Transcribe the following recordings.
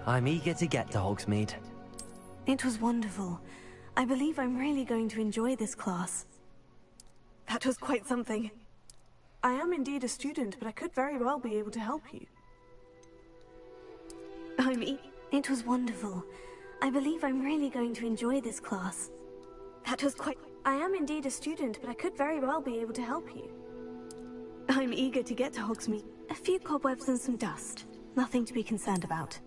I'm eager to get to Hogsmeade. It was wonderful. I believe I'm really going to enjoy this class. That was quite something. I am indeed a student, but I could very well be able to help you. It was wonderful. I believe I'm really going to enjoy this class. That was quite... I am indeed a student, but I could very well be able to help you. I'm eager to get to Hogsmeade. A few cobwebs and some dust. Nothing to be concerned about.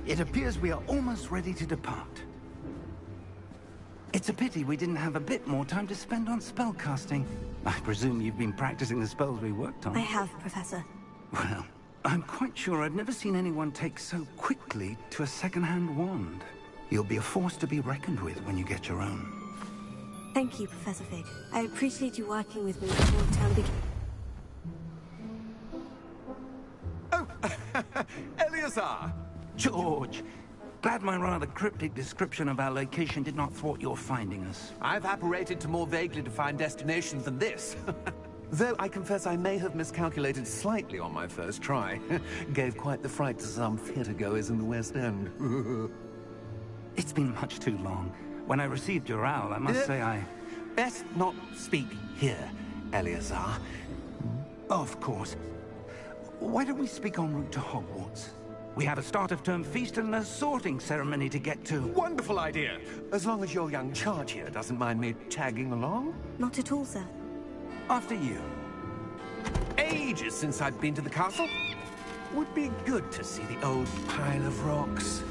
It appears we are almost ready to depart. It's a pity we didn't have a bit more time to spend on spellcasting. I presume you've been practicing the spells we worked on. I have, Professor. Well, I'm quite sure I've never seen anyone take so quickly to a second-hand wand. You'll be a force to be reckoned with when you get your own. Thank you, Professor Fig. I appreciate you working with me before the term begins. Oh, Eleazar! George! Glad my rather cryptic description of our location did not thwart your finding us. I've apparated to more vaguely defined destinations than this. Though I confess I may have miscalculated slightly on my first try. Gave quite the fright to some theatre-goers in the West End. It's been much too long. When I received your owl, I must say I... Best not speak here, Eleazar. Of course. Why don't we speak en route to Hogwarts? We have a start-of-term feast and a sorting ceremony to get to. Wonderful idea! As long as your young charge here doesn't mind me tagging along. Not at all, sir. After you. Ages since I've been to the castle. Would be good to see the old pile of rocks.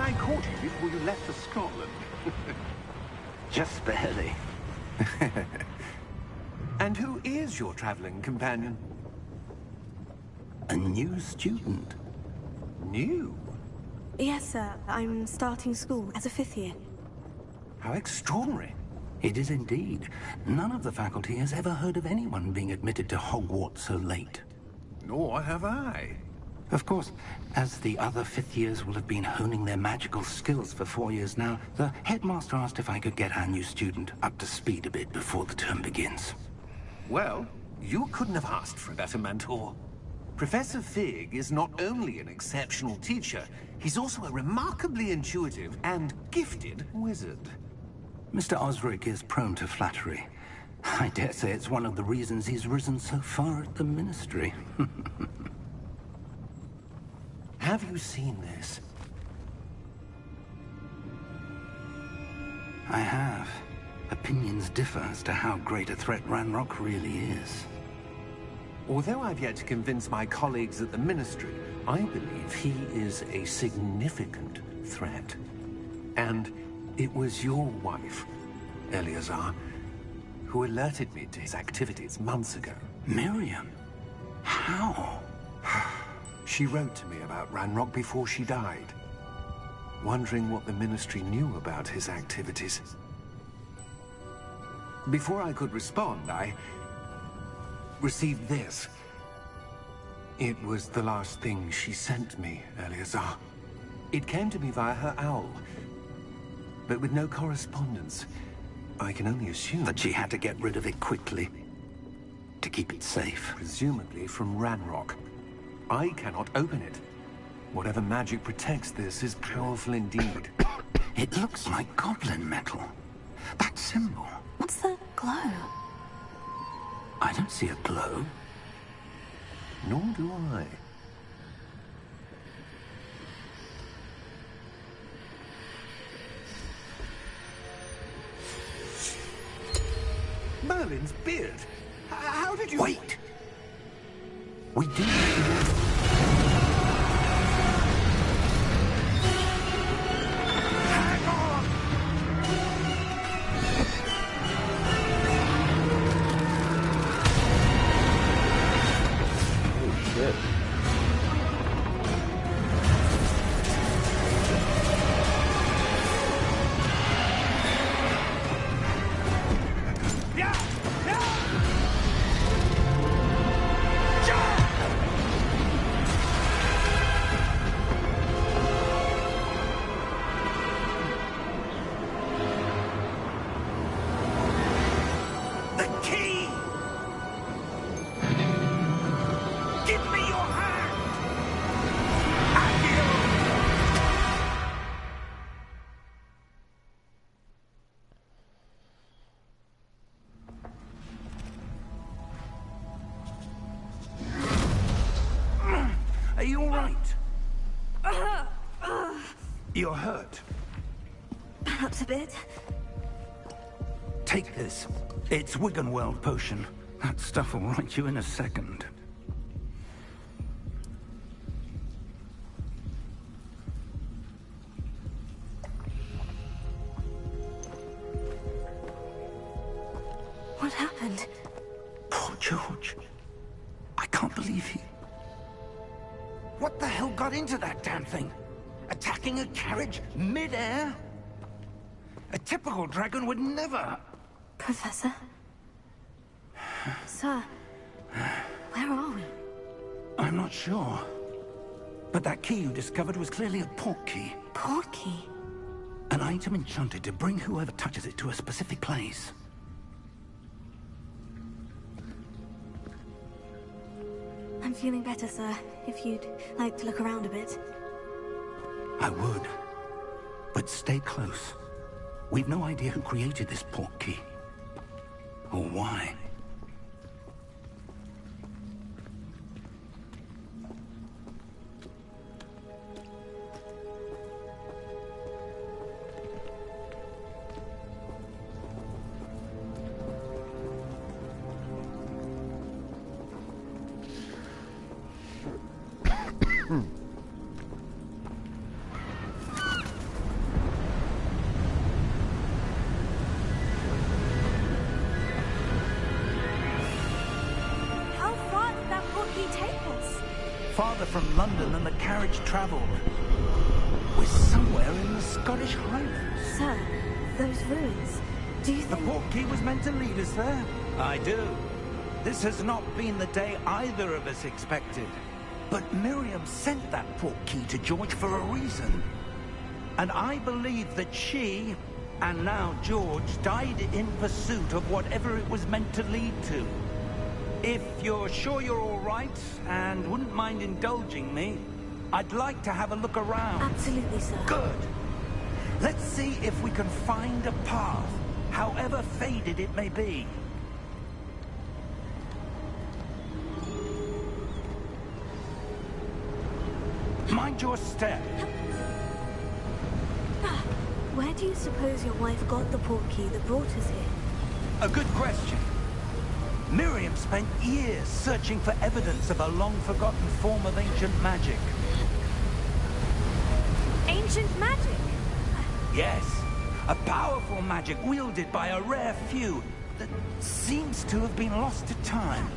I caught you before you left for Scotland. Just barely. And who is your traveling companion? A new student. New? Yes, sir. I'm starting school as a 5th year. How extraordinary. It is indeed. None of the faculty has ever heard of anyone being admitted to Hogwarts so late. Nor have I. Of course, as the other 5th years will have been honing their magical skills for 4 years now, the headmaster asked if I could get our new student up to speed a bit before the term begins. Well, you couldn't have asked for a better mentor. Professor Fig is not only an exceptional teacher, he's also a remarkably intuitive and gifted wizard. Mr. Osric is prone to flattery. I dare say it's one of the reasons he's risen so far at the Ministry. Have you seen this? I have. Opinions differ as to how great a threat Ranrock really is. Although I've yet to convince my colleagues at the Ministry, I believe he is a significant threat. And it was your wife, Eleazar, who alerted me to his activities months ago. Miriam? How? She wrote to me about Ranrock before she died, wondering what the Ministry knew about his activities. Before I could respond, I received this. It was the last thing she sent me, Eleazar. It came to me via her owl, but with no correspondence. I can only assume That she had to get rid of it quickly, to keep it safe. presumably from Ranrock. I cannot open it. Whatever magic protects this is powerful indeed. It looks like goblin metal. That symbol. What's the glow? I don't see a glow. Nor do I. Merlin's beard. How did you... Wait! We do. Hang on! Oh shit. Yeah! Yeah! Jump! The key! Give me your hand! Adieu! Are you all right? You're hurt. Perhaps a bit. Take this. It's Wiggenweld potion. That stuff will right you in a second. What happened? Poor George. I can't believe he... What the hell got into that damn thing? Attacking a carriage mid-air? A typical dragon would never... Professor? Sir, where are we? I'm not sure. But that key you discovered was clearly a port key. Port key? An item enchanted to bring whoever touches it to a specific place. I'm feeling better, sir. If you'd like to look around a bit. I would. But stay close. We've no idea who created this port key. Or why. farther from London than the carriage travelled. We're somewhere in the Scottish Highlands. Sir, those ruins, do you The think... portkey was meant to lead us there? I do. This has not been the day either of us expected. But Miriam sent that portkey to George for a reason. And I believe that she, and now George, died in pursuit of whatever it was meant to lead to. If you're sure you're all right, and wouldn't mind indulging me, I'd like to have a look around. Absolutely, sir. Good. Let's see if we can find a path, however faded it may be. Mind your step. Where do you suppose your wife got the portkey that brought us here? A good question. Miriam spent years searching for evidence of a long-forgotten form of ancient magic. Ancient magic? Yes, a powerful magic wielded by a rare few that seems to have been lost to time.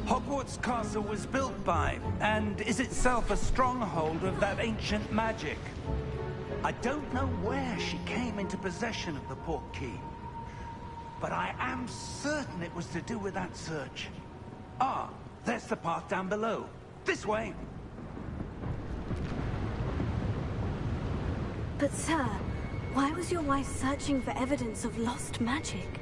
Hogwarts Castle was built by, and is itself a stronghold of that ancient magic. I don't know where she came into possession of the portkey, but I am certain it was to do with that search. Ah, there's the path down below. This way. But sir, why was your wife searching for evidence of lost magic?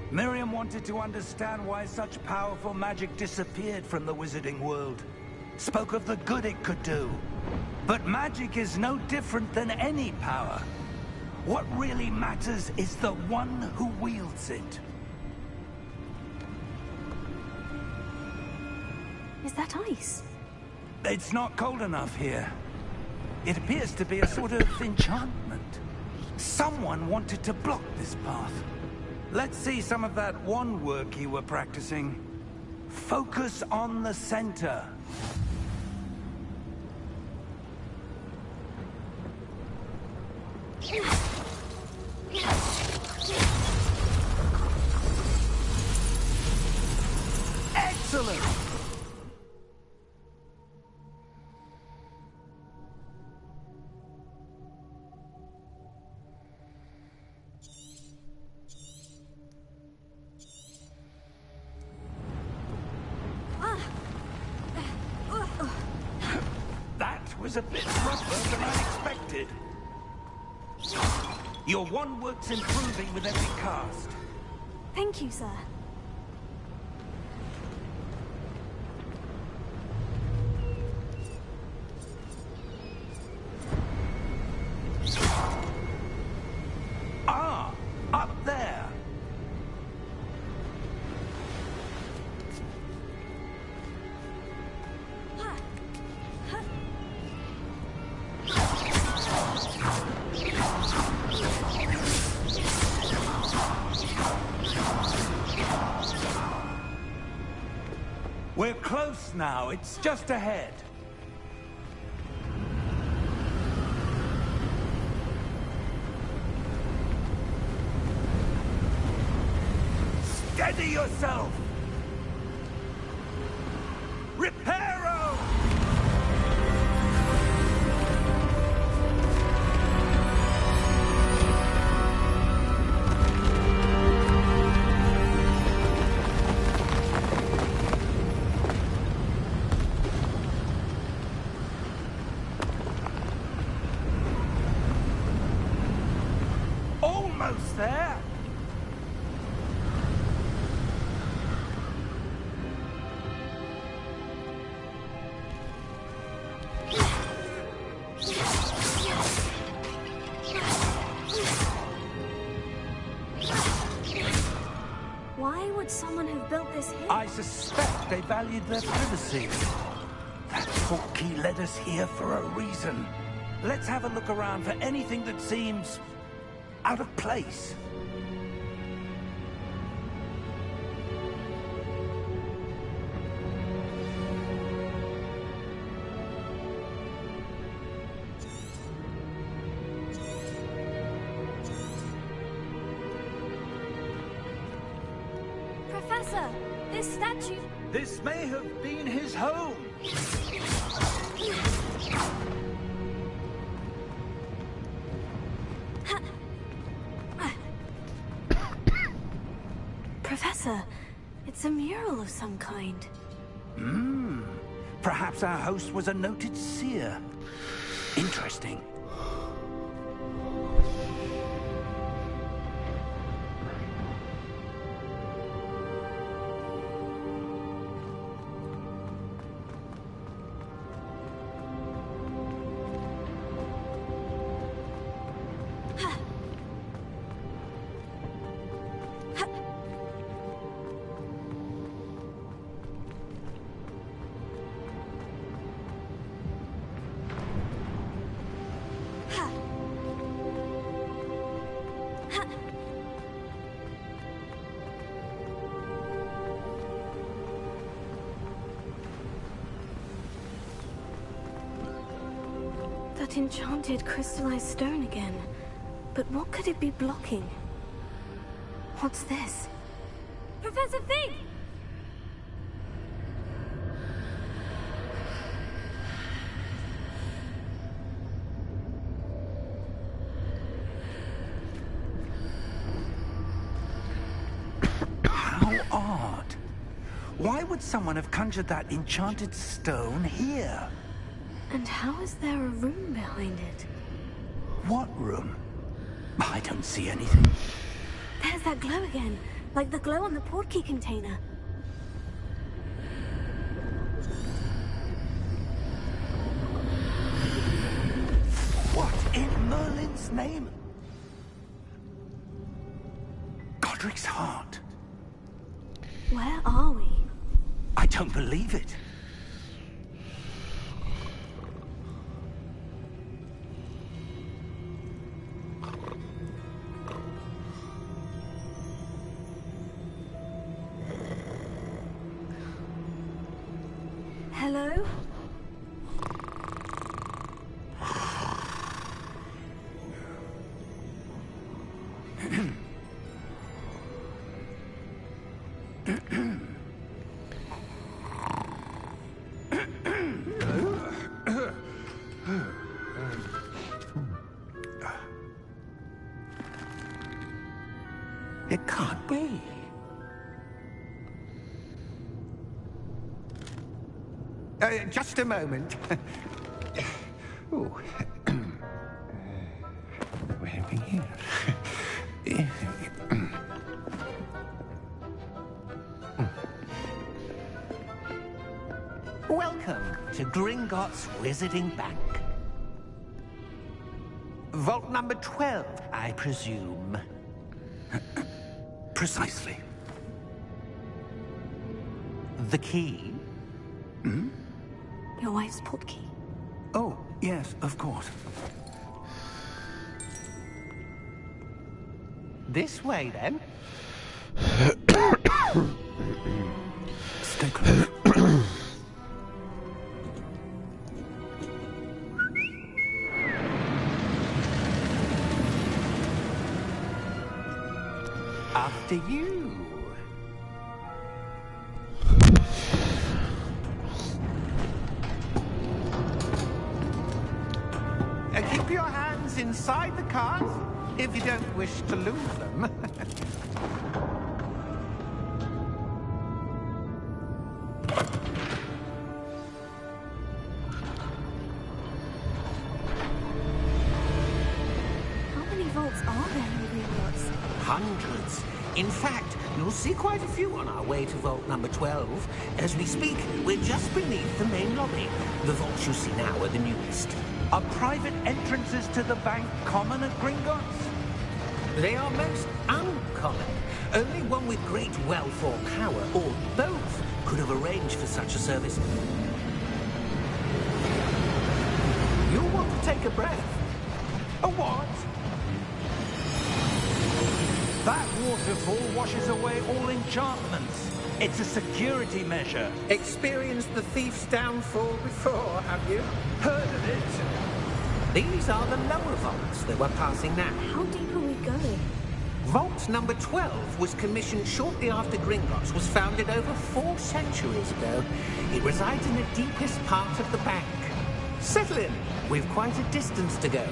Miriam wanted to understand why such powerful magic disappeared from the wizarding world. Spoke of the good it could do. But magic is no different than any power. What really matters is the one who wields it. Is that ice? It's not cold enough here. It appears to be a sort of enchantment. Someone wanted to block this path. Let's see some of that wand work you were practicing. Focus on the center. Excellent! That was a bit rougher than I expected. Your wand work's improving with every cast. Thank you, sir. Ah, up there. We're close now. It's just ahead. Steady yourself! Reparo! Almost there! Why would someone have built this here? I suspect they valued their privacy. That portkey led us here for a reason. Let's have a look around for anything that seems out of place. Professor! this statue... This may have been his home. Professor, it's a mural of some kind. Perhaps our host was a noted seer. Interesting. That enchanted crystallized stone again. But what could it be blocking? What's this? Professor Fig! How odd. Why would someone have conjured that enchanted stone here? And how is there a room behind it? What room? I don't see anything. There's that glow again, like the glow on the portkey container. What in Merlin's name? Godric's heart. Where are we? I don't believe it. Hello? It can't be. Just a moment. Oh. Where are we here? Welcome to Gringotts Wizarding Bank. Vault number 12, I presume. Precisely. The key? Your wife's portkey. Oh, yes, of course. This way, then. Stay close. After you. Keep your hands inside the cart if you don't wish to lose them. How many vaults are there in Gringotts? Hundreds. In fact, you'll see quite a few on our way to vault number 12. As we speak, we're just beneath the main lobby. The vaults you see now are the newest. Are private entrances to the bank common at Gringotts? They are most uncommon. Only one with great wealth or power, or both, could have arranged for such a service. You'll want to take a breath. A what? That waterfall washes away all enchantments. It's a security measure. Experienced the thief's downfall before, have you? Heard of it? These are the lower vaults that we're passing now. How deep are we going? Vault number 12 was commissioned shortly after Gringotts was founded over 4 centuries ago. It resides in the deepest part of the bank. Settle in. We've quite a distance to go.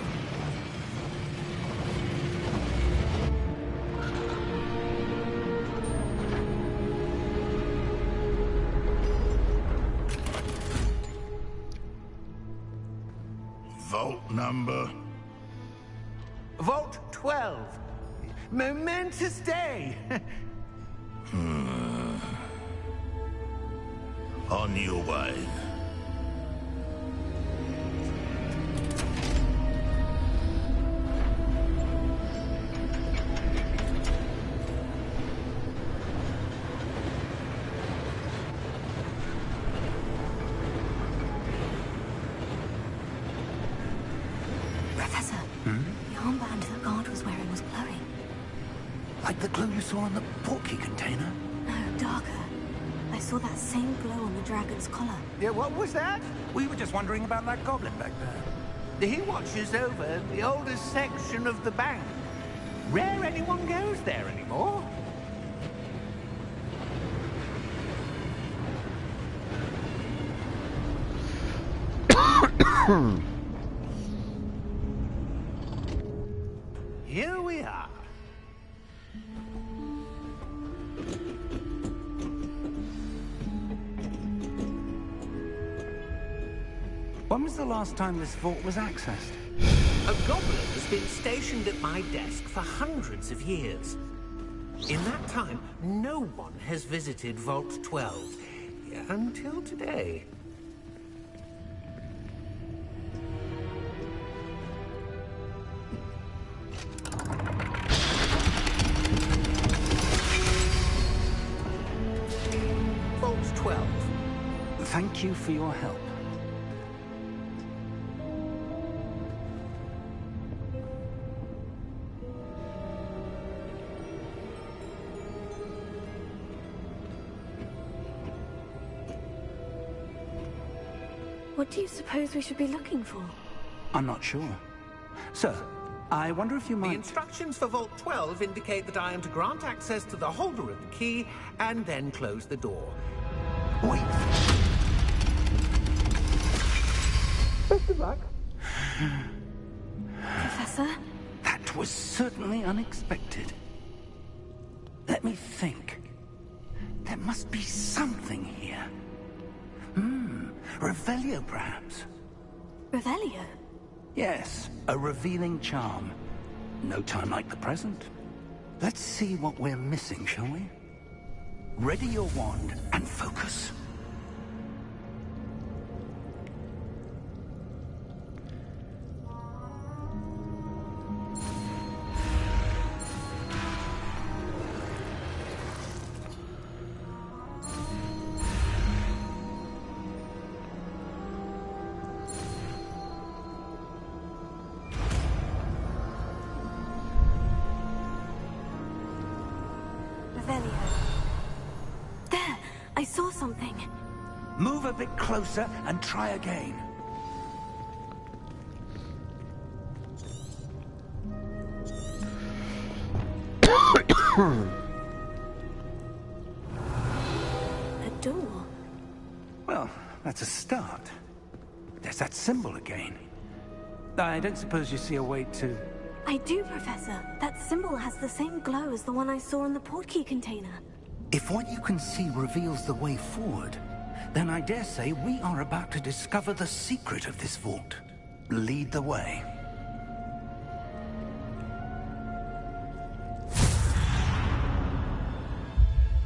Vault number? Vault 12. Momentous day. On your way. Professor, the armband the guard was wearing was glowing. Like the glow you saw on the portkey container? No, darker. I saw that same glow on the dragon's collar. Yeah, what was that? We were just wondering about that goblin back there. He watches over the oldest section of the bank. Rare anyone goes there anymore. Here we are. When was the last time this vault was accessed? A goblin has been stationed at my desk for hundreds of years. In that time, no one has visited Vault 12. Until today. Vault 12. Thank you for your help. What do you suppose we should be looking for? I'm not sure. Sir, I wonder if you The might... instructions for Vault 12 indicate that I am to grant access to the holder of the key and then close the door. Wait! Best of luck. Professor? That was certainly unexpected. Let me think. There must be something here. Revelio, perhaps? Revelio? Yes, a revealing charm. No time like the present. Let's see what we're missing, shall we? Ready your wand and focus. There! I saw something. Move a bit closer and try again. A door. Well, that's a start. There's that symbol again. I don't suppose you see a way to... I do, Professor. That symbol has the same glow as the one I saw in the portkey container. If what you can see reveals the way forward, then I dare say we are about to discover the secret of this vault. Lead the way.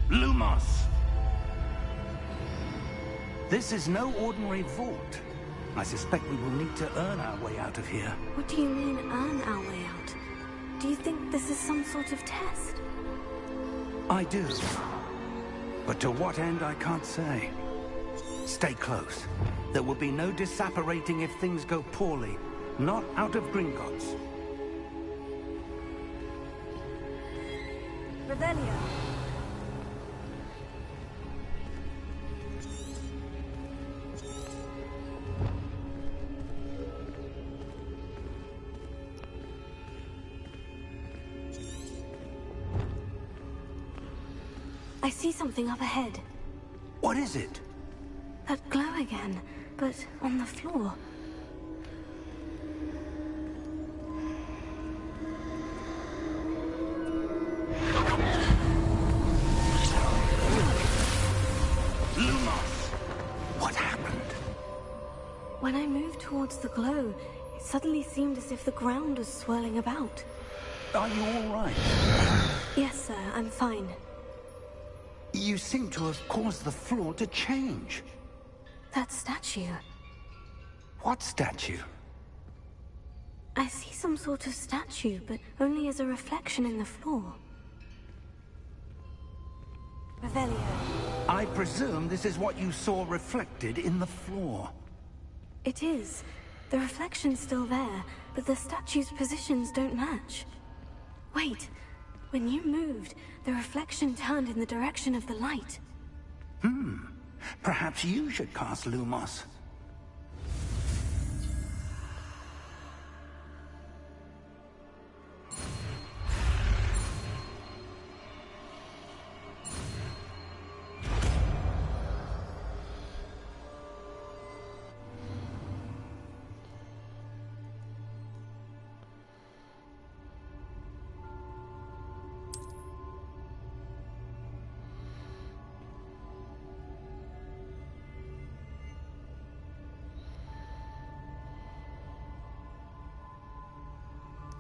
Lumos! This is no ordinary vault. I suspect we will need to earn our way out of here. What do you mean, earn our way out? Do you think this is some sort of test? I do. But to what end, I can't say. Stay close. There will be no disapparating if things go poorly. Not out of Gringotts. Revelio. I see something up ahead. What is it? That glow again, but on the floor. Lumos! What happened? When I moved towards the glow, it suddenly seemed as if the ground was swirling about. Are you all right? Yes, sir, I'm fine. You seem to have caused the floor to change. That statue. What statue? I see some sort of statue, but only as a reflection in the floor. Revelio. I presume this is what you saw reflected in the floor. It is. The reflection's still there, but the statue's positions don't match. Wait. When you moved, the reflection turned in the direction of the light. Perhaps you should cast Lumos.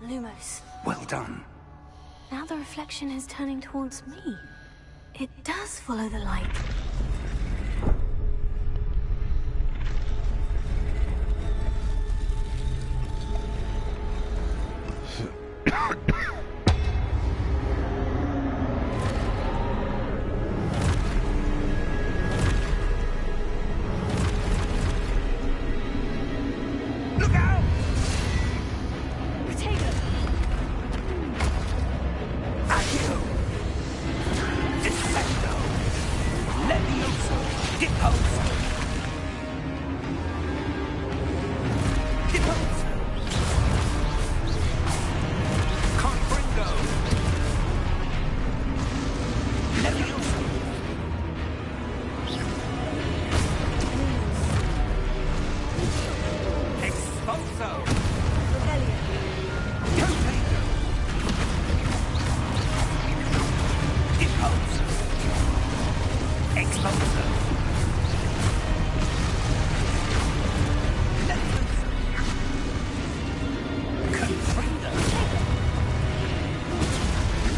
Lumos. Well done. Now the reflection is turning towards me. It does follow the light. Look out! Accio! Defendo! Levioso! Deposo! Deposo! Confringo! Levioso! Exposo! Container! Deposo! Exposo! Levioso! Confringo!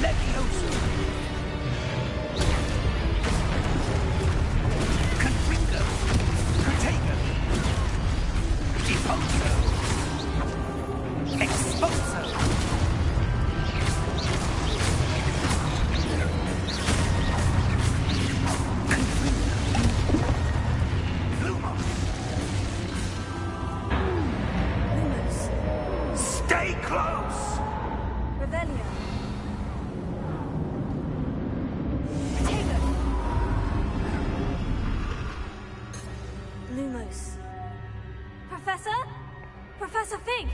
Levioso! Confringo! Protego! Deposo! Exposo! Lumos! Lumos. Stay close! Revelio. Potato. Lumos. Professor? Professor Fig!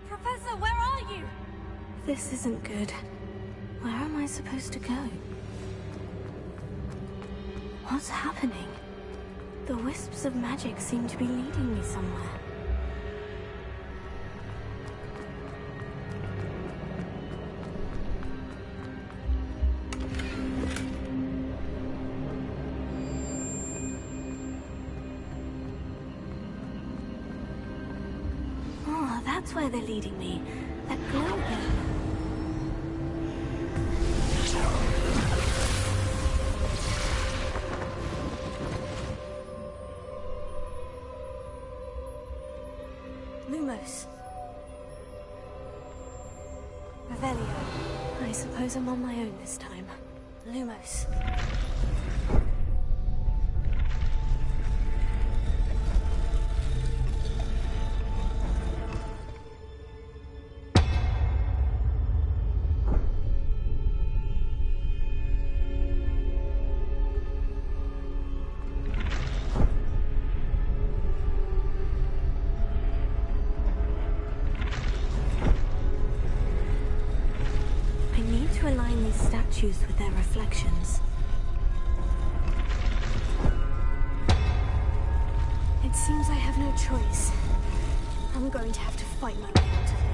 Professor, where are you? This isn't good. Where am I supposed to go? What's happening? The wisps of magic seem to be leading me somewhere. Oh, that's where they're leading me. That glow again. Lumos. Revelio. I suppose I'm on my own this time. Lumos. I need to align these statues with their reflections. Seems I have no choice. I'm going to have to fight my way out of here.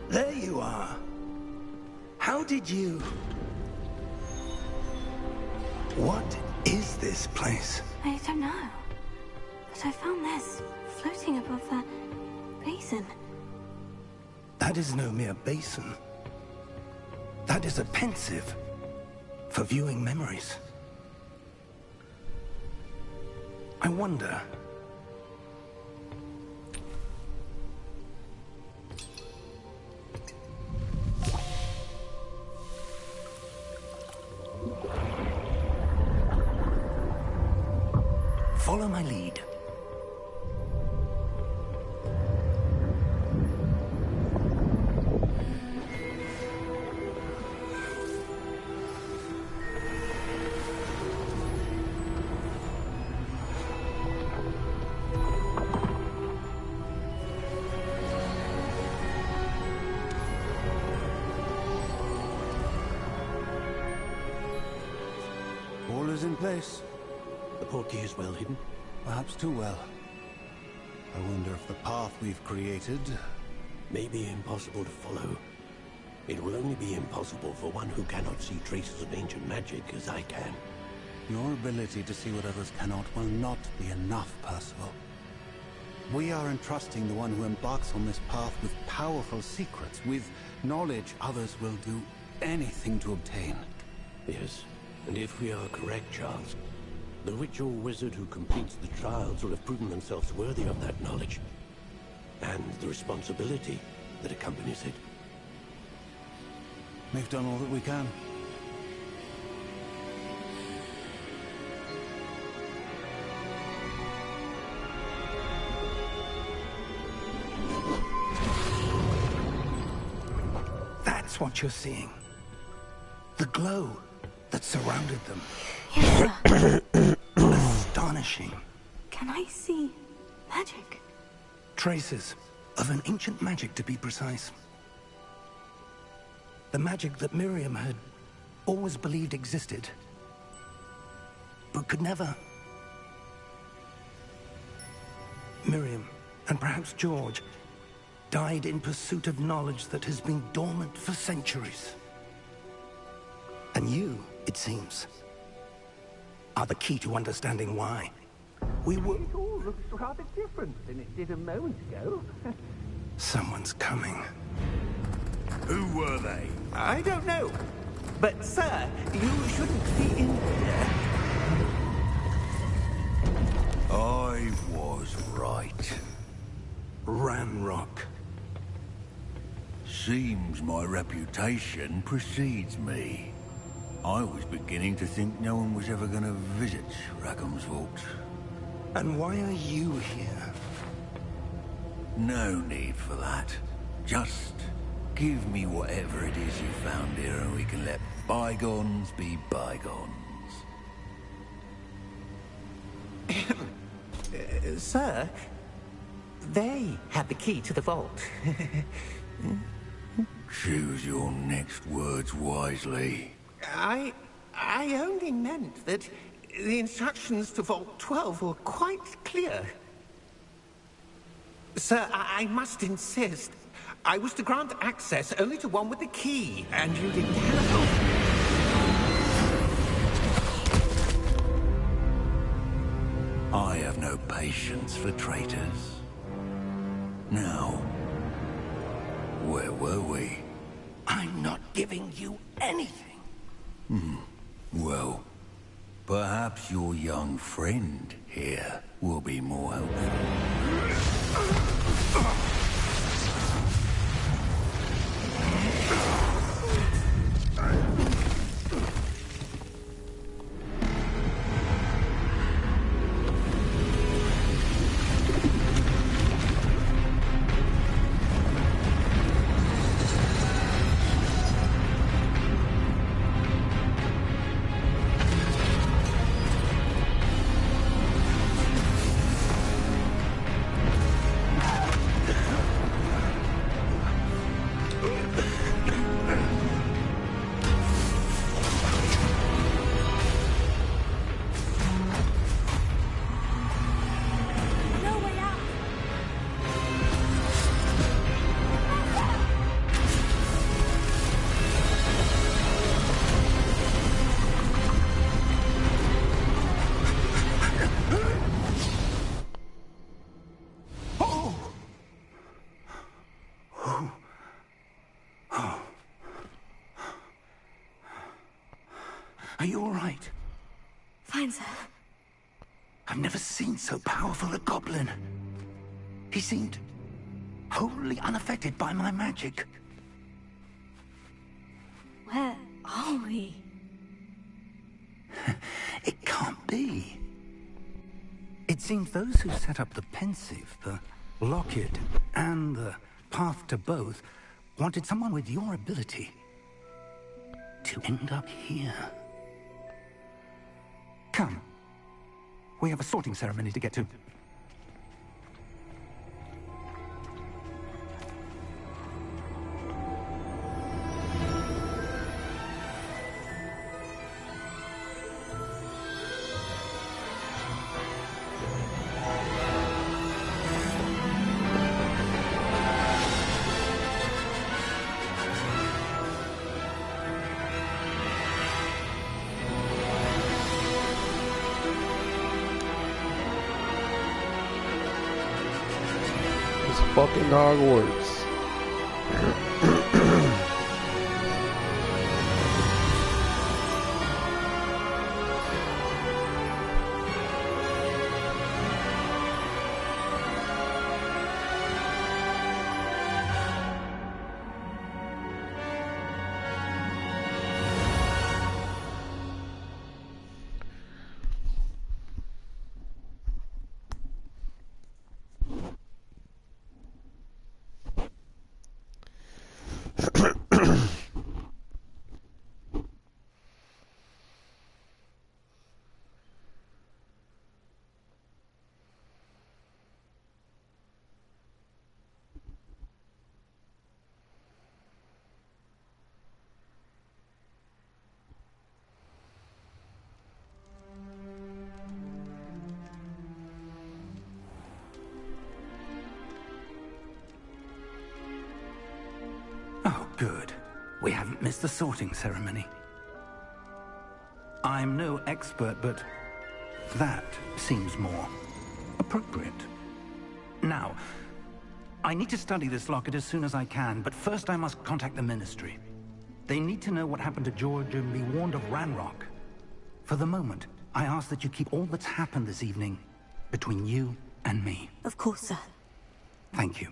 There you are. How did you... What is this place? I don't know. But I found this floating above that basin. That is no mere basin. That is a pensive for viewing memories. I wonder... Follow my lead. All is in place. The portkey is well hidden? Perhaps too well. I wonder if the path we've created... may be impossible to follow. It will only be impossible for one who cannot see traces of ancient magic as I can. Your ability to see what others cannot will not be enough, Percival. We are entrusting the one who embarks on this path with powerful secrets, with knowledge others will do anything to obtain. Yes, and if we are correct, Charles, the witch or wizard who completes the trials will have proven themselves worthy of that knowledge, and the responsibility that accompanies it. We've done all that we can. That's what you're seeing. The glow that surrounded them. Yeah. Astonishing. Can I see magic? Traces of an ancient magic, to be precise. The magic that Miriam had always believed existed, but could never. Miriam, and perhaps George, died in pursuit of knowledge that has been dormant for centuries. And you, it seems, are the key to understanding why. We were... It all looks rather different than it did a moment ago. Someone's coming. Who were they? I don't know. But, sir, you shouldn't be in here. I was right. Ranrock. Seems my reputation precedes me. I was beginning to think no one was ever going to visit Rackham's vault. And why are you here? No need for that. Just give me whatever it is you found here and we can let bygones be bygones. Sir, they had the key to the vault. Choose your next words wisely. I only meant that the instructions to Vault 12 were quite clear. Sir, I must insist. I was to grant access only to one with the key, and you didn't have... I have no patience for traitors. Now, where were we? I'm not giving you anything. Well, perhaps your young friend here will be more helpful. Are you all right? Fine, sir. I've never seen so powerful a goblin. He seemed wholly unaffected by my magic. Where are we? It can't be. It seems those who set up the Pensive, the Lockett, and the Path to Both wanted someone with your ability to end up here. Come. We have a sorting ceremony to get to. Fucking Hogwarts. good. We haven't missed the sorting ceremony. I'm no expert, but that seems more appropriate. Now, I need to study this locket as soon as I can, but first I must contact the Ministry. They need to know what happened to George and be warned of Ranrock. For the moment, I ask that you keep all that's happened this evening between you and me. Of course, sir. Thank you.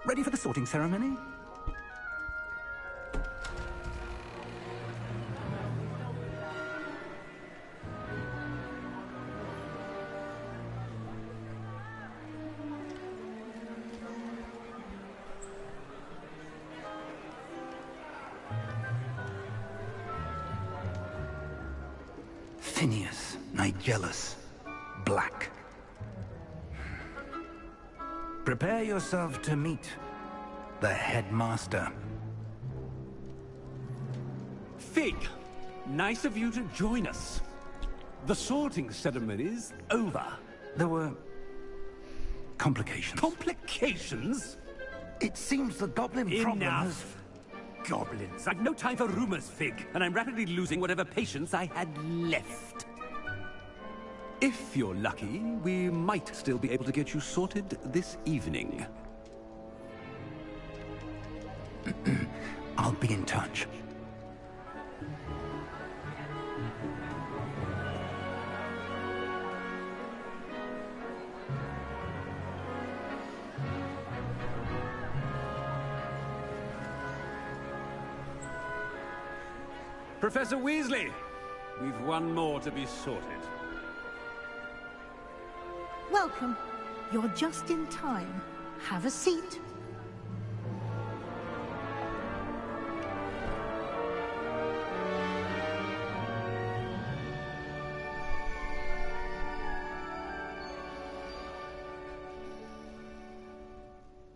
Ready for the sorting ceremony? Phineas, Nigellus, Black. Prepare yourself to meet the headmaster. Fig, nice of you to join us. The sorting ceremony's over. There were complications. Complications? It seems the goblin problem has... Enough! Goblins. I've no time for rumors, Fig, and I'm rapidly losing whatever patience I had left. If you're lucky, we might still be able to get you sorted this evening. I'll be in touch. Professor Weasley, we've one more to be sorted. Welcome. You're just in time. Have a seat.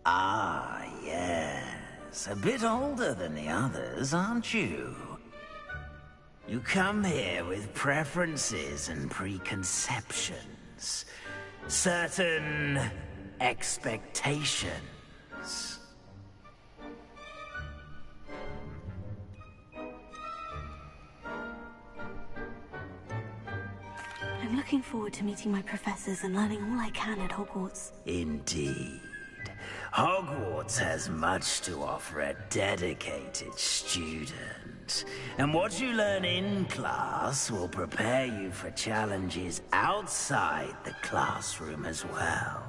Ah, yes. A bit older than the others, aren't you? You come here with preferences and preconceptions. Certain expectations. I'm looking forward to meeting my professors and learning all I can at Hogwarts. Indeed. Hogwarts has much to offer a dedicated student. And what you learn in class will prepare you for challenges outside the classroom as well.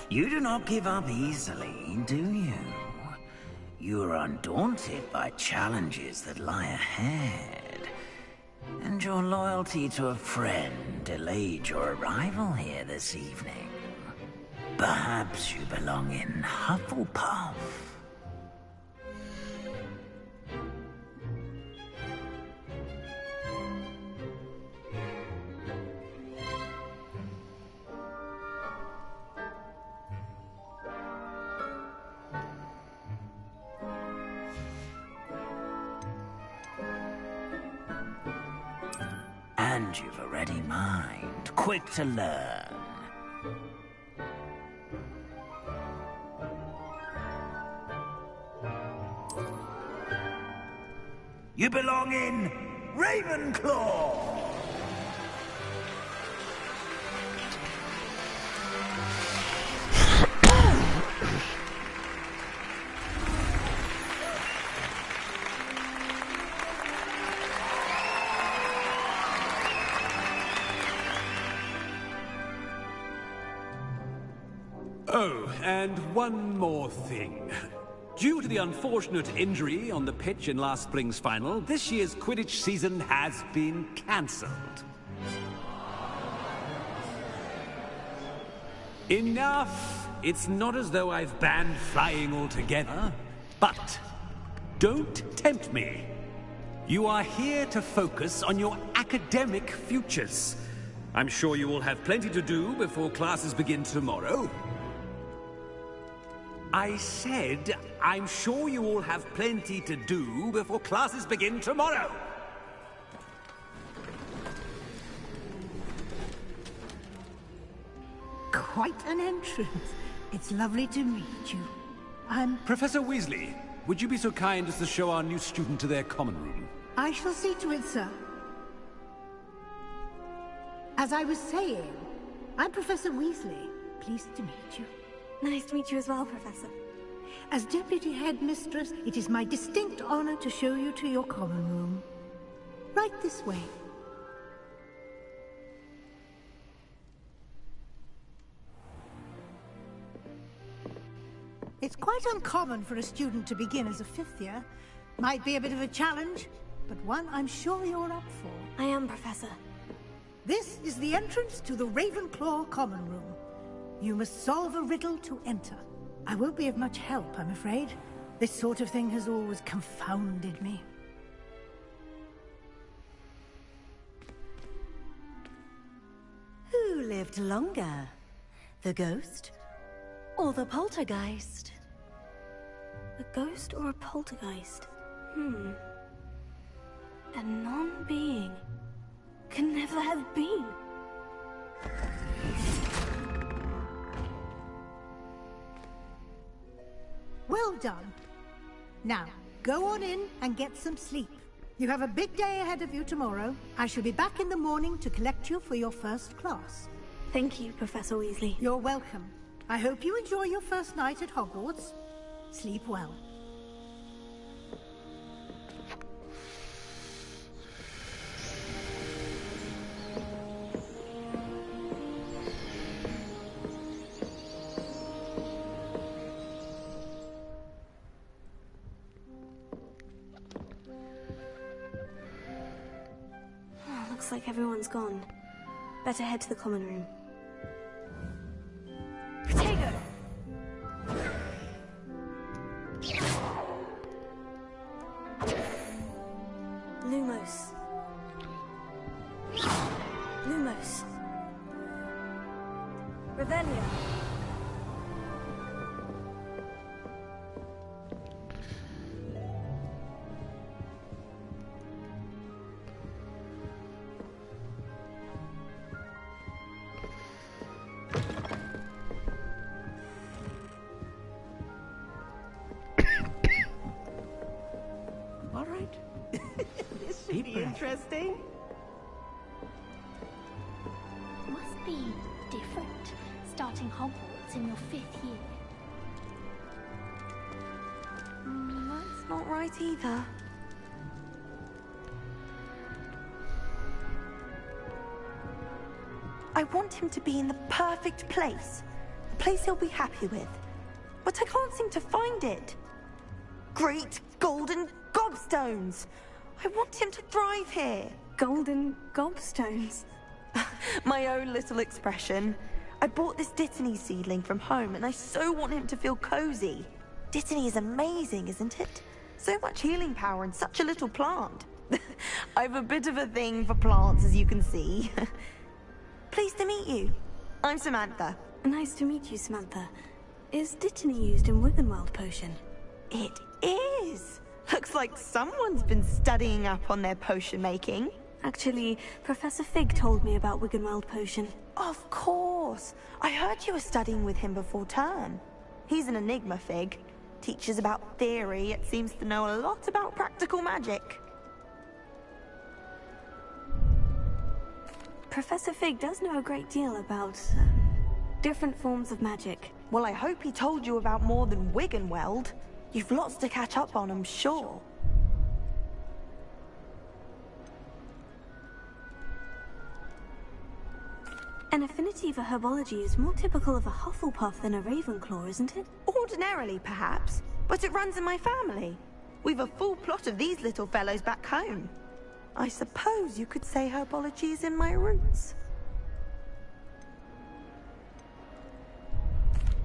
You do not give up easily, do you? You are undaunted by challenges that lie ahead. And your loyalty to a friend delayed your arrival here this evening. Perhaps you belong in Hufflepuff. And you've a ready mind, quick to learn. You belong in Ravenclaw! Oh, and one more thing. Due to the unfortunate injury on the pitch in last spring's final, this year's Quidditch season has been cancelled. Enough! It's not as though I've banned flying altogether, but don't tempt me. You are here to focus on your academic futures. I'm sure you will have plenty to do before classes begin tomorrow. I said, I'm sure you all have plenty to do before classes begin tomorrow. Quite an entrance. It's lovely to meet you. Professor Weasley, would you be so kind as to show our new student to their common room? I shall see to it, sir. As I was saying, I'm Professor Weasley. Pleased to meet you. Nice to meet you as well, Professor. As Deputy Headmistress, it is my distinct honor to show you to your common room. Right this way. It's quite uncommon for a student to begin as a fifth year. Might be a bit of a challenge, but one I'm sure you're up for. I am, Professor. This is the entrance to the Ravenclaw common room. You must solve a riddle to enter. I won't be of much help, I'm afraid. This sort of thing has always confounded me. Who lived longer? The ghost or the poltergeist? A ghost or a poltergeist? A non-being can never have been. Well done. Now, go on in and get some sleep. You have a big day ahead of you tomorrow. I shall be back in the morning to collect you for your first class. Thank you, Professor Weasley. You're welcome. I hope you enjoy your first night at Hogwarts. Sleep well. Looks like everyone's gone. Better head to the common room. Protego! Lumos. Lumos. Revelio. All right. This should be interesting. Must be different, starting Hogwarts in your 5th year. That's not right either. I want him to be in the perfect place. A place he'll be happy with. But I can't seem to find it. Great golden gobstones! I want him to thrive here. Golden gobstones? My own little expression. I bought this Dittany seedling from home and I so want him to feel cozy. Dittany is amazing, isn't it? So much healing power in such a little plant. I've a bit of a thing for plants, as you can see. Pleased to meet you. I'm Samantha. Nice to meet you, Samantha. Is Dittany used in Wiggenweld potion? It is. Looks like someone's been studying up on their potion making. Actually, Professor Fig told me about Wiggenweld potion. Of course. I heard you were studying with him before term. He's an enigma, Fig. Teaches about theory, yet seems to know a lot about practical magic. Professor Fig does know a great deal about different forms of magic. Well, I hope he told you about more than Wiggenweld. You've lots to catch up on, I'm sure. An affinity for herbology is more typical of a Hufflepuff than a Ravenclaw, isn't it? Ordinarily, perhaps, but it runs in my family. We've a full plot of these little fellows back home. I suppose you could say herbology is in my roots.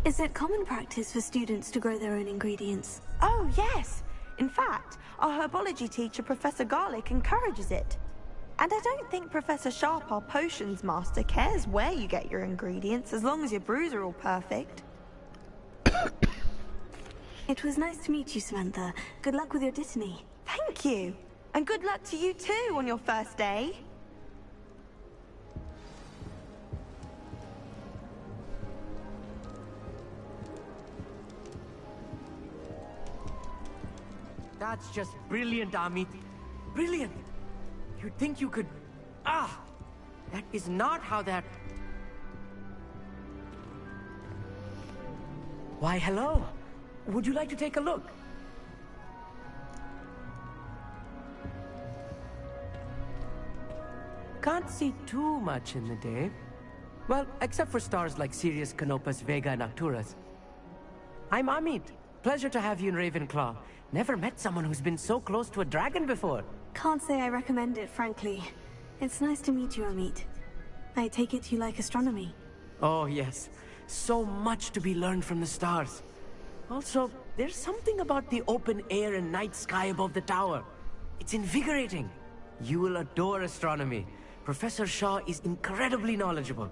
Is it common practice for students to grow their own ingredients? Oh, yes. In fact, our herbology teacher, Professor Garlick, encourages it. And I don't think Professor Sharp, our potions master, cares where you get your ingredients, as long as your brews are all perfect. It was nice to meet you, Samantha. Good luck with your Dittany. Thank you. And good luck to you too on your first day. That's just brilliant, Amit. Brilliant! You'd think you could... Ah! That is not how that... Why, hello. Would you like to take a look? Can't see too much in the day. Well, except for stars like Sirius, Canopus, Vega, and Arcturus. I'm Amit. Pleasure to have you in Ravenclaw. Never met someone who's been so close to a dragon before. Can't say I recommend it, frankly. It's nice to meet you, Amit. I take it you like astronomy. Oh, yes. So much to be learned from the stars. Also, there's something about the open air and night sky above the tower. It's invigorating. You will adore astronomy. Professor Shaw is incredibly knowledgeable.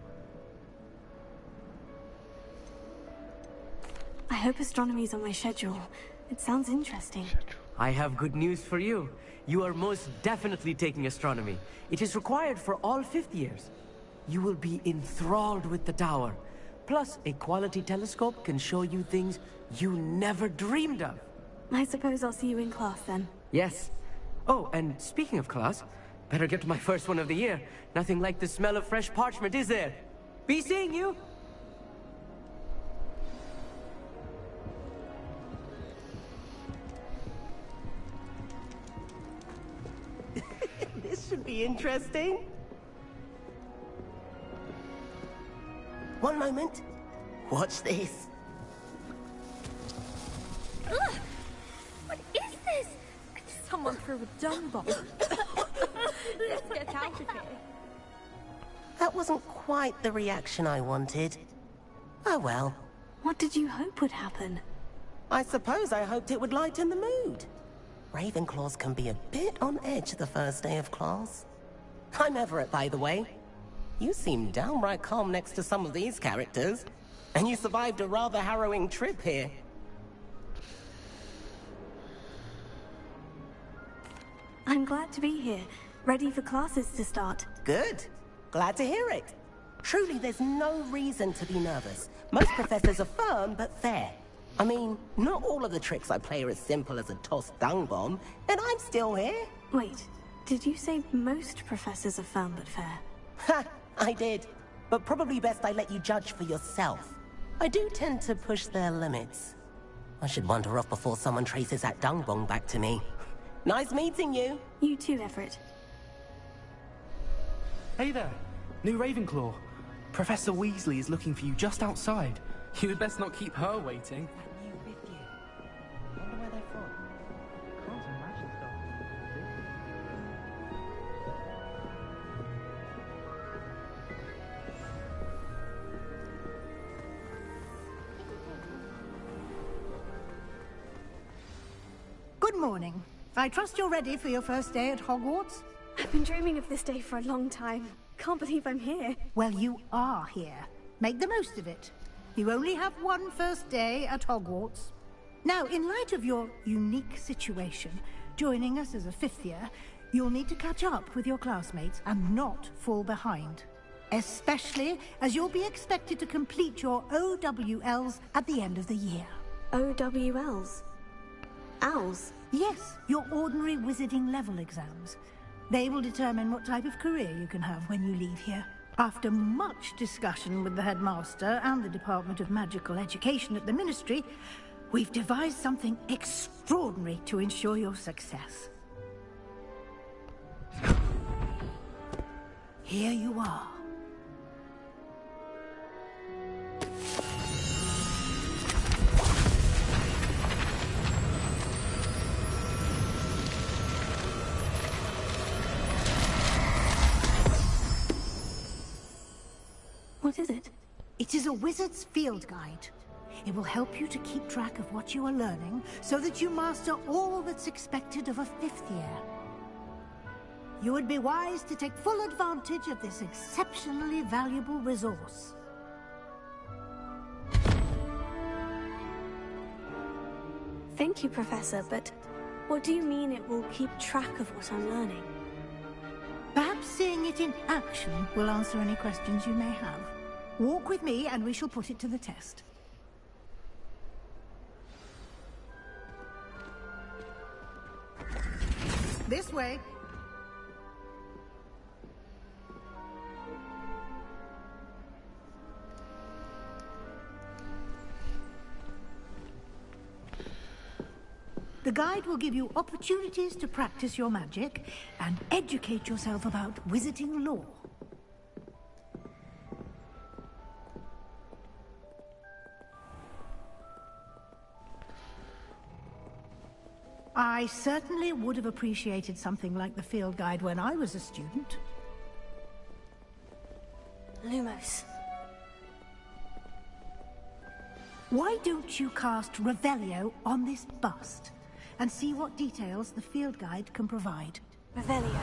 I hope astronomy's on my schedule. It sounds interesting. I have good news for you. You are most definitely taking astronomy. It is required for all 5th years. You will be enthralled with the tower. Plus, a quality telescope can show you things you never dreamed of. I suppose I'll see you in class then. Yes. Oh, and speaking of class, better get to my first one of the year. Nothing like the smell of fresh parchment, is there? Be seeing you! This should be interesting. One moment. Watch this. Ugh! What is this? Someone threw a dung bomb. Let's get out of here. That wasn't quite the reaction I wanted. Oh well. What did you hope would happen? I suppose I hoped it would lighten the mood. Ravenclaws can be a bit on edge the first day of class. I'm Everett, by the way. You seem downright calm next to some of these characters. And you survived a rather harrowing trip here. I'm glad to be here, ready for classes to start. Good. Glad to hear it. Truly, there's no reason to be nervous. Most professors are firm but fair. I mean, not all of the tricks I play are as simple as a tossed dung bomb, and I'm still here. Wait, did you say most professors are firm but fair? Ha! I did. But probably best I let you judge for yourself. I do tend to push their limits. I should wander off before someone traces that dung bomb back to me. Nice meeting you. You too, Everett. Hey there, new Ravenclaw. Professor Weasley is looking for you just outside. You had best not keep her waiting. Wonder where they're from. Can't imagine Good morning. I trust you're ready for your first day at Hogwarts? I've been dreaming of this day for a long time. Can't believe I'm here. Well, you are here. Make the most of it. You only have one first day at Hogwarts. Now, in light of your unique situation, joining us as a 5th year, you'll need to catch up with your classmates and not fall behind. Especially as you'll be expected to complete your OWLs at the end of the year. OWLs? Owls? Yes, your ordinary wizarding level exams. They will determine what type of career you can have when you leave here. After much discussion with the headmaster and the Department of Magical Education at the Ministry, we've devised something extraordinary to ensure your success. Here you are. What is it? It is a wizard's field guide. It will help you to keep track of what you are learning so that you master all that's expected of a 5th year. You would be wise to take full advantage of this exceptionally valuable resource. Thank you, Professor, but what do you mean it will keep track of what I'm learning? Perhaps seeing it in action will answer any questions you may have. Walk with me and we shall put it to the test. This way. The guide will give you opportunities to practice your magic and educate yourself about wizarding lore. I certainly would have appreciated something like the field guide when I was a student. Lumos. Why don't you cast Revelio on this bust and see what details the field guide can provide? Revelio.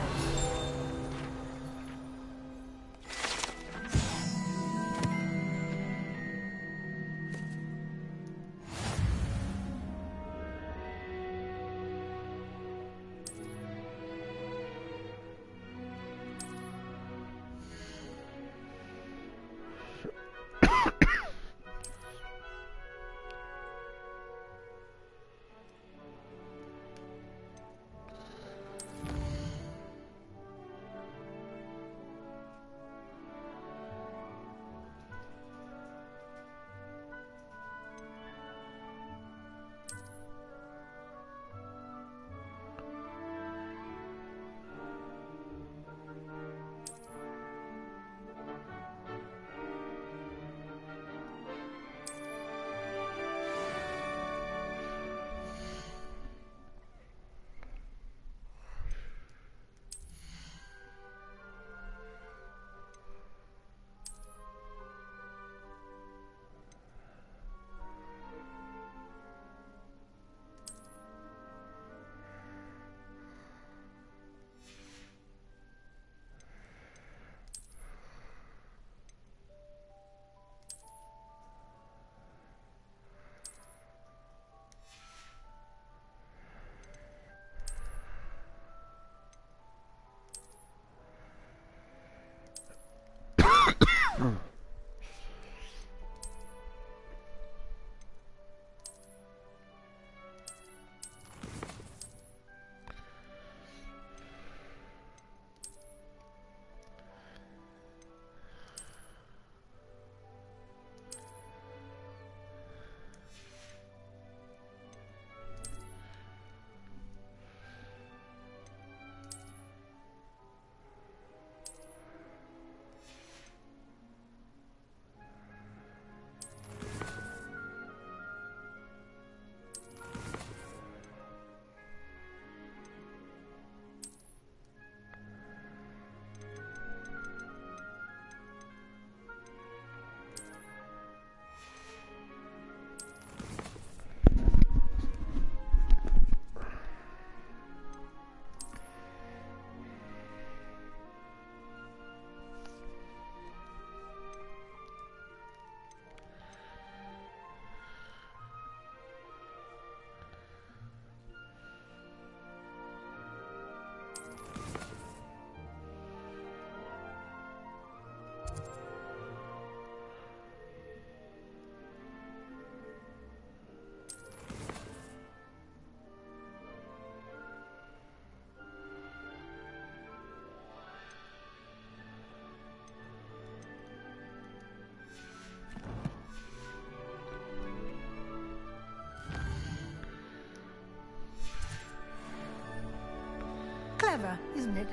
Clever, isn't it?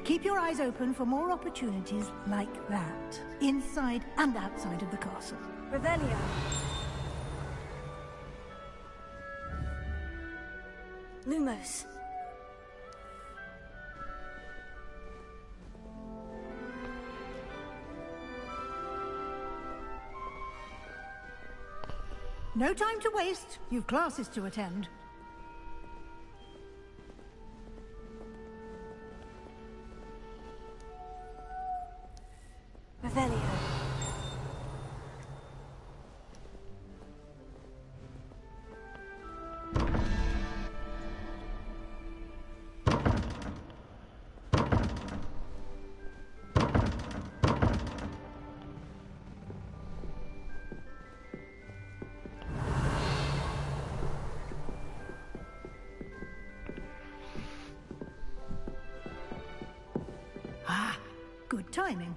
Keep your eyes open for more opportunities like that, inside and outside of the castle. Revelio. Lumos. No time to waste. You've classes to attend. Revelio. timing.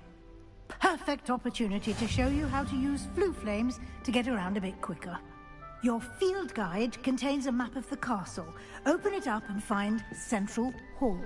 Perfect opportunity to show you how to use flue flames to get around a bit quicker. Your field guide contains a map of the castle. Open it up and find Central Hall.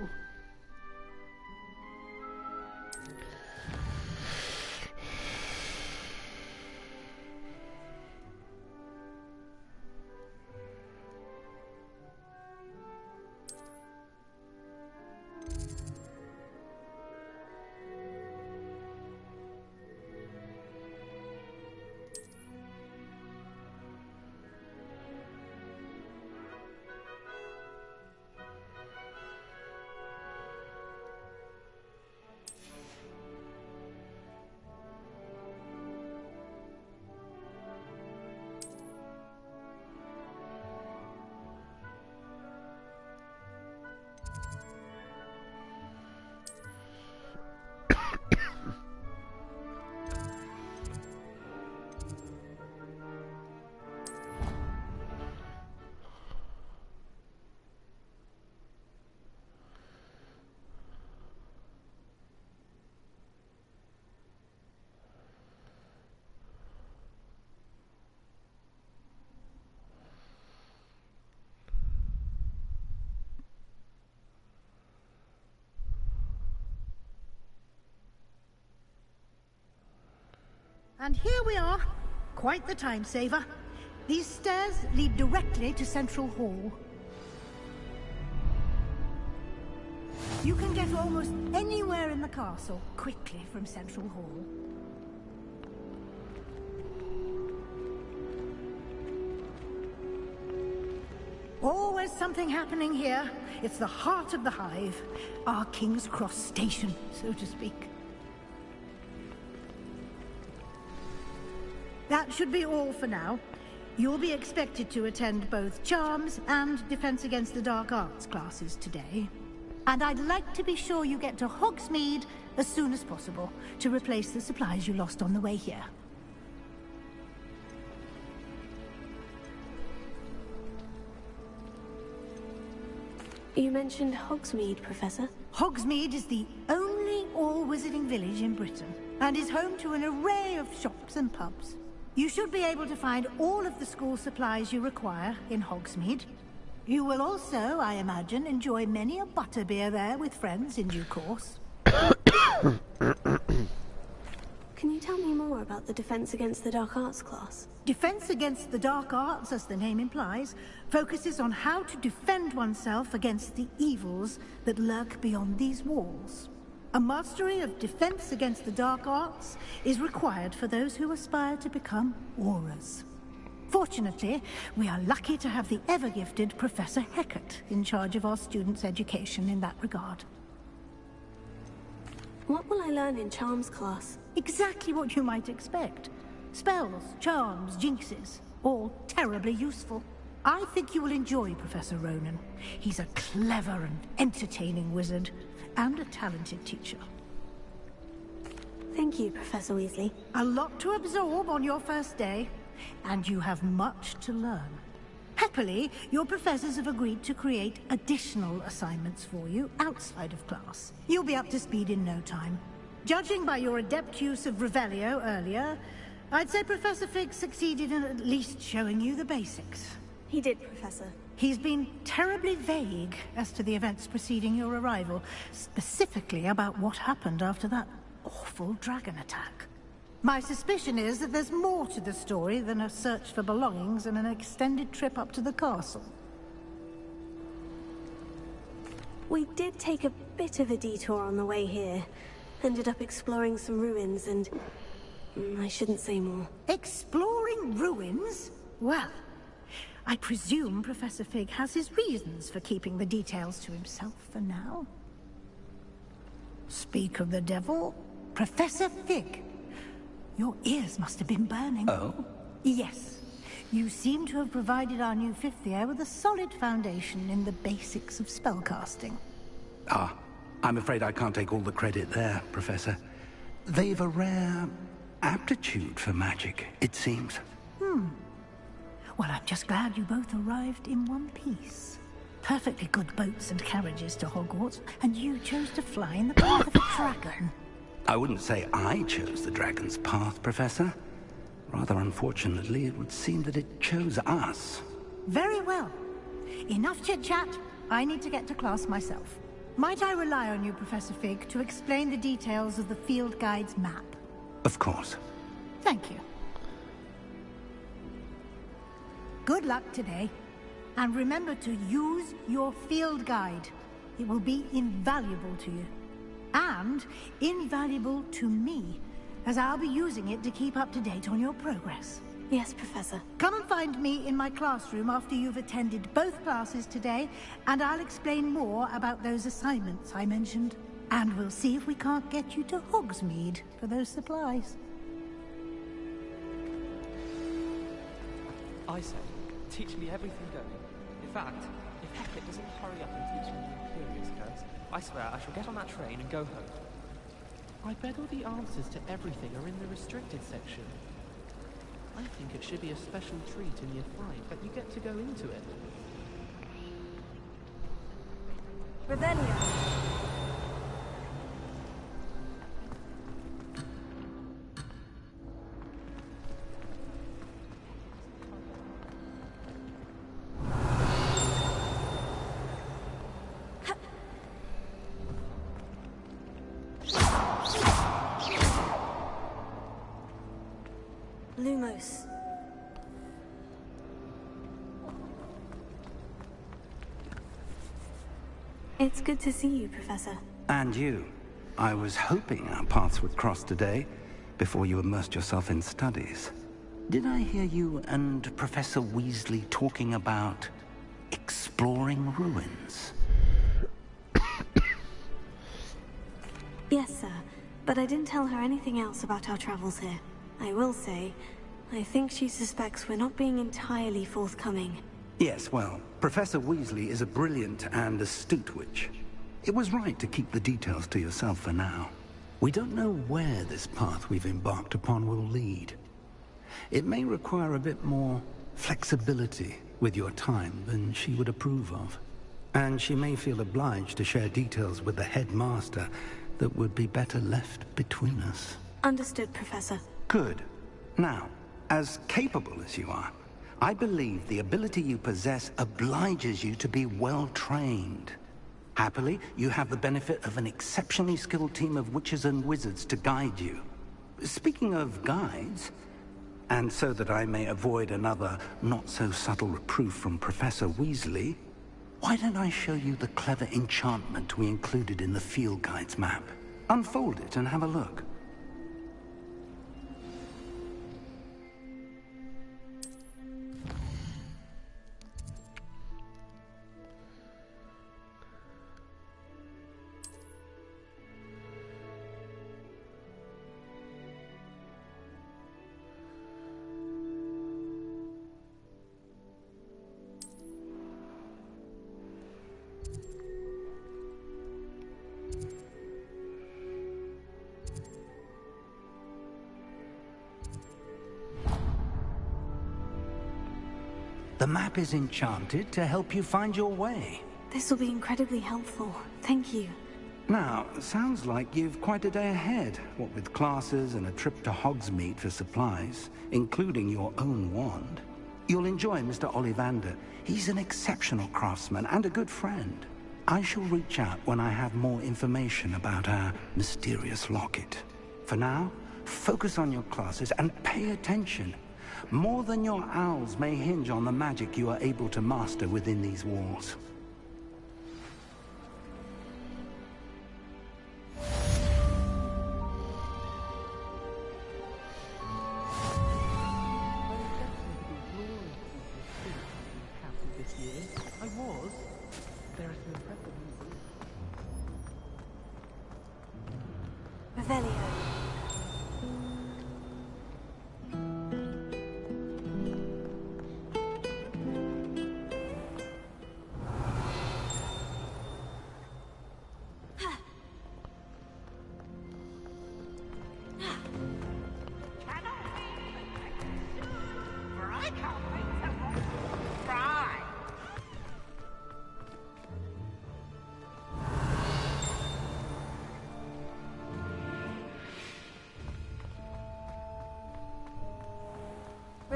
And here we are. Quite the time saver. These stairs lead directly to Central Hall. You can get almost anywhere in the castle quickly from Central Hall. Always something happening here. It's the heart of the hive. Our King's Cross station, so to speak. That should be all for now. You'll be expected to attend both Charms and Defense Against the Dark Arts classes today. And I'd like to be sure you get to Hogsmeade as soon as possible to replace the supplies you lost on the way here. You mentioned Hogsmeade, Professor. Hogsmeade is the only all-wizarding village in Britain and is home to an array of shops and pubs. You should be able to find all of the school supplies you require in Hogsmeade. You will also, I imagine, enjoy many a butterbeer there with friends in due course. Can you tell me more about the Defense Against the Dark Arts class? Defense Against the Dark Arts, as the name implies, focuses on how to defend oneself against the evils that lurk beyond these walls. A mastery of Defense Against the Dark Arts is required for those who aspire to become Aurors. Fortunately, we are lucky to have the ever-gifted Professor Hecat in charge of our students' education in that regard. What will I learn in Charms class? Exactly what you might expect. Spells, charms, jinxes, all terribly useful. I think you will enjoy Professor Ronan. He's a clever and entertaining wizard, and a talented teacher. Thank you, Professor Weasley. A lot to absorb on your first day, and you have much to learn. Happily, your professors have agreed to create additional assignments for you outside of class. You'll be up to speed in no time. Judging by your adept use of Revelio earlier, I'd say Professor Fig succeeded in at least showing you the basics. He did, Professor. He's been terribly vague as to the events preceding your arrival, specifically about what happened after that awful dragon attack. My suspicion is that there's more to the story than a search for belongings and an extended trip up to the castle. We did take a bit of a detour on the way here. Ended up exploring some ruins and... I shouldn't say more. Exploring ruins? Well, I presume Professor Fig has his reasons for keeping the details to himself for now. Speak of the devil, Professor Fig. Your ears must have been burning. Oh? Yes. You seem to have provided our new fifth year with a solid foundation in the basics of spellcasting. Ah, I'm afraid I can't take all the credit there, Professor. They've a rare aptitude for magic, it seems. Well, I'm just glad you both arrived in one piece. Perfectly good boats and carriages to Hogwarts, and you chose to fly in the path of a dragon. I wouldn't say I chose the dragon's path, Professor. Rather unfortunately, it would seem that it chose us. Very well. Enough chit-chat. I need to get to class myself. Might I rely on you, Professor Fig, to explain the details of the field guide's map? Of course. Thank you. Good luck today. And remember to use your field guide. It will be invaluable to you. And invaluable to me, as I'll be using it to keep up to date on your progress. Yes, Professor. Come and find me in my classroom after you've attended both classes today, and I'll explain more about those assignments I mentioned. And we'll see if we can't get you to Hogsmeade for those supplies. I said, teach me everything going. In fact, if Hecat doesn't hurry up and teach me the Curious Curse, I swear I shall get on that train and go home. I bet all the answers to everything are in the restricted section. I think it should be a special treat in Year 5 that you get to go into it. Revelio. Lumos. It's good to see you, Professor. And you. I was hoping our paths would cross today, before you immersed yourself in studies. Did I hear you and Professor Weasley talking about exploring ruins? Yes, sir. But I didn't tell her anything else about our travels here. I will say, I think she suspects we're not being entirely forthcoming. Yes, well, Professor Weasley is a brilliant and astute witch. It was right to keep the details to yourself for now. We don't know where this path we've embarked upon will lead. It may require a bit more flexibility with your time than she would approve of. And she may feel obliged to share details with the headmaster that would be better left between us. Understood, Professor. Good. Now, as capable as you are, I believe the ability you possess obliges you to be well trained. Happily, you have the benefit of an exceptionally skilled team of witches and wizards to guide you. Speaking of guides, and so that I may avoid another not-so-subtle reproof from Professor Weasley, why don't I show you the clever enchantment we included in the field guide's map? Unfold it and have a look. The map is enchanted to help you find your way. This will be incredibly helpful. Thank you. Now, sounds like you've quite a day ahead, what with classes and a trip to Hogsmeade for supplies, including your own wand. You'll enjoy Mr. Ollivander. He's an exceptional craftsman and a good friend. I shall reach out when I have more information about our mysterious locket. For now, focus on your classes and pay attention. More than your owls may hinge on the magic you are able to master within these walls.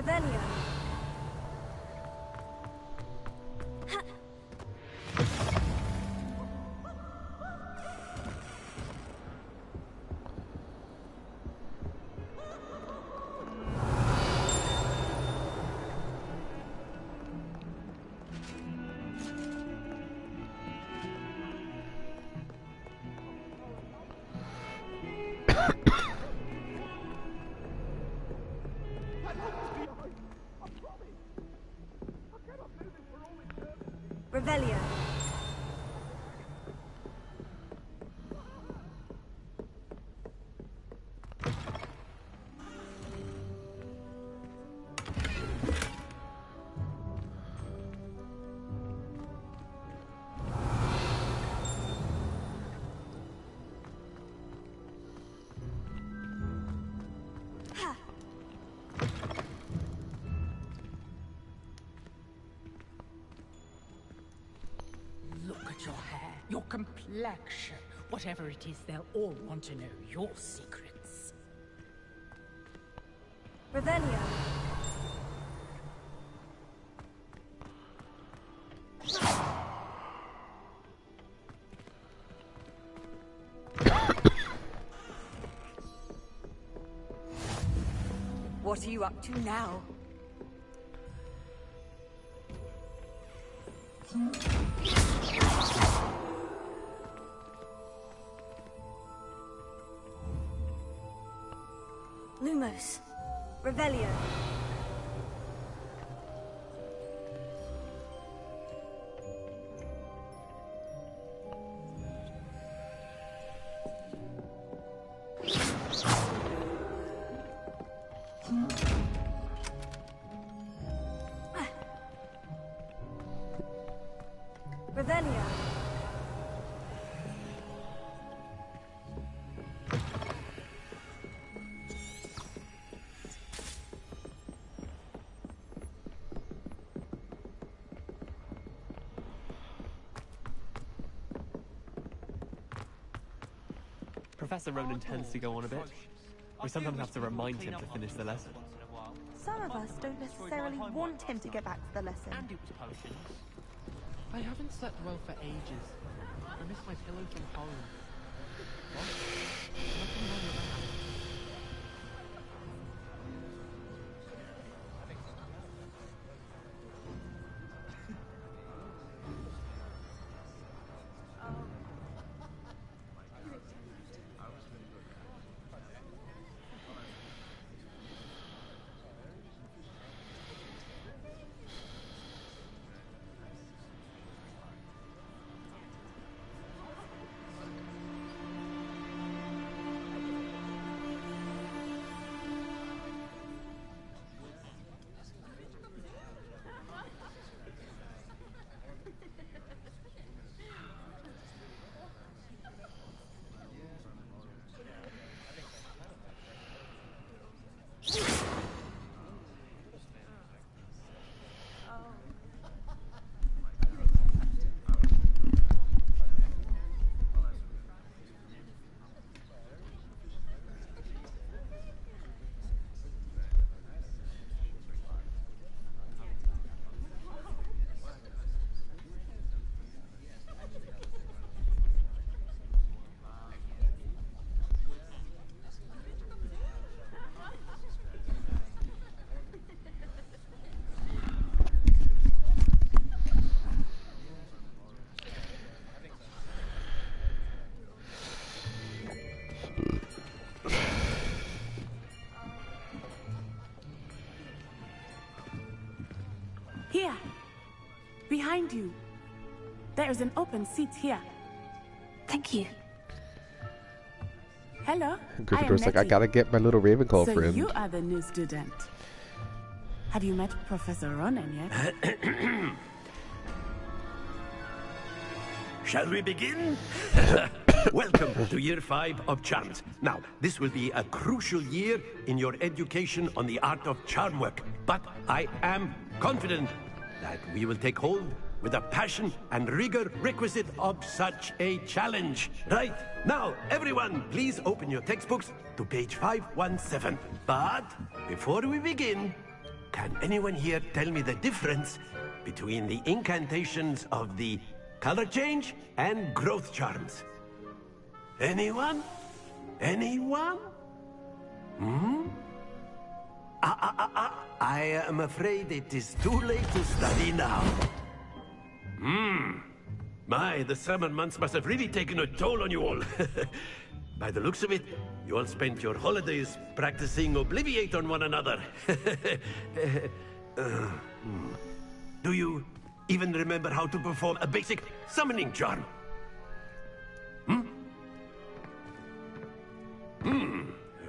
Revelio. Revelio. Your hair, your complexion, whatever it is, they'll all want to know your secrets. Revelio. What are you up to now? Lumos. Revelio. Revelio. Professor Ronan tends to go on a bit. We sometimes have to remind him to finish the lesson. Some of us don't necessarily want him to get back to the lesson. And it was potions. I haven't slept well for ages. I miss my pillow from home. What? Nothing wrong with that. Here. Behind you. There is an open seat here. Thank you. Hello. Gryffindor's like, I gotta get my little Ravenclaw so friend. You are the new student. Have you met Professor Ronan yet? Shall we begin? Welcome to Year 5 of Charms. Now, this will be a crucial year in your education on the art of charm work. But I am confident that we will take hold with the passion and rigor requisite of such a challenge. Right, now, everyone, please open your textbooks to page 517. But before we begin, can anyone here tell me the difference between the incantations of the color change and growth charms? Anyone? Anyone? I am afraid it is too late to study now. My, the summer months must have really taken a toll on you all. By the looks of it, you all spent your holidays practicing Obliviate on one another. Do you even remember how to perform a basic summoning charm?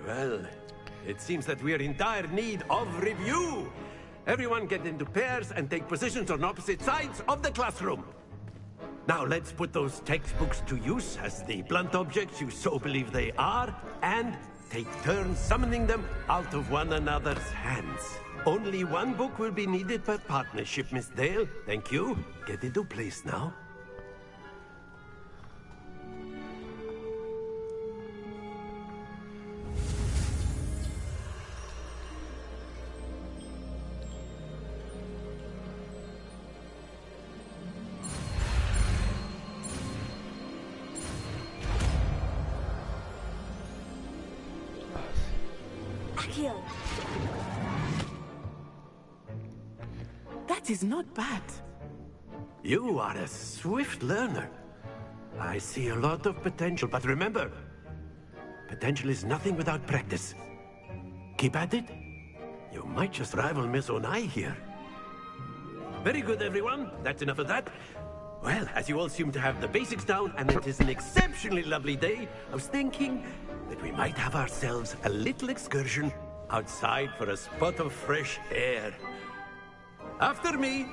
Well, it seems that we are in dire need of review. Everyone get into pairs and take positions on opposite sides of the classroom. Now let's put those textbooks to use as the blunt objects you so believe they are, and take turns summoning them out of one another's hands. Only one book will be needed per partnership, Miss Dale. Thank you. Get into place now. That is not bad. You are a swift learner. I see a lot of potential, but remember, potential is nothing without practice. Keep at it. You might just rival Miss Onai here. Very good, everyone. That's enough of that. Well, as you all seem to have the basics down, and it is an exceptionally lovely day, I was thinking that we might have ourselves a little excursion outside for a spot of fresh air. After me!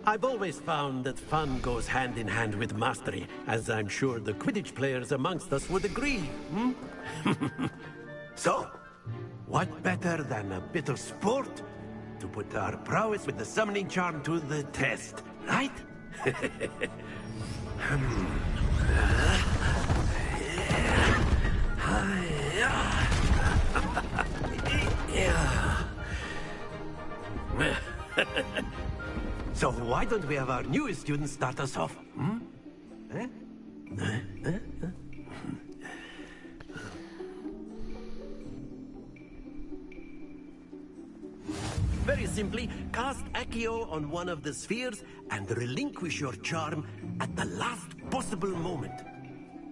I've always found that fun goes hand in hand with mastery, as I'm sure the Quidditch players amongst us would agree. So, what better than a bit of sport to put our prowess with the summoning charm to the test, right? So why don't we have our newest student start us off? Very simply, cast Accio on one of the spheres and relinquish your charm at the last possible moment.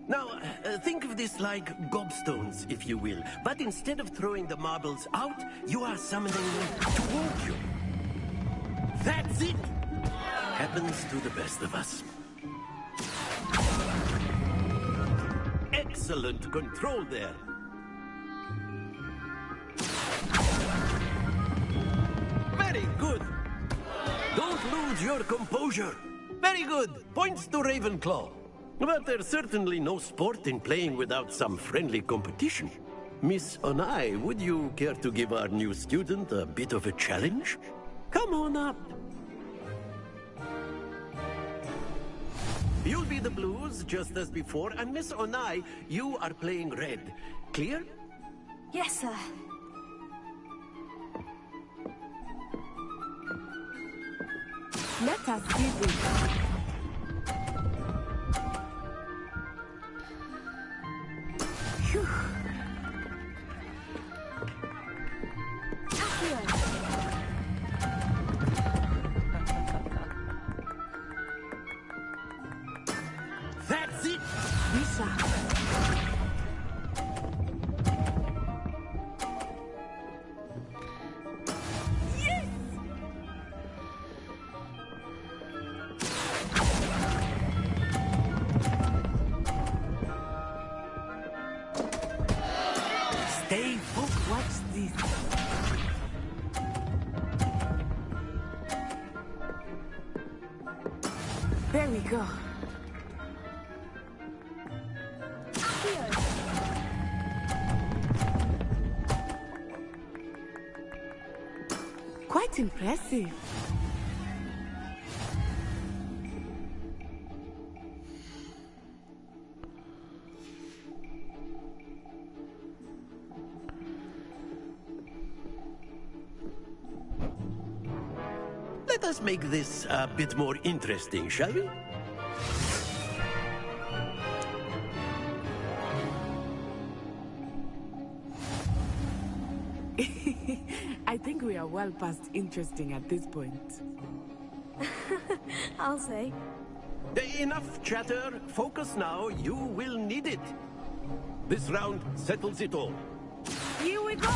Now, think of this like gobstones, if you will. But instead of throwing the marbles out, you are summoning them toward you. That's it! Happens to the best of us. Excellent control there. Very good. Don't lose your composure. Very good. Points to Ravenclaw. But there's certainly no sport in playing without some friendly competition. Miss Onai, would you care to give our new student a bit of a challenge? Come on up. You'll be the blues, just as before, and Miss Onai, you are playing red. Clear? Yes, sir. Let us do this. Phew. That's it! Lisa. Yes! Stay focused. Watch this. There we go. Accio! Quite impressive. Let us make this a bit more interesting, shall we? I think we are well past interesting at this point. I'll say. Enough chatter. Focus now. You will need it. This round settles it all. Here we go!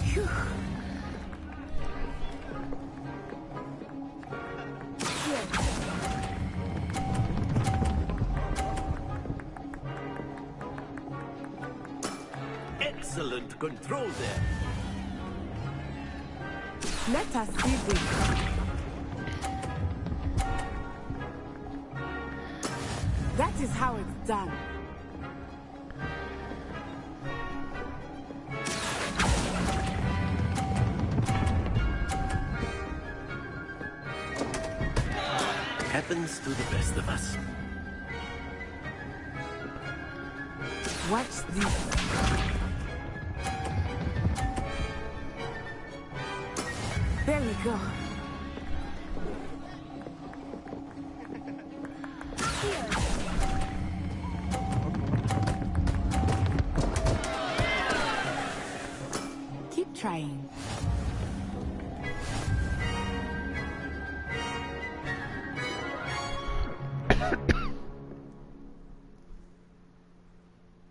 Phew. Excellent control there. Let us see this. That is how it's done. Happens to the best of us. Watch this. There we go. Keep trying.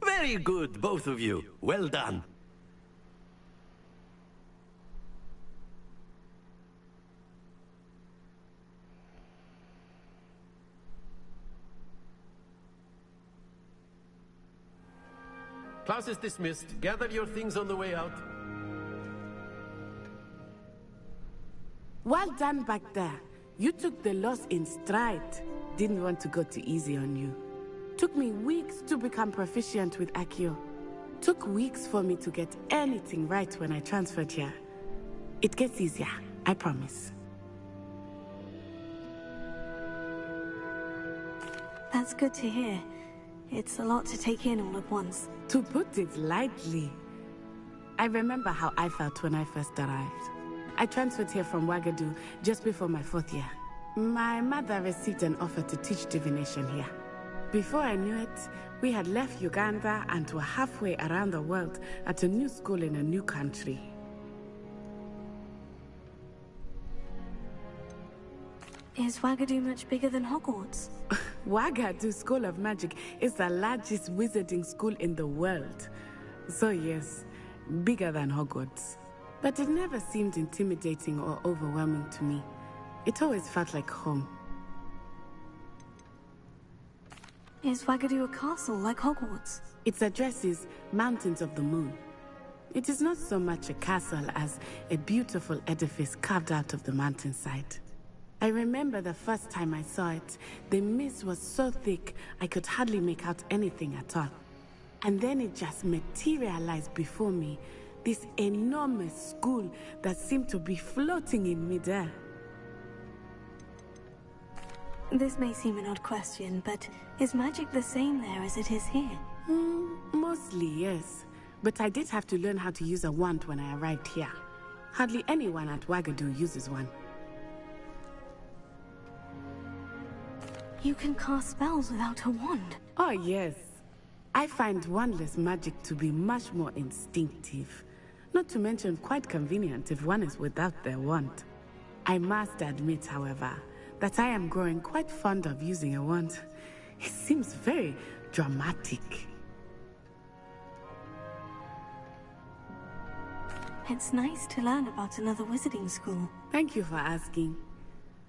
Very good, both of you. Well done. Class is dismissed. Gather your things on the way out. Well done back there. You took the loss in stride. Didn't want to go too easy on you. Took me weeks to become proficient with Accio. Took weeks for me to get anything right when I transferred here. It gets easier, I promise. That's good to hear. It's a lot to take in all at once. To put it lightly, I remember how I felt when I first arrived. I transferred here from Wagadu just before my 4th year. My mother received an offer to teach divination here. Before I knew it, we had left Uganda and were halfway around the world at a new school in a new country. Is Wagadu much bigger than Hogwarts? Wagadu School of Magic is the largest wizarding school in the world. So yes, bigger than Hogwarts. But it never seemed intimidating or overwhelming to me. It always felt like home. Is Wagadu a castle like Hogwarts? Its address is Mountains of the Moon. It is not so much a castle as a beautiful edifice carved out of the mountainside. I remember the first time I saw it, the mist was so thick I could hardly make out anything at all. And then it just materialized before me, this enormous school that seemed to be floating in midair. This may seem an odd question, but is magic the same there as it is here? Mostly, yes. But I did have to learn how to use a wand when I arrived here. Hardly anyone at Wagadu uses one. You can cast spells without a wand? Oh, yes. I find wandless magic to be much more instinctive. Not to mention quite convenient if one is without their wand. I must admit, however, that I am growing quite fond of using a wand. It seems very dramatic. It's nice to learn about another wizarding school. Thank you for asking.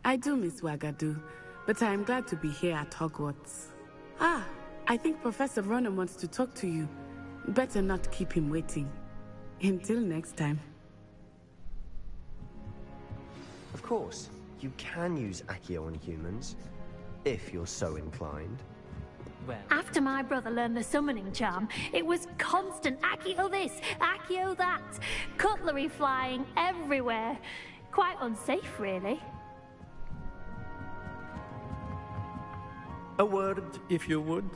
I do miss Wagadu, but I am glad to be here at Hogwarts. Ah, I think Professor Ronan wants to talk to you. Better not keep him waiting. Until next time. Of course, you can use Accio on humans, if you're so inclined. Well... After my brother learned the summoning charm, it was constant Accio this, Accio that. Cutlery flying everywhere. Quite unsafe, really. A word, if you would.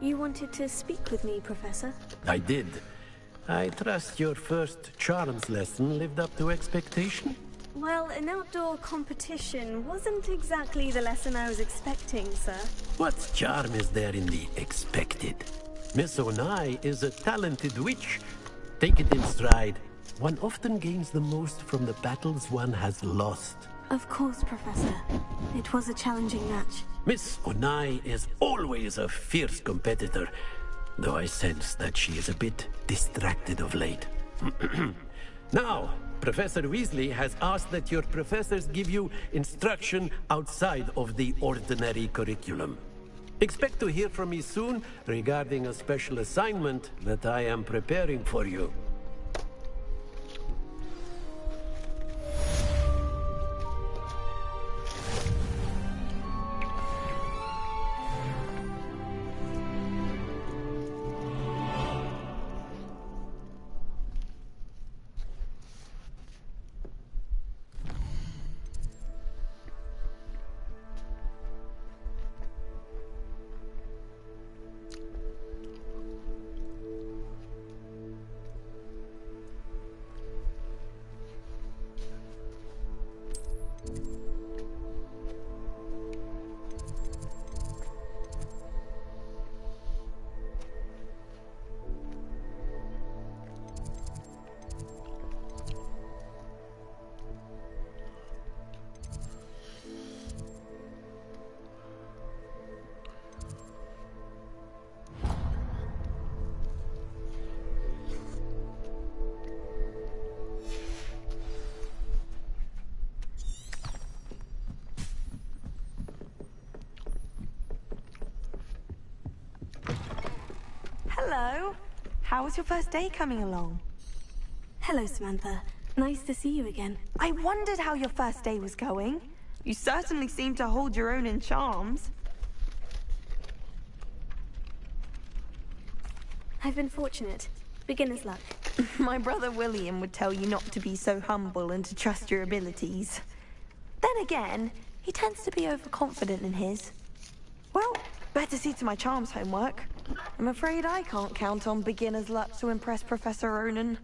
You wanted to speak with me, Professor? I did. I trust your first charms lesson lived up to expectation? Well, an outdoor competition wasn't exactly the lesson I was expecting, sir. What charm is there in the expected? Miss Onai is a talented witch. Take it in stride. One often gains the most from the battles one has lost. Of course, Professor. It was a challenging match. Miss Onai is always a fierce competitor, though I sense that she is a bit distracted of late. Now, Professor Weasley has asked that your professors give you instruction outside of the ordinary curriculum. Expect to hear from me soon regarding a special assignment that I am preparing for you. Hello. How was your first day coming along? Hello, Samantha. Nice to see you again. I wondered how your first day was going. You certainly seem to hold your own in charms. I've been fortunate. Beginner's luck. My brother William would tell you not to be so humble and to trust your abilities. Then again, he tends to be overconfident in his. Well, better see to my charms homework. I'm afraid I can't count on beginner's luck to impress Professor Ronan.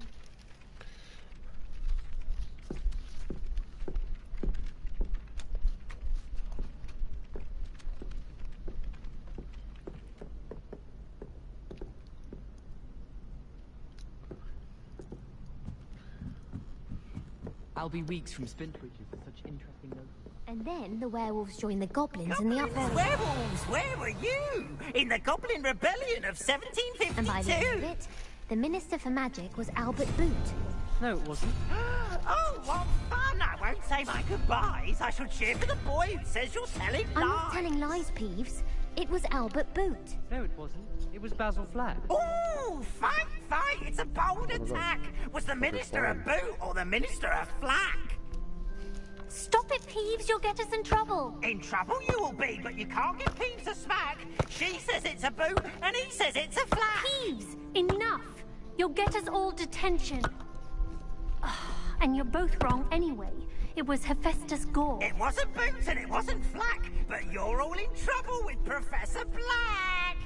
I'll be weeks from Spinbridges with such interesting notes. And then the werewolves joined the goblins in the upper... Werewolves, where were you? In the Goblin Rebellion of 1752? And by the end of it, the Minister for Magic was Albert Boot. No, it wasn't. Oh, what fun! I won't say my goodbyes. I shall cheer for the boy who says you're telling lies. I'm not telling lies, Peeves. It was Albert Boot. No, it wasn't. It was Basil Flack. Ooh, fight! It's a bold attack. Was the Minister a boot or the Minister a flack? Stop it, Peeves. You'll get us in trouble. In trouble you will be, but you can't give Peeves a smack. She says it's a boot, and he says it's a flack. Peeves, enough. You'll get us all detention. And you're both wrong anyway. It was Hephaestus Gore. It wasn't Boots and it wasn't Flack, but you're all in trouble with Professor Black.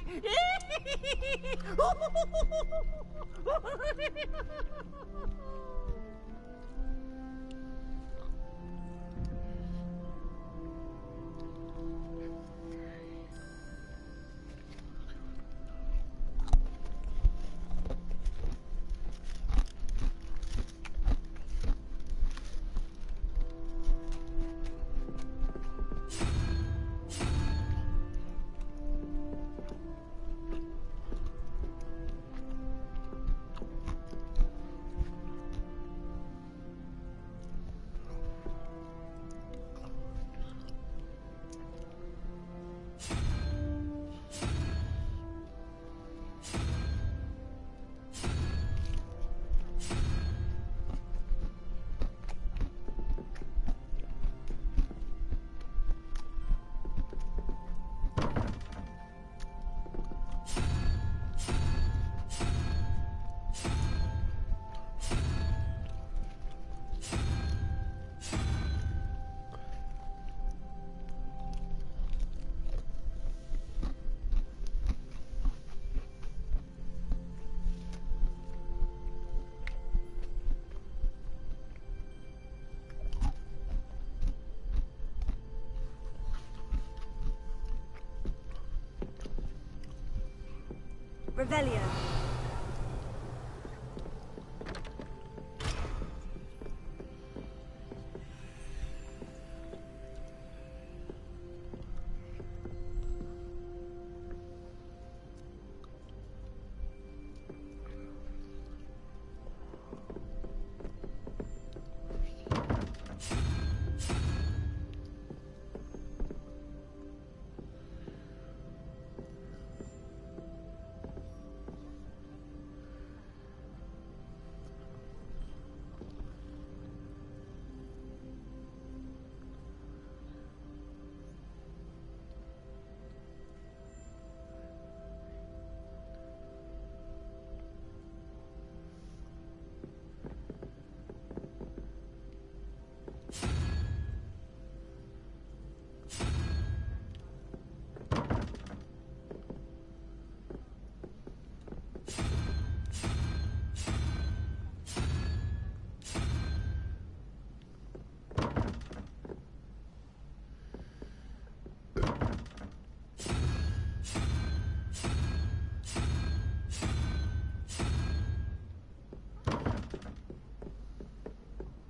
Revelio.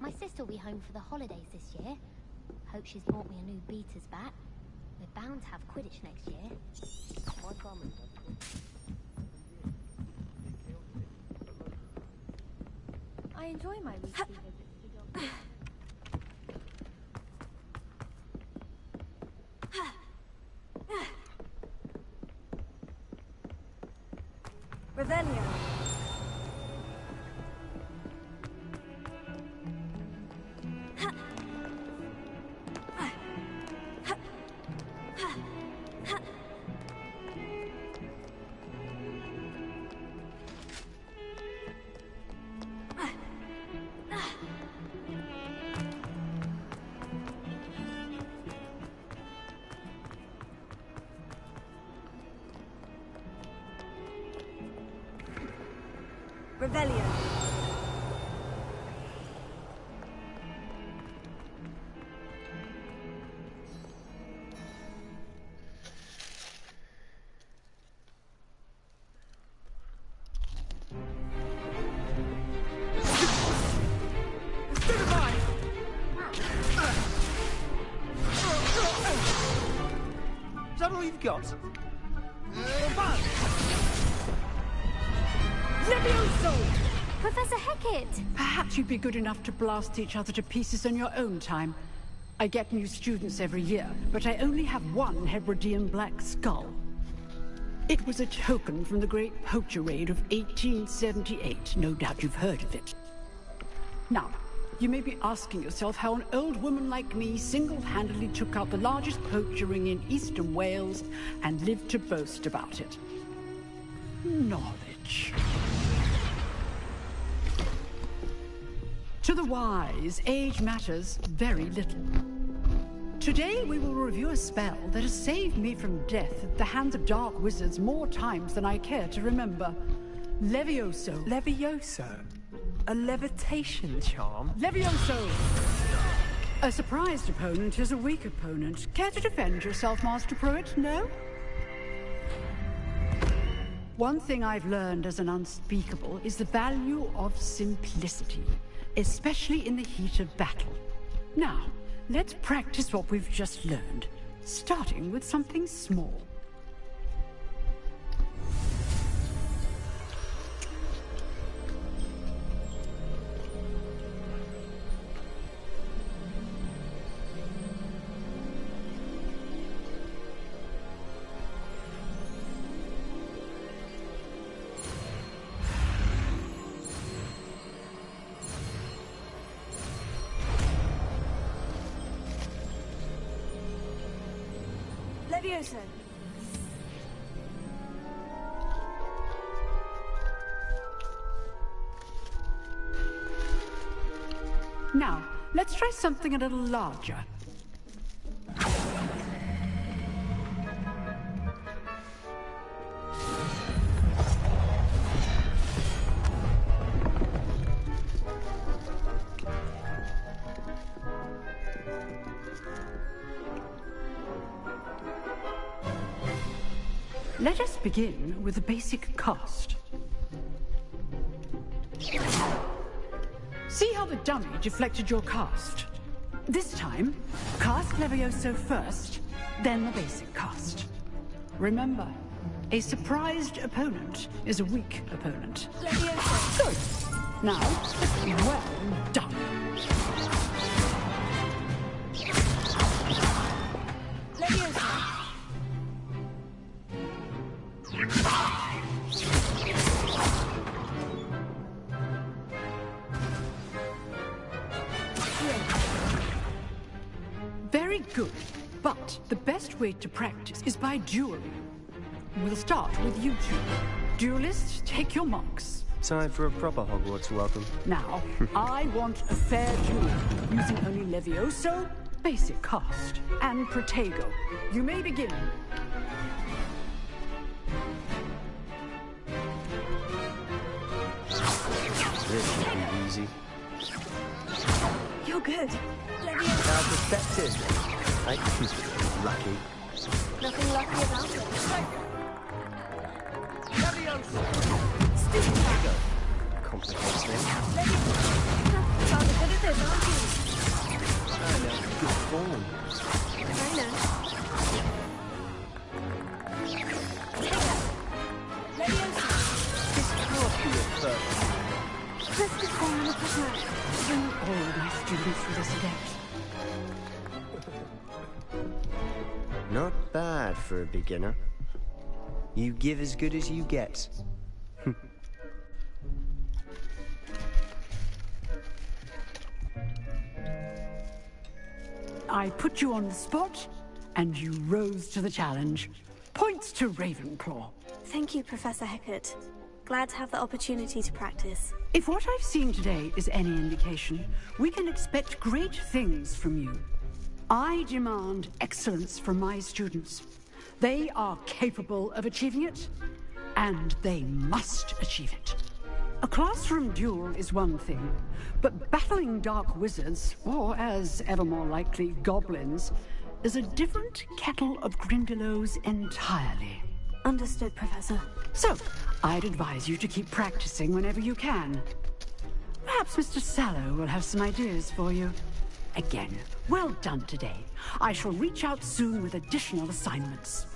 My sister'll be home for the holidays this year. Hope she's bought me a new beater's bat. We're bound to have Quidditch next year. I enjoy my weekly visits to your Revelio. Revelio. Is that all you've got? Levioso! Professor Hecat! Perhaps you'd be good enough to blast each other to pieces on your own time. I get new students every year, but I only have one Hebridean black skull. It was a token from the Great Poacher Raid of 1878. No doubt you've heard of it. Now, you may be asking yourself how an old woman like me single-handedly took out the largest poacher ring in eastern Wales and lived to boast about it. Knowledge. To the wise, age matters very little. Today we will review a spell that has saved me from death at the hands of dark wizards more times than I care to remember. Levioso. Levioso? A levitation charm? Levioso! A surprised opponent is a weak opponent. Care to defend yourself, Master Pruitt? No? One thing I've learned as an unspeakable is the value of simplicity, especially in the heat of battle. Now, let's practice what we've just learned, starting with something small. Levioso. Now, let's try something a little larger. Let us begin with the basic cast. See how the dummy deflected your cast? This time, cast Levioso first, then the basic cast. Remember, a surprised opponent is a weak opponent. Levioso. Good. Now, well done. Levioso. Very good, but the best way to practice is by dueling. We'll start with you two. Duelists, take your marks. Time for a proper Hogwarts welcome. Now, I want a fair duel, using only Levioso, basic cast, and Protego. You may begin. This should be easy. You're good. Now perspective. I lucky. Nothing lucky about it. Complicates things. Rather good at this, aren't you? And now good form. I know. This can't be a first. Let's just go on the plant. Bring all my students through this event. Not bad for a beginner. You give as good as you get. I put you on the spot, and you rose to the challenge. Points to Ravenclaw. Thank you, Professor Hecat. Glad to have the opportunity to practice. If what I've seen today is any indication, we can expect great things from you. I demand excellence from my students. They are capable of achieving it, and they must achieve it. A classroom duel is one thing, but battling dark wizards, or as ever more likely, goblins, is a different kettle of Grindylows entirely. Understood, Professor. So, I'd advise you to keep practicing whenever you can. Perhaps Mr. Sallow will have some ideas for you. Again, well done today. I shall reach out soon with additional assignments.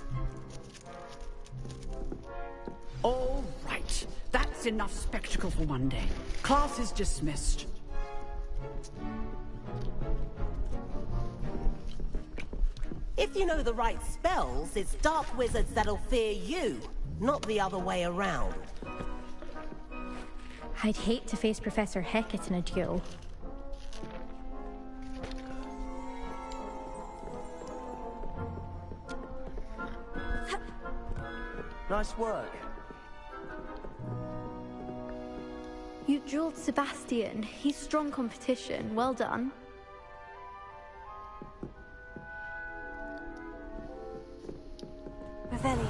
All right. That's enough spectacle for one day. Class is dismissed. If you know the right spells, it's dark wizards that'll fear you, not the other way around. I'd hate to face Professor Hecat in a duel. Nice work. You dueled Sebastian. He's strong competition. Well done. Revelio.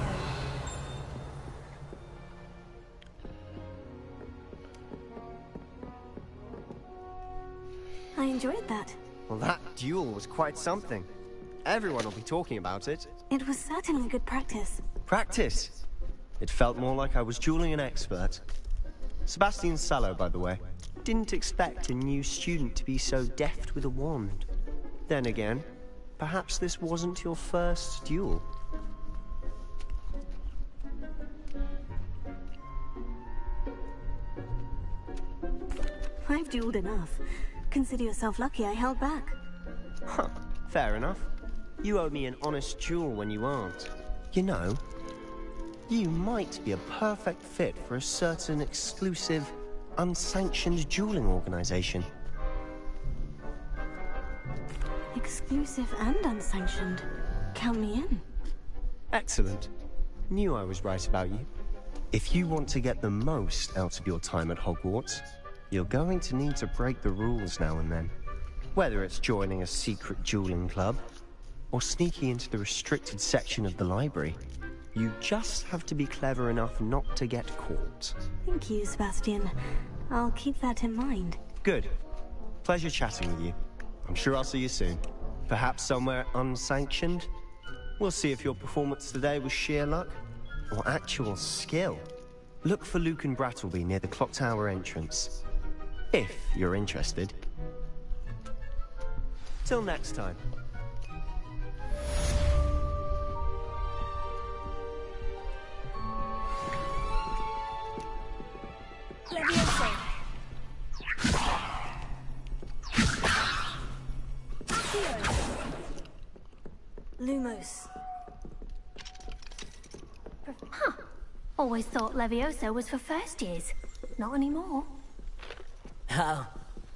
I enjoyed that. Well, that duel was quite something. Everyone will be talking about it. It was certainly good practice. Practice? It felt more like I was dueling an expert. Sebastian Sallow, by the way. Didn't expect a new student to be so deft with a wand. Then again, perhaps this wasn't your first duel. I've dueled enough. Consider yourself lucky I held back. Huh, fair enough. You owe me an honest duel when you aren't. You know, you might be a perfect fit for a certain exclusive, unsanctioned dueling organization. Exclusive and unsanctioned. Count me in. Excellent. Knew I was right about you. If you want to get the most out of your time at Hogwarts, you're going to need to break the rules now and then. Whether it's joining a secret dueling club, or sneaking into the restricted section of the library, you just have to be clever enough not to get caught. Thank you, Sebastian. I'll keep that in mind. Good. Pleasure chatting with you. I'm sure I'll see you soon. Perhaps somewhere unsanctioned? We'll see if your performance today was sheer luck, or actual skill, look for Luke and Brattleby near the clock tower entrance. If you're interested. Till next time. Leviosa. Lumos. Huh. Always thought Leviosa was for first years. Not anymore. Oh,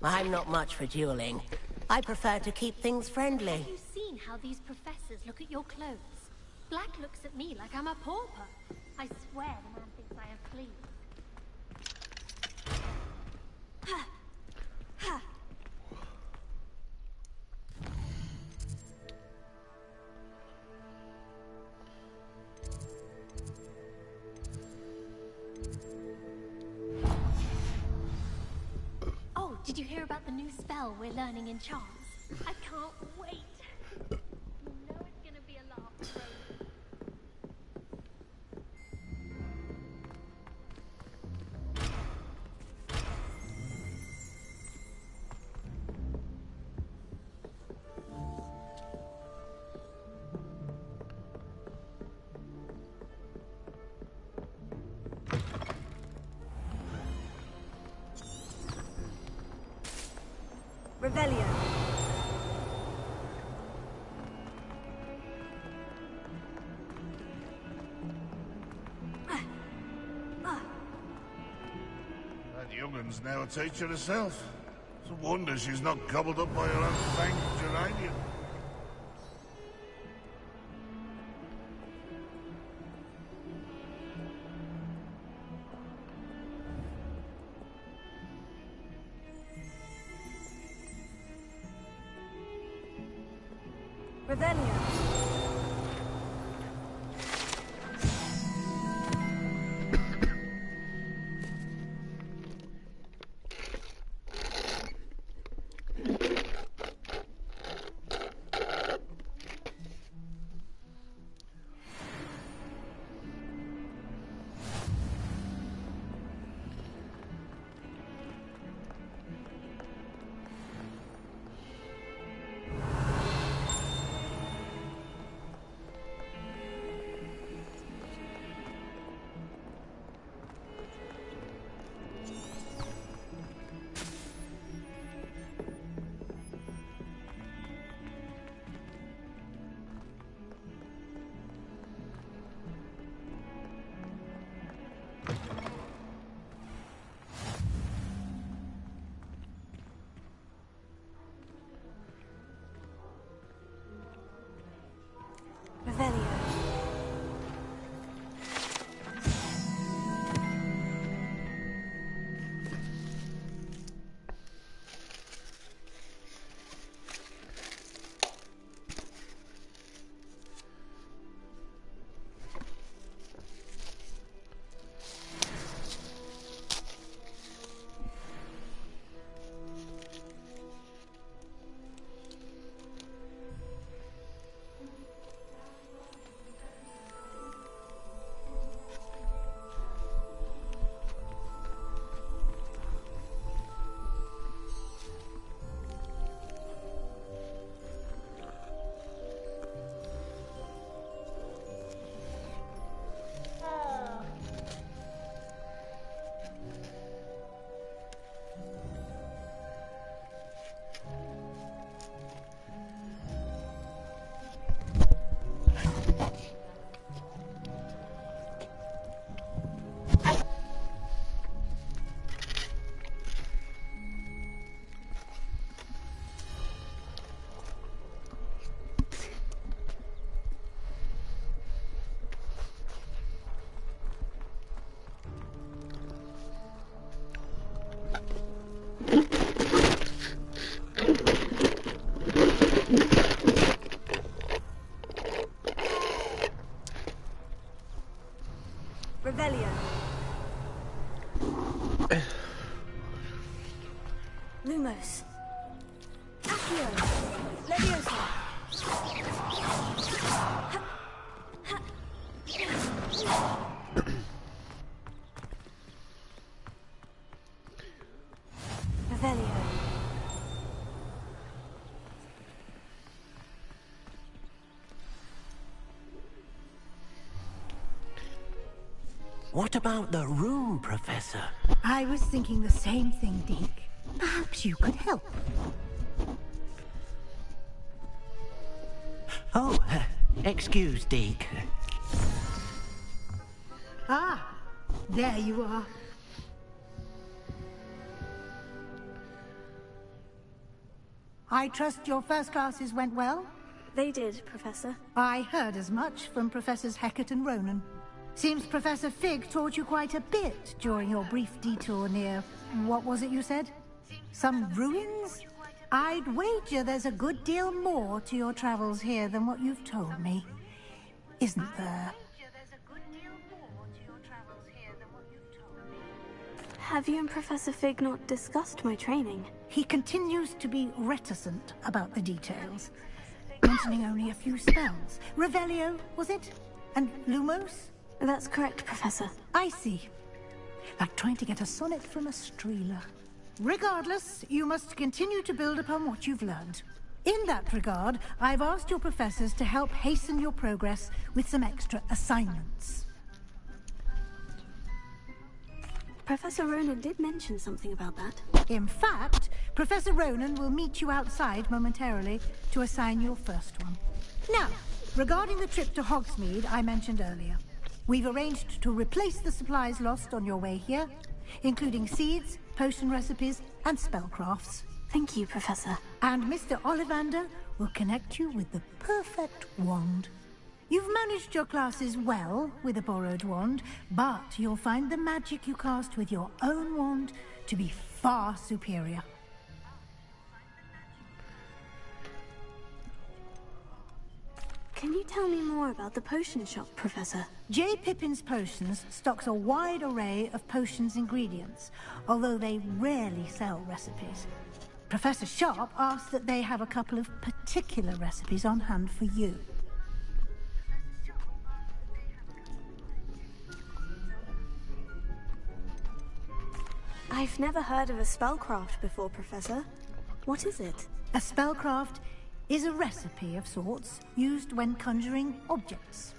I'm not much for dueling. I prefer to keep things friendly. Have you seen how these professors look at your clothes? Black looks at me like I'm a pauper. I swear the man thinks I have fleas. Oh, did you hear about the new spell we're learning in Charms? I can't wait. You know it's gonna be a laugh, Rosie. Revelio. That young'un's now a teacher herself. It's a wonder she's not gobbled up by her own fanged geranium. Revelio. Revelio. Revelio. Lumos. Accio. Leviosa. Ha. Ha. What about the room, Professor? I was thinking the same thing, Deke. Perhaps you could help. Oh, excuse, Deke. Ah, there you are. I trust your first classes went well? They did, Professor. I heard as much from Professors Hecat and Ronan. Seems Professor Fig taught you quite a bit during your brief detour near... what was it you said? Some ruins? I'd wager there's a good deal more to your travels here than what you've told me. Isn't there? Have you and Professor Fig not discussed my training? He continues to be reticent about the details, mentioning only a few spells. Revelio, was it? And Lumos? That's correct, Professor. I see. Like trying to get a sonnet from a streeler. Regardless, you must continue to build upon what you've learned. In that regard, I've asked your professors to help hasten your progress with some extra assignments. Professor Ronan did mention something about that. In fact, Professor Ronan will meet you outside momentarily to assign your first one. Now, regarding the trip to Hogsmeade I mentioned earlier, we've arranged to replace the supplies lost on your way here, including seeds, potion recipes, and spellcrafts. Thank you, Professor. And Mr. Ollivander will connect you with the perfect wand. You've managed your classes well with a borrowed wand, but you'll find the magic you cast with your own wand to be far superior. Can you tell me more about the potion shop, Professor? J. Pippin's Potions stocks a wide array of potions ingredients, although they rarely sell recipes. Professor Sharp asks that they have a couple of particular recipes on hand for you. I've never heard of a spellcraft before, Professor. What is it? A spellcraft is a recipe of sorts used when conjuring objects.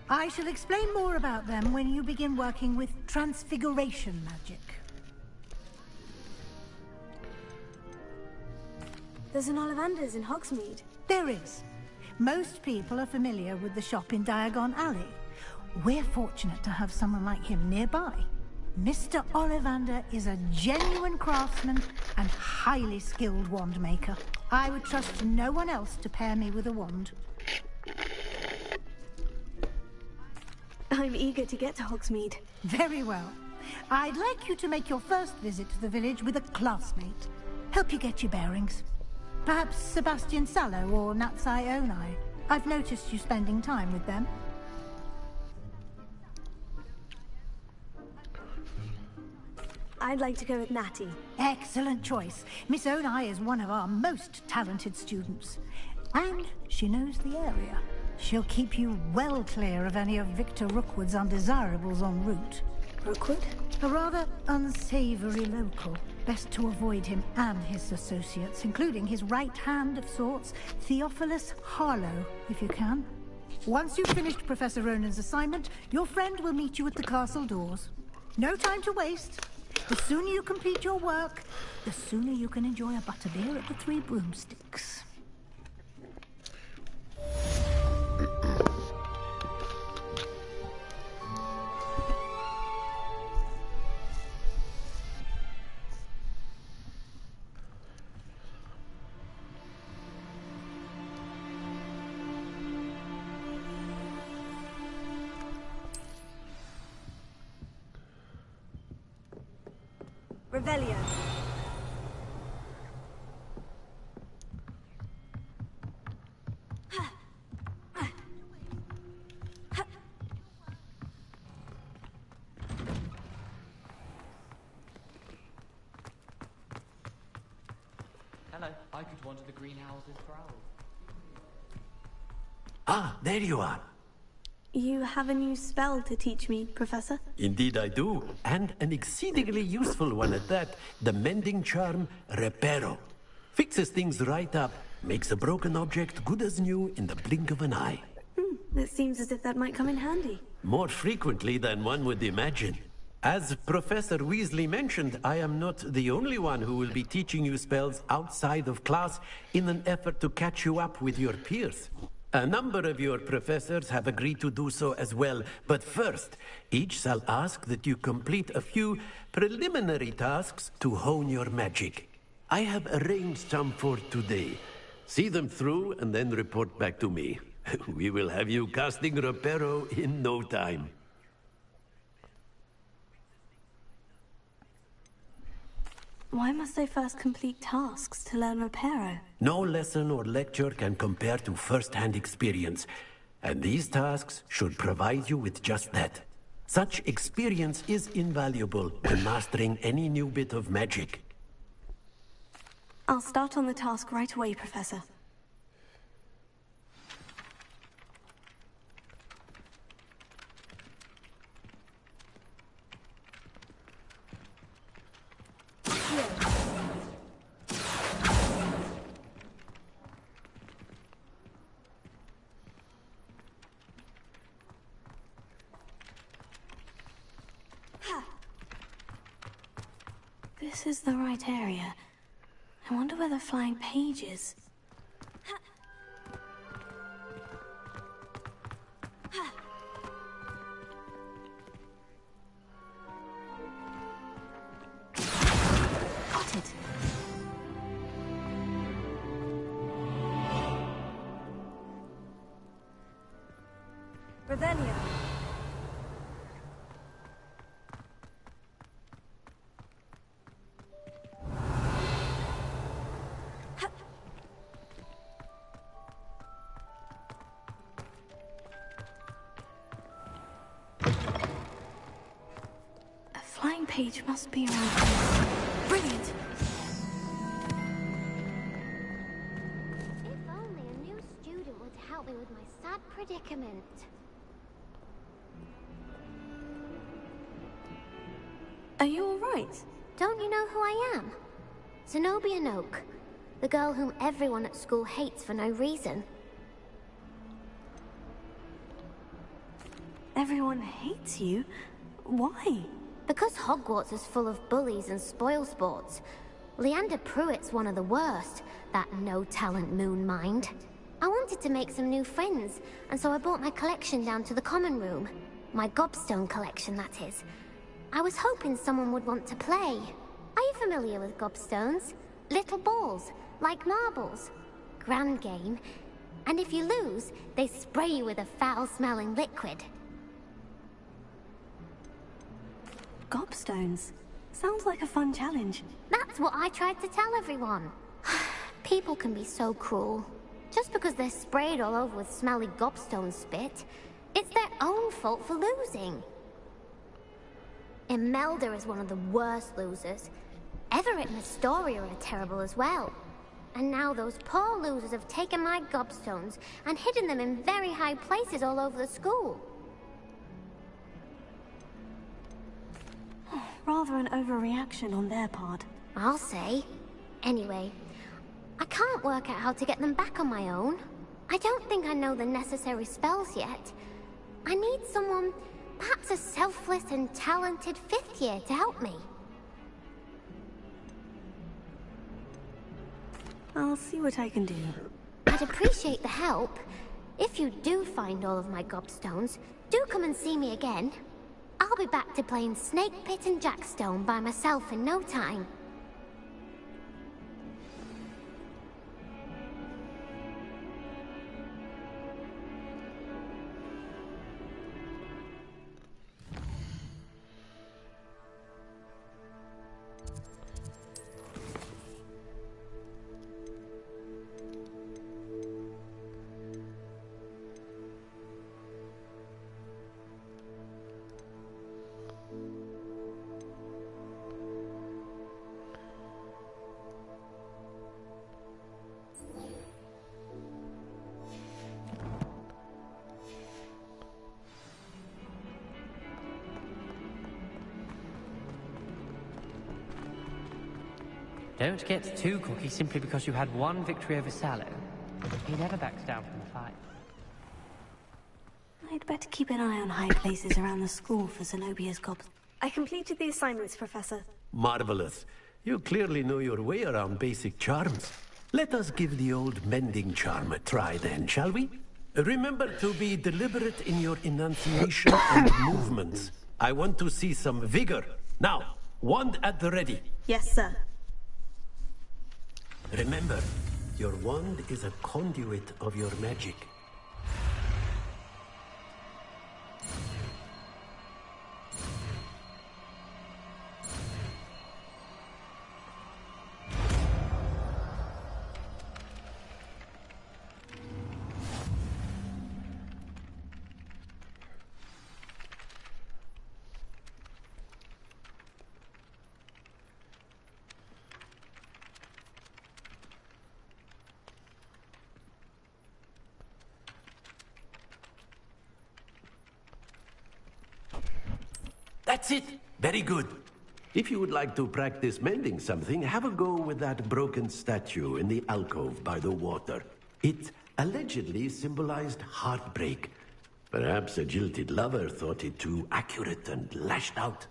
I shall explain more about them when you begin working with transfiguration magic. There's an Ollivander's in Hogsmeade. There is. Most people are familiar with the shop in Diagon Alley. We're fortunate to have someone like him nearby. Mr. Ollivander is a genuine craftsman and highly skilled wand maker. I would trust no one else to pair me with a wand. I'm eager to get to Hogsmeade. Very well. I'd like you to make your first visit to the village with a classmate. Help you get your bearings. Perhaps Sebastian Sallow or Natsai Onai. I've noticed you spending time with them. I'd like to go with Natty. Excellent choice. Miss Onai is one of our most talented students. And she knows the area. She'll keep you well clear of any of Victor Rookwood's undesirables en route. Rookwood? A rather unsavory local. Best to avoid him and his associates, including his right hand of sorts, Theophilus Harlow, if you can. Once you've finished Professor Ronan's assignment, your friend will meet you at the castle doors. No time to waste. The sooner you complete your work, the sooner you can enjoy a butterbeer at the Three Broomsticks. Revelio. Hello, I could wander the greenhouses for hours. Ah, there you are. You have a new spell to teach me, Professor? Indeed I do, and an exceedingly useful one at that. The mending charm, Reparo. Fixes things right up, makes a broken object good as new in the blink of an eye. It seems as if that might come in handy. More frequently than one would imagine. As Professor Weasley mentioned, I am not the only one who will be teaching you spells outside of class in an effort to catch you up with your peers. A number of your professors have agreed to do so as well, but first, each shall ask that you complete a few preliminary tasks to hone your magic. I have arranged some for today. See them through and then report back to me. We will have you casting Reparo in no time. Why must I first complete tasks to learn Reparo? No lesson or lecture can compare to first-hand experience, and these tasks should provide you with just that. Such experience is invaluable when mastering any new bit of magic. I'll start on the task right away, Professor. This is the right area. I wonder where the flying page is. Got it. Revelio. Flying page must be around here. Brilliant! If only a new student would help me with my sad predicament. Are you alright? Don't you know who I am? Zenobia Noak, the girl whom everyone at school hates for no reason. Everyone hates you? Why? Because Hogwarts is full of bullies and spoilsports. Leander Pruitt's one of the worst, that no-talent moon mind. I wanted to make some new friends, and so I brought my collection down to the common room. My gobstone collection, that is. I was hoping someone would want to play. Are you familiar with gobstones? Little balls, like marbles. Grand game. And if you lose, they spray you with a foul-smelling liquid. Gobstones. Sounds like a fun challenge. That's what I tried to tell everyone. People can be so cruel. Just because they're sprayed all over with smelly gobstone spit, it's their own fault for losing. Imelda is one of the worst losers. Everett and Astoria are terrible as well. And now those poor losers have taken my gobstones and hidden them in very high places all over the school. Rather an overreaction on their part. I'll say. Anyway, I can't work out how to get them back on my own. I don't think I know the necessary spells yet. I need someone, perhaps a selfless and talented fifth year to help me. I'll see what I can do. I'd appreciate the help. If you do find all of my gobstones, do come and see me again. I'll be back to playing Snake Pit and Jackstone by myself in no time. Don't get too cocky simply because you had one victory over Sallow. He never backs down from the fight. I'd better keep an eye on high places around the school for Zenobia's gobs. I completed the assignments, Professor. Marvelous. You clearly know your way around basic charms. Let us give the old mending charm a try then, shall we? Remember to be deliberate in your enunciation and movements. I want to see some vigor. Now, wand at the ready. Yes, sir. Remember, your wand is a conduit of your magic. That's it! Very good. If you would like to practice mending something, have a go with that broken statue in the alcove by the water. It allegedly symbolized heartbreak. Perhaps a jilted lover thought it too accurate and lashed out.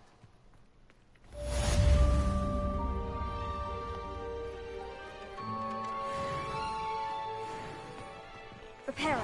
Prepare.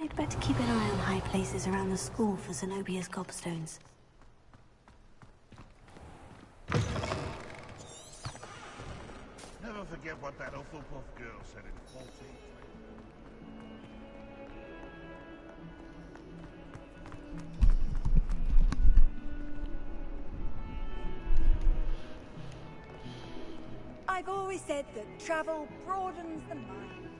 I'd better keep an eye on high places around the school for Zenobia's gobstones. Never forget what that Hufflepuff girl said in 14. I've always said that travel broadens the mind.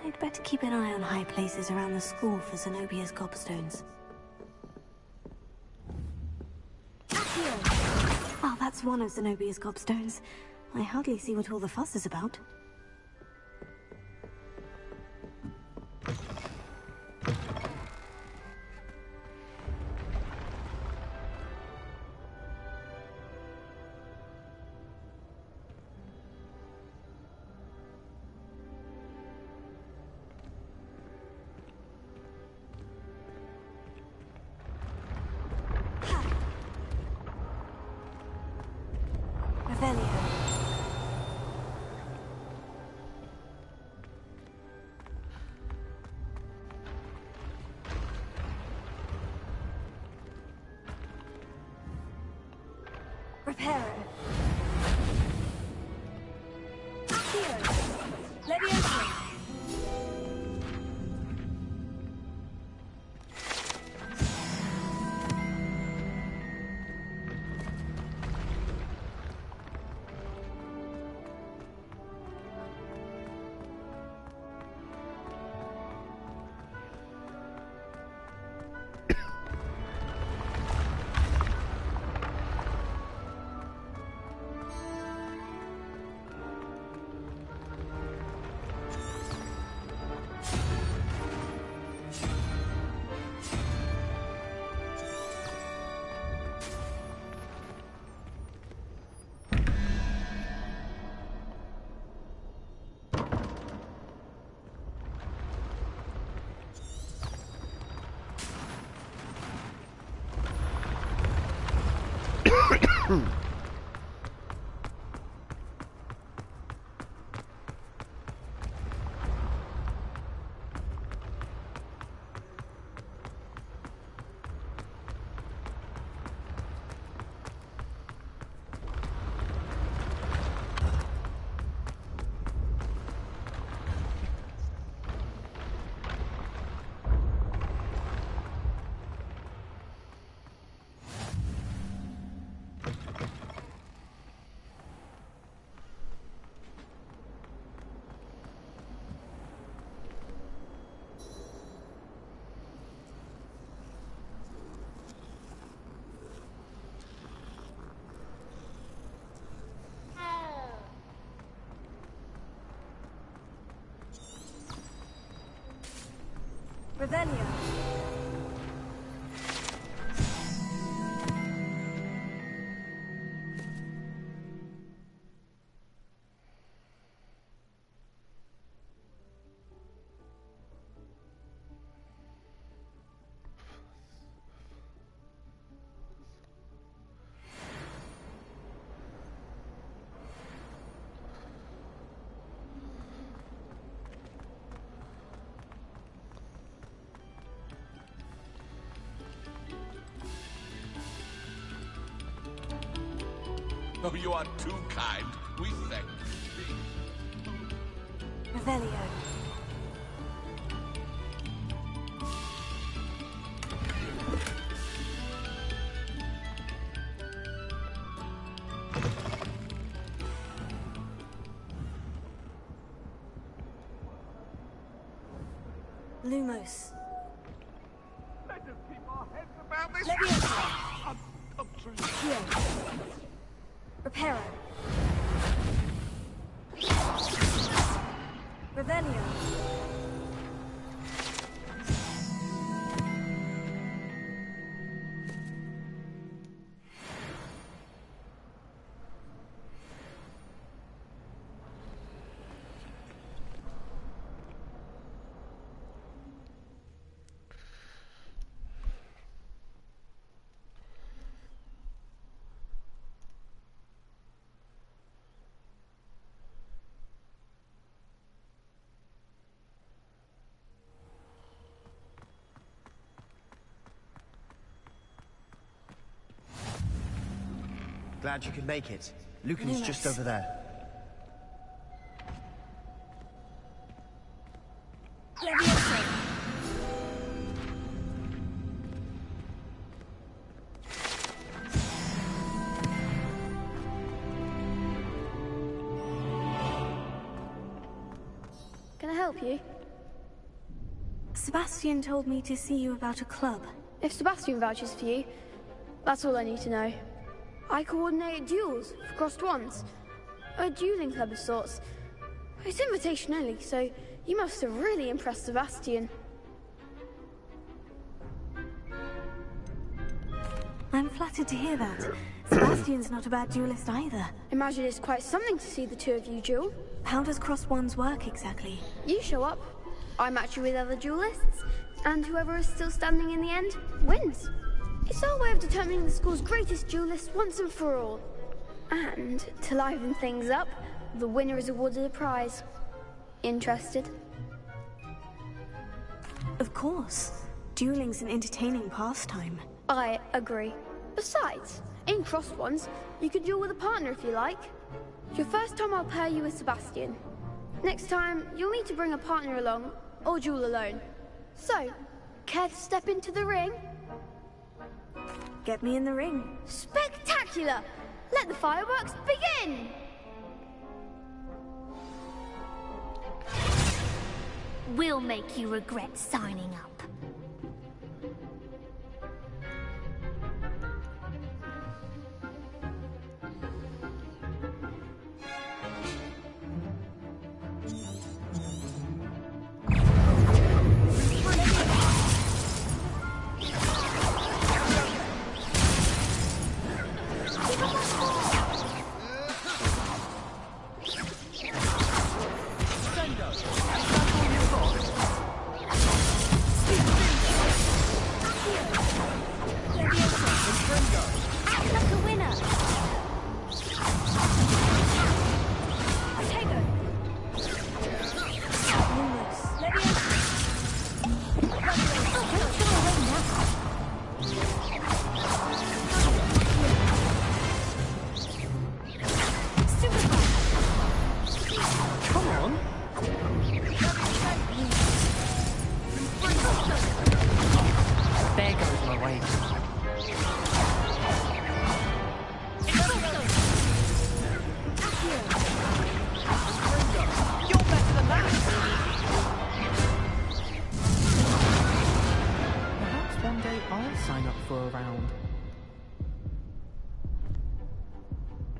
I'd better keep an eye on high places around the school for Zenobia's gobstones. Oh, that's one of Zenobia's gobstones. I hardly see what all the fuss is about. Reparo. Accio. Levioso. Revelio. Oh, you are too kind. We thank thee. Revelio. Lumos. Let us keep our heads about this. Levioso. Obtrusion. Reparo. Revelio. Glad you could make it. Lucan's just over there. Levioso. Can I help you? Sebastian told me to see you about a club. If Sebastian vouches for you, that's all I need to know. I coordinate duels for crossed wands. A dueling club of sorts. It's invitation only, so you must have really impressed Sebastian. I'm flattered to hear that. Sebastian's not a bad duelist either. Imagine it's quite something to see the two of you duel. How does crossed wands work exactly? You show up, I match you with other duelists, and whoever is still standing in the end wins. It's our way of determining the school's greatest duelist once and for all. And, to liven things up, the winner is awarded a prize. Interested? Of course. Dueling's an entertaining pastime. I agree. Besides, In Crossed Ones, you could duel with a partner if you like. Your first time I'll pair you with Sebastian. Next time, you'll need to bring a partner along, or duel alone. So, care to step into the ring? Get me in the ring. Spectacular! Let the fireworks begin! We'll make you regret signing up.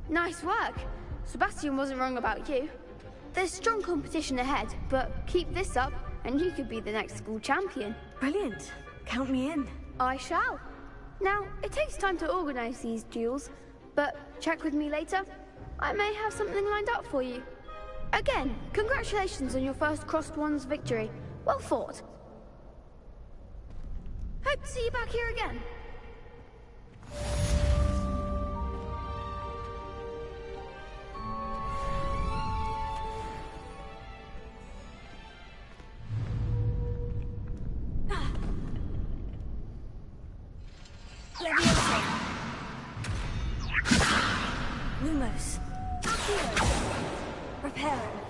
Nice work. Sebastian wasn't wrong about you. There's strong competition ahead, but keep this up and you could be the next school champion. Brilliant. Count me in. I shall. Now, it takes time to organize these duels, but check with me later. I may have something lined up for you. Again, congratulations on your first Crossed Ones victory. Well fought. Hope to see you back here again. Lumos. Reparo.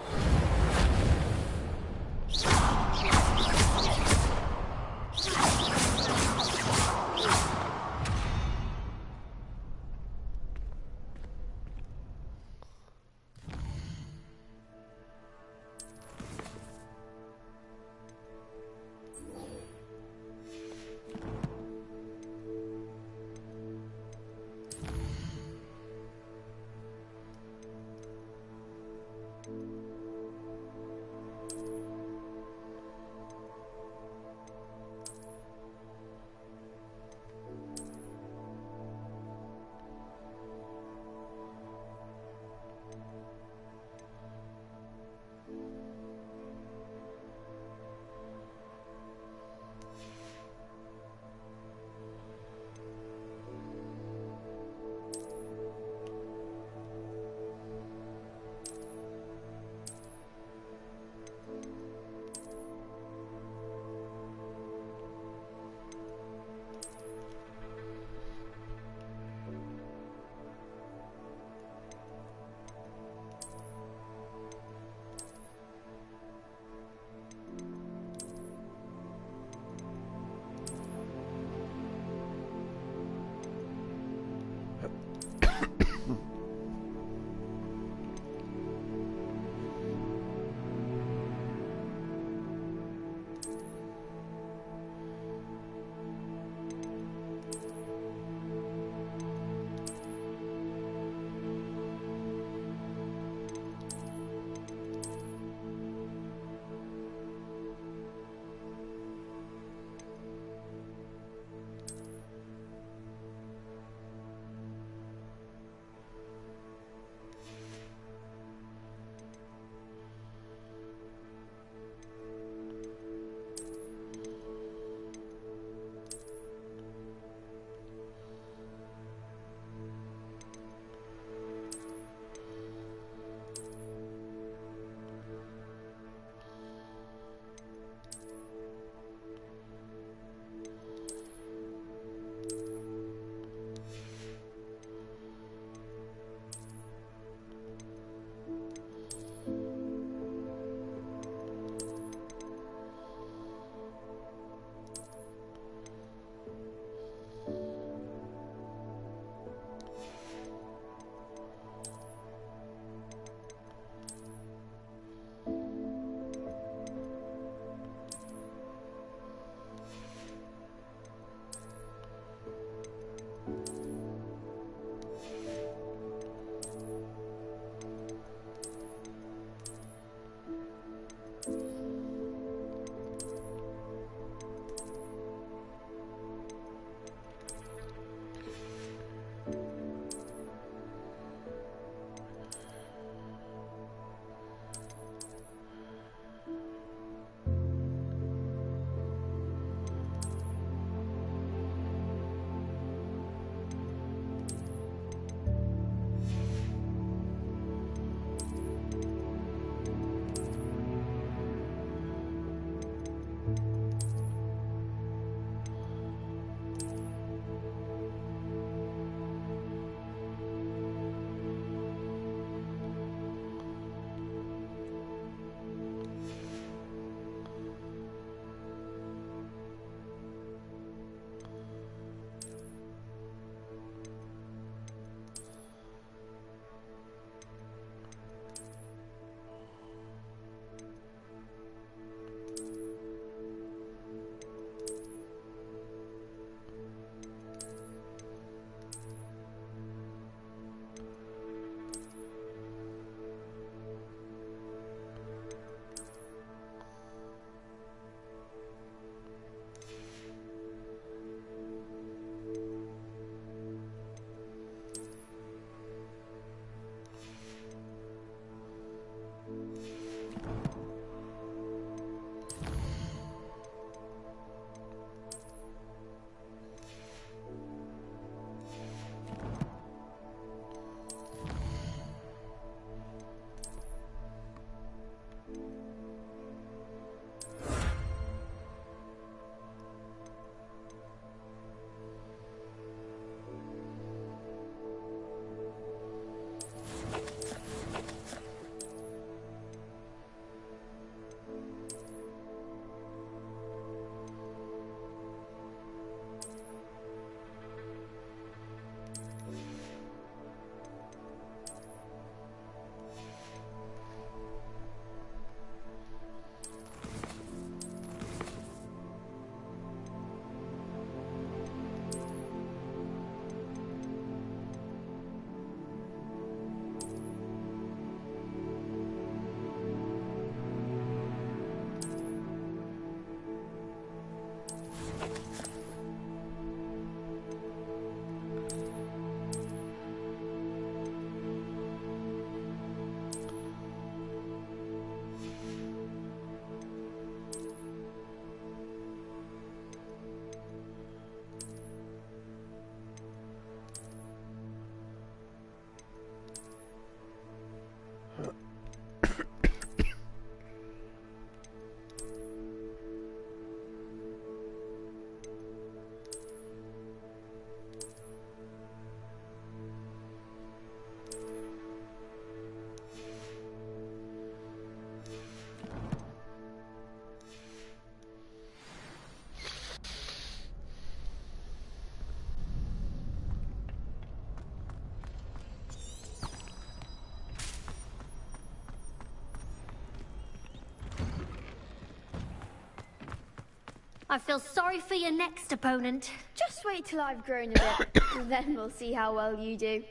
I feel sorry for your next opponent. Just wait till I've grown a bit, then we'll see how well you do.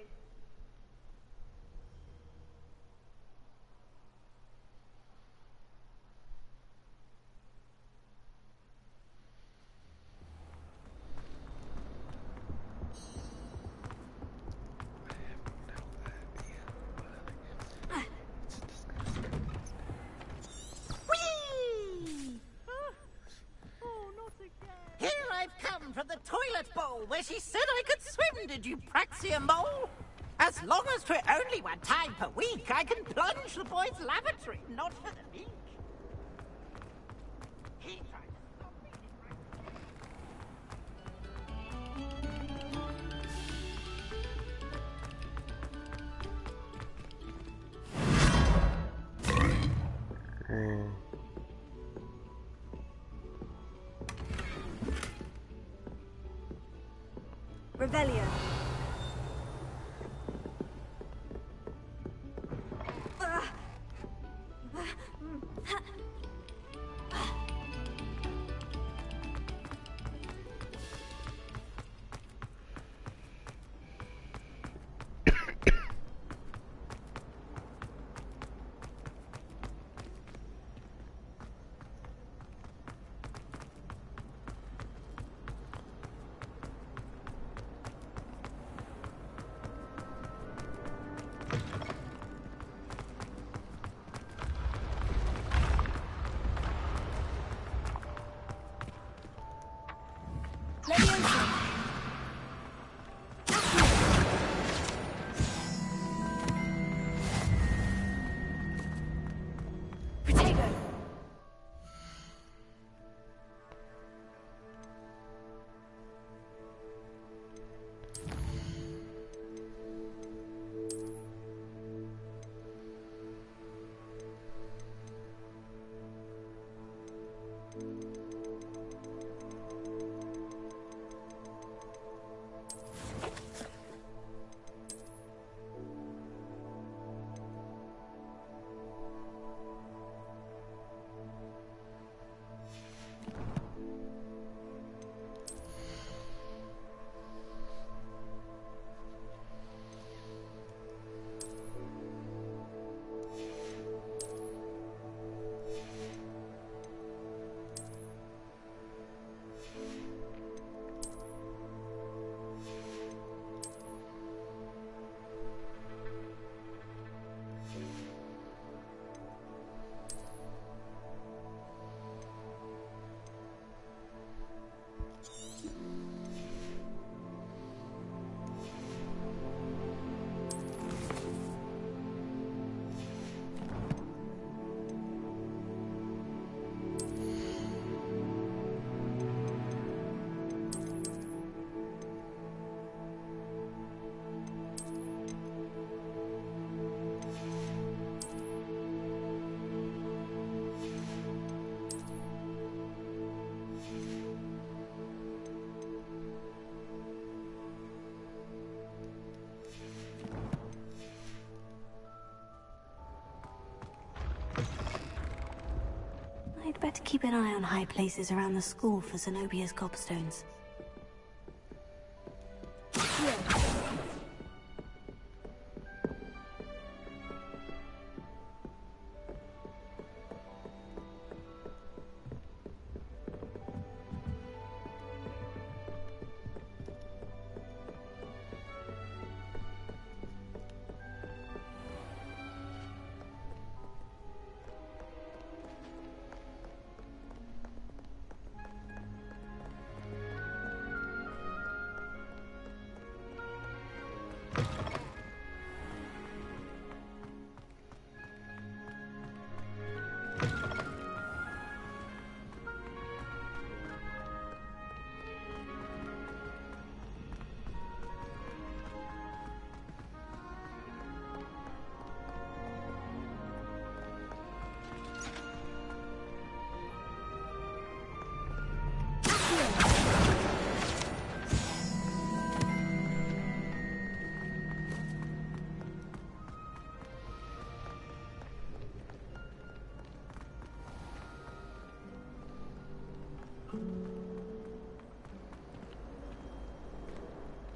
Here I've come from the toilet bowl where she said I could swim, did you praxia mole? As long as 'twere only one time per week, I can plunge the boy's lavatory, not for the leak. He tried to stop me. Revelio. I'd better keep an eye on high places around the school for Zenobia's gobstones.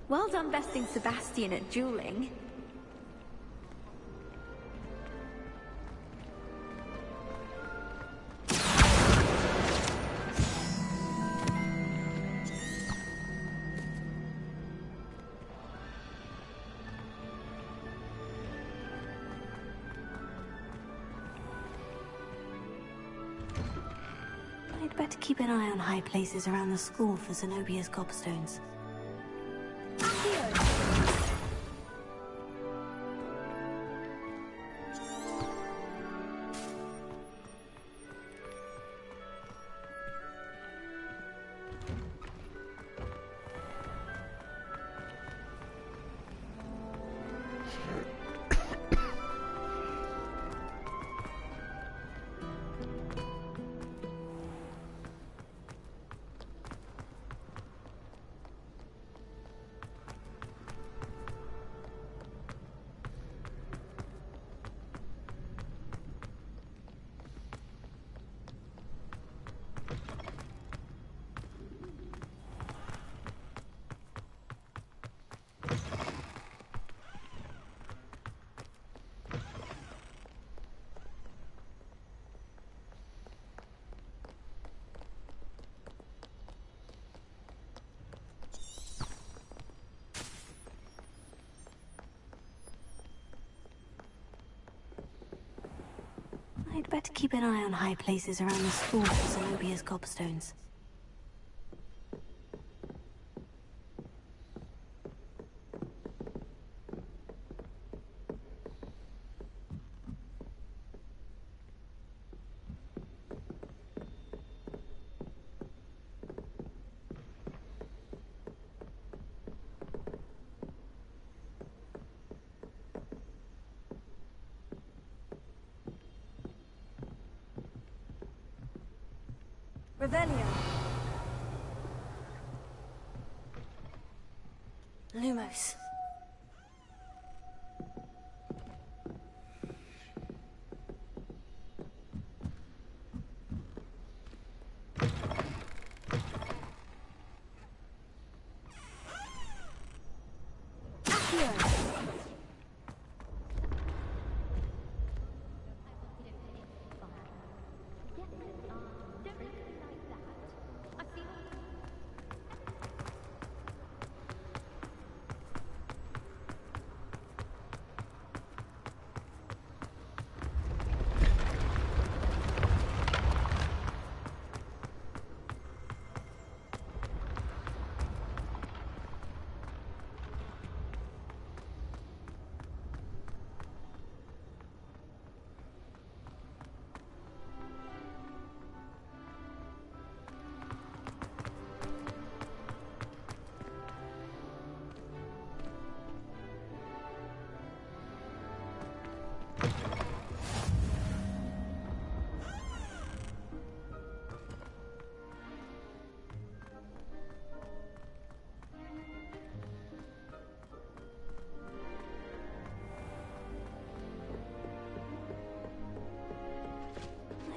Well done besting Sebastian at dueling. I'd better keep an eye on high places around the school for Zenobia's gobstones. I'd better keep an eye on high places around the school for Zenobia's gobstones. Revelio. Lumos.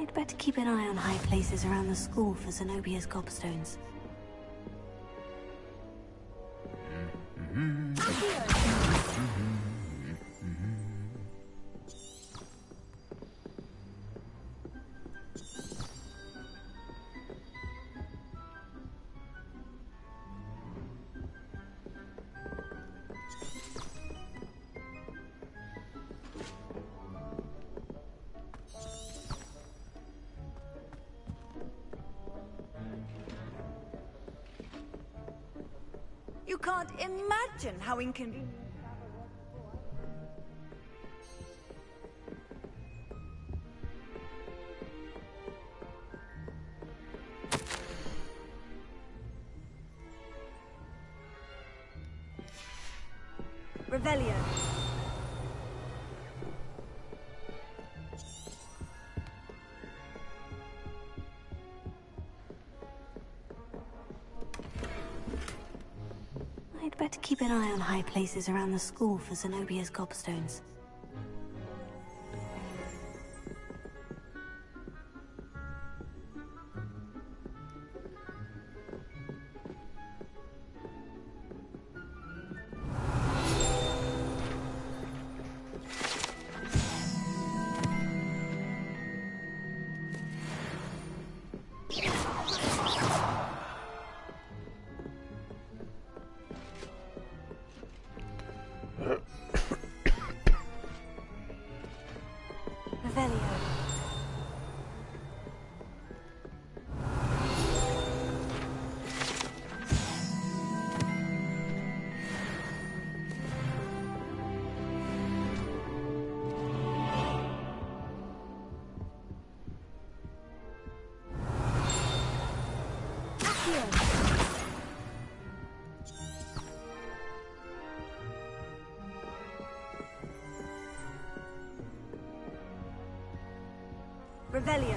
I'd better keep an eye on high places around the school for Zenobia's gobstones. You can't imagine how inconvenient. Revelio. I'd better keep an eye on high places around the school for Zenobia's gobstones. Revelio.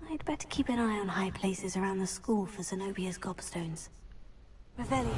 I'd better keep an eye on high places around the school for Zenobia's gobstones. Revelio.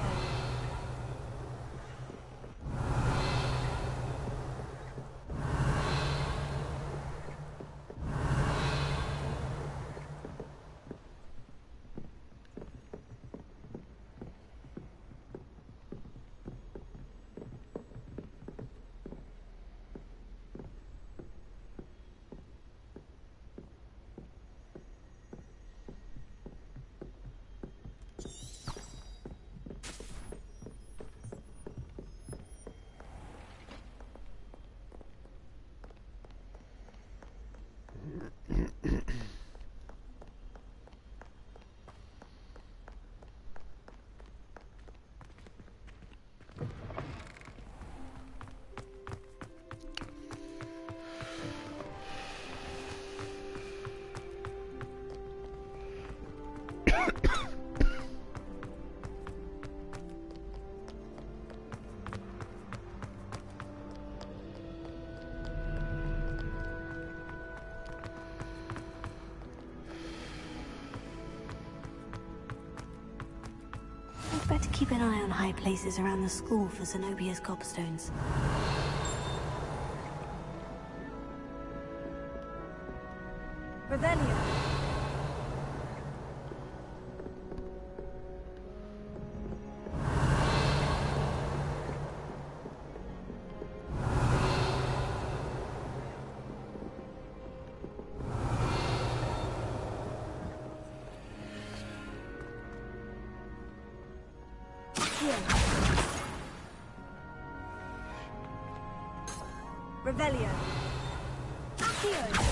Better keep an eye on high places around the school for Zenobia's gobstones. Revelio. Revelio. Accio.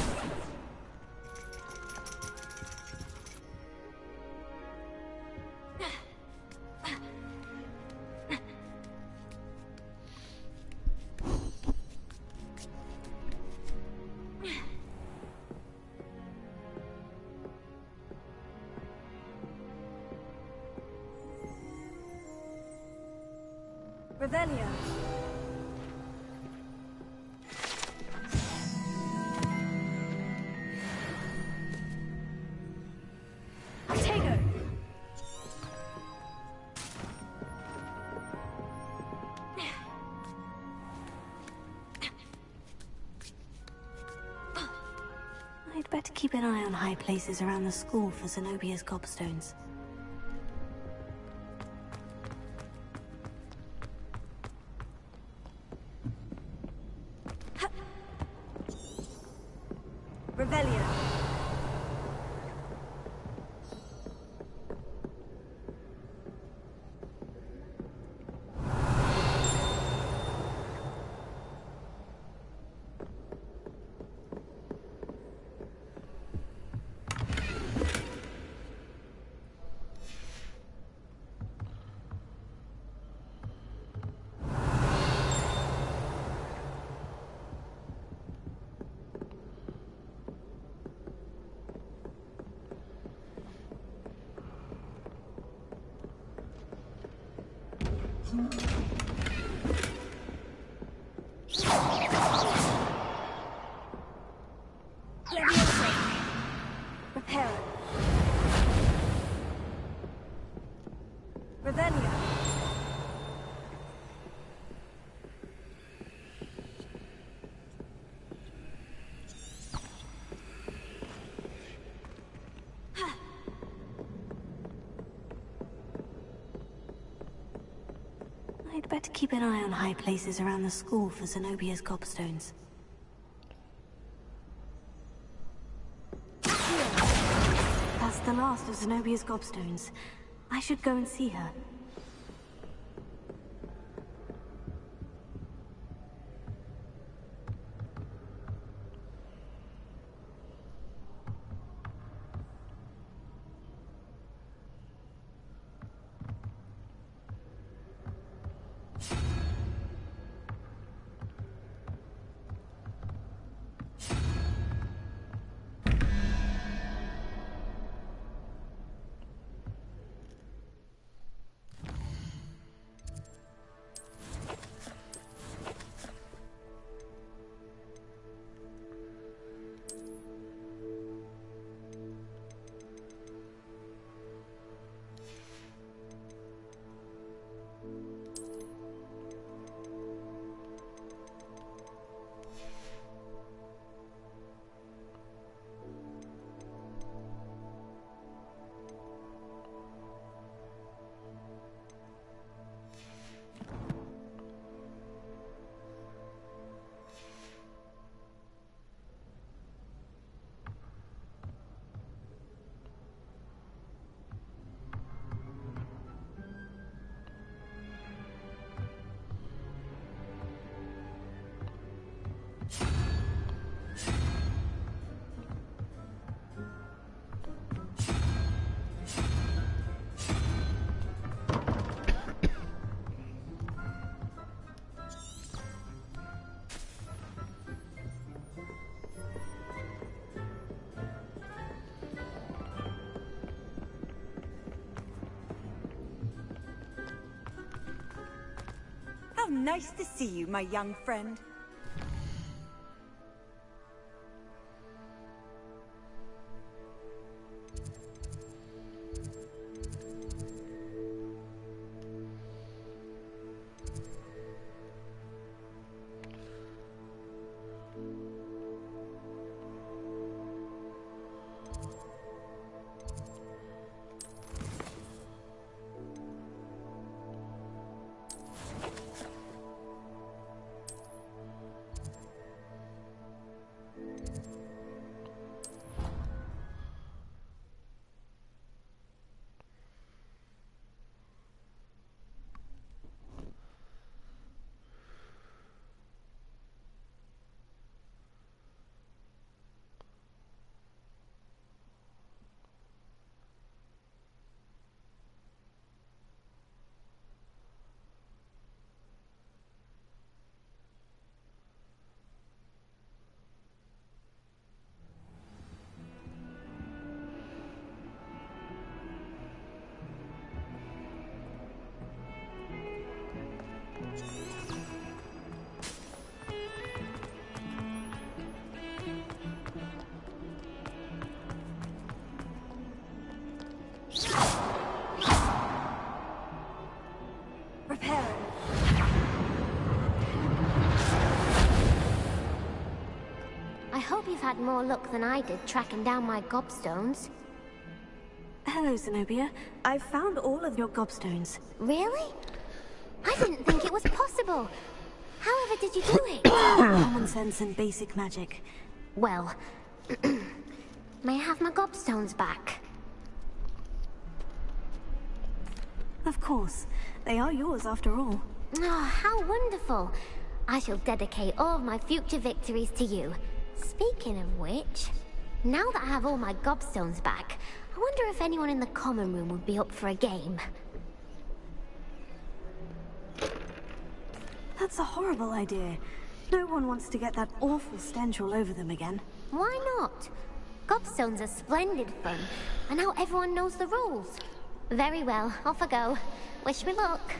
Revelio. I'd better keep an eye on high places around the school for Zenobia's gobstones. Revelio. Reparo. Revelio. I'd better keep an eye on high places around the school for Zenobia's gobstones. That's the last of Zenobia's gobstones. I should go and see her. How nice to see you, my young friend. I hope you've had more luck than I did tracking down my gobstones. Hello, Zenobia. I've found all of your gobstones. Really? I didn't think it was possible. However did you do it? Common sense and basic magic. Well, may I have my gobstones back? Of course. They are yours after all. Oh, how wonderful. I shall dedicate all of my future victories to you. Speaking of which, now that I have all my gobstones back, I wonder if anyone in the common room would be up for a game. That's a horrible idea. No one wants to get that awful stench all over them again. Why not? Gobstones are splendid fun, and now everyone knows the rules. Very well, off I go. Wish me luck.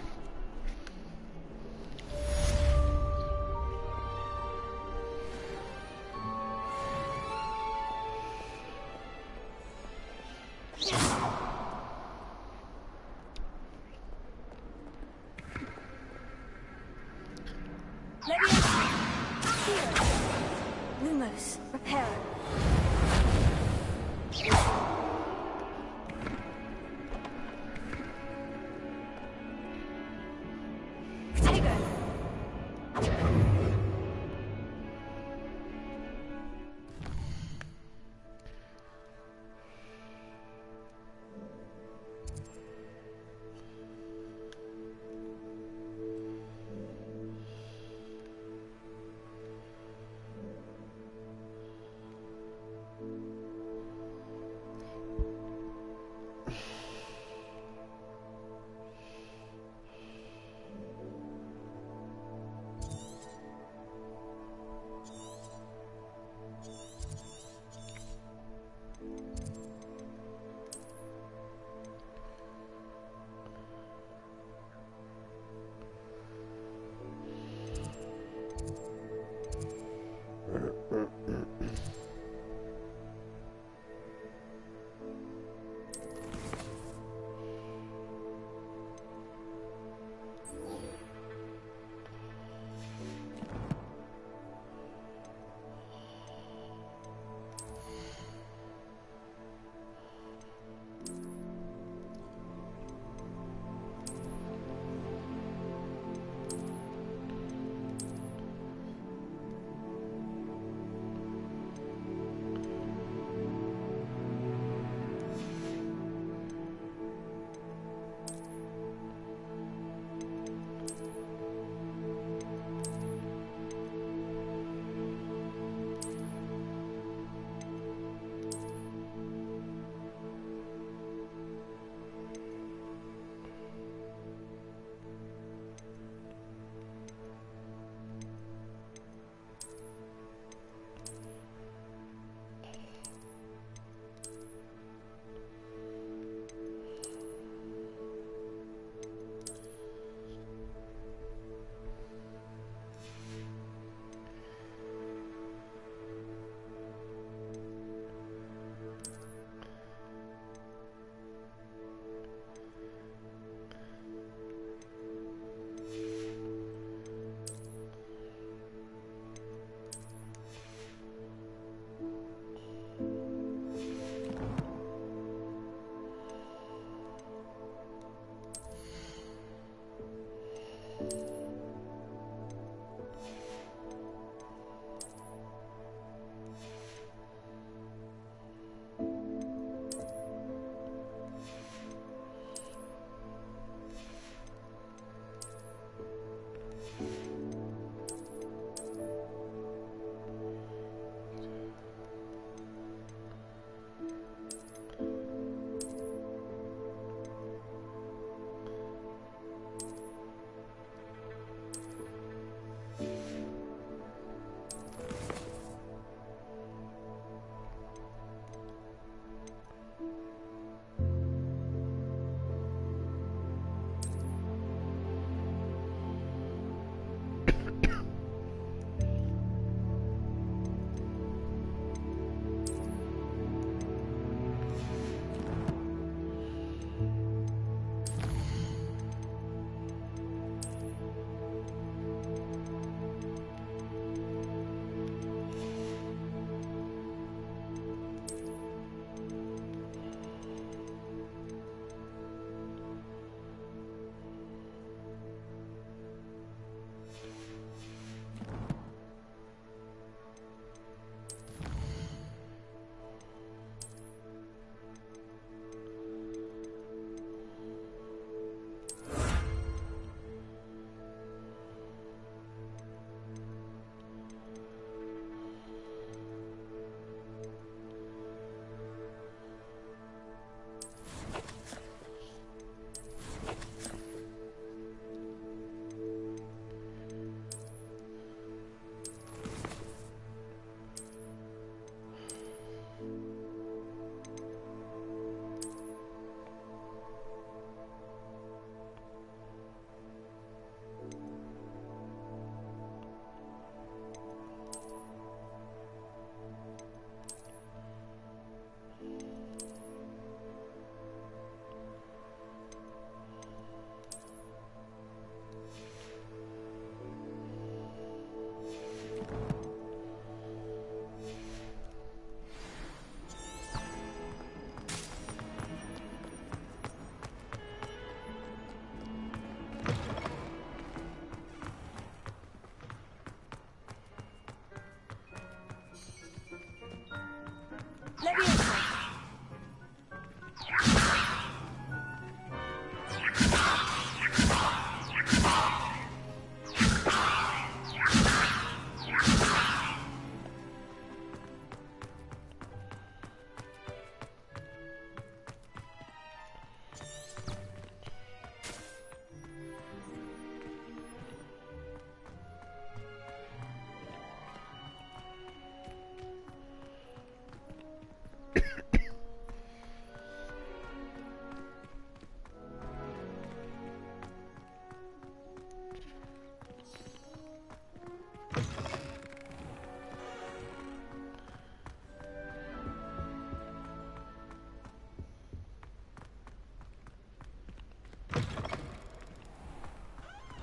close. Reparo.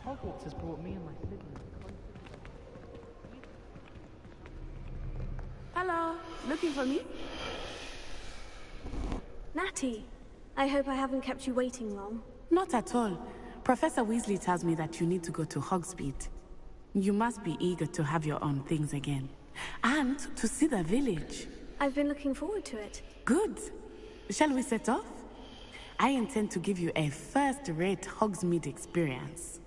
Hogwarts has brought me and my siblings. Hello, looking for me? Natty, I hope I haven't kept you waiting long. Not at all. Professor Weasley tells me that you need to go to Hogsmeade. You must be eager to have your own things again. And to see the village. I've been looking forward to it. Good. Shall we set off? I intend to give you a first-rate Hogsmeade experience.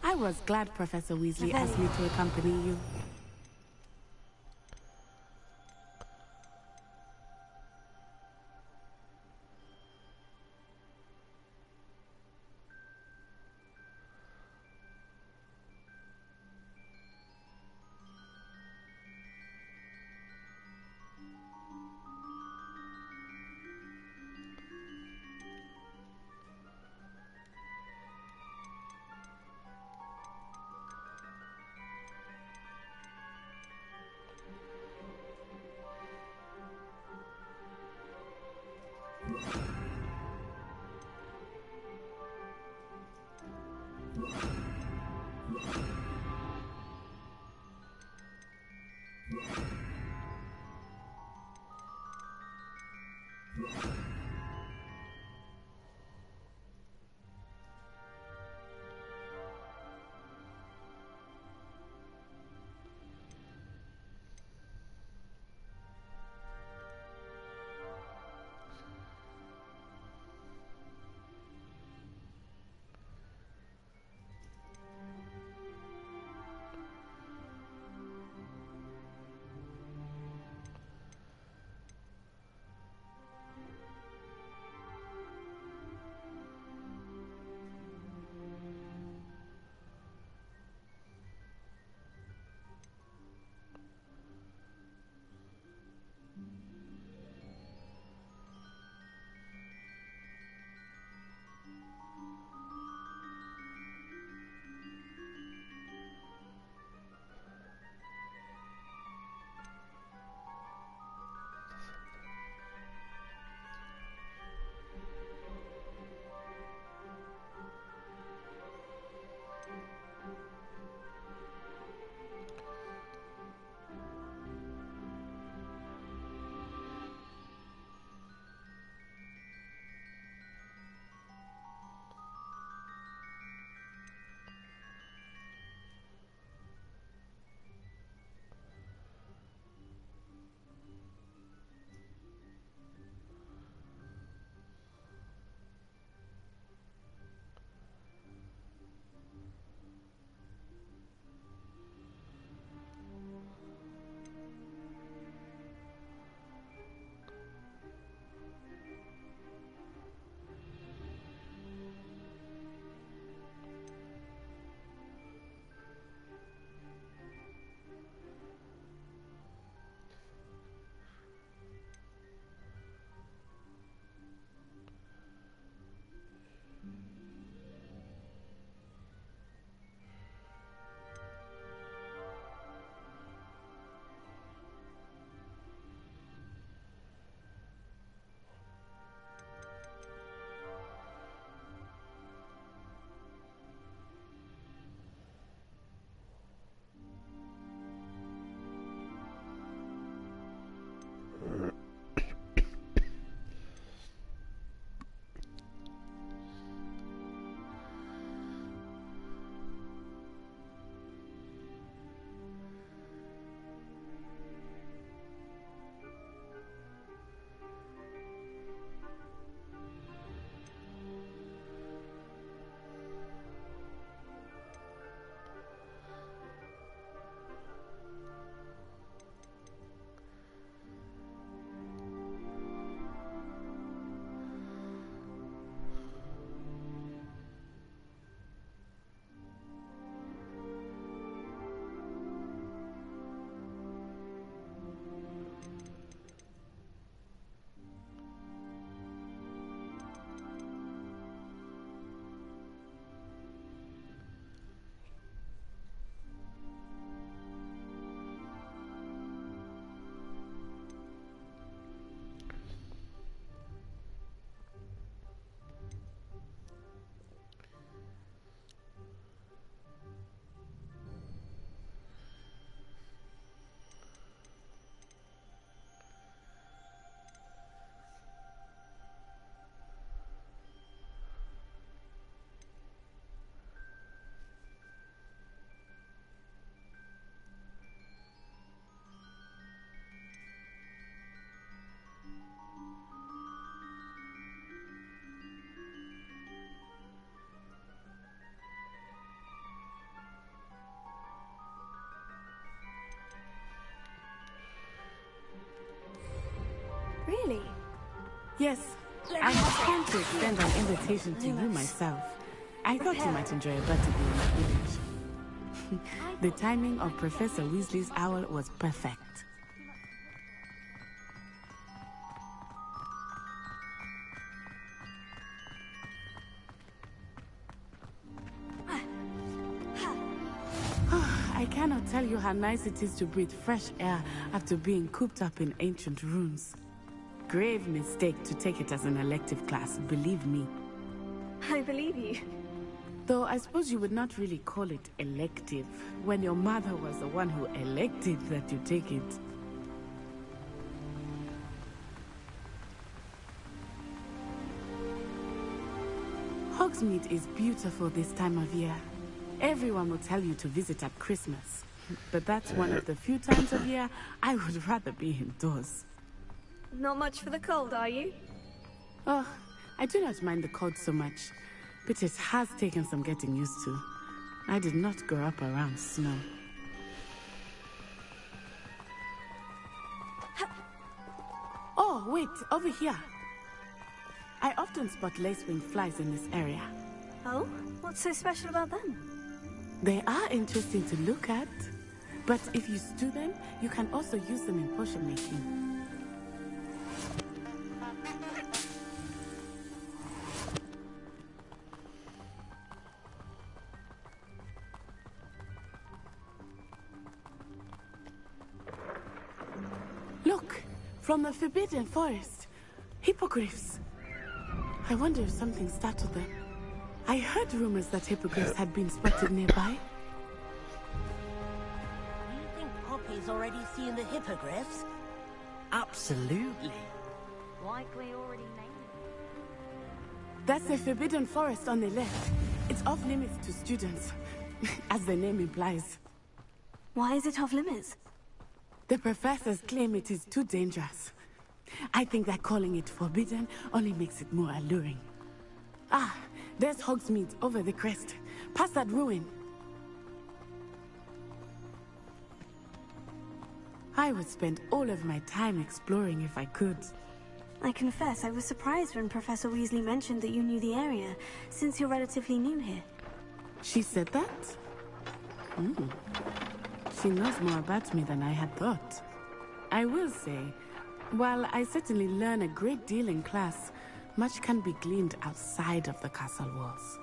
I was glad Professor Weasley asked me to accompany you. Yes, I had planned to extend an invitation to you myself. I thought you might enjoy a butterbeer in the village. The timing of Professor Weasley's owl was perfect. I cannot tell you how nice it is to breathe fresh air after being cooped up in ancient ruins. Grave mistake to take it as an elective class, believe me. I believe you. Though I suppose you would not really call it elective when your mother was the one who elected that you take it. Hogsmeade is beautiful this time of year. Everyone will tell you to visit at Christmas. But that's one of the few times of year I would rather be indoors. Not much for the cold, are you? Oh, I do not mind the cold so much, but it has taken some getting used to. I did not grow up around snow. Oh, wait, over here. I often spot lacewing flies in this area. Oh? What's so special about them? They are interesting to look at, but if you stew them, you can also use them in potion making. Look, from the Forbidden Forest, hippogriffs. I wonder if something startled them. I heard rumors that hippogriffs had been spotted nearby. Do you think Poppy's already seen the hippogriffs? Absolutely. Likely already named. That's the Forbidden Forest on the left. It's off limits to students, as the name implies. Why is it off limits? The professors claim it is too dangerous. I think that calling it forbidden only makes it more alluring. Ah, there's Hogsmeade over the crest, past that ruin. I would spend all of my time exploring if I could. I confess I was surprised when Professor Weasley mentioned that you knew the area, since you're relatively new here. She said that? She knows more about me than I had thought. I will say, while I certainly learn a great deal in class, much can be gleaned outside of the castle walls.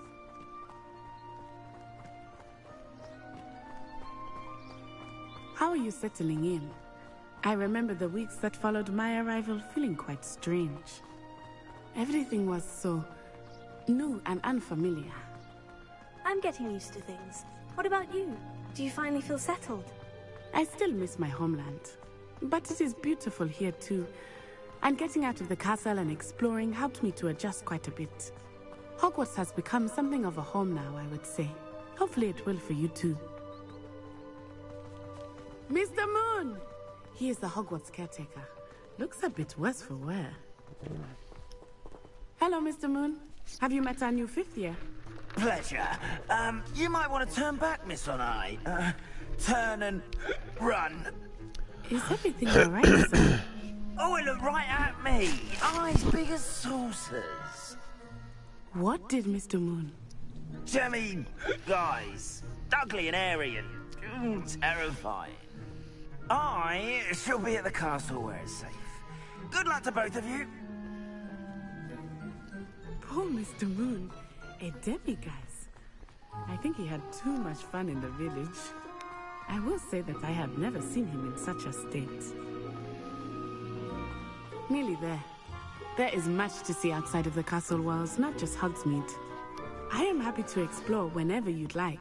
How are you settling in? I remember the weeks that followed my arrival feeling quite strange. Everything was so new and unfamiliar. I'm getting used to things. What about you? Do you finally feel settled? I still miss my homeland, but it is beautiful here too. And getting out of the castle and exploring helped me to adjust quite a bit. Hogwarts has become something of a home now, I would say. Hopefully it will for you too. Mr. Moon! He is the Hogwarts caretaker. Looks a bit worse for wear. Hello, Mr. Moon. Have you met our new fifth year? Pleasure. You might want to turn back, Miss Onai. Turn and run. Is everything alright, sir? Oh, it looked right at me. Eyes big as saucers. What did Mr. Moon? Jemmy, guys. Ugly and airy and terrifying. I shall be at the castle where it's safe. Good luck to both of you. Poor Mr. Moon. A demiguise. I think he had too much fun in the village. I will say that I have never seen him in such a state. Nearly there. There is much to see outside of the castle walls, not just Hogsmeade. I am happy to explore whenever you'd like.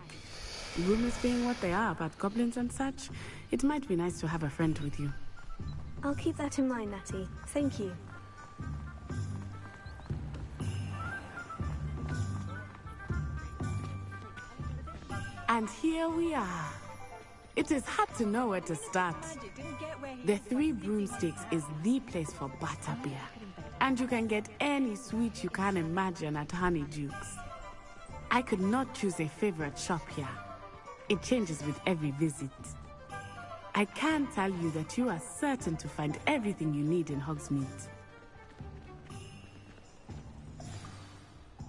Rumors being what they are about goblins and such, it might be nice to have a friend with you. I'll keep that in mind, Natty. Thank you. And here we are. It is hard to know where to start. The Three Broomsticks is the place for butterbeer. And you can get any sweet you can imagine at Honeydukes. I could not choose a favorite shop here. It changes with every visit. I can tell you that you are certain to find everything you need in Hogsmeade.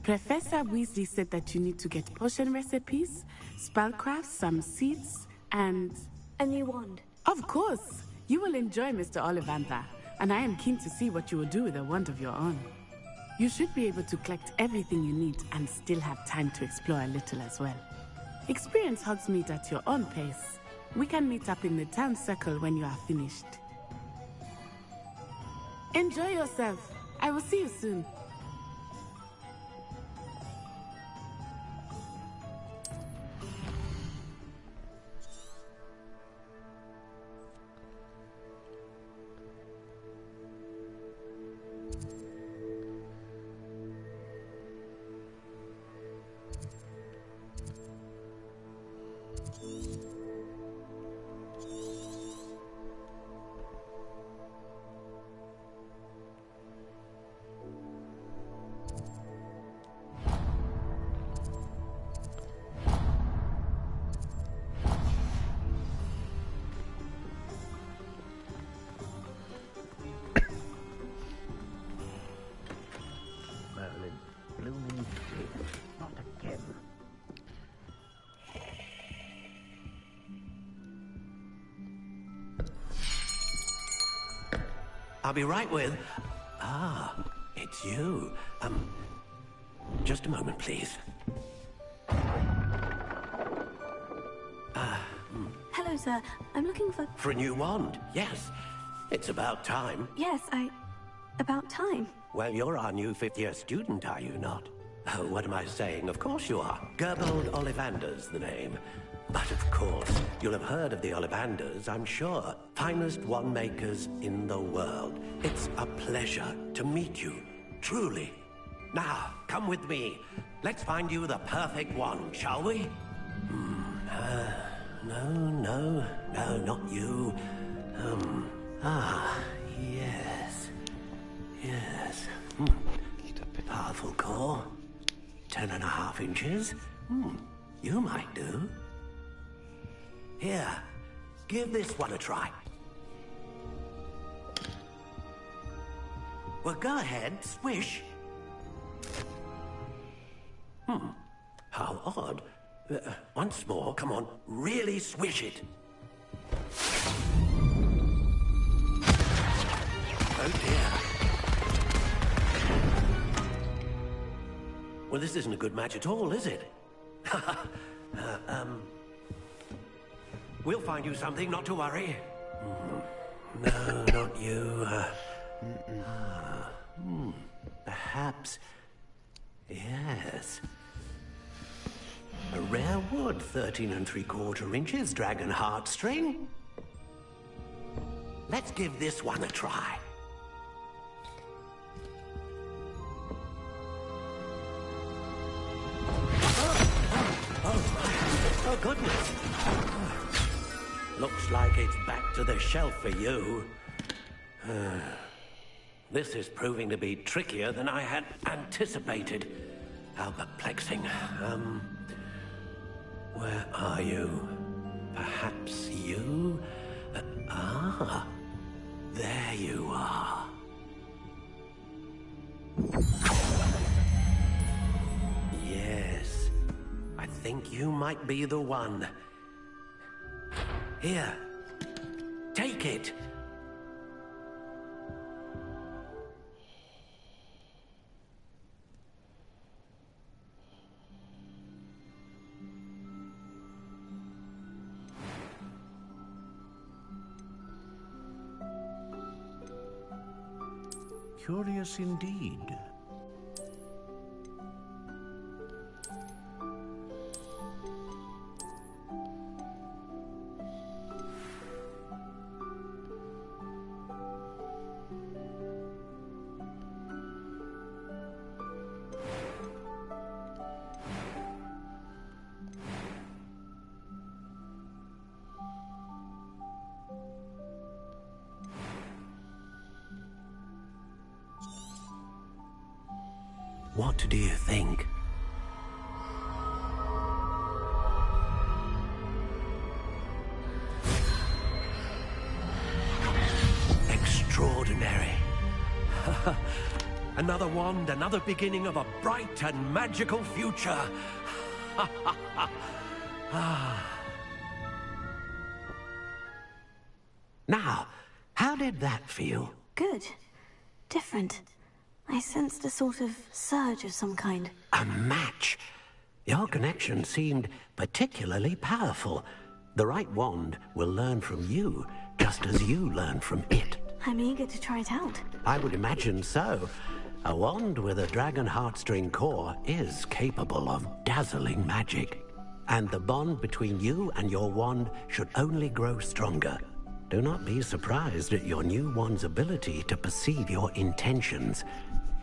Professor Weasley said that you need to get potion recipes, spellcraft, some seeds, and... a new wand. Of course! You will enjoy Mr. Ollivander, and I am keen to see what you will do with a wand of your own. You should be able to collect everything you need and still have time to explore a little as well. Experience Hogsmeade at your own pace. We can meet up in the town circle when you are finished. Enjoy yourself. I will see you soon. I'll be right with... Ah, it's you. Just a moment, please. Hello, sir. I'm looking for... For a new wand, yes. It's about time. Yes, about time. Well, you're our new fifth-year student, are you not? Oh, what am I saying? Of course you are. Gerbold Ollivander's the name. But of course, you'll have heard of the Ollivanders, I'm sure. Finest wand makers in the world. It's a pleasure to meet you, truly. Now, come with me. Let's find you the perfect wand, shall we? No, not you. Yes. Powerful core. 10.5 inches. You might do. Here, give this one a try. Well, go ahead, swish. How odd. Once more, come on, really swish it. Oh dear. Well, this isn't a good match at all, is it? We'll find you something, not to worry. No, not you. Perhaps... Yes. A rare wood, 13 3/4 inches, dragon heartstring. Let's give this one a try. Oh, goodness. Looks like it's back to the shelf for you. This is proving to be trickier than I had anticipated. How perplexing. Where are you? Perhaps you? There you are. Yes, I think you might be the one. Here, take it. Curious indeed. What do you think? Extraordinary. Another wand and another beginning of a bright and magical future. Now, how did that feel? Good. Different. I sensed a sort of surge of some kind. A match? Your connection seemed particularly powerful. The right wand will learn from you, just as you learn from it. I'm eager to try it out. I would imagine so. A wand with a dragon heartstring core is capable of dazzling magic. And the bond between you and your wand should only grow stronger. Do not be surprised at your new wand's ability to perceive your intentions,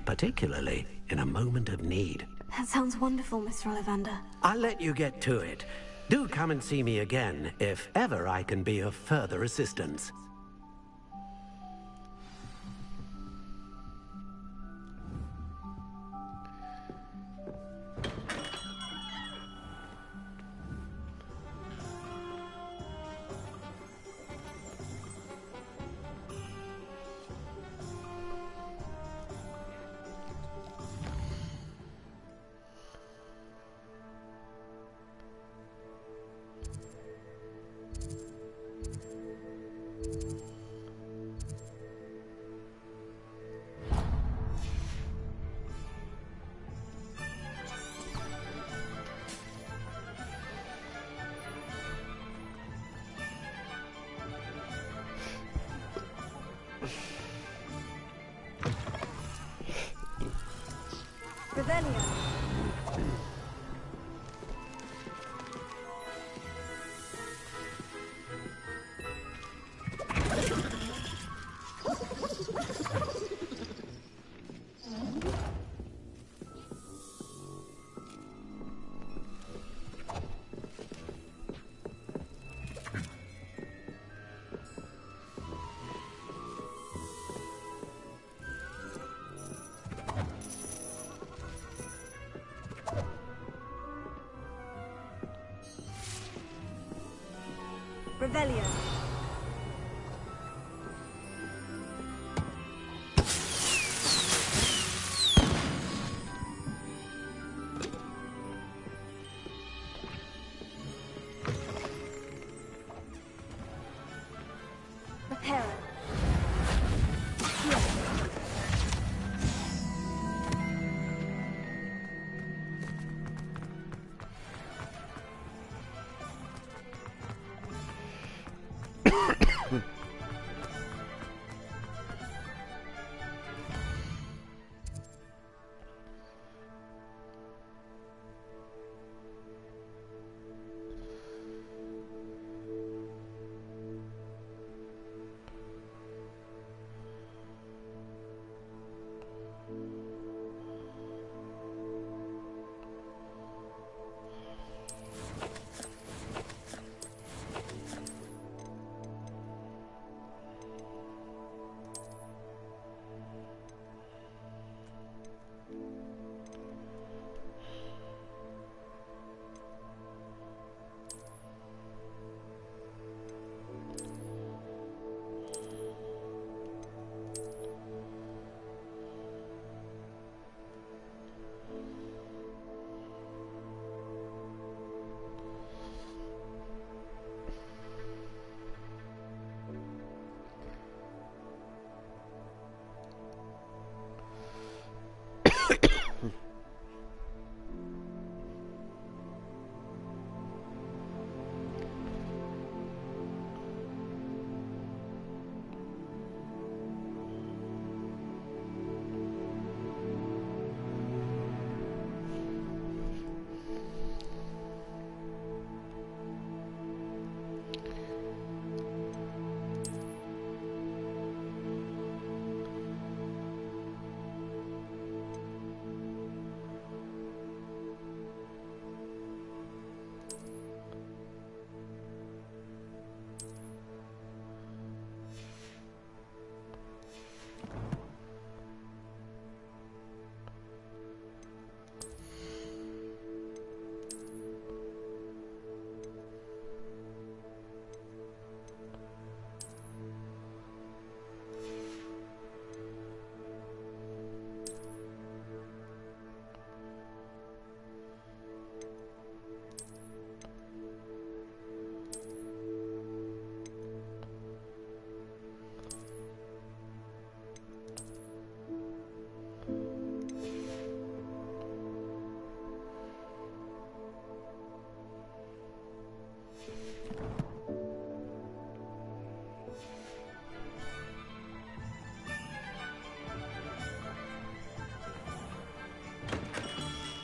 particularly in a moment of need. That sounds wonderful, Mr. Ollivander. I'll let you get to it. Do come and see me again if ever I can be of further assistance. Revelio. Revelio. Reparo.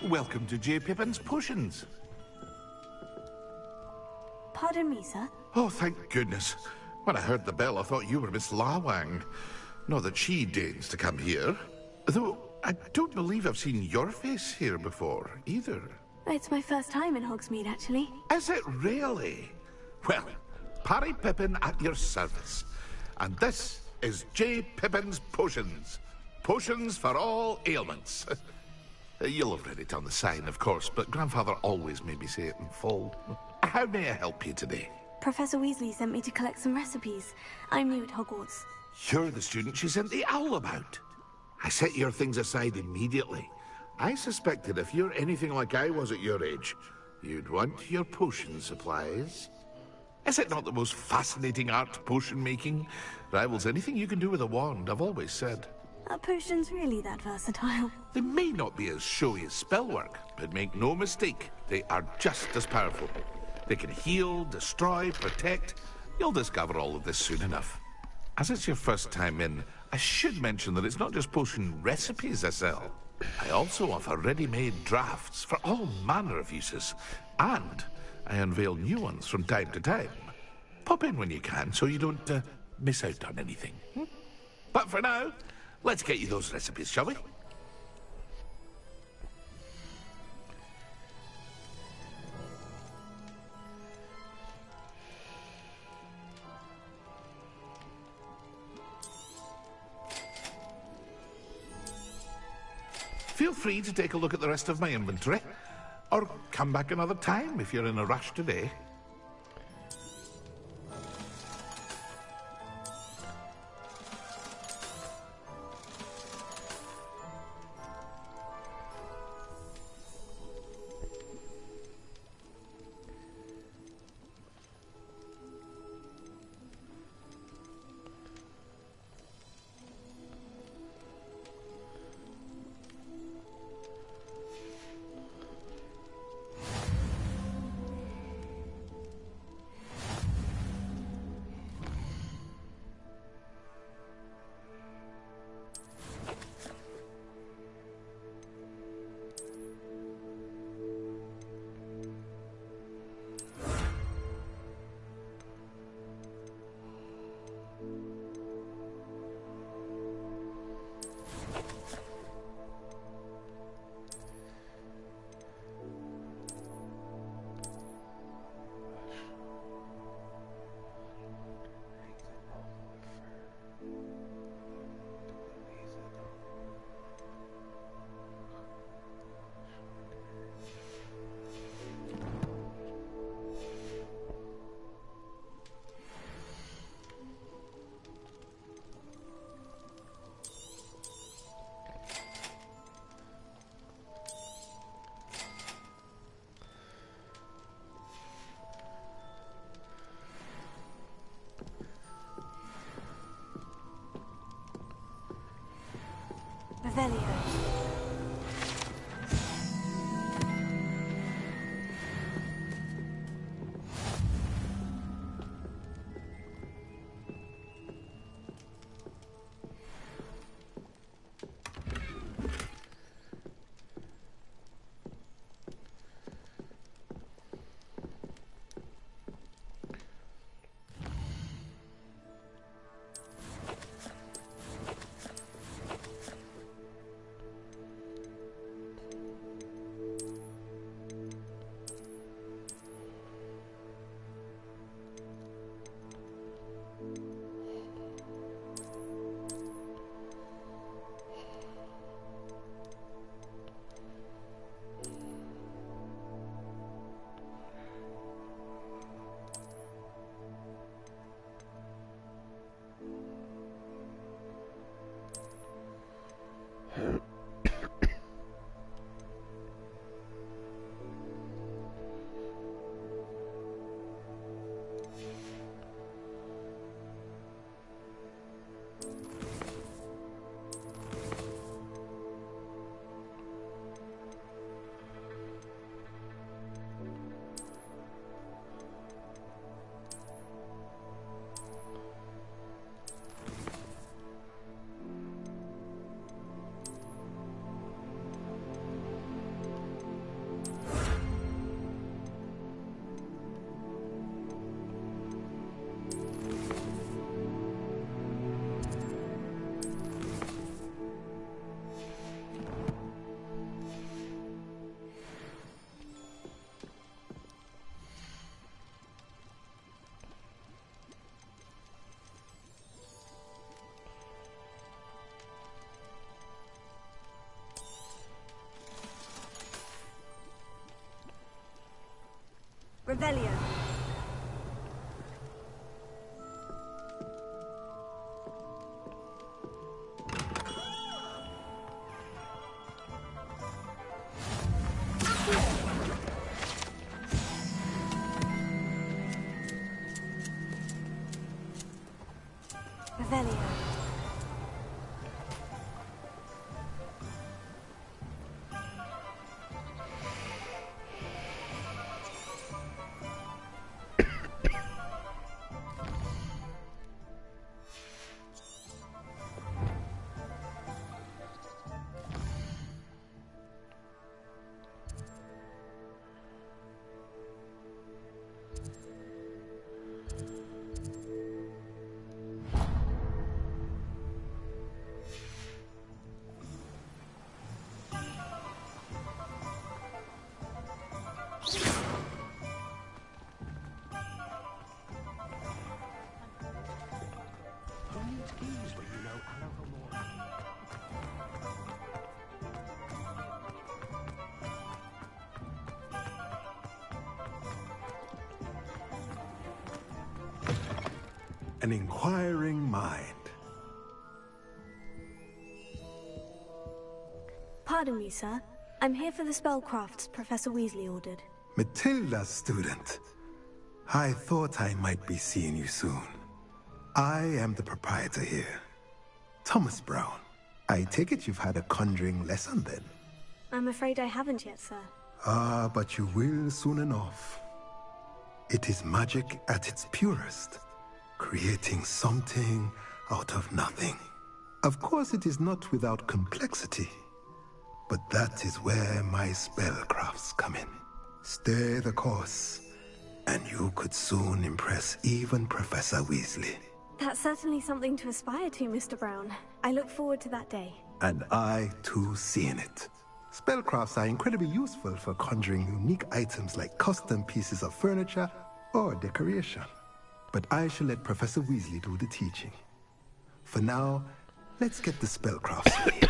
welcome to J. Pippin's Potions. Pardon me, sir. Oh, thank goodness. When I heard the bell, I thought you were Miss Lawang. Not that she deigns to come here. Though, I don't believe I've seen your face here before, either. It's my first time in Hogsmeade, actually. Is it really? Well, Parry Pippin at your service. And this is J. Pippin's Potions. Potions for all ailments. You'll have read it on the sign, of course, but Grandfather always made me say it in full. How may I help you today? Professor Weasley sent me to collect some recipes. I'm new at Hogwarts. You're the student she sent the owl about. I set your things aside immediately. I suspected if you're anything like I was at your age, you'd want your potion supplies. Is it not the most fascinating art, potion making? Rivals anything you can do with a wand, I've always said. Are potions really that versatile? They may not be as showy as spellwork, but make no mistake, they are just as powerful. They can heal, destroy, protect. You'll discover all of this soon enough. As it's your first time in, I should mention that it's not just potion recipes I sell. I also offer ready-made drafts for all manner of uses, and I unveil new ones from time to time. Pop in when you can so you don't miss out on anything. But for now, let's get you those recipes, shall we? Feel free to take a look at the rest of my inventory, or come back another time if you're in a rush today. Revelio. Revelio. An inquiring mind. Pardon me, sir. I'm here for the spellcrafts Professor Weasley ordered. Matilda's student. I thought I might be seeing you soon. I am the proprietor here. Thomas Brown. I take it you've had a conjuring lesson then? I'm afraid I haven't yet, sir. Ah, but you will soon enough. It is magic at its purest, creating something out of nothing. Of course, it is not without complexity, but that is where my spellcrafts come in. Stay the course, and you could soon impress even Professor Weasley. That's certainly something to aspire to, Mr. Brown. I look forward to that day. And I, too, seeing it. Spellcrafts are incredibly useful for conjuring unique items like custom pieces of furniture or decoration. But I shall let Professor Weasley do the teaching. For now, let's get the spellcrafts ready.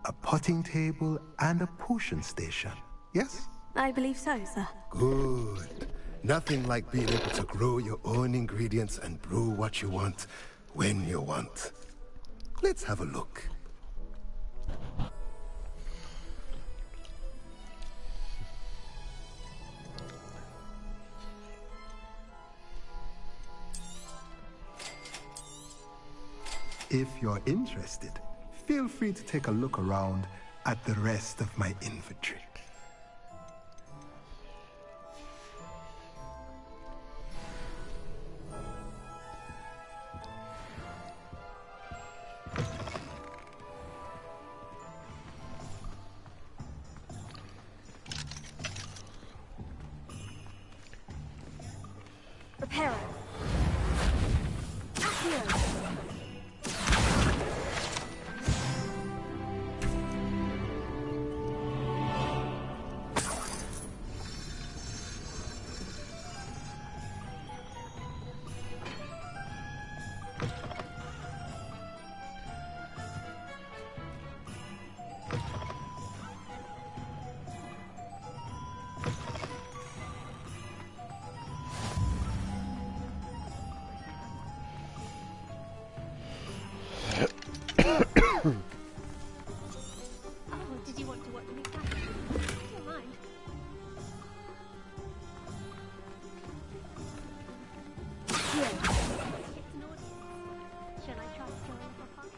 A potting table and a potion station, yes? I believe so, sir. Good. Nothing like being able to grow your own ingredients and brew what you want, when you want. Let's have a look. If you're interested, feel free to take a look around at the rest of my inventory. Reparo. Accio. Oh, did you want to watch me back? I don't mind. It's an audience. Shall I try to go in for fun?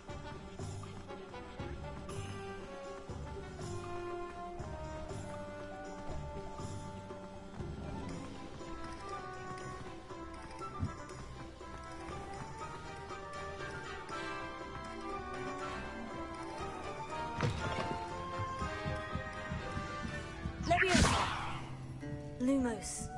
Leviosa. Lumos.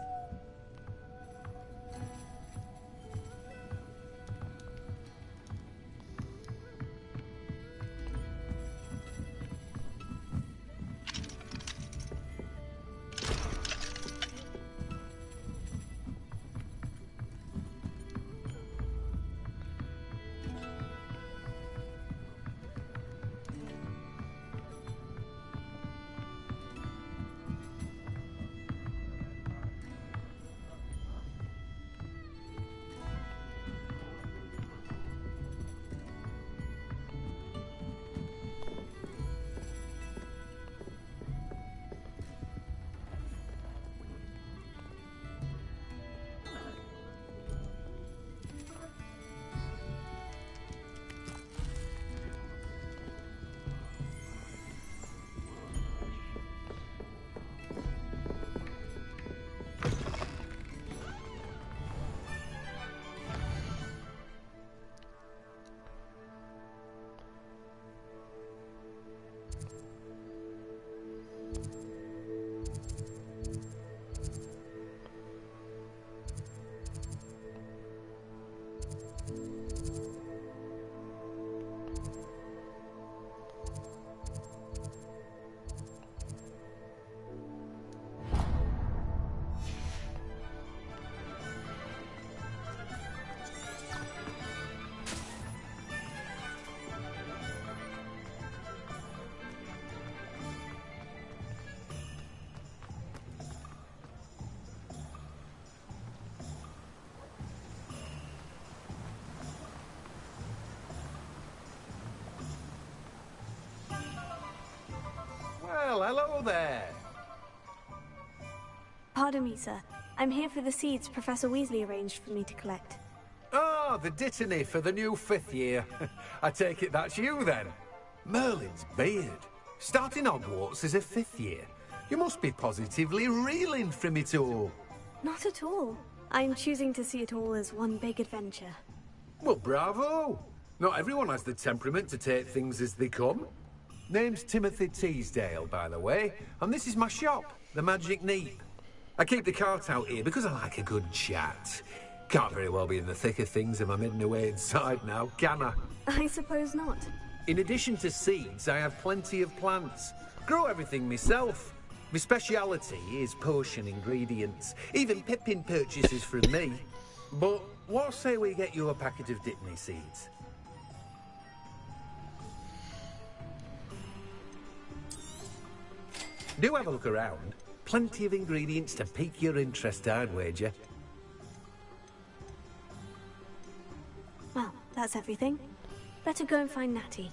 Well, hello there. Pardon me, sir. I'm here for the seeds Professor Weasley arranged for me to collect. Oh, the dittany for the new 5th year. I take it that's you, then. Merlin's beard. Starting Hogwarts as a 5th year. You must be positively reeling from it all. Not at all. I'm choosing to see it all as one big adventure. Well, bravo. Not everyone has the temperament to take things as they come. Name's Timothy Teasdale, by the way, and this is my shop, the Magic Neep. I keep the cart out here because I like a good chat. Can't very well be in the thick of things if I'm hidden away inside now, can I? I suppose not. In addition to seeds, I have plenty of plants. Grow everything myself. My speciality is potion ingredients. Even Pippin purchases from me. But what say we get you a packet of dittany seeds? Do have a look around. Plenty of ingredients to pique your interest, I'd wager. Well, that's everything. Better go and find Natty.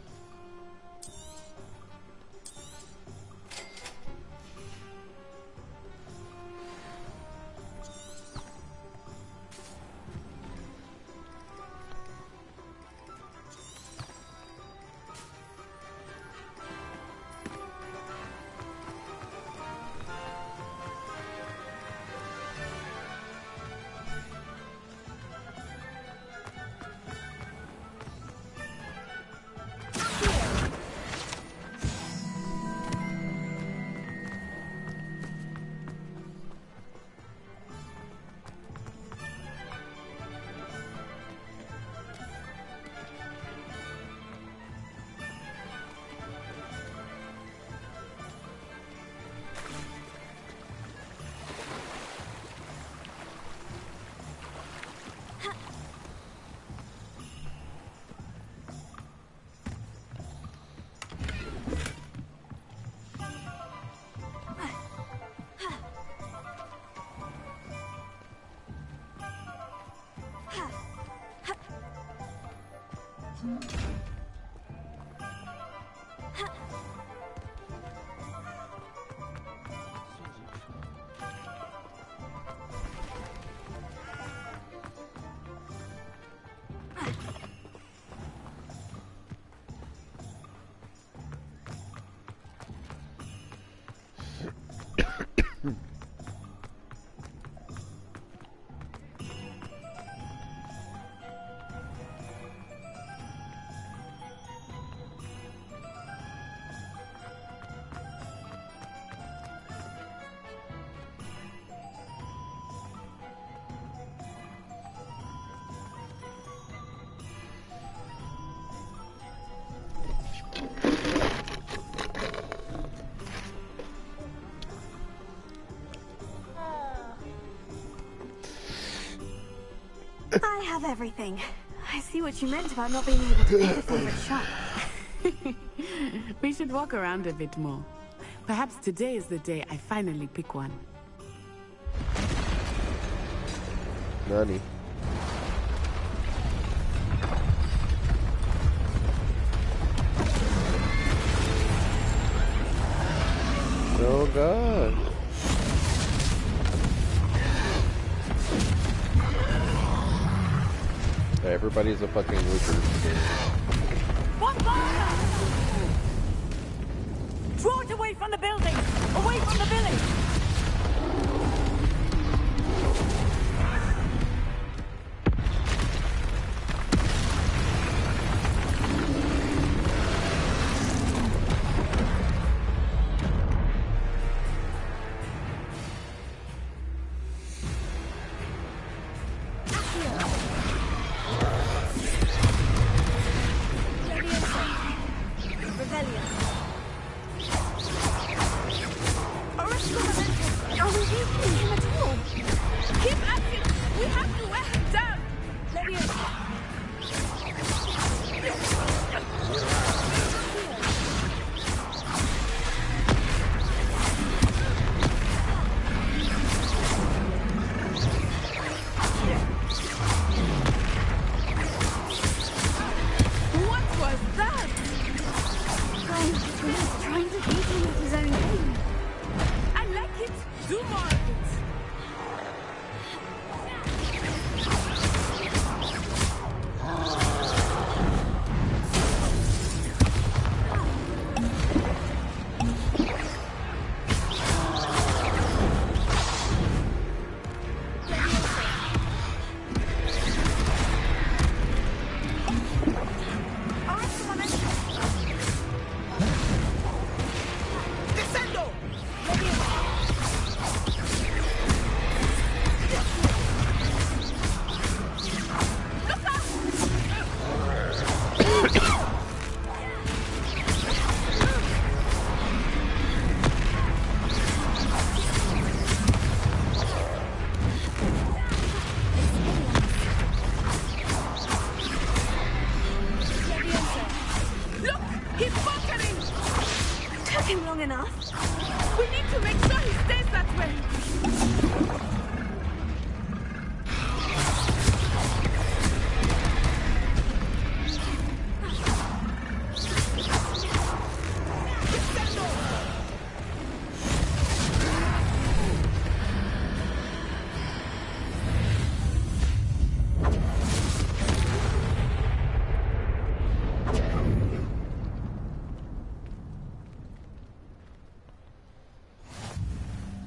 I have everything. I see what you meant about not being able to pick a favorite shop. We should walk around a bit more. Perhaps today is the day I finally pick one. Nani? Oh god. Everybody's a fucking looter. One fire! Draw it away from the building! Away from the village! enough. We need to make sure he stays that way.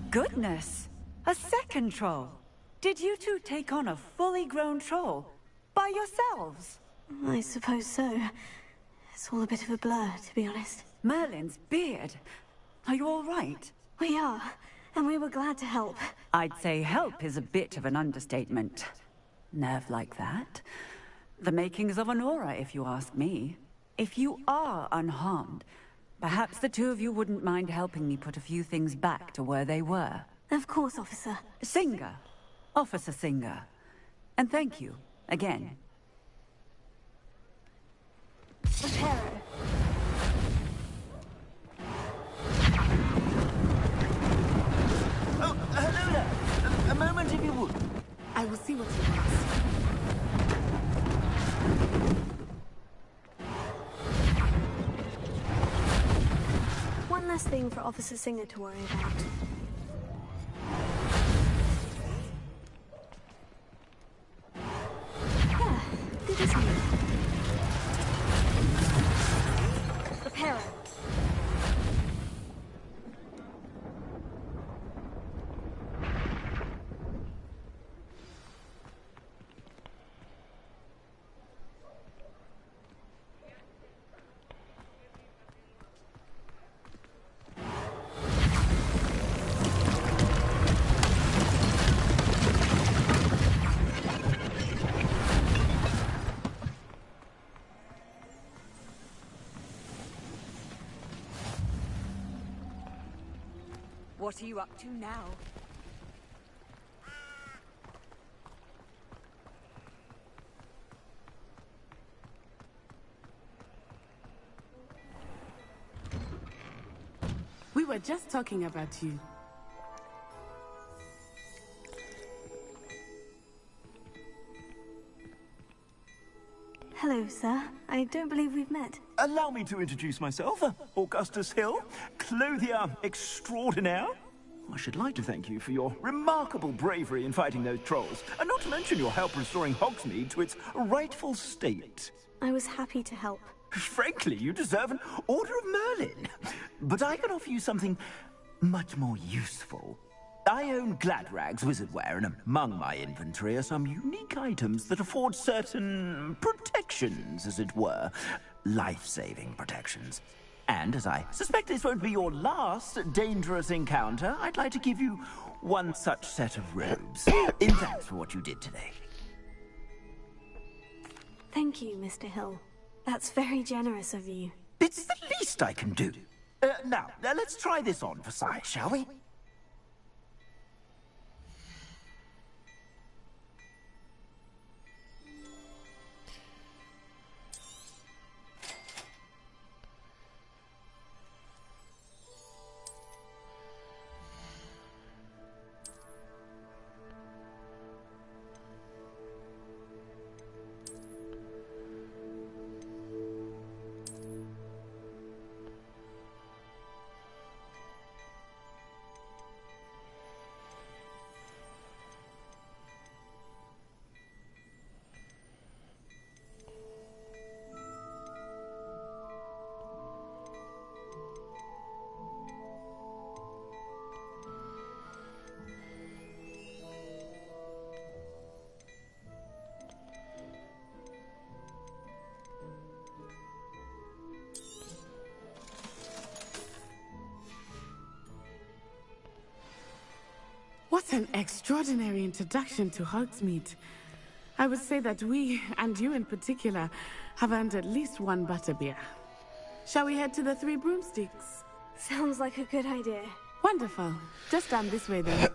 Goodness! A second troll! Did you two take on a fully grown troll? By yourselves? I suppose so. It's all a bit of a blur, to be honest. Merlin's beard. Are you all right? We are, and we were glad to help. I'd say help is a bit of an understatement. Nerve like that. The makings of an aura, if you ask me. If you are unharmed, perhaps the two of you wouldn't mind helping me put a few things back to where they were. Of course, officer. Singer. Officer Singer. And thank you, again. Reparo. Oh, hello there. A moment if you would. I will see what he wants. One less thing for Officer Singer to worry about. Yeah, good as new. Reparo. What are you up to now? We were just talking about you. Hello, sir. I don't believe we've met. Allow me to introduce myself, Augustus Hill, clothier extraordinaire. I should like to thank you for your remarkable bravery in fighting those trolls, and not to mention your help restoring Hogsmeade to its rightful state. I was happy to help. Frankly, you deserve an Order of Merlin. But I can offer you something much more useful. I own Gladrag's wizardware, and among my inventory are some unique items that afford certain protections, as it were. Life-saving protections. And as I suspect this won't be your last dangerous encounter, I'd like to give you one such set of robes, in thanks for what you did today. Thank you, Mr. Hill. That's very generous of you. It's the least I can do. Now, let's try this on for size, shall we? What an extraordinary introduction to Hogsmeade. I would say that we, and you in particular, have earned at least one butterbeer. Shall we head to the Three Broomsticks? Sounds like a good idea. Wonderful. Just down this way then.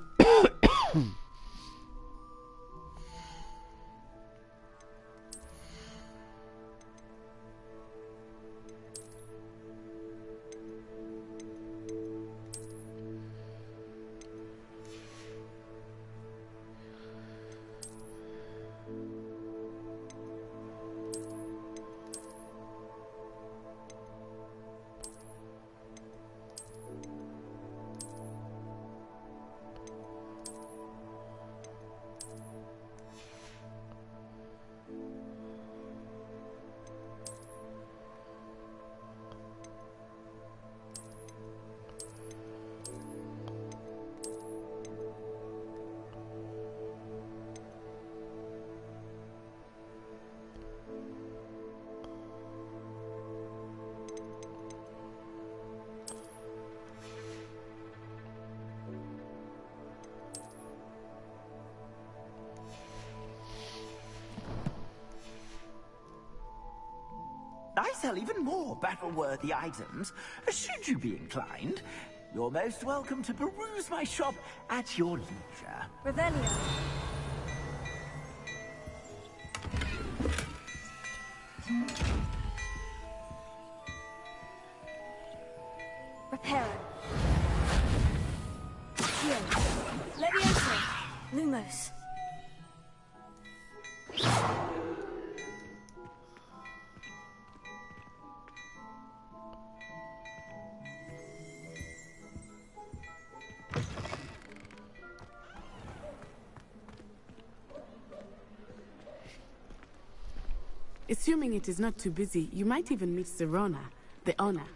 sell even more battle-worthy items, should you be inclined. You're most welcome to peruse my shop at your leisure. Revelio. Reparo. Heal. Levioso. Lumos. Assuming it is not too busy, you might even meet Serona, the owner.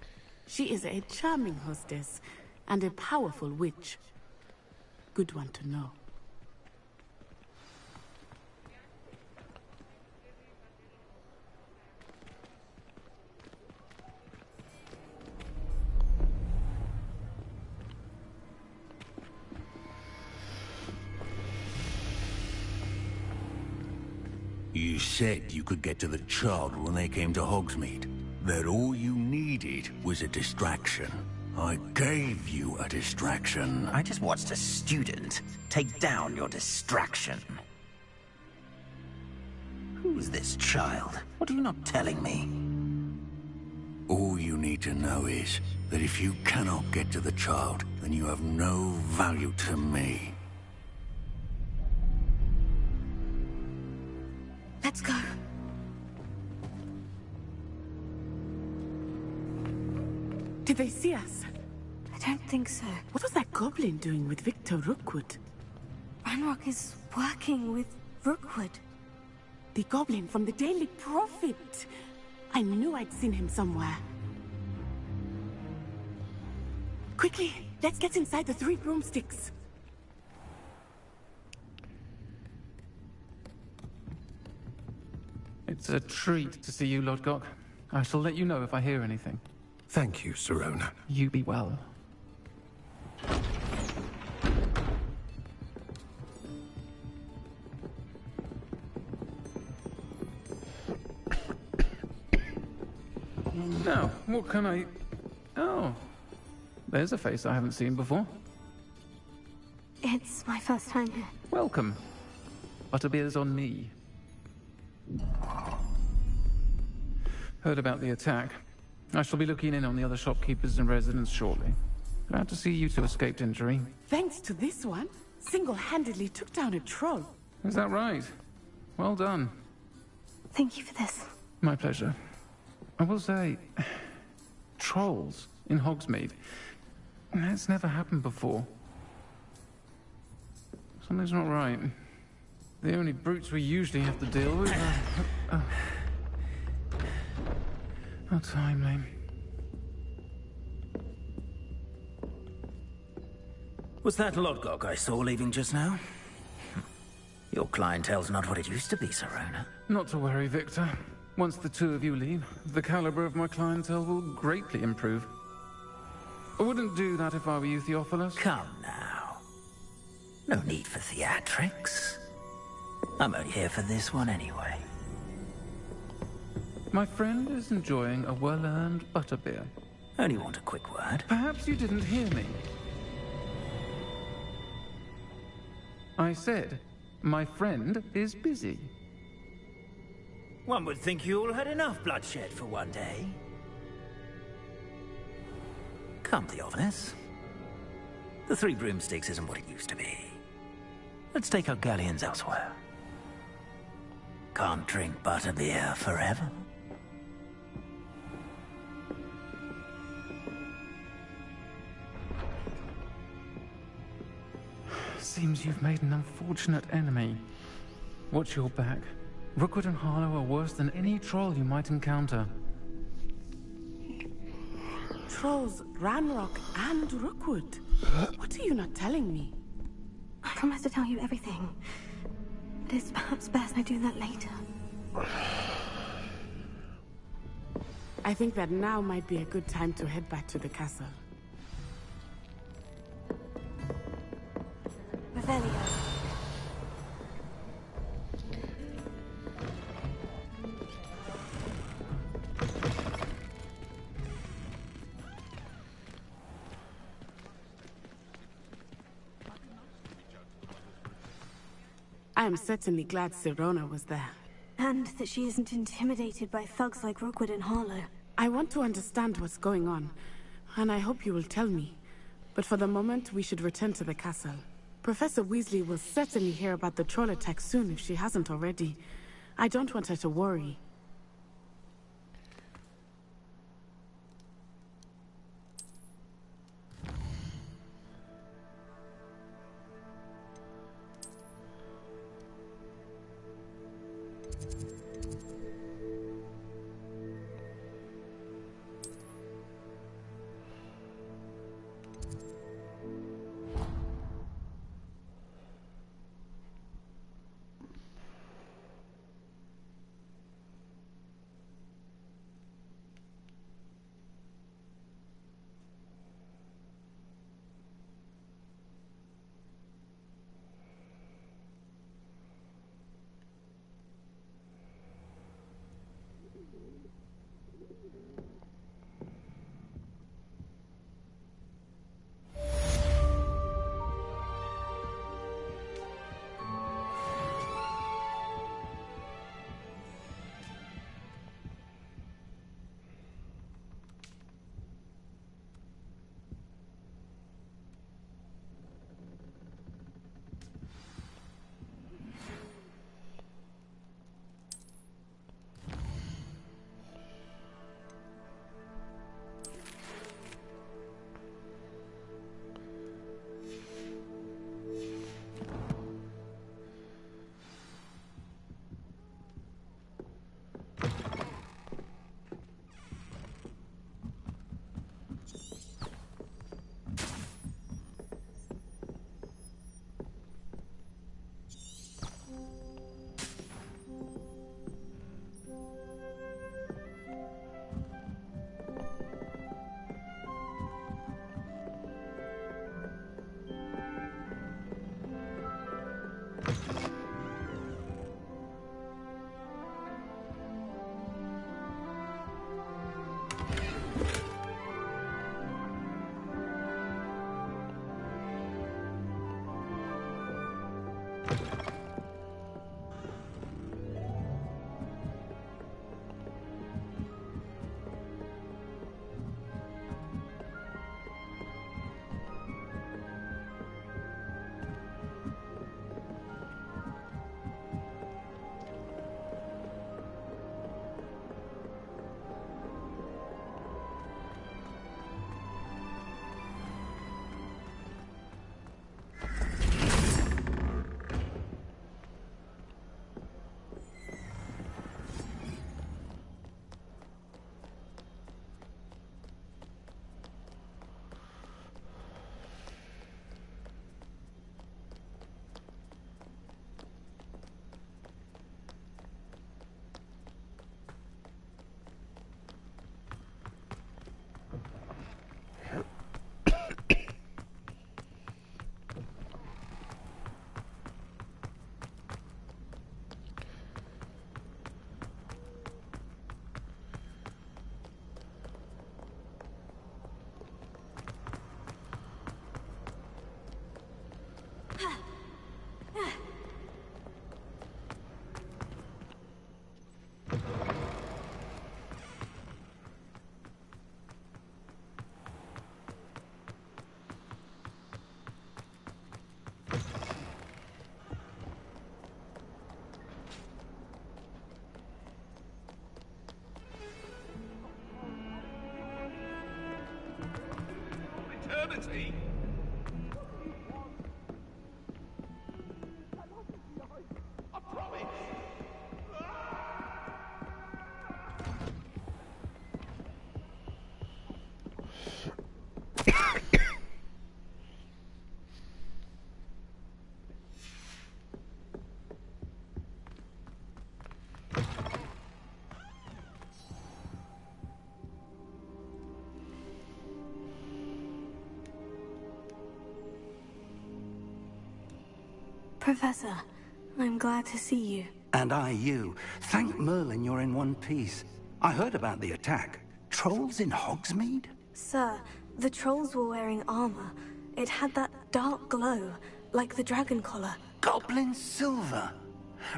She is a charming hostess and a powerful witch. Good one to know. You said you could get to the child when they came to Hogsmeade. That all you needed was a distraction. I gave you a distraction. I just watched a student take down your distraction. Who's this child? What are you not telling me? All you need to know is that if you cannot get to the child, then you have no value to me. Let's go. Did they see us? I don't think so. What was that goblin doing with Victor Rookwood? Ranrock is working with Rookwood. The goblin from the Daily Prophet. I knew I'd seen him somewhere. Quickly, let's get inside the 3 broomsticks. It's a treat to see you, Lodgok. I shall let you know if I hear anything. Thank you, Serona. You be well. Now, what can I... Oh, there's a face I haven't seen before. It's my first time here. Welcome. Butterbeer's on me. Heard about the attack. I shall be looking in on the other shopkeepers and residents shortly. Glad to see you two escaped injury. Thanks to this one, single-handedly took down a troll. Is that right? Well done. Thank you for this. My pleasure. I will say, trolls in Hogsmeade. That's never happened before. Something's not right. The only brutes we usually have to deal with are... How timely. Was that Lodgok I saw leaving just now? Your clientele's not what it used to be, Serona. Not to worry, Victor. Once the two of you leave, the caliber of my clientele will greatly improve. I wouldn't do that if I were you, Theophilus. Come now. No need for theatrics. I'm only here for this one anyway. My friend is enjoying a well-earned butterbeer. Only want a quick word. Perhaps you didn't hear me. I said, my friend is busy. One would think you all had enough bloodshed for one day. Come, Theophilus. The 3 broomsticks isn't what it used to be. Let's take our galleons elsewhere. Can't drink butterbeer forever. Seems you've made an unfortunate enemy. Watch your back. Rookwood and Harlow are worse than any troll you might encounter. Trolls, Ranrock, and Rookwood. What are you not telling me? I promise to tell you everything. But it's perhaps best I do that later. I think that now might be a good time to head back to the castle. Revelio. I am certainly glad Sirona was there. And that she isn't intimidated by thugs like Rookwood and Harlow. I want to understand what's going on, and I hope you will tell me. But for the moment, we should return to the castle. Professor Weasley will certainly hear about the troll attack soon if she hasn't already. I don't want her to worry. Eternity! I promise! Professor, I'm glad to see you. And I you. Thank Merlin you're in one piece. I heard about the attack. Trolls in Hogsmeade? Sir, the trolls were wearing armor. It had that dark glow, like the dragon collar. Goblin silver.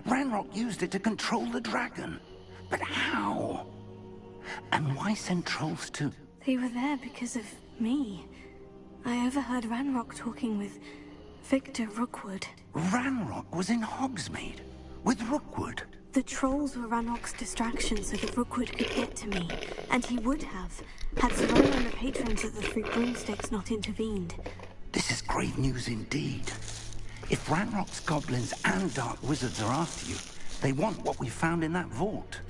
Ranrock used it to control the dragon. But how? And why send trolls too? They were there because of me. I overheard Ranrock talking with Victor Rookwood. Ranrock was in Hogsmeade with Rookwood. The trolls were Ranrock's distraction so that Rookwood could get to me, and he would have, had Soraya and the patrons of the Three Broomsticks not intervened. This is grave news indeed. If Ranrock's goblins and dark wizards are after you, they want what we found in that vault.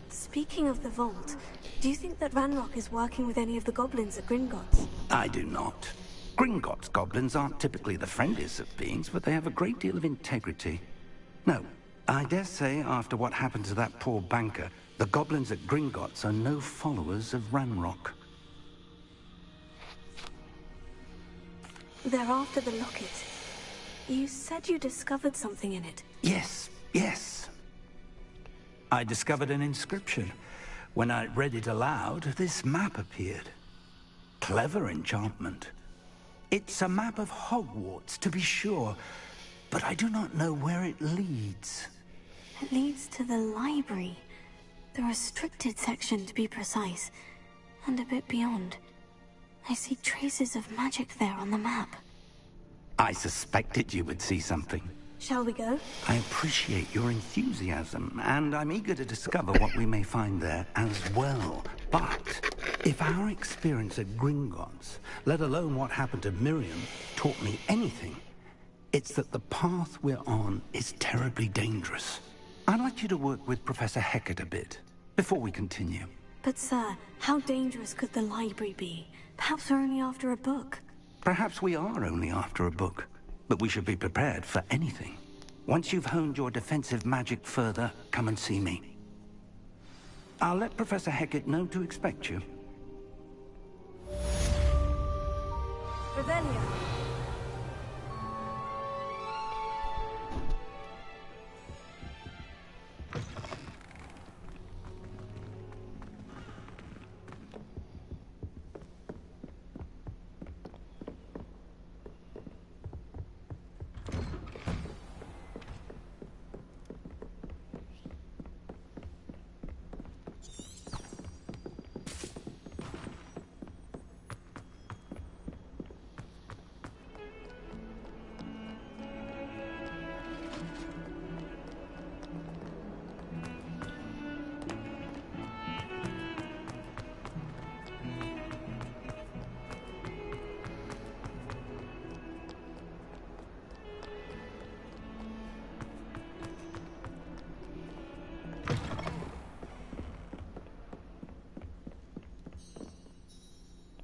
Speaking of the vault, do you think that Ranrock is working with any of the goblins at Gringotts? I do not. Gringotts goblins aren't typically the friendliest of beings, but they have a great deal of integrity. No, I dare say after what happened to that poor banker, the goblins at Gringotts are no followers of Ranrock. They're after the locket. You said you discovered something in it. Yes, yes. I discovered an inscription. When I read it aloud, this map appeared. Clever enchantment. It's a map of Hogwarts, to be sure, but I do not know where it leads. It leads to the library. The restricted section, to be precise, and a bit beyond. I see traces of magic there on the map. I suspected you would see something. Shall we go? I appreciate your enthusiasm, and I'm eager to discover what we may find there as well. But if our experience at Gringotts, let alone what happened to Miriam, taught me anything, it's that the path we're on is terribly dangerous. I'd like you to work with Professor Hecat a bit, before we continue. But sir, how dangerous could the library be? Perhaps we're only after a book. Perhaps we are only after a book, but we should be prepared for anything. Once you've honed your defensive magic further, come and see me. I'll let Professor Hecat know to expect you. Revelio.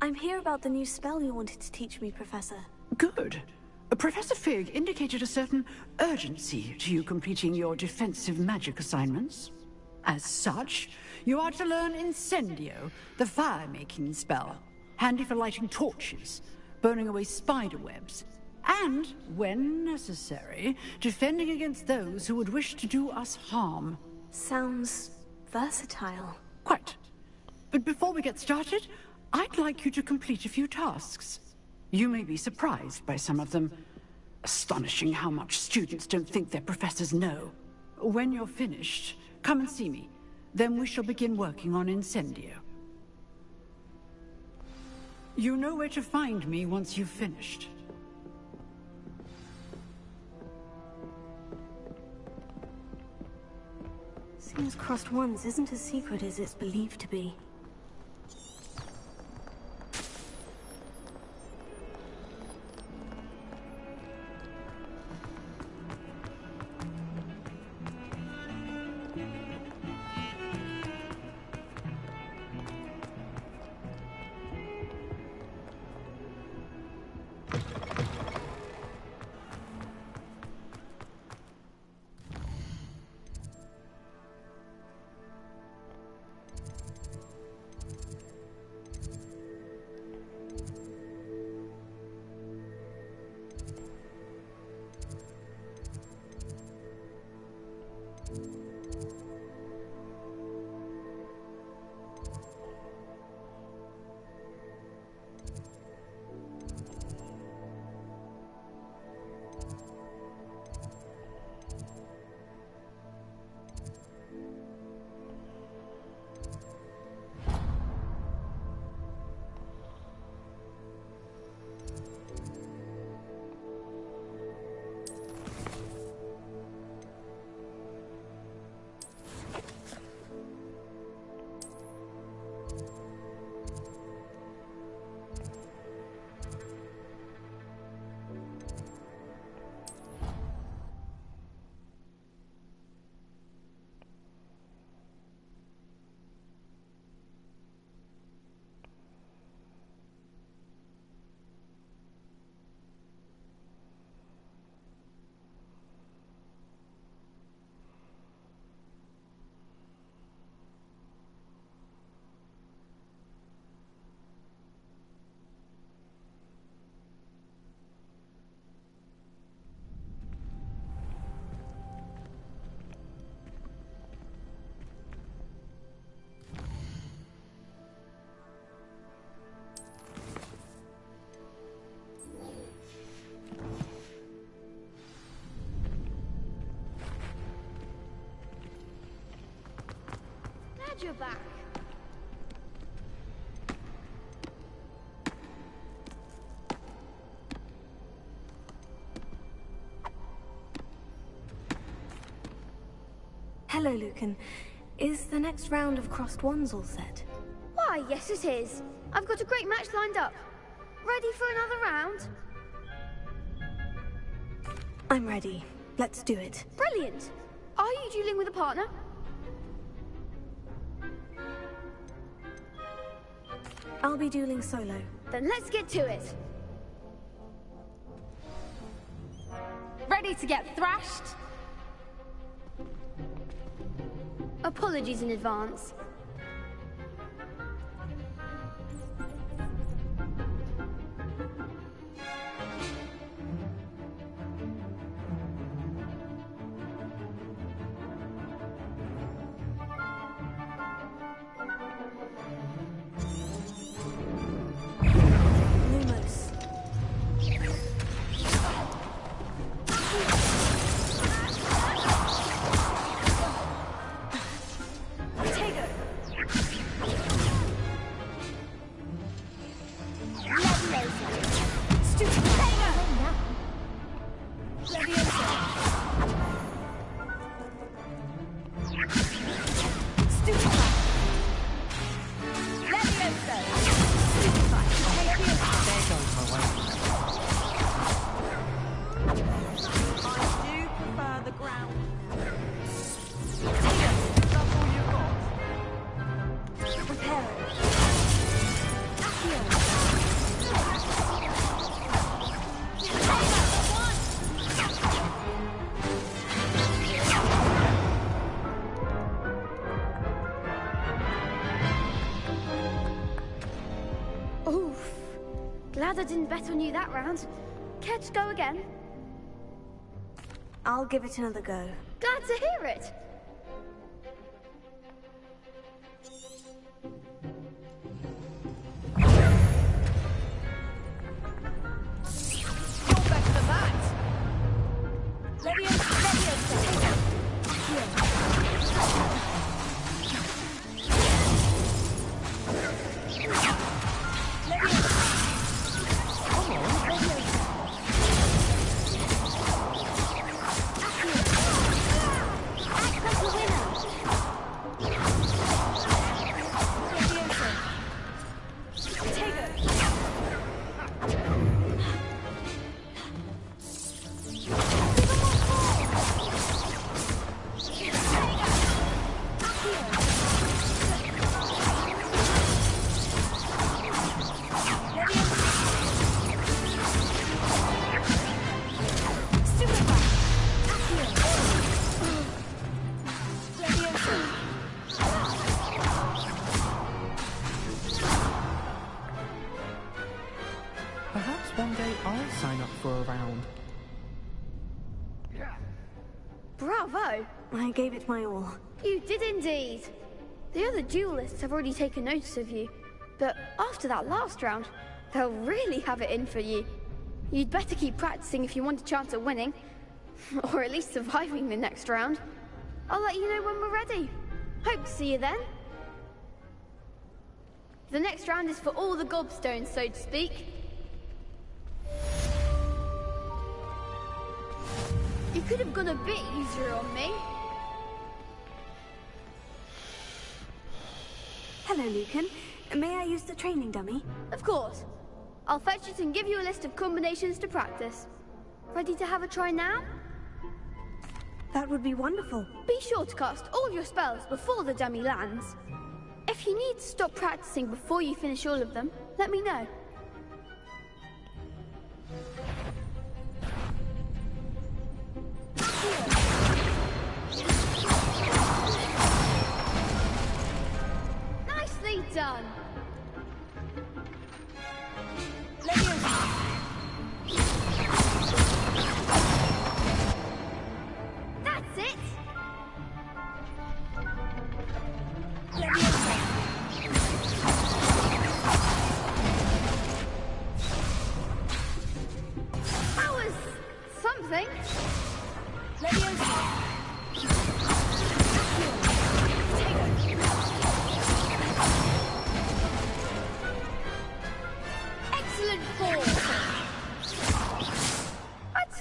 I'm here about the new spell you wanted to teach me, Professor. Good. Professor Fig indicated a certain urgency to you completing your defensive magic assignments. As such, you are to learn Incendio, the fire-making spell, handy for lighting torches, burning away spider webs, and, when necessary, defending against those who would wish to do us harm. Sounds versatile. Quite. But before we get started, I'd like you to complete a few tasks. You may be surprised by some of them. Astonishing how much students don't think their professors know. When you're finished, come and see me. Then we shall begin working on Incendio. You know where to find me once you've finished. Seems crossed ones isn't as secret as it's believed to be. you're back. Hello, Lucan. Is the next round of crossed wands all set? Why, yes it is. I've got a great match lined up. Ready for another round? I'm ready. Let's do it. Brilliant. Are you dueling with a partner? I'll be dueling solo. Then let's get to it. Ready to get thrashed? Apologies in advance. Glad I didn't bet on you that round. Care to go again? I'll give it another go. Glad to hear it. You're better than that. Leviosa. Perhaps one day I'll sign up for a round. Bravo! I gave it my all. You did indeed. The other duelists have already taken notice of you, but after that last round, they'll really have it in for you. You'd better keep practicing if you want a chance at winning, or at least surviving the next round. I'll let you know when we're ready. Hope to see you then. The next round is for all the gobstones, so to speak. You could have gone a bit easier on me. Hello, Lucan. May I use the training dummy? Of course. I'll fetch it and give you a list of combinations to practice. Ready to have a try now? That would be wonderful. Be sure to cast all your spells before the dummy lands. If you need to stop practicing before you finish all of them, let me know. Nicely done. That's it. That was something.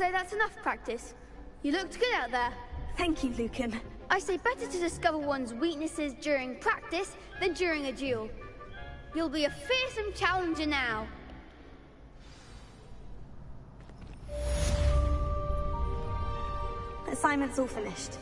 say that's enough practice. You looked good out there. Thank you, Lucan. I say better to discover one's weaknesses during practice than during a duel. You'll be a fearsome challenger now. Assignment's all finished.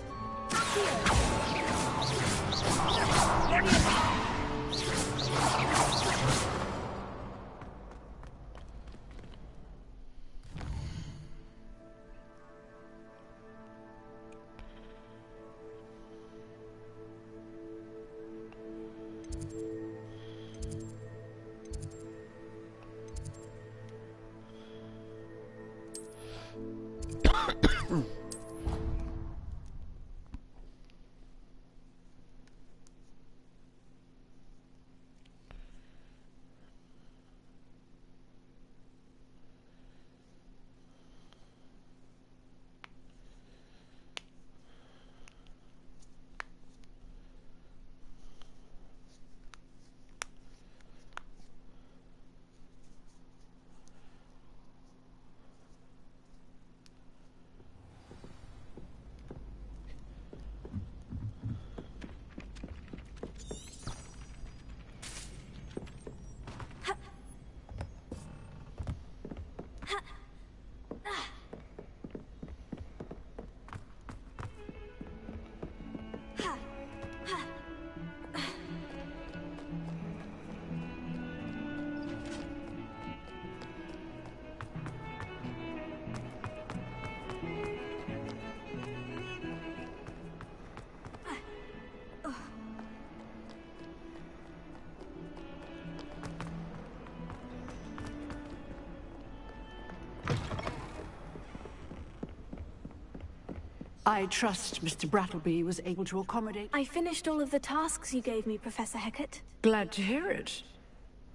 I trust Mr. Brattleby was able to accommodate... I finished all of the tasks you gave me, Professor Hecat. Glad to hear it.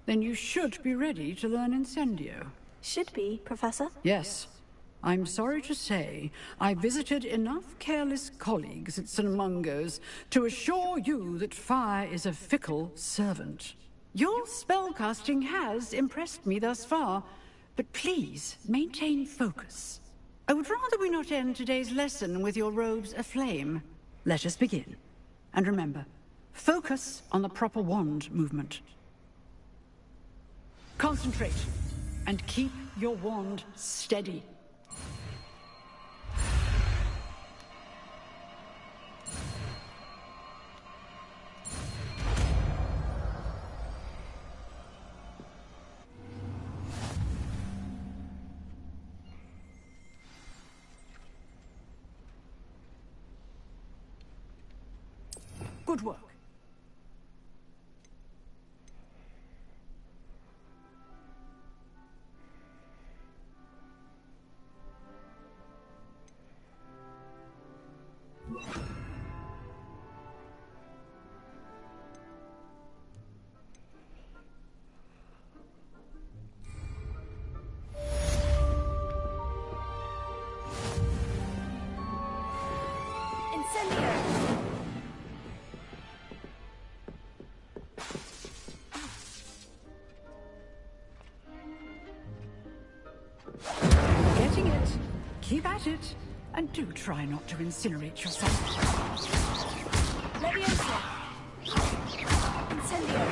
Then you should be ready to learn Incendio. Should be, Professor? Yes. I'm sorry to say, I visited enough careless colleagues at St. Mungo's to assure you that fire is a fickle servant. Your spellcasting has impressed me thus far, but please maintain focus. I would rather we not end today's lesson with your robes aflame. Let us begin. And remember, focus on the proper wand movement. Concentrate, and keep your wand steady. Good work. Getting it. Keep at it. And do try not to incinerate yourself. Leviosa. Incendio.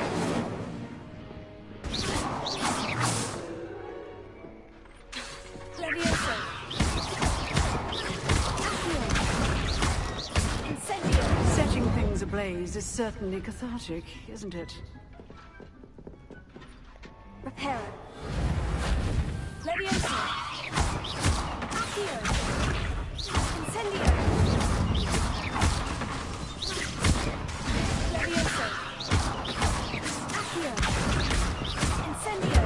Leviosa. Incendio. Setting things ablaze is certainly cathartic, isn't it? Reparo. Leviosa. Accio. Incendio. Leviosa. Accio. Incendio.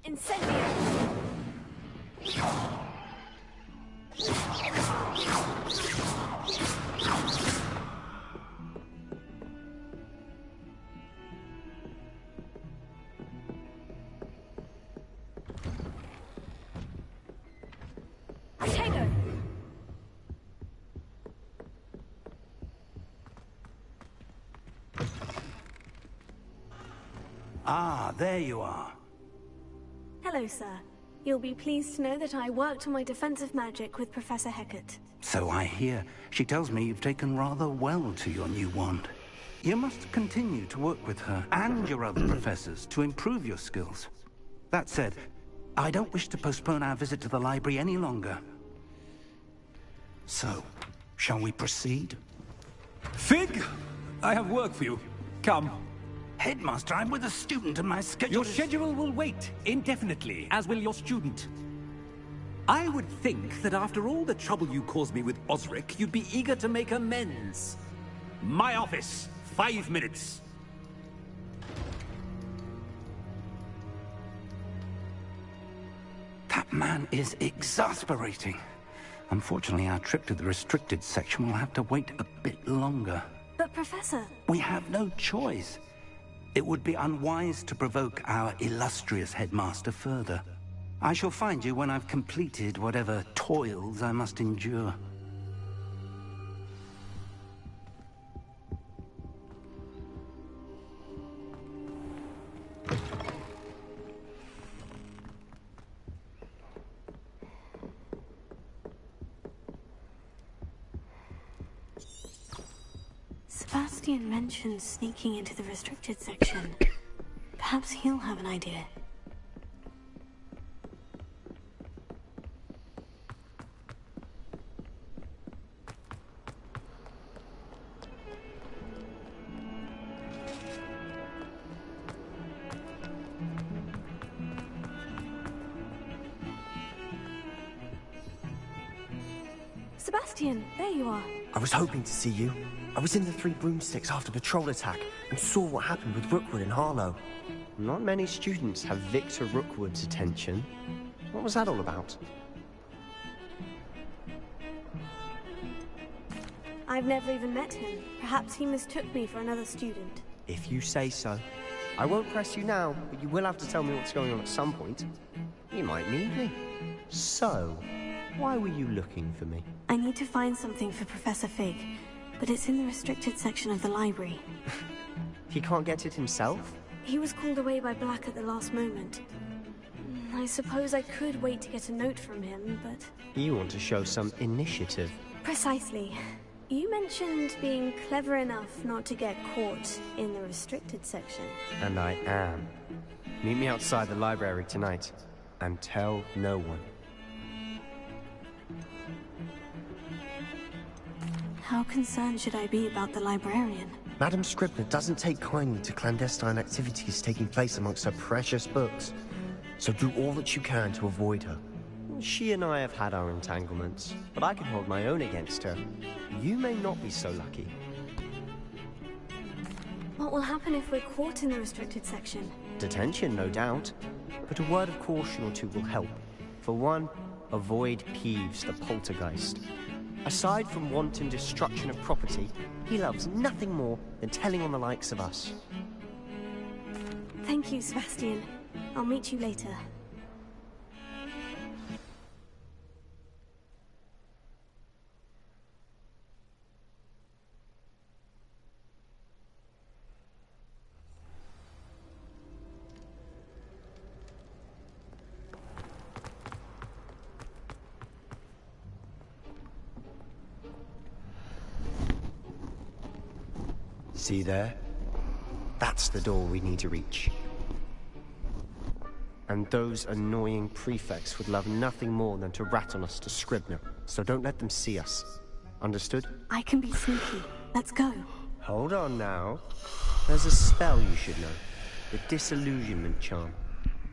Incendio! Tego! Ah, there you are. Hello, sir. You'll be pleased to know that I worked on my defensive magic with Professor Hecat. So I hear. She tells me you've taken rather well to your new wand. You must continue to work with her and your other professors to improve your skills. That said, I don't wish to postpone our visit to the library any longer. So, shall we proceed? Fig! I have work for you. Come. Headmaster, I'm with a student and my schedule Your schedule will wait indefinitely, as will your student. I would think that after all the trouble you caused me with Osric, you'd be eager to make amends. My office, 5 minutes. That man is exasperating. Unfortunately, our trip to the restricted section will have to wait a bit longer. But, Professor... We have no choice. It would be unwise to provoke our illustrious headmaster further. I shall find you when I've completed whatever toils I must endure. Sebastian mentioned sneaking into the restricted section. Perhaps he'll have an idea. Sebastian, there you are. I was hoping to see you. I was in the Three Broomsticks after patrol attack and saw what happened with Rookwood and Harlow. Not many students have Victor Rookwood's attention. What was that all about? I've never even met him. Perhaps he mistook me for another student. If you say so. I won't press you now, but you will have to tell me what's going on at some point. You might need me. So, why were you looking for me? I need to find something for Professor Fig, but it's in the restricted section of the library. He can't get it himself? He was called away by Black at the last moment. I suppose I could wait to get a note from him, but... You want to show some initiative. Precisely. You mentioned being clever enough not to get caught in the restricted section. And I am. Meet me outside the library tonight, and tell no one. How concerned should I be about the librarian? Madam Scribner doesn't take kindly to clandestine activities taking place amongst her precious books. So do all that you can to avoid her. She and I have had our entanglements, but I can hold my own against her. You may not be so lucky. What will happen if we're caught in the restricted section? Detention, no doubt. But a word of caution or two will help. For one, avoid Peeves the poltergeist. Aside from wanton destruction of property, he loves nothing more than telling on the likes of us. Thank you, Sebastian. I'll meet you later. See there? That's the door we need to reach. And those annoying prefects would love nothing more than to rat on us to Scribner, so don't let them see us. Understood? I can be sneaky. Let's go. Hold on now. There's a spell you should know. The Disillusionment Charm.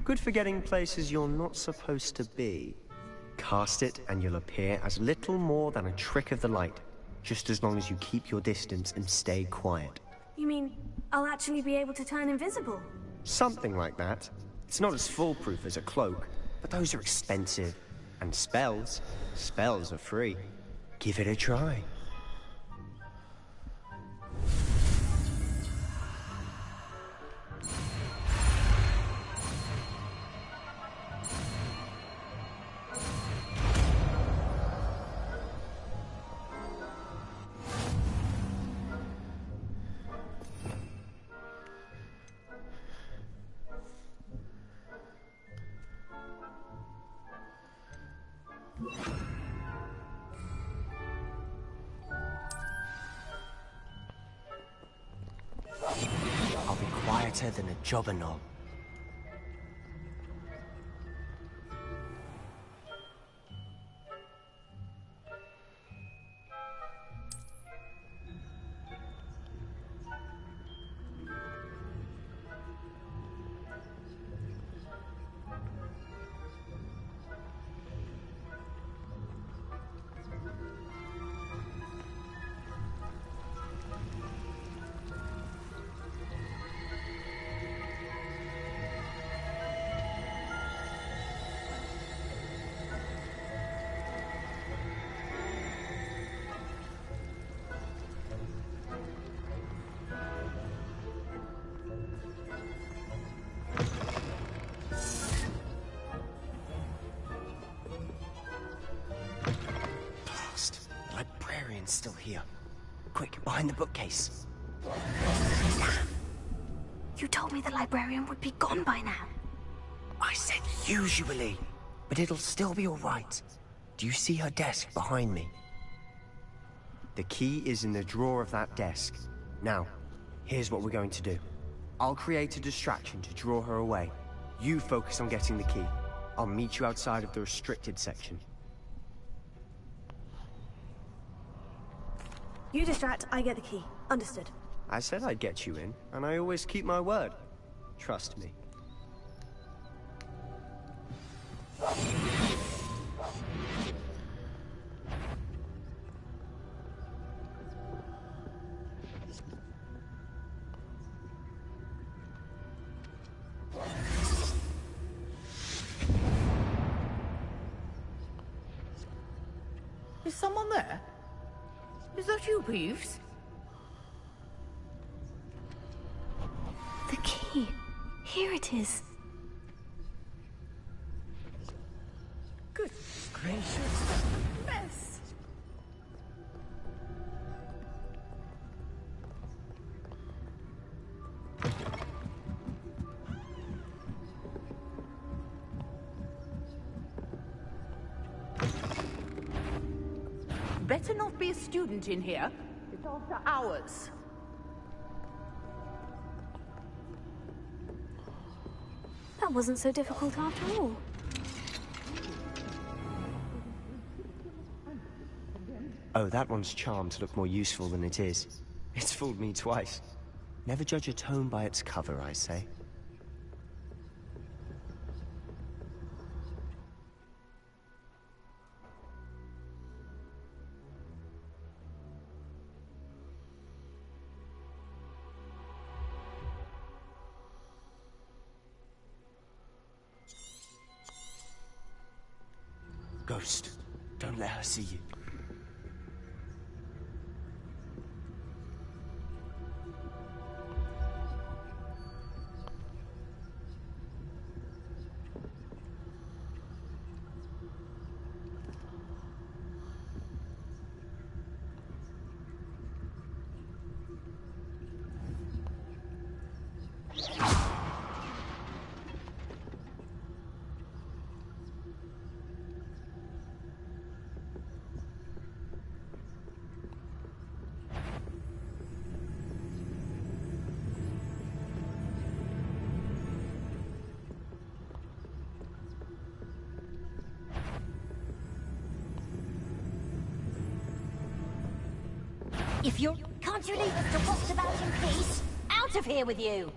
Good for getting places you're not supposed to be. Cast it and you'll appear as little more than a trick of the light, just as long as you keep your distance and stay quiet. You mean, I'll actually be able to turn invisible? Something like that. It's not as foolproof as a cloak, but those are expensive. And spells are free. Give it a try. I'll be quieter than a jobberknoll. Still here. Quick, behind the bookcase. Damn. You told me the librarian would be gone by now. I said usually, but it'll still be all right. Do you see her desk behind me? The key is in the drawer of that desk. Now, here's what we're going to do. I'll create a distraction to draw her away. You focus on getting the key. I'll meet you outside of the restricted section. You distract, I get the key. Understood. I said I'd get you in, and I always keep my word. Trust me. Is someone there? Is that you, Peeves? The key. Here it is. Good gracious. Mess. Better not be a student in here. It's after hours. That wasn't so difficult after all. Oh, that one's charmed to look more useful than it is. It's fooled me twice. Never judge a tome by its cover, I say. Ghost, don't let her see you. If you're... Can't you leave us to waft about in peace? Out of here with you!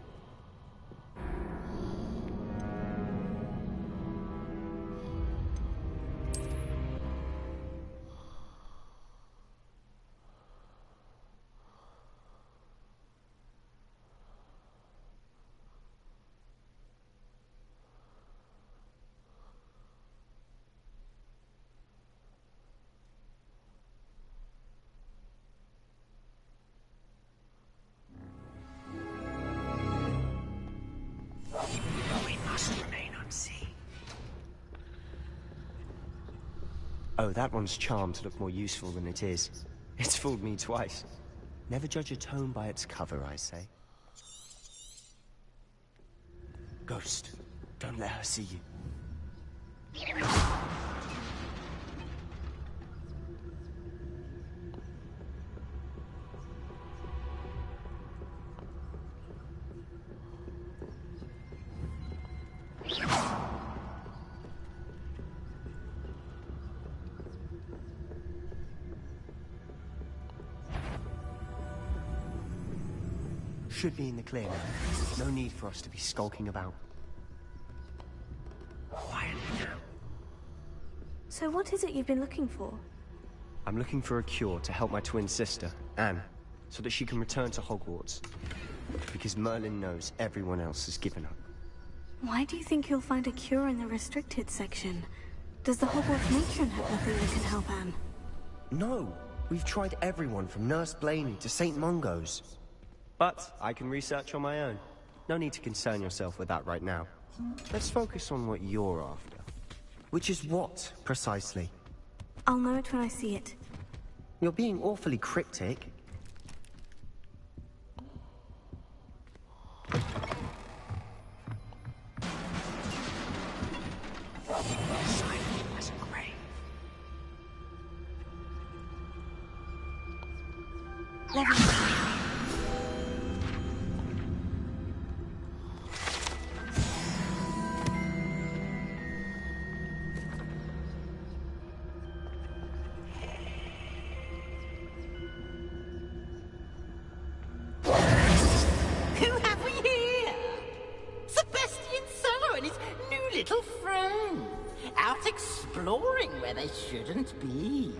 Oh, that one's charmed to look more useful than it is. It's fooled me twice. Never judge a tome by its cover, I say. Ghost, don't let her see you. Should be in the clear now. No need for us to be skulking about. Quietly now. So what is it you've been looking for? I'm looking for a cure to help my twin sister, Anne, so that she can return to Hogwarts. Because Merlin knows everyone else has given up. Why do you think you'll find a cure in the restricted section? Does the Hogwarts matron have nothing that can help Anne? No! We've tried everyone from Nurse Blaney to St. Mungo's. But I can research on my own. No need to concern yourself with that right now. Let's focus on what you're after. Which is what, precisely? I'll know it when I see it. You're being awfully cryptic. Silent as a grave. Exploring where they shouldn't be.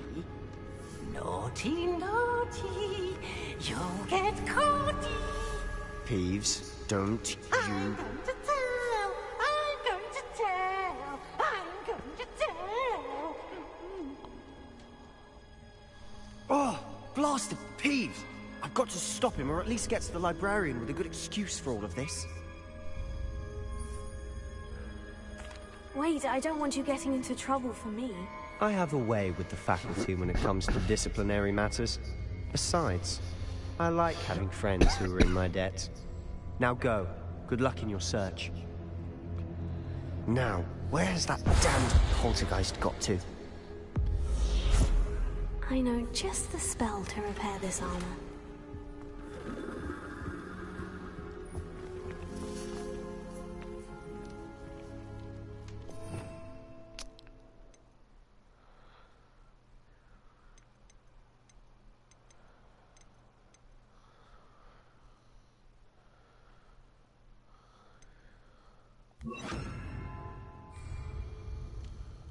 Naughty, naughty, you'll get caughty. Peeves, don't you... I'm going to tell, I'm going to tell, I'm going to tell. Oh, blasted Peeves! I've got to stop him, or at least get to the librarian with a good excuse for all of this. Wait, I don't want you getting into trouble for me. I have a way with the faculty when it comes to disciplinary matters. Besides, I like having friends who are in my debt. Now go. Good luck in your search. Now, where has that damned poltergeist got to? I know just the spell to repair this armor.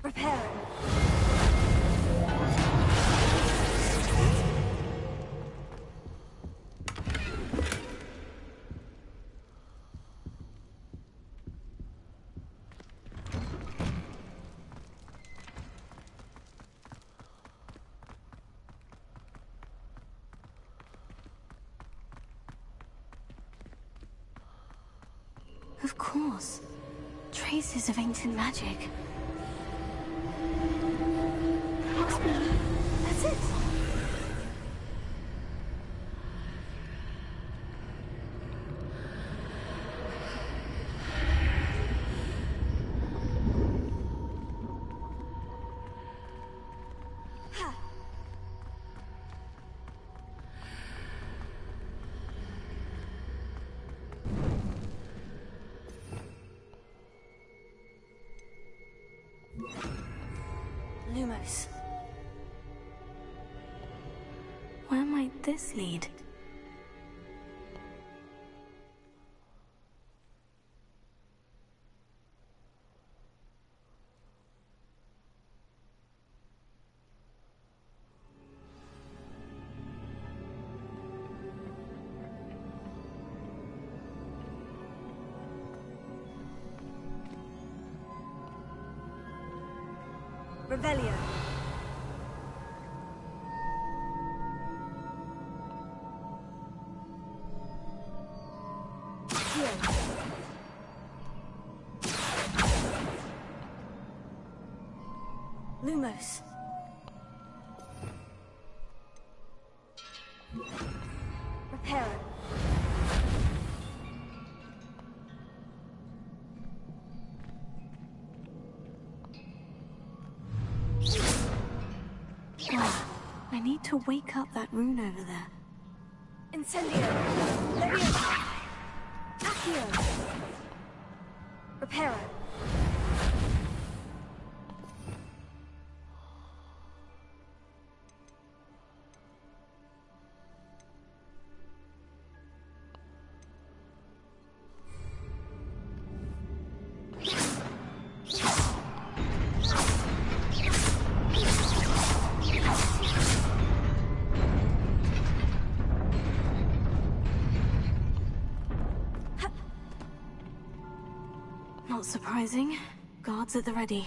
Repair it. Of course. Traces of ancient magic. Must be. That's it. Lumos. Where might this lead? Revelio. Lumos. I need to wake up that rune over there. Incendio. Leviosa. Accio. Reparo. Not surprising. Guards at the ready.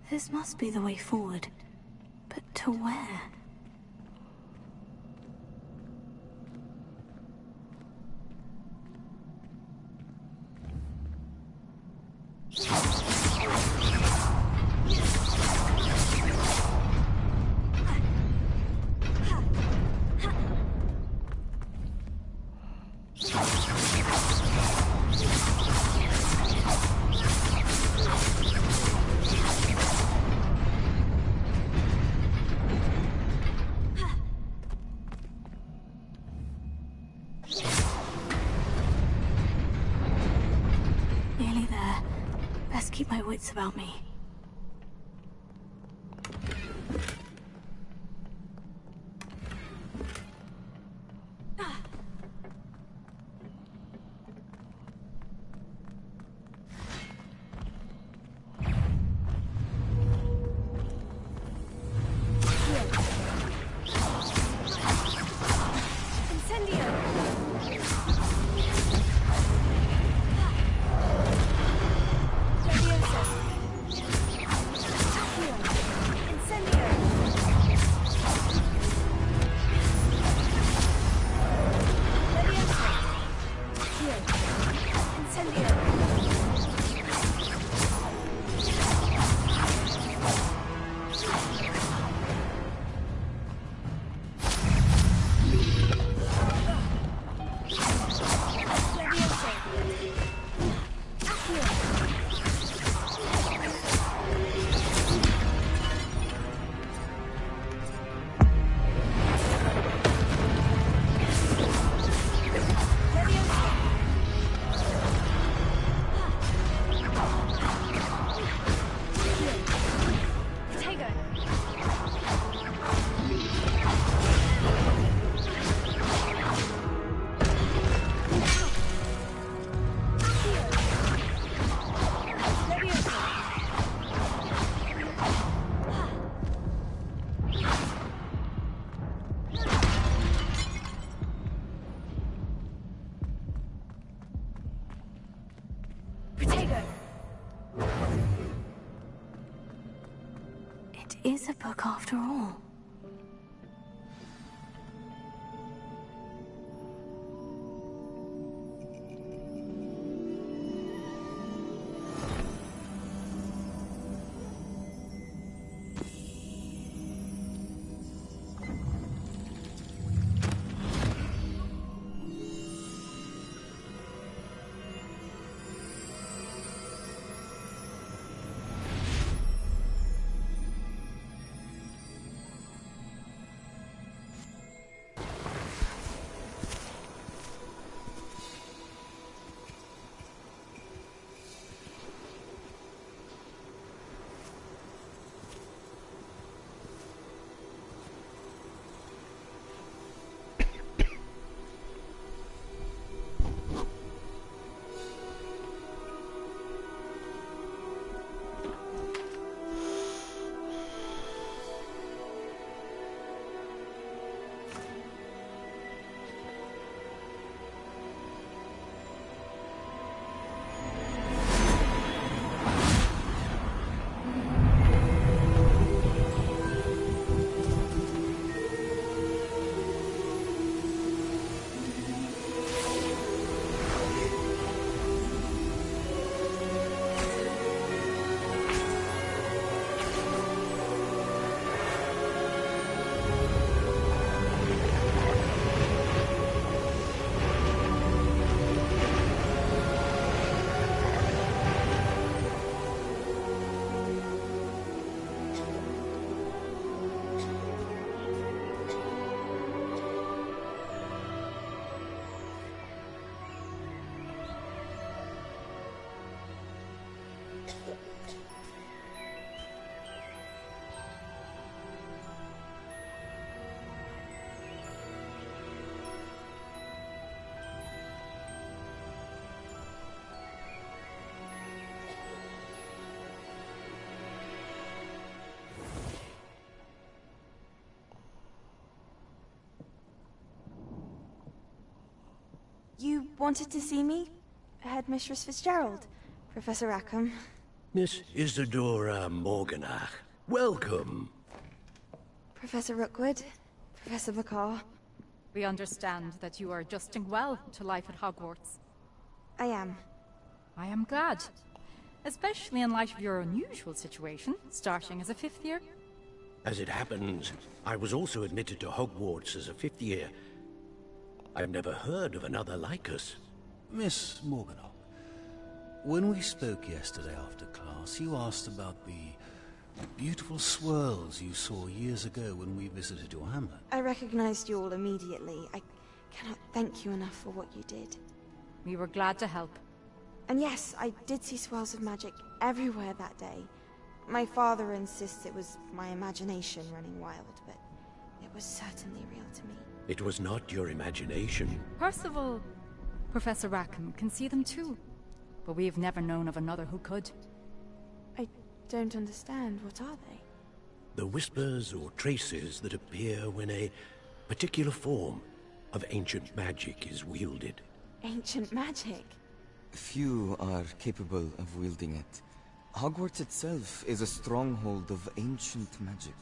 This must be the way forward. But to where? Keep my wits about me. is a book after all. You wanted to see me? Headmistress Fitzgerald? Professor Rackham? Miss Isadora Morganach, welcome. Professor Rookwood? Professor McCaw? We understand that you are adjusting well to life at Hogwarts. I am. I am glad. Especially in light of your unusual situation, starting as a 5th year. As it happens, I was also admitted to Hogwarts as a 5th year. I've never heard of another like us. Miss Morganach, when we spoke yesterday after class, you asked about the beautiful swirls you saw years ago when we visited your hamlet. I recognized you all immediately. I cannot thank you enough for what you did. We were glad to help. And yes, I did see swirls of magic everywhere that day. My father insists it was my imagination running wild, but it was certainly real to me. It was not your imagination. Percival, Professor Rackham can see them too. But we've never known of another who could. I don't understand. What are they? The whispers or traces that appear when a particular form of ancient magic is wielded. Ancient magic? Few are capable of wielding it. Hogwarts itself is a stronghold of ancient magic.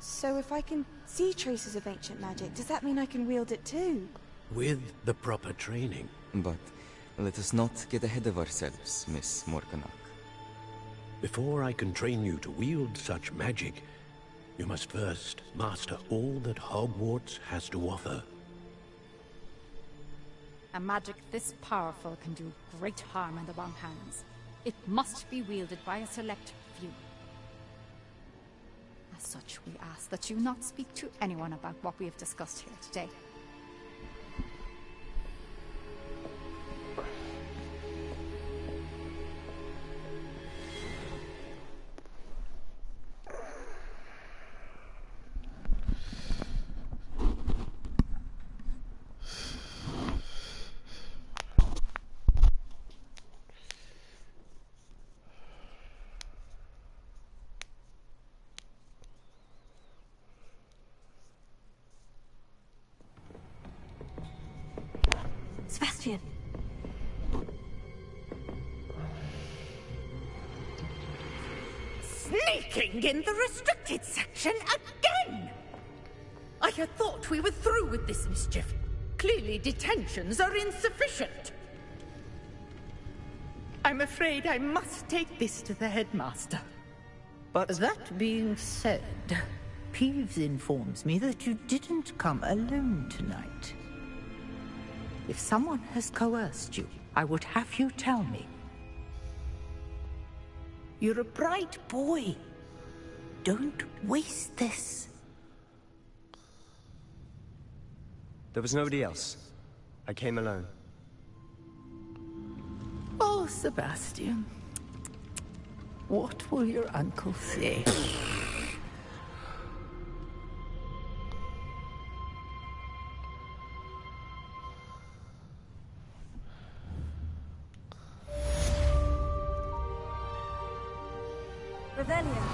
So if I can see traces of ancient magic, does that mean I can wield it too? With the proper training. But let us not get ahead of ourselves, Miss Morganach. Before I can train you to wield such magic, you must first master all that Hogwarts has to offer. A magic this powerful can do great harm in the wrong hands. It must be wielded by a select few. As such, we ask that you not speak to anyone about what we have discussed here today. Sebastian! Sneaking in the restricted section again! I had thought we were through with this mischief. Clearly detentions are insufficient. I'm afraid I must take this to the headmaster. But that being said, Peeves informs me that you didn't come alone tonight. If someone has coerced you, I would have you tell me. You're a bright boy. Don't waste this. there was nobody else. I came alone. Oh, Sebastian. What will your uncle say? Revelio.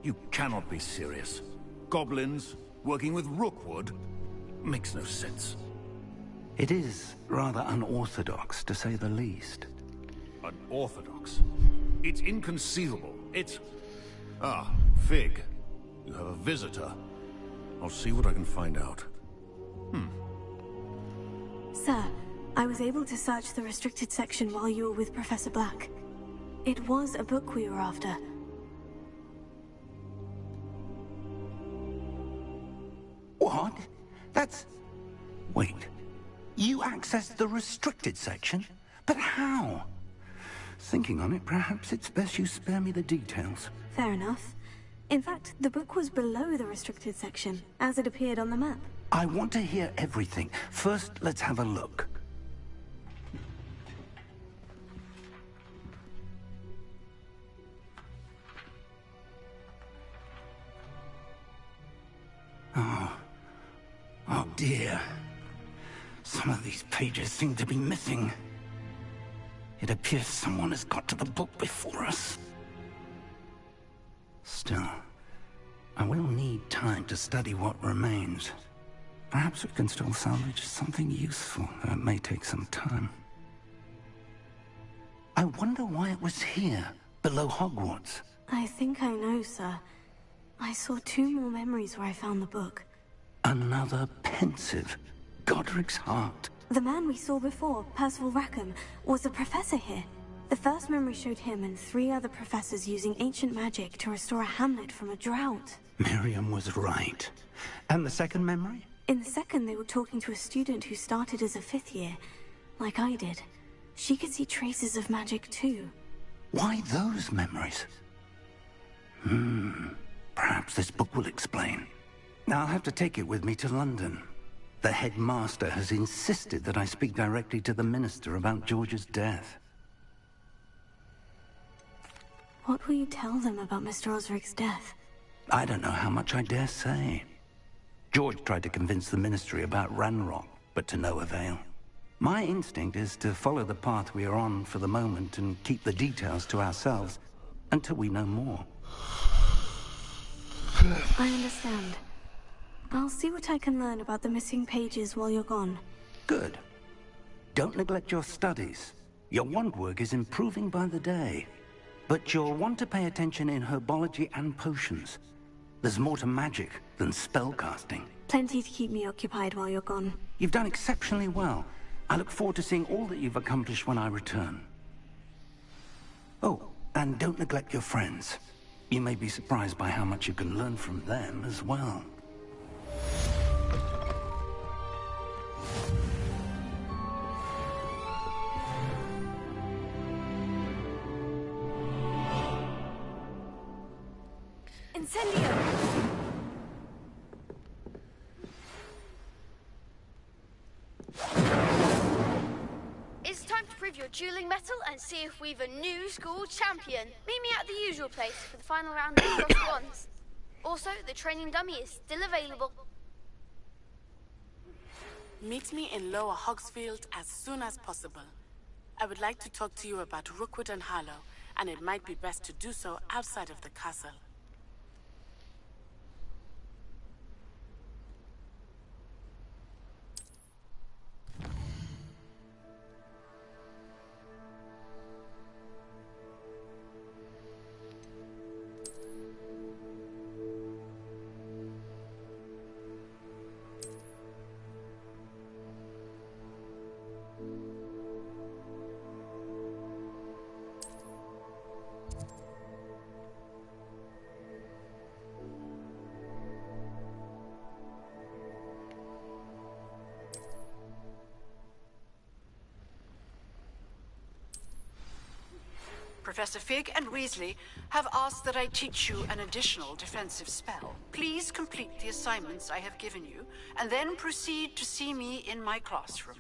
You cannot be serious. Goblins, working with Rookwood? Makes no sense. It is rather unorthodox, to say the least. Unorthodox? It's inconceivable. It's... Ah, Fig. You have a visitor. I'll see what I can find out. Sir, I was able to search the restricted section while you were with Professor Black. It was a book we were after. What? That's... Wait. You accessed the restricted section? But how? Thinking on it, perhaps it's best you spare me the details. Fair enough. In fact, the book was below the restricted section, as it appeared on the map. I want to hear everything. First, let's have a look. Oh dear. Some of these pages seem to be missing. It appears someone has got to the book before us. Still, I will need time to study what remains. Perhaps we can still salvage something useful, though it may take some time. I wonder why it was here, below Hogwarts. I think I know, sir. I saw 2 more memories where I found the book. Another pensive. Godric's heart. The man we saw before, Percival Rackham, was a professor here. The first memory showed him and 3 other professors using ancient magic to restore a hamlet from a drought. Miriam was right. And the second memory? In the second, they were talking to a student who started as a 5th year, like I did. She could see traces of magic too. Why those memories? Perhaps this book will explain. I'll have to take it with me to London. The headmaster has insisted that I speak directly to the minister about George's death. What will you tell them about Mr. Osric's death? I don't know how much I dare say. George tried to convince the ministry about Ranrock, but to no avail. My instinct is to follow the path we are on for the moment and keep the details to ourselves until we know more. I understand. I'll see what I can learn about the missing pages while you're gone. Good. Don't neglect your studies. Your wand work is improving by the day. But you'll want to pay attention in herbology and potions. There's more to magic than spellcasting. Plenty to keep me occupied while you're gone. You've done exceptionally well. I look forward to seeing all that you've accomplished when I return. Oh, and don't neglect your friends. You may be surprised by how much you can learn from them as well. Incendio! It's time to prove your dueling mettle and see if we've a new school champion. Meet me at the usual place for the final round of Cross Wands. Also, the training dummy is still available. Meet me in Lower Hogsfield as soon as possible. I would like to talk to you about Rookwood and Harlow, and it might be best to do so outside of the castle. Professor Fig and Weasley have asked that I teach you an additional defensive spell. Please complete the assignments I have given you, and then proceed to see me in my classroom.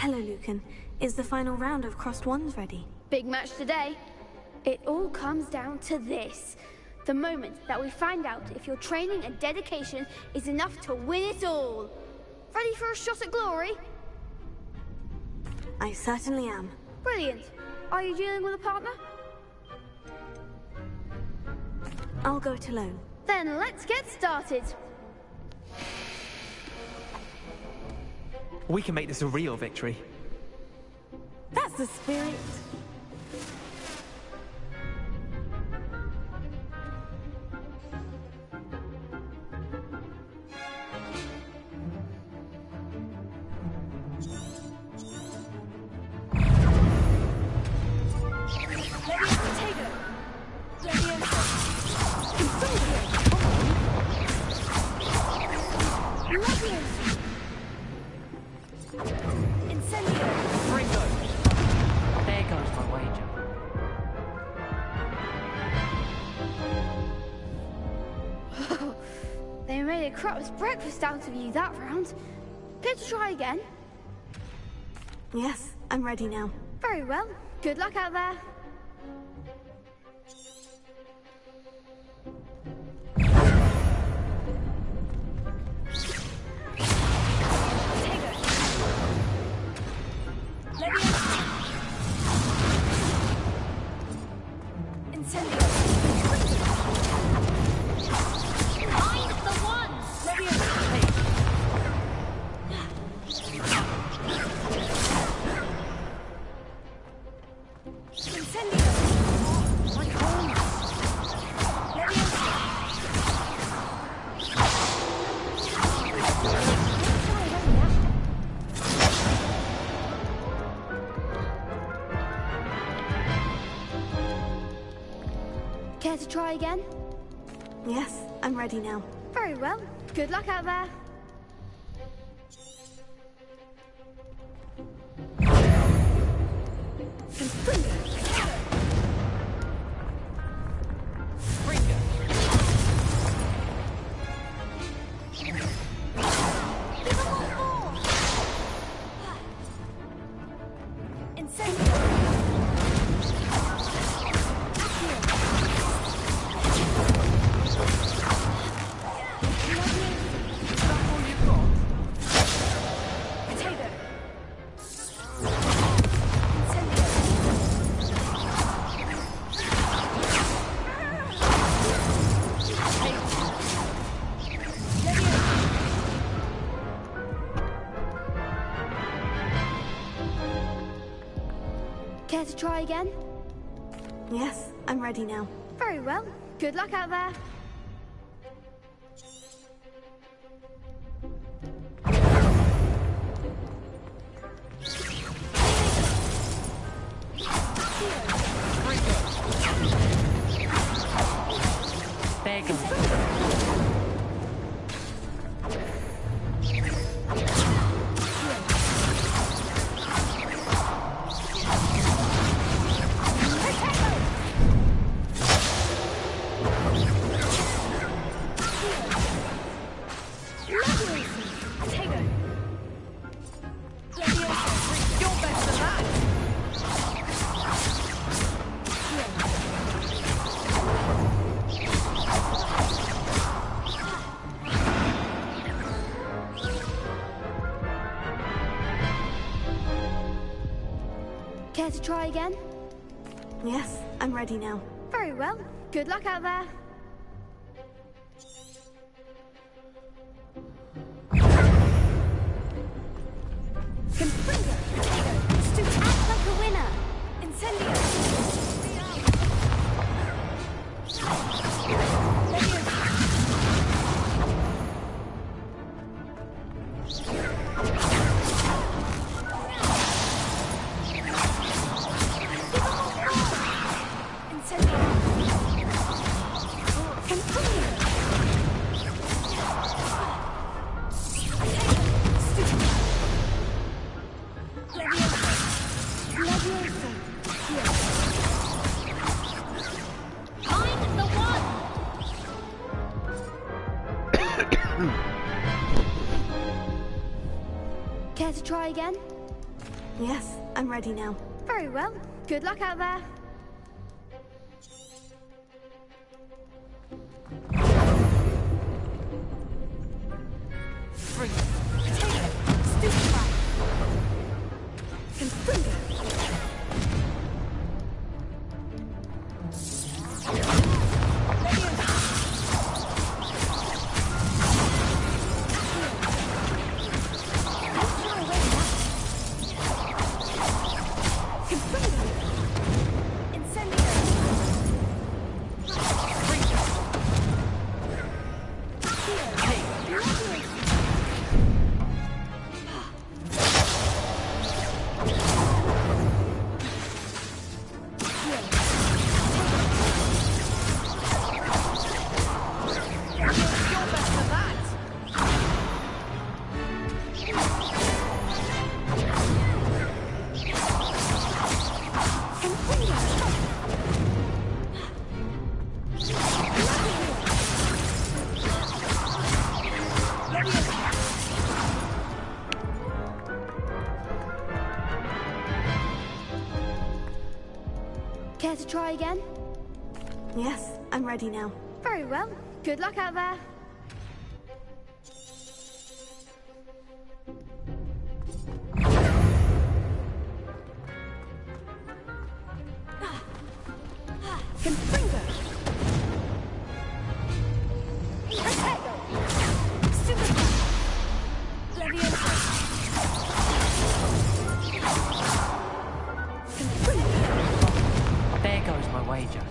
Hello, Lucan. Is the final round of Crossed Wands ready? Big match today. It all comes down to this. The moment that we find out if your training and dedication is enough to win it all. Ready for a shot at glory? I certainly am. Brilliant. Are you dealing with a partner? I'll go it alone. Then let's get started. We can make this a real victory. That's the spirit. They made a crap's breakfast out of you that round. Care to try again? Yes, I'm ready now. Very well. Good luck out there. Care to try again? Yes, I'm ready now. Very well. Good luck out there. Care to try again? Yes, I'm ready now. Very well. Good luck out there. Care to try again? Yes, I'm ready now. Very well. Good luck out there. To act like a winner! Incendio! Care to try again? Yes, I'm ready now. Very well. Good luck out there. Freeze. Potato. Stupefy. Confringo. Care to try again? Yes, I'm ready now. Very well. Good luck out there. Confringo. Potato. Stupefy. Leviosa. There goes my wager.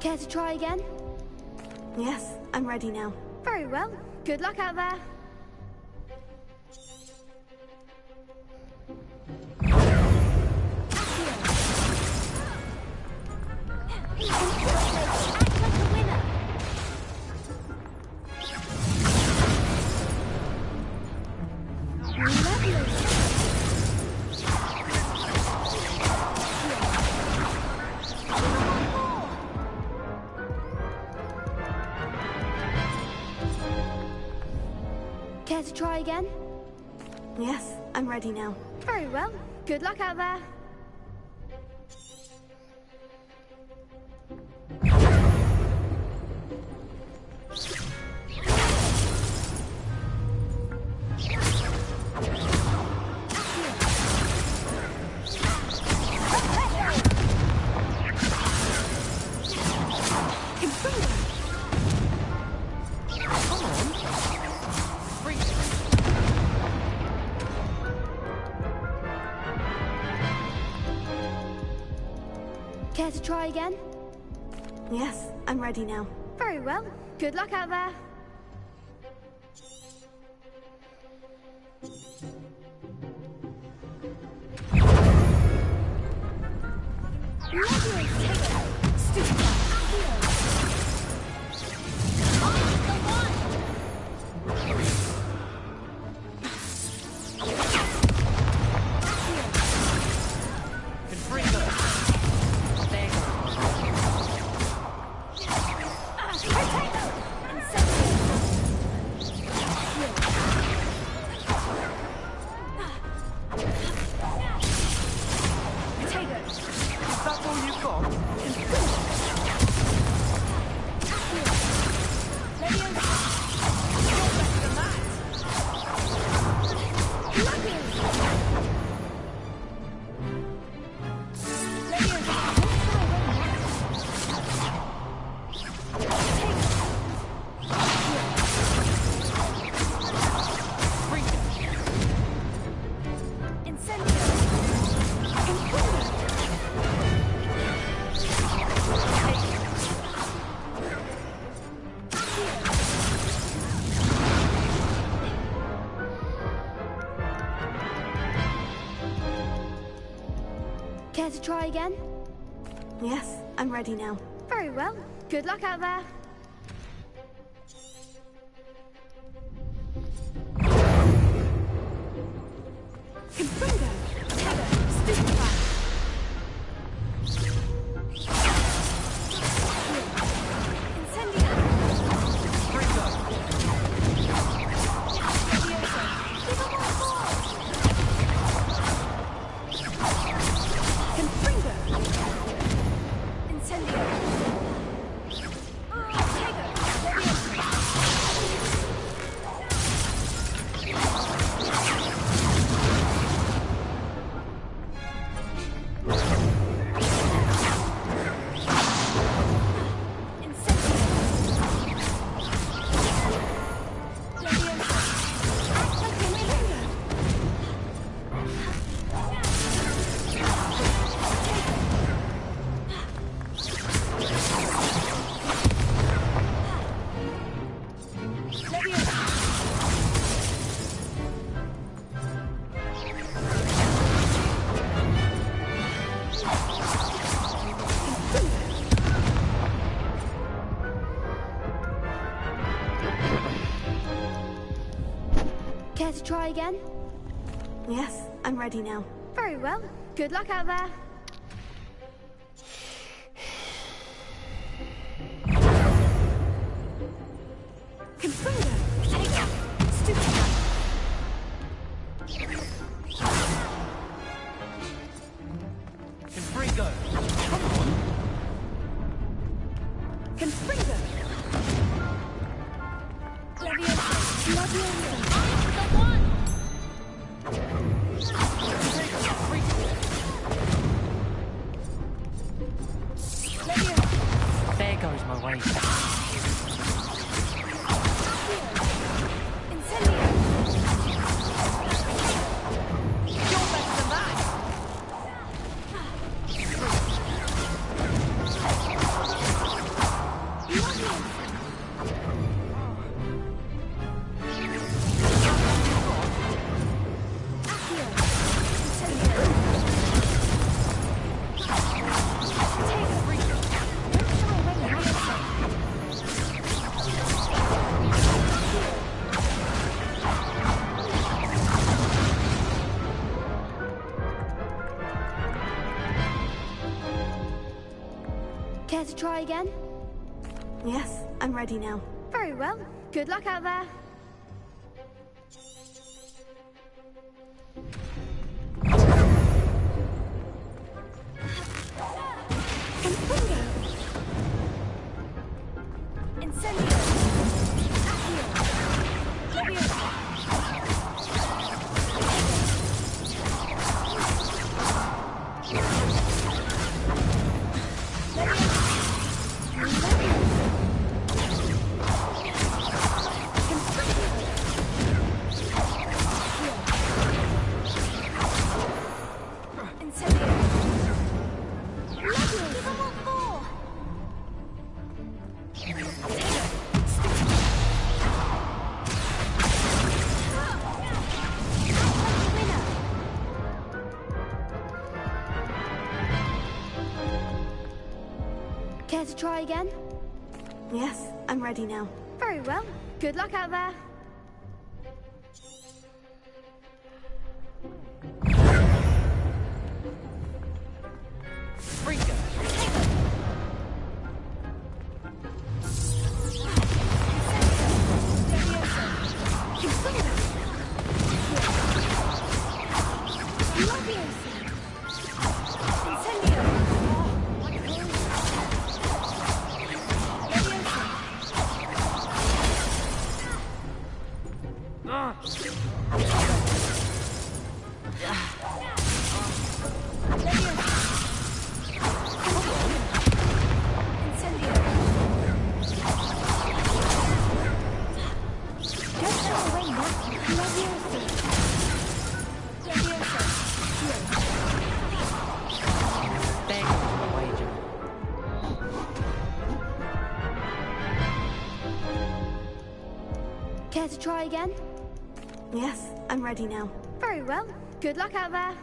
Care to try again? Yes, I'm ready now. Very well. Good luck out there. Care to try again? Yes, I'm ready now. Very well. Good luck out there. Care to try again? Yes, I'm ready now. Very well. Good luck out there. Care to try again? Yes, I'm ready now. Very well. Good luck out there. Care to try again? Yes, I'm ready now. Very well. Good luck out there. Confringo! Come on! Confringo! Leviosa! There goes my way. You're better than that! Care to try again? Yes, I'm ready now. Very well. Good luck out there. Care to try again? Yes, I'm ready now. Very well. Good luck out there. Care to try again? Yes, I'm ready now. Very well. Good luck out there.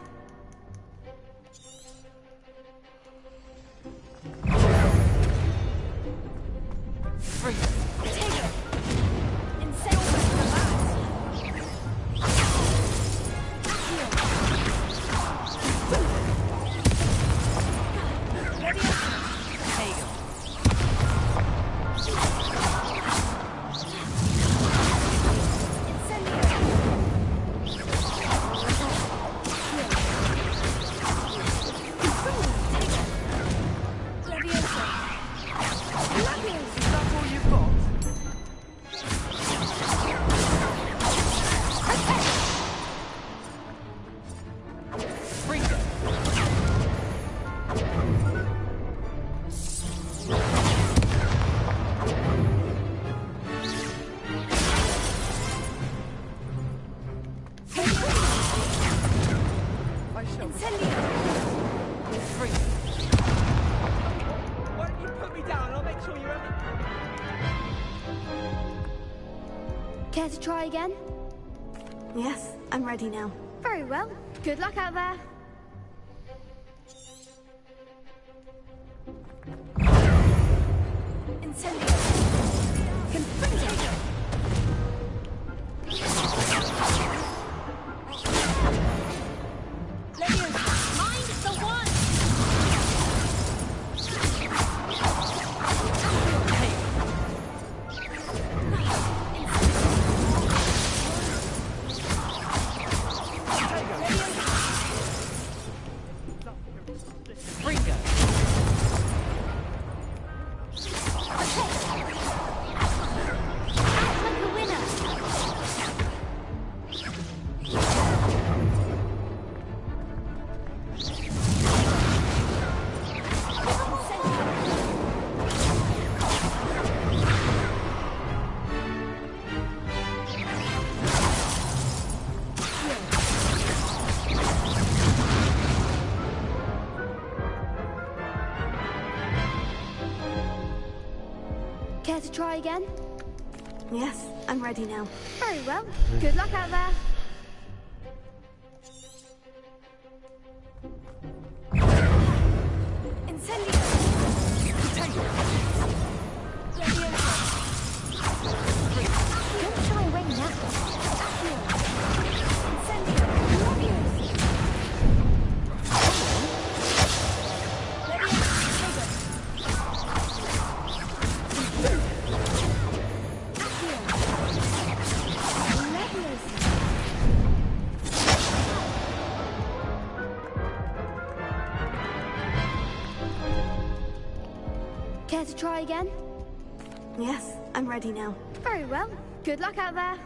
try again? Yes, I'm ready now. Very well. Good luck out there. Incendio! Confringo! Mind the one! Care to try again? Yes, I'm ready now. Very well. Good luck out there. Incendio! Don't shy away now. Care to try again? Yes, I'm ready now. Very well. Good luck out there.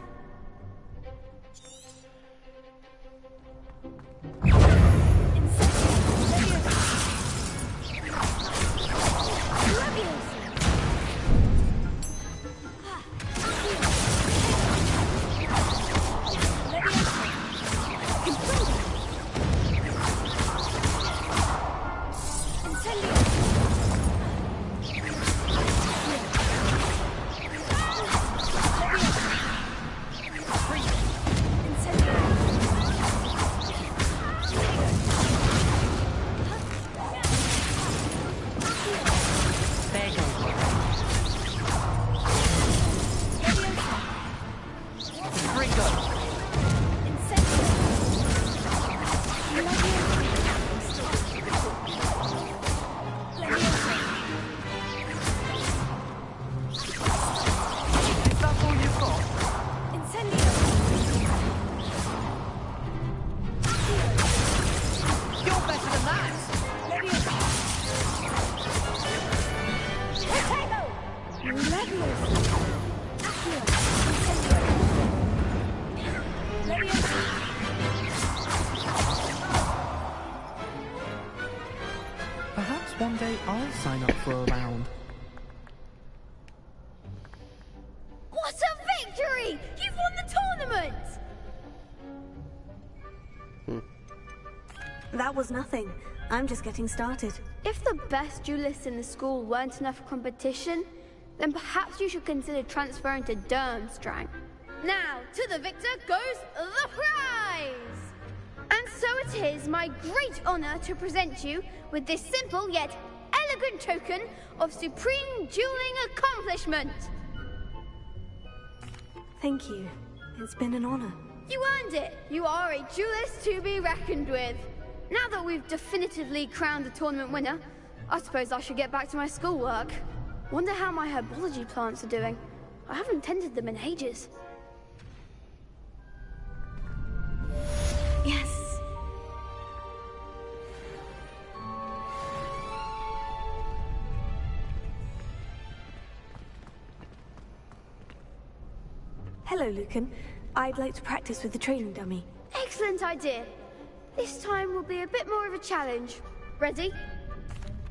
Perhaps one day I'll sign up for a round. What a victory! You've won the tournament! That was nothing. I'm just getting started. If the best duelists in the school weren't enough for competition, then perhaps you should consider transferring to Durmstrang. Now, to the victor goes the prize! And so it is my great honor to present you with this simple yet elegant token of supreme dueling accomplishment. Thank you. It's been an honor. You earned it. You are a duelist to be reckoned with. Now that we've definitively crowned the tournament winner, I suppose I should get back to my schoolwork. Wonder how my herbology plants are doing. I haven't tended them in ages. Yes. Hello, Lucan. I'd like to practice with the training dummy. Excellent idea. This time will be a bit more of a challenge. Ready?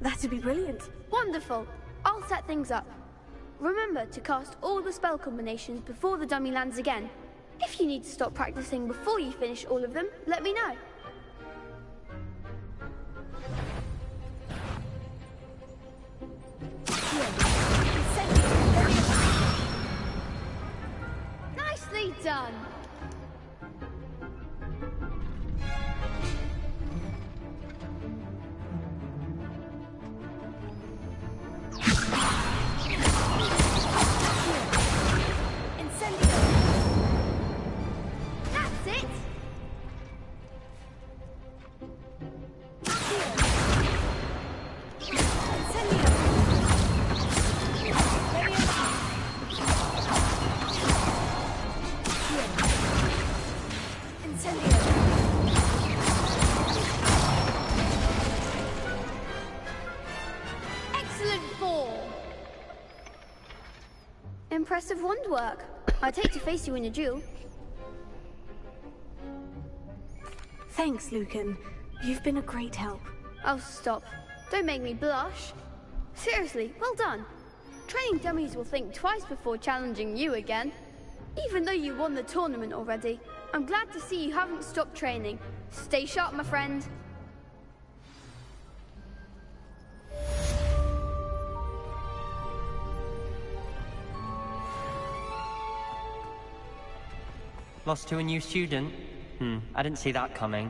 That'd be brilliant. Wonderful. I'll set things up. Remember to cast all the spell combinations before the dummy lands again. If you need to stop practicing before you finish all of them, let me know. Nicely Impressive wand work. I'd hate to face you in a duel. Thanks, Lucan. You've been a great help. Oh, stop. Don't make me blush. Seriously, well done. Training dummies will think twice before challenging you again. Even though you won the tournament already, I'm glad to see you haven't stopped training. Stay sharp, my friend. Lost to a new student? I didn't see that coming.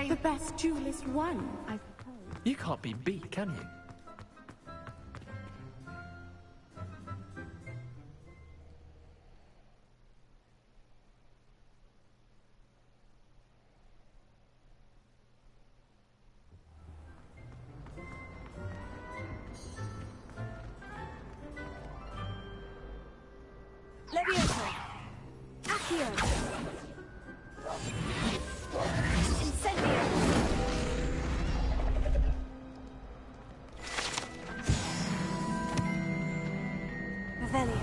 The best duelist won, I suppose. You can't be beat, can you? Levioso! Accio! Incendio! Revelio.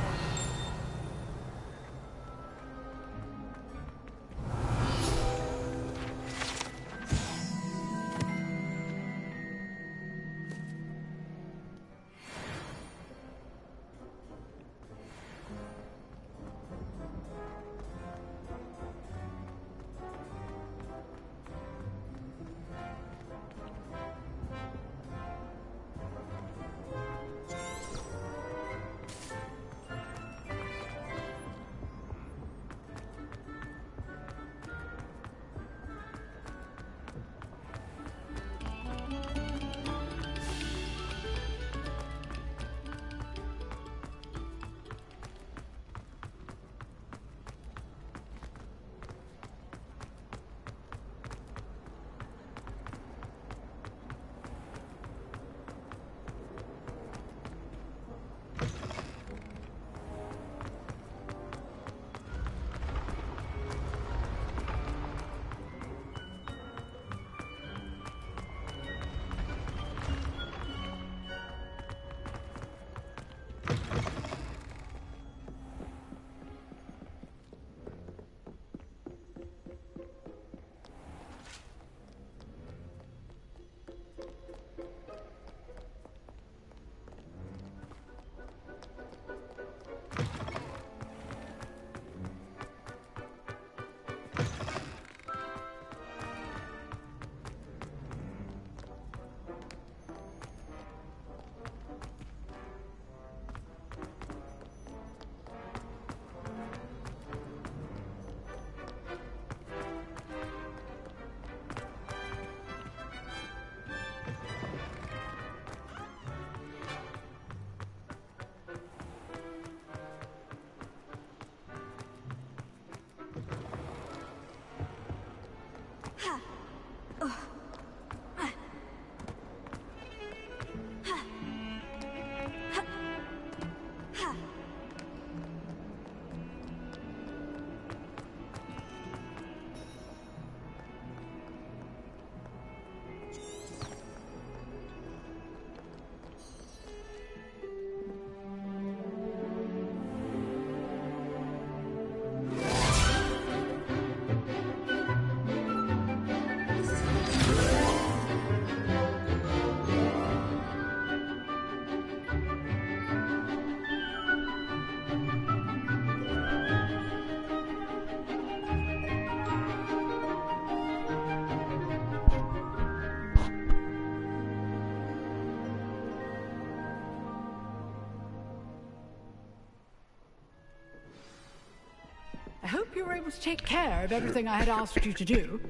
you were able to take care of everything I had asked you to do.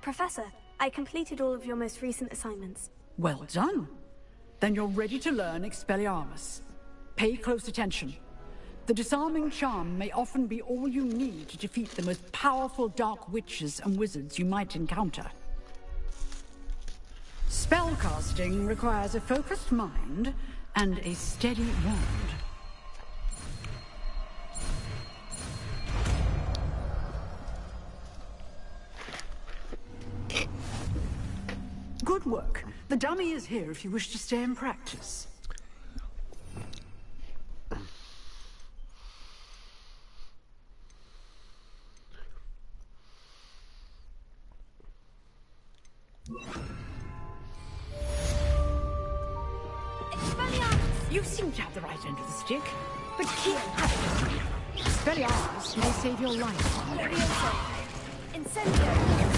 Professor, I completed all of your most recent assignments. Well done. Then you're ready to learn Expelliarmus. Pay close attention. The disarming charm may often be all you need to defeat the most powerful dark witches and wizards you might encounter. Spellcasting requires a focused mind and a steady wand. Good work. The dummy is here if you wish to stay and practice. You seem to have the right end of the stick, but keep practicing. Expelliarmus may save your life. Leviosa! Incendio!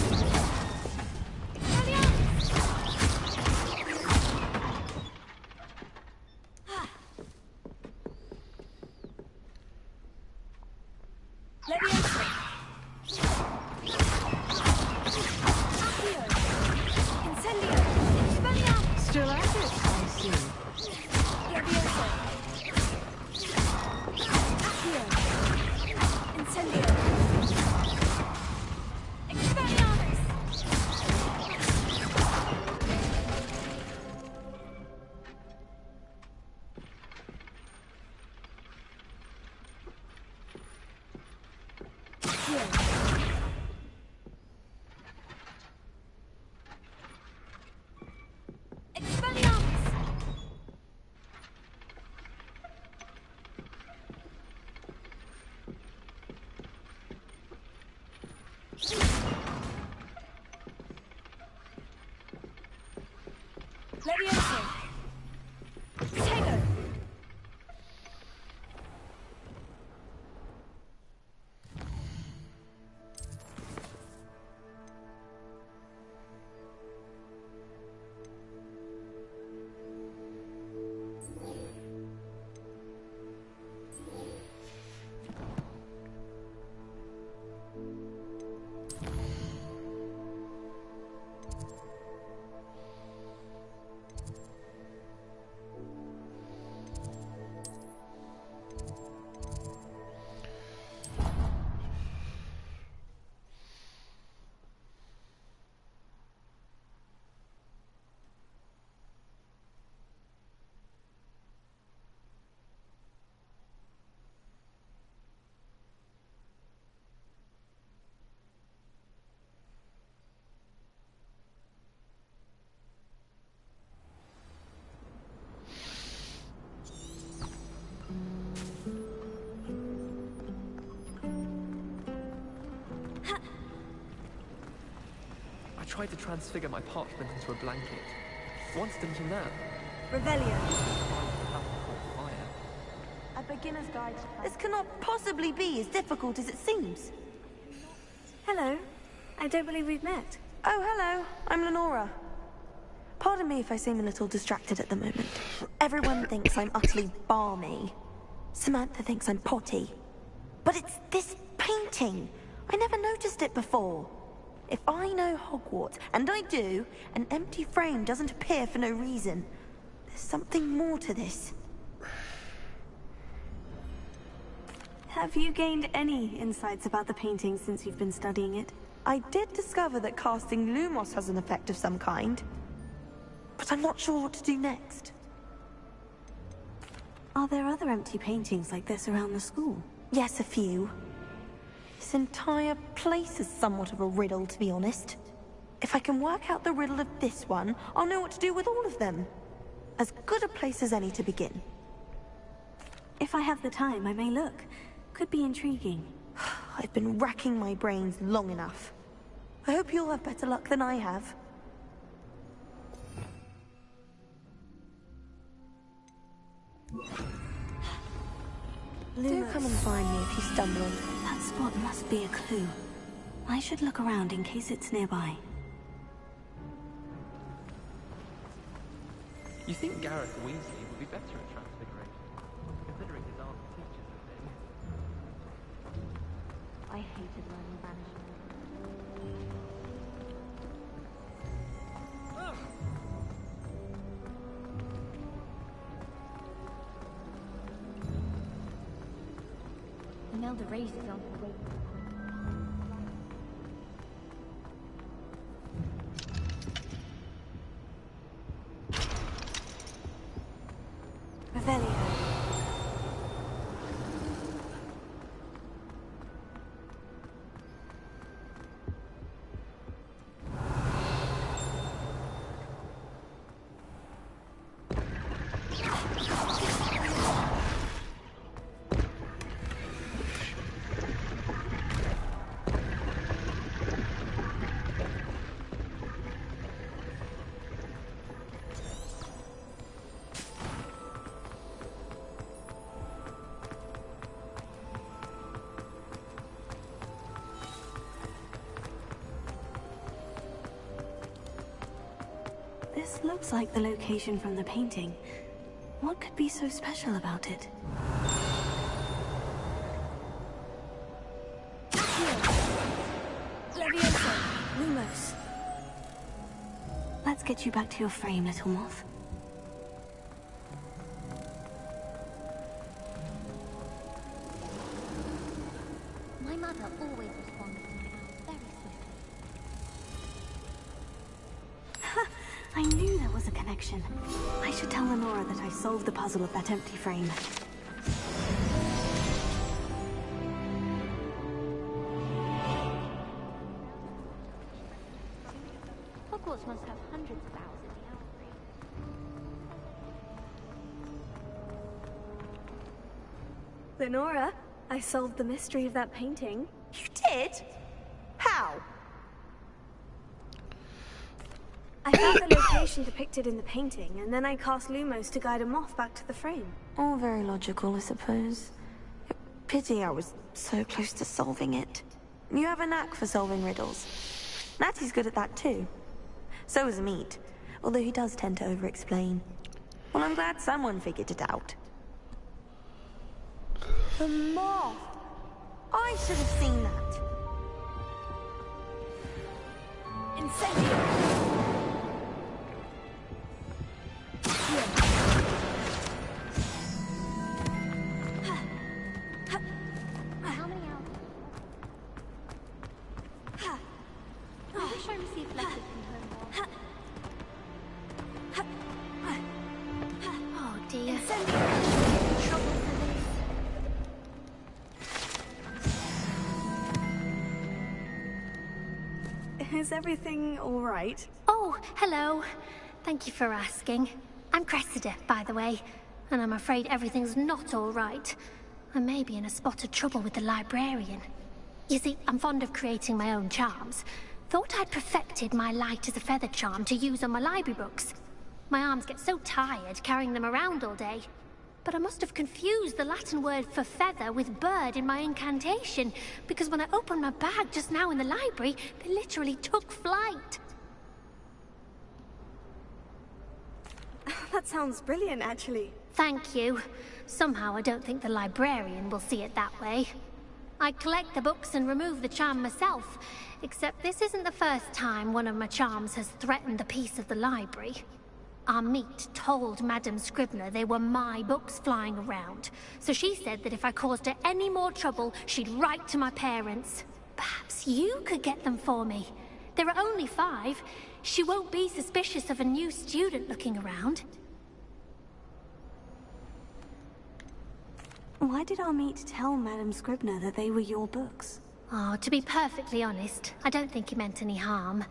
I tried to transfigure my parchment into a blanket. Once didn't know. Revelio. A beginner's guide. This cannot possibly be as difficult as it seems. Hello. I don't believe we've met. Oh, hello. I'm Lenora. Pardon me if I seem a little distracted at the moment. Everyone thinks I'm utterly balmy. Samantha thinks I'm potty. But it's this painting. I never noticed it before. If I know Hogwarts, and I do, an empty frame doesn't appear for no reason. There's something more to this. Have you gained any insights about the painting since you've been studying it? I did discover that casting Lumos has an effect of some kind. But I'm not sure what to do next. Are there other empty paintings like this around the school? Yes, a few. This entire place is somewhat of a riddle, to be honest. If I can work out the riddle of this one, I'll know what to do with all of them. As good a place as any to begin. If I have the time, I may look. Could be intriguing. I've been racking my brains long enough. I hope you'll have better luck than I have. Do come and find me if you stumble on it. That spot must be a clue. I should look around in case it's nearby. You think Gareth Weasley would be better at transfiguration? know the race is on the way. Revelio. This looks like the location from the painting. What could be so special about it? Levioso, Lumos. Let's get you back to your frame, little moth. My mother always responds to me very swiftly. I knew there was a connection. I should tell Lenora that I solved the puzzle of that empty frame. Hogwarts must have hundreds of owls in the owlry. Lenora, I solved the mystery of that painting. You did? How? I found the location depicted in the painting, and then I cast Lumos to guide a moth back to the frame. All very logical, I suppose. Pity I was so close to solving it. You have a knack for solving riddles. Natty's good at that too. So is Meat, although he does tend to over-explain. Well, I'm glad someone figured it out. The moth! I should have seen that. Incendio! How many owls? I wish I received letters from her more. Oh dear. Trouble for this. Is everything all right? Oh, hello. Thank you for asking. I'm Cressida, by the way, and I'm afraid everything's not all right. I may be in a spot of trouble with the librarian. You see, I'm fond of creating my own charms. Thought I'd perfected my light as a feather charm to use on my library books. My arms get so tired carrying them around all day. But I must have confused the Latin word for feather with bird in my incantation, because when I opened my bag just now in the library, they literally took flight. That sounds brilliant, actually. Thank you. Somehow I don't think the librarian will see it that way. I collect the books and remove the charm myself, except this isn't the first time one of my charms has threatened the peace of the library. Our meat told Madame Scribner they were my books flying around, so she said that if I caused her any more trouble, she'd write to my parents. Perhaps you could get them for me. There are only 5. She won't be suspicious of a new student looking around. Why did our meat tell Madame Scribner that they were your books? Oh, to be perfectly honest, I don't think he meant any harm.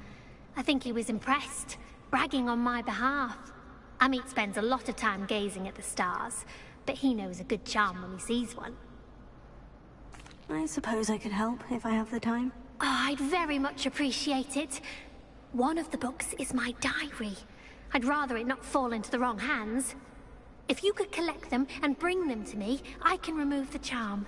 I think he was impressed, bragging on my behalf. Amit spends a lot of time gazing at the stars, but he knows a good charm when he sees one. I suppose I could help if I have the time. Oh, I'd very much appreciate it. One of the books is my diary. I'd rather it not fall into the wrong hands. If you could collect them and bring them to me, I can remove the charm.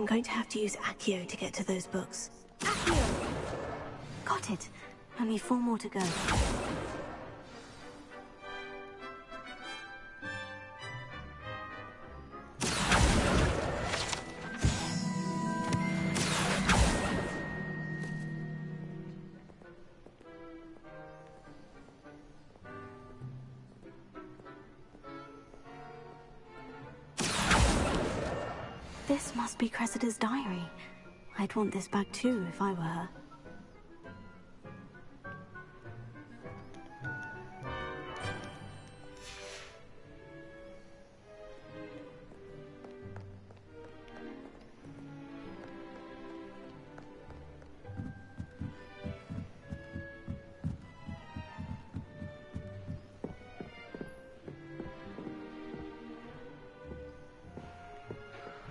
going to have to use Accio to get to those books. Accio! Got it. Only 4 more to go. This must be Cressida's diary. I'd want this back too if I were her.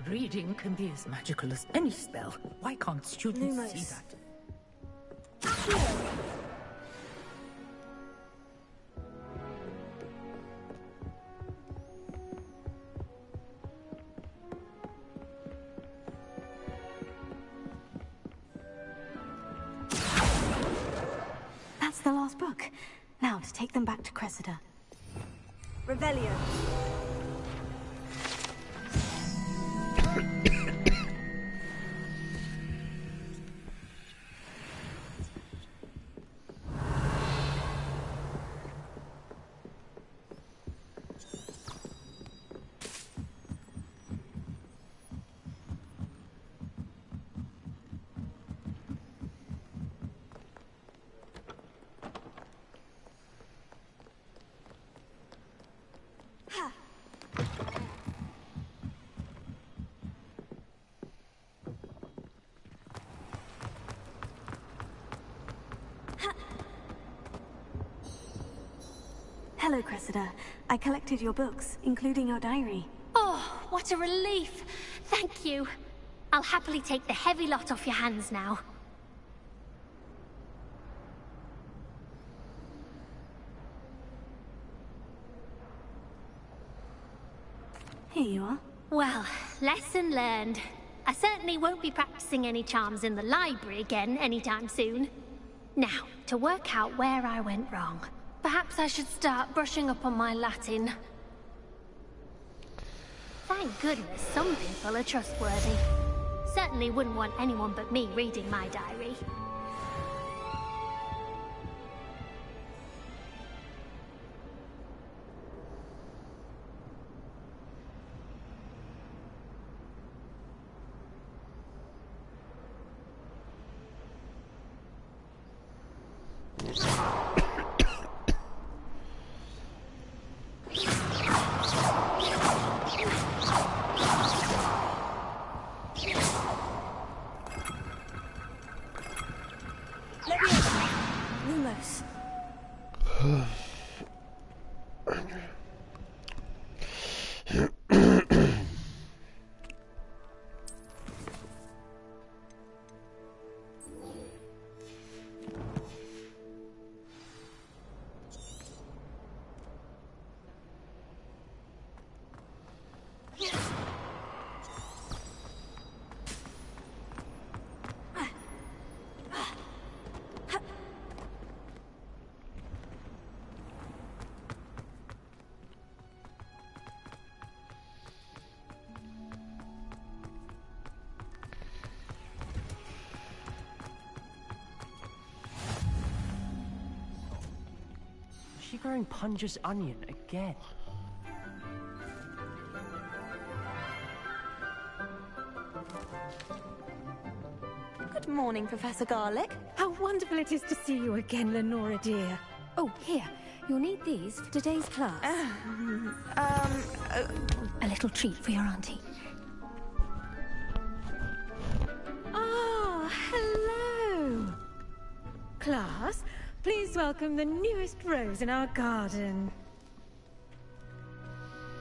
Reading can be as magical as any spell. Why can't students see that? That's the last book. Now to take them back to Cressida. Revelio. Hello, Cressida. I collected your books, including your diary. Oh, what a relief. Thank you. I'll happily take the heavy lot off your hands now. Here you are. Well, lesson learned. I certainly won't be practicing any charms in the library again anytime soon. Now, to work out where I went wrong. Perhaps I should start brushing up on my Latin. Thank goodness some people are trustworthy. Certainly wouldn't want anyone but me reading my diary. Is she growing Punja's onion again? Good morning, Professor Garlic. How wonderful it is to see you again, Lenora dear. Oh, here. You'll need these for today's class. A little treat for your auntie. Ah, hello. Class, please welcome the newest rose in our garden.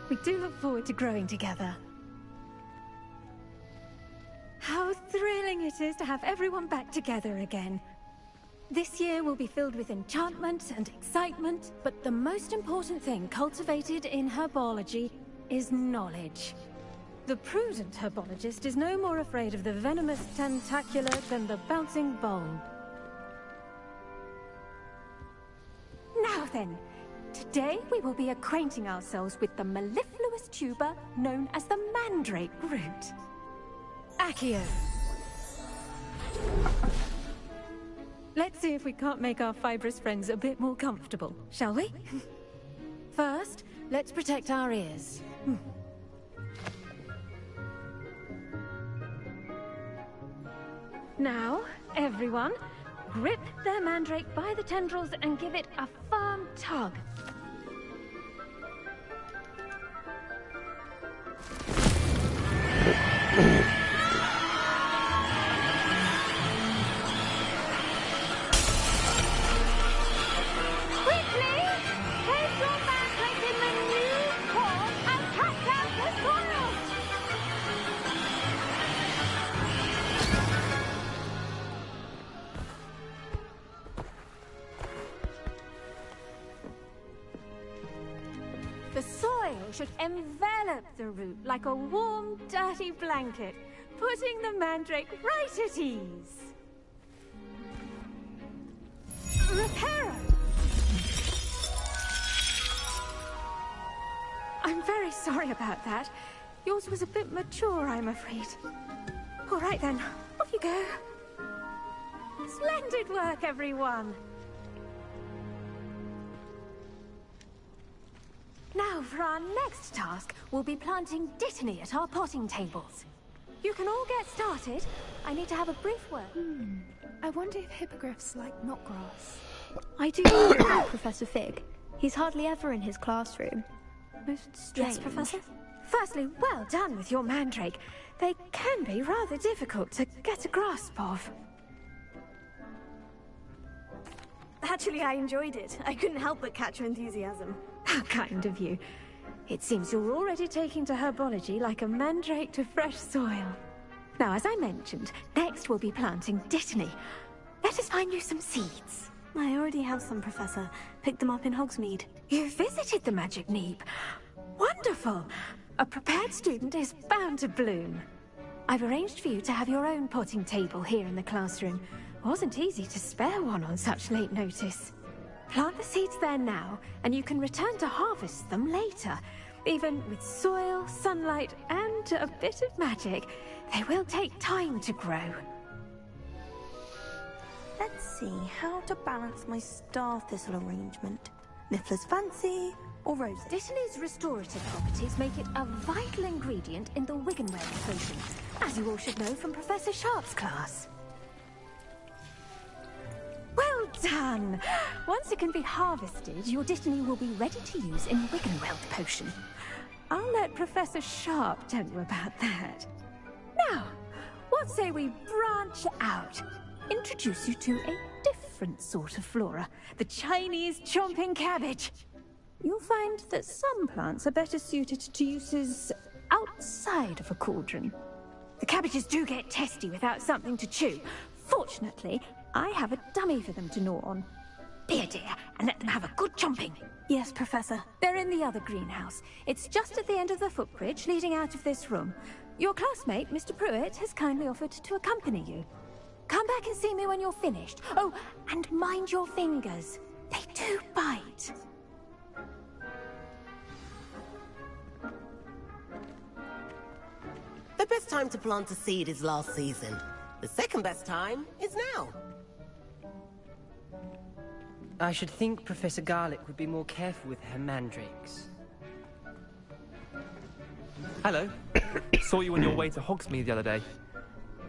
We do look forward to growing together. How thrilling it is to have everyone back together again. This year will be filled with enchantment and excitement, but the most important thing cultivated in herbology is knowledge. The prudent herbologist is no more afraid of the venomous tentacular than the bouncing bulb. Now then, today we will be acquainting ourselves with the mellifluous tuber known as the mandrake root. Accio. Let's see if we can't make our fibrous friends a bit more comfortable, shall we? First, let's protect our ears. Now, everyone, grip their mandrake by the tendrils and give it a firm tug. The soil should envelop the root like a warm, dirty blanket, putting the mandrake right at ease. Reparo! I'm very sorry about that. Yours was a bit mature, I'm afraid. All right then, off you go. Splendid work, everyone. Now, for our next task, we'll be planting dittany at our potting tables. You can all get started. I need to have a brief word. I wonder if hippogriffs like knotgrass. I do wonder about Professor Fig. He's hardly ever in his classroom. Most strange. Yes, Professor? Firstly, well done with your mandrake. They can be rather difficult to get a grasp of. Actually, I enjoyed it. I couldn't help but catch your enthusiasm. How kind of you. It seems you're already taking to herbology like a mandrake to fresh soil. Now, as I mentioned, next we'll be planting dittany. Let us find you some seeds. I already have some, Professor. Picked them up in Hogsmeade. You visited the Magic Neep. Wonderful! A prepared student is bound to bloom. I've arranged for you to have your own potting table here in the classroom. Wasn't easy to spare one on such late notice. Plant the seeds there now, and you can return to harvest them later. Even with soil, sunlight, and a bit of magic, they will take time to grow. Let's see how to balance my star thistle arrangement. Niffler's fancy or roses? Dittany's restorative properties make it a vital ingredient in the Wiggenweld potion, as you all should know from Professor Sharp's class. Well done! Once it can be harvested, your dittany will be ready to use in Wiggenweld potion. I'll let Professor Sharp tell you about that. Now, what say we branch out? Introduce you to a different sort of flora, the Chinese chomping cabbage. You'll find that some plants are better suited to uses outside of a cauldron. The cabbages do get testy without something to chew. Fortunately, I have a dummy for them to gnaw on. Be a dear, and let them have a good chomping. Yes, Professor. They're in the other greenhouse. It's just at the end of the footbridge leading out of this room. Your classmate, Mr. Pruitt, has kindly offered to accompany you. Come back and see me when you're finished. Oh, and mind your fingers. They do bite. The best time to plant a seed is last season. The second best time is now. I should think Professor Garlick would be more careful with her mandrakes. Hello. Saw you on your way to Hogsmeade the other day.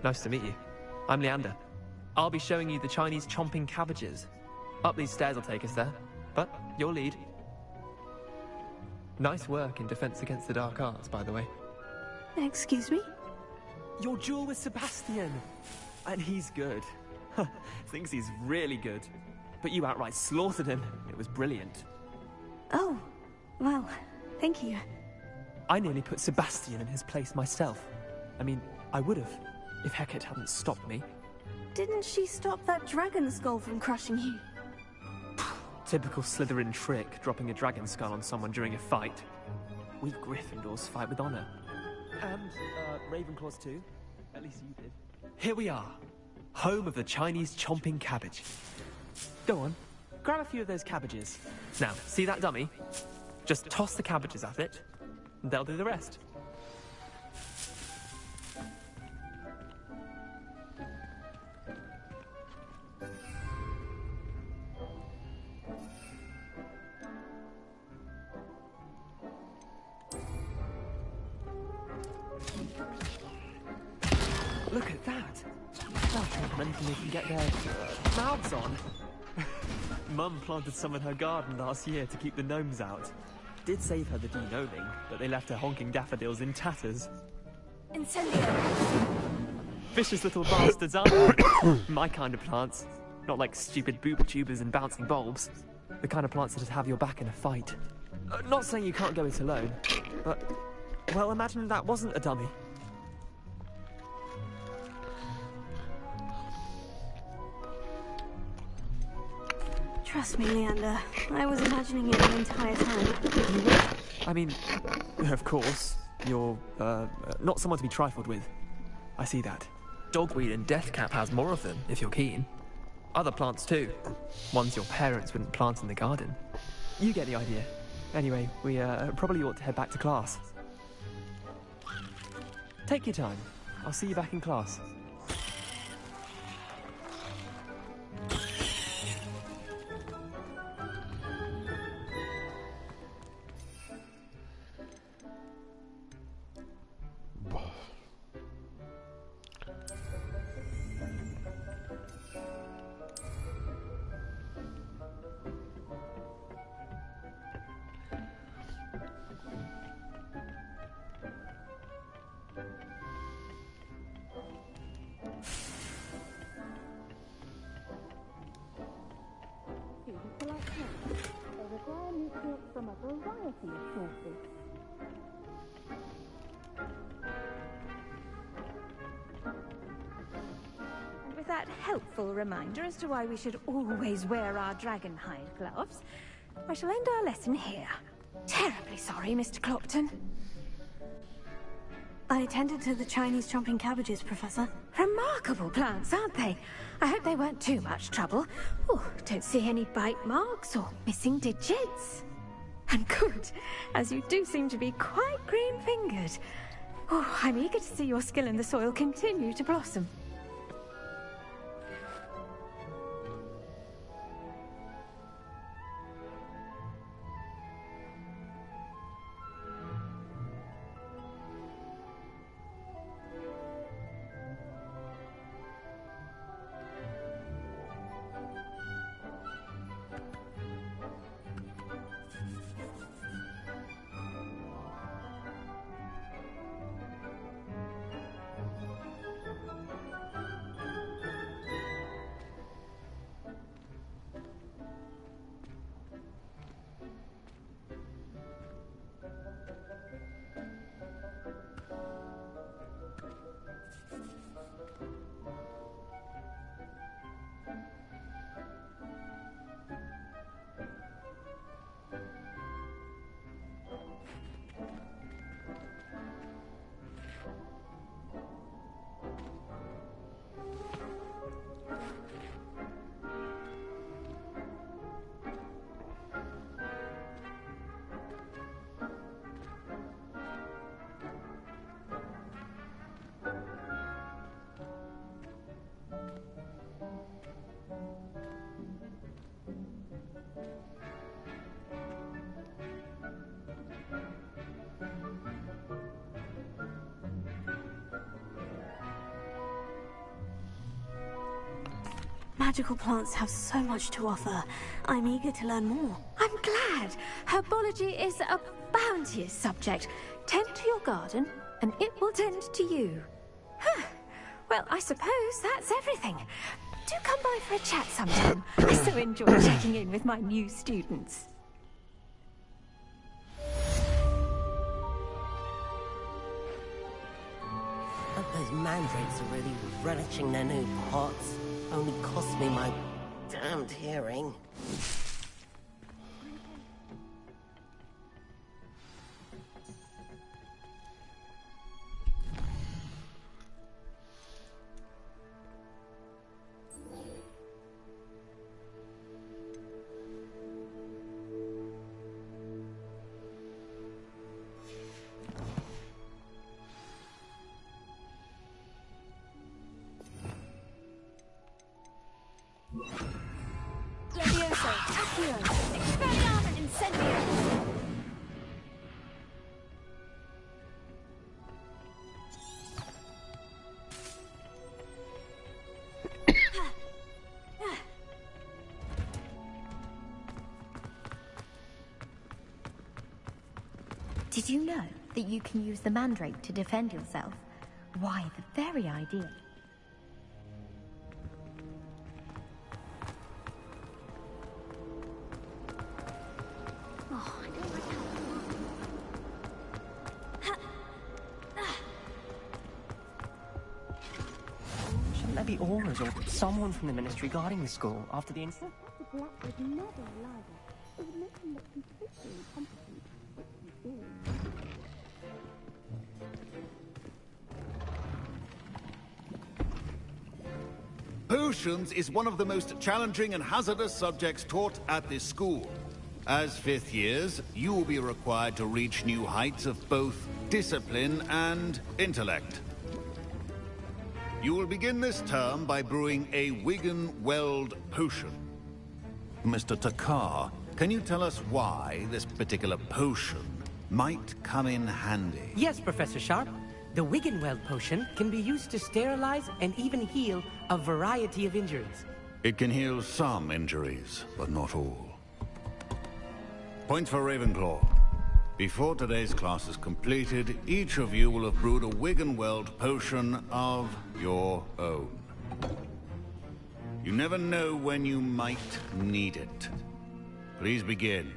Nice to meet you. I'm Leander. I'll be showing you the Chinese chomping cabbages. Up these stairs will take us there, but you'll lead. Nice work in Defense Against the Dark Arts, by the way. Excuse me? Your duel with Sebastian! And he's good. Thinks he's really good. But you outright slaughtered him. It was brilliant. Oh, well, thank you. I nearly put Sebastian in his place myself. I mean, I would have, if Hecate hadn't stopped me. Didn't she stop that dragon skull from crushing you? Typical Slytherin trick, dropping a dragon skull on someone during a fight. We Gryffindors fight with honor. And, Ravenclaws too. At least you did. Here we are. Home of the Chinese chomping cabbage. Go on, grab a few of those cabbages. Now, see that dummy? Just toss the cabbages at it, and they'll do the rest. Look at that! Men can get their mouths on. Mum planted some in her garden last year to keep the gnomes out. Did save her the de-gnoming, but they left her honking daffodils in tatters. Incendio! Vicious little bastards, aren't they? My kind of plants. Not like stupid boob tubers and bouncing bulbs. The kind of plants that'd have your back in a fight. Not saying you can't go it alone, but... well, imagine that wasn't a dummy. Trust me, Leander. I was imagining it the entire time. You would? I mean, of course, you're, not someone to be trifled with. I see that. Dogweed and deathcap has more of them, if you're keen. Other plants too. Ones your parents wouldn't plant in the garden. You get the idea. Anyway, we, probably ought to head back to class. Take your time. I'll see you back in class. From a variety of sources. And with that helpful reminder as to why we should always wear our dragonhide gloves, I shall end our lesson here. Terribly sorry, Mr. Clopton. I attended to the Chinese chomping cabbages, Professor. Remarkable plants, aren't they? I hope they weren't too much trouble. Oh, don't see any bite marks or missing digits. And good, as you do seem to be quite green-fingered. Oh, I'm eager to see your skill in the soil continue to blossom. Magical plants have so much to offer. I'm eager to learn more. I'm glad. Herbology is a bounteous subject. Tend to your garden, and it will tend to you. Huh. Well, I suppose that's everything. Do come by for a chat sometime. I so enjoy checking in with my new students. But those mandrakes are really relishing their new pots. Only cost me my damned hearing. Impulso, Accio, Expelliarmus Incendio. Did you know that you can use the mandrake to defend yourself? Why, the very idea. Oh, I don't like Shouldn't there be auras or someone from the ministry guarding the school after the incident? Potions is one of the most challenging and hazardous subjects taught at this school. As fifth years, you will be required to reach new heights of both discipline and intellect. You will begin this term by brewing a Wiggenweld potion. Mr. Takar, can you tell us why this particular potion might come in handy? Yes, Professor Sharp. The Wiggenweld potion can be used to sterilize and even heal a variety of injuries. It can heal some injuries, but not all. Points for Ravenclaw. Before today's class is completed, each of you will have brewed a Wiggenweld potion of your own. You never know when you might need it. Please begin.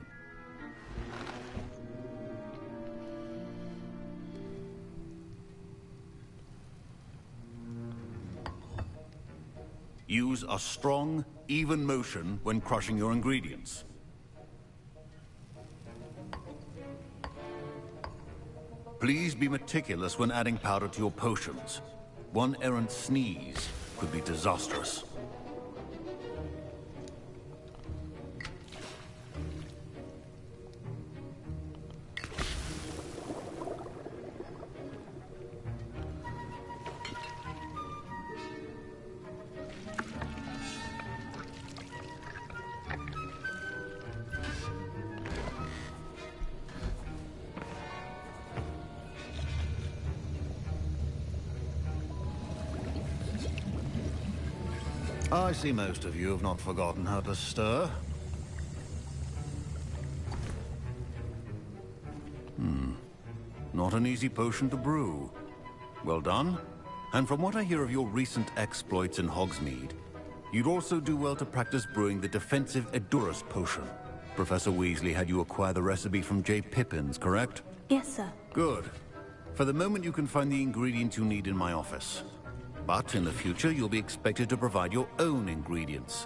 Use a strong, even motion when crushing your ingredients. Please be meticulous when adding powder to your potions. One errant sneeze could be disastrous. I see most of you have not forgotten how to stir. Not an easy potion to brew. Well done. And from what I hear of your recent exploits in Hogsmeade, you'd also do well to practice brewing the defensive Edurus potion. Professor Weasley had you acquire the recipe from J. Pippin's, correct? Yes, sir. Good. For the moment, you can find the ingredients you need in my office. But in the future, you'll be expected to provide your own ingredients.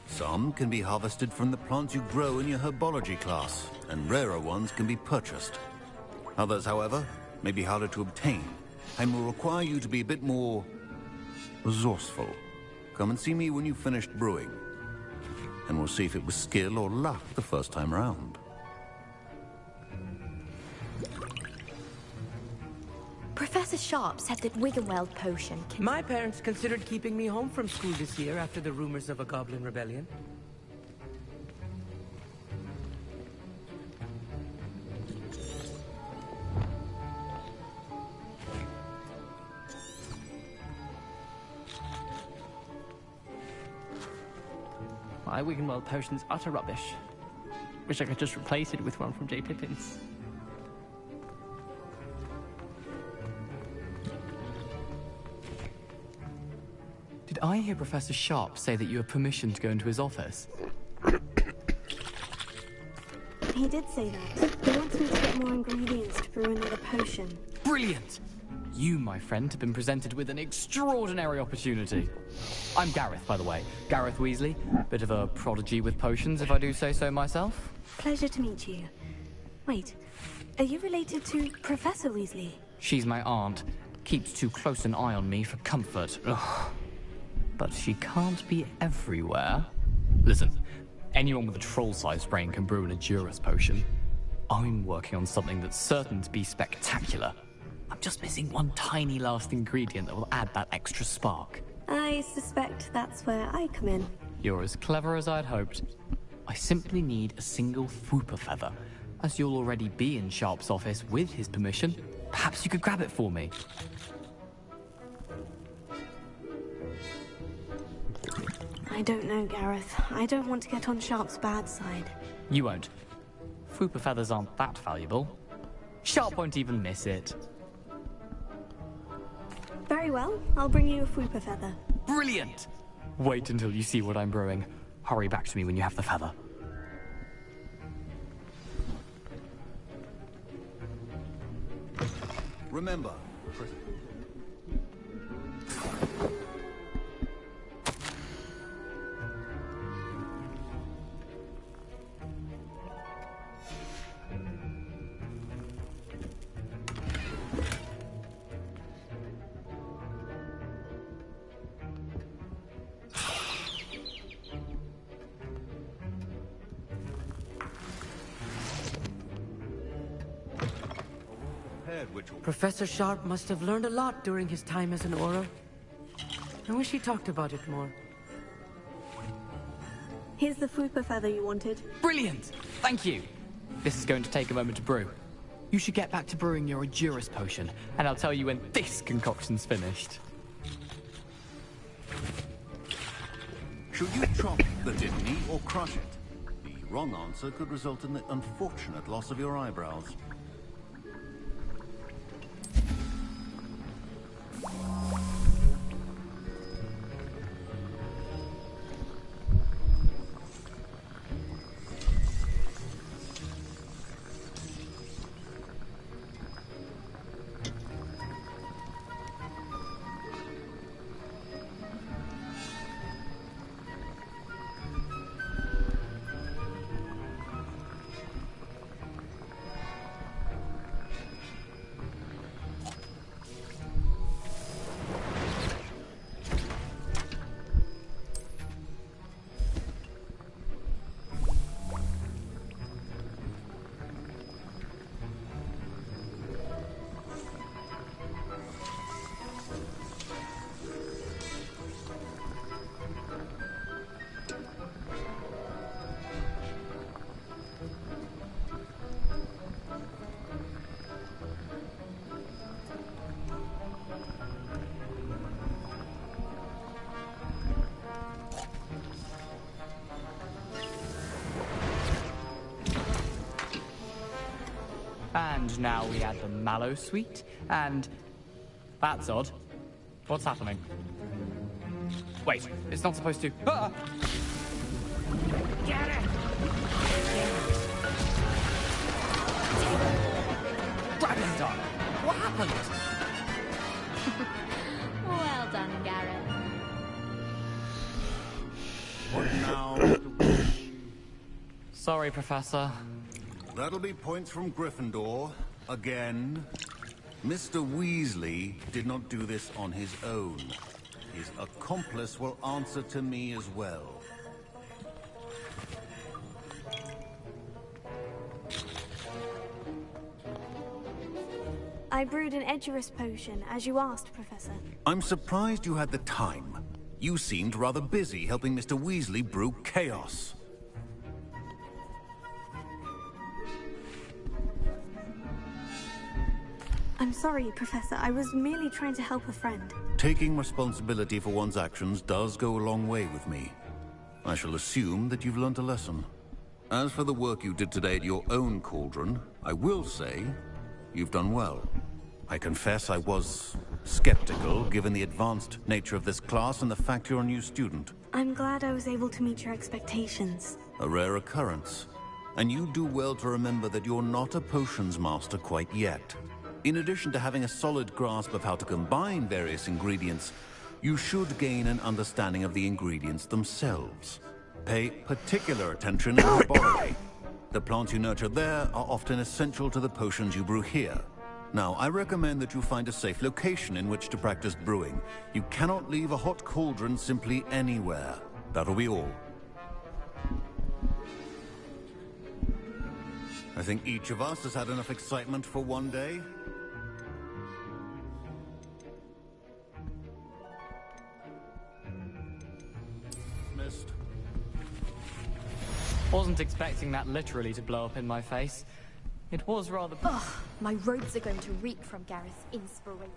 Some can be harvested from the plants you grow in your herbology class, and rarer ones can be purchased. Others, however, may be harder to obtain, and will require you to be a bit more resourceful. Come and see me when you've finished brewing, and we'll see if it was skill or luck the first time round. Professor Sharp said that Wiggenweld potion can... My parents considered keeping me home from school this year after the rumors of a goblin rebellion. My Wiggenweld potion's utter rubbish. Wish I could just replace it with one from J. Pippin's. Did I hear Professor Sharp say that you have permission to go into his office? He did say that. He wants me to get more ingredients to brew another potion. Brilliant! You, my friend, have been presented with an extraordinary opportunity. I'm Gareth, by the way. Gareth Weasley. Bit of a prodigy with potions, if I do say so myself. Pleasure to meet you. Wait, are you related to Professor Weasley? She's my aunt. Keeps too close an eye on me for comfort. Ugh. But she can't be everywhere. Listen, anyone with a troll-sized brain can brew an Edurus potion. I'm working on something that's certain to be spectacular. I'm just missing one tiny last ingredient that will add that extra spark. I suspect that's where I come in. You're as clever as I'd hoped. I simply need a single Fwooper feather. As you'll already be in Sharp's office with his permission, perhaps you could grab it for me. I don't know, Gareth. I don't want to get on Sharp's bad side. You won't. Fwooper feathers aren't that valuable. Sharp won't even miss it. Very well. I'll bring you a Fwooper feather. Brilliant! Wait until you see what I'm brewing. Hurry back to me when you have the feather. Remember, Professor Sharp must have learned a lot during his time as an Auror. I wish he talked about it more. Here's the Fwooper feather you wanted. Brilliant! Thank you! This is going to take a moment to brew. You should get back to brewing your Juris potion, and I'll tell you when this concoction's finished. should you chop the Dittany or crush it? The wrong answer could result in the unfortunate loss of your eyebrows. And now we add the mallow sweet, and... That's odd. What's happening? Wait, it's not supposed to... Ah! Get it! Dragon's done! What happened? Well done, Gareth. What now? Sorry, Professor. That'll be points from Gryffindor. Again. Mr. Weasley did not do this on his own. His accomplice will answer to me as well. I brewed an Edurus potion, as you asked, Professor. I'm surprised you had the time. You seemed rather busy helping Mr. Weasley brew chaos. I'm sorry, Professor. I was merely trying to help a friend. Taking responsibility for one's actions does go a long way with me. I shall assume that you've learnt a lesson. As for the work you did today at your own cauldron, I will say you've done well. I confess I was skeptical, given the advanced nature of this class and the fact you're a new student. I'm glad I was able to meet your expectations. A rare occurrence. And you do well to remember that you're not a potions master quite yet. In addition to having a solid grasp of how to combine various ingredients, you should gain an understanding of the ingredients themselves. Pay particular attention in herbology. The plants you nurture there are often essential to the potions you brew here. Now, I recommend that you find a safe location in which to practice brewing. You cannot leave a hot cauldron simply anywhere. That'll be all. I think each of us has had enough excitement for one day. Wasn't expecting that literally to blow up in my face. It was rather... Ugh, my robes are going to reek from Gareth's inspiration.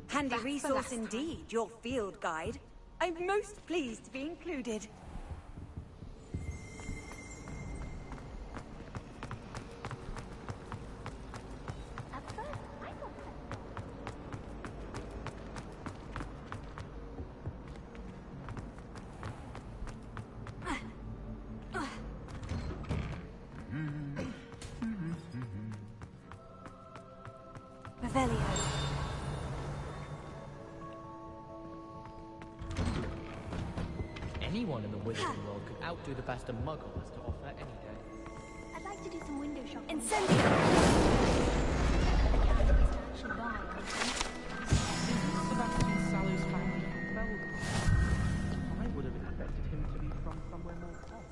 Handy resource indeed, your field guide. I'm most pleased to be included. Anyone in the wizarding world could outdo the best a muggle has to offer any day. I'd like to do some window shopping. Incendiary! Actually buy anything. Sebastian Sallow's family from Belgrade. I would have expected him to be from somewhere more calm.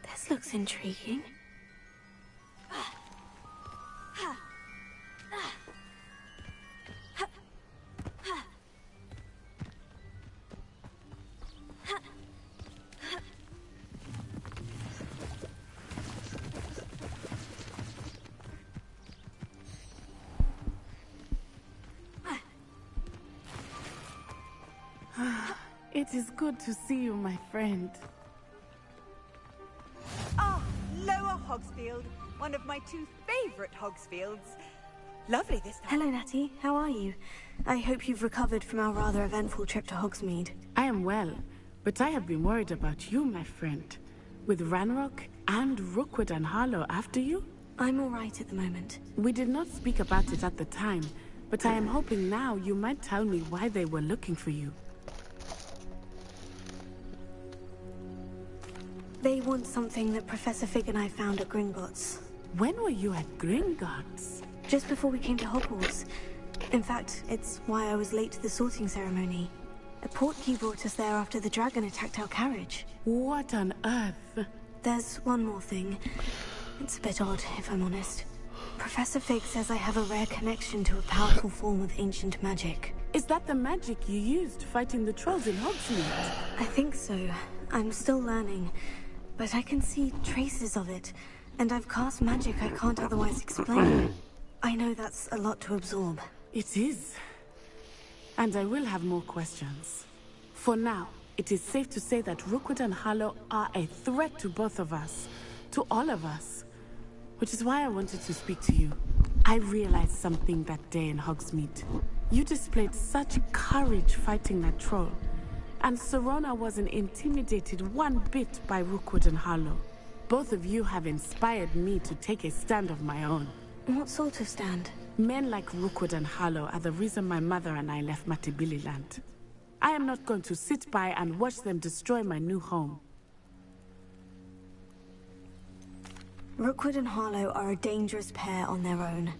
This looks intriguing. It is good to see you, my friend. Ah, Lower Hogsfield. One of my 2 favorite Hogsfields. Lovely this time. Hello, Natty. How are you? I hope you've recovered from our rather eventful trip to Hogsmeade. I am well, but I have been worried about you, my friend. With Ranrock and Rookwood and Harlow after you? I'm all right at the moment. We did not speak about it at the time, but I am hoping now you might tell me why they were looking for you. They want something that Professor Fig and I found at Gringotts. When were you at Gringotts? Just before we came to Hogwarts. In fact, it's why I was late to the sorting ceremony. A portkey brought us there after the dragon attacked our carriage. What on earth? There's one more thing. It's a bit odd, if I'm honest. Professor Fig says I have a rare connection to a powerful form of ancient magic. Is that the magic you used fighting the trolls in Hogsmeade? I think so. I'm still learning, but I can see traces of it, and I've cast magic I can't otherwise explain. I know that's a lot to absorb. It is. And I will have more questions. For now, it is safe to say that Rookwood and Harlow are a threat to both of us. To all of us. Which is why I wanted to speak to you. I realized something that day in Hogsmeade. You displayed such courage fighting that troll. And Serona wasn't intimidated one bit by Rookwood and Harlow. Both of you have inspired me to take a stand of my own. What sort of stand? Men like Rookwood and Harlow are the reason my mother and I left Matibililand. I am not going to sit by and watch them destroy my new home. Rookwood and Harlow are a dangerous pair on their own.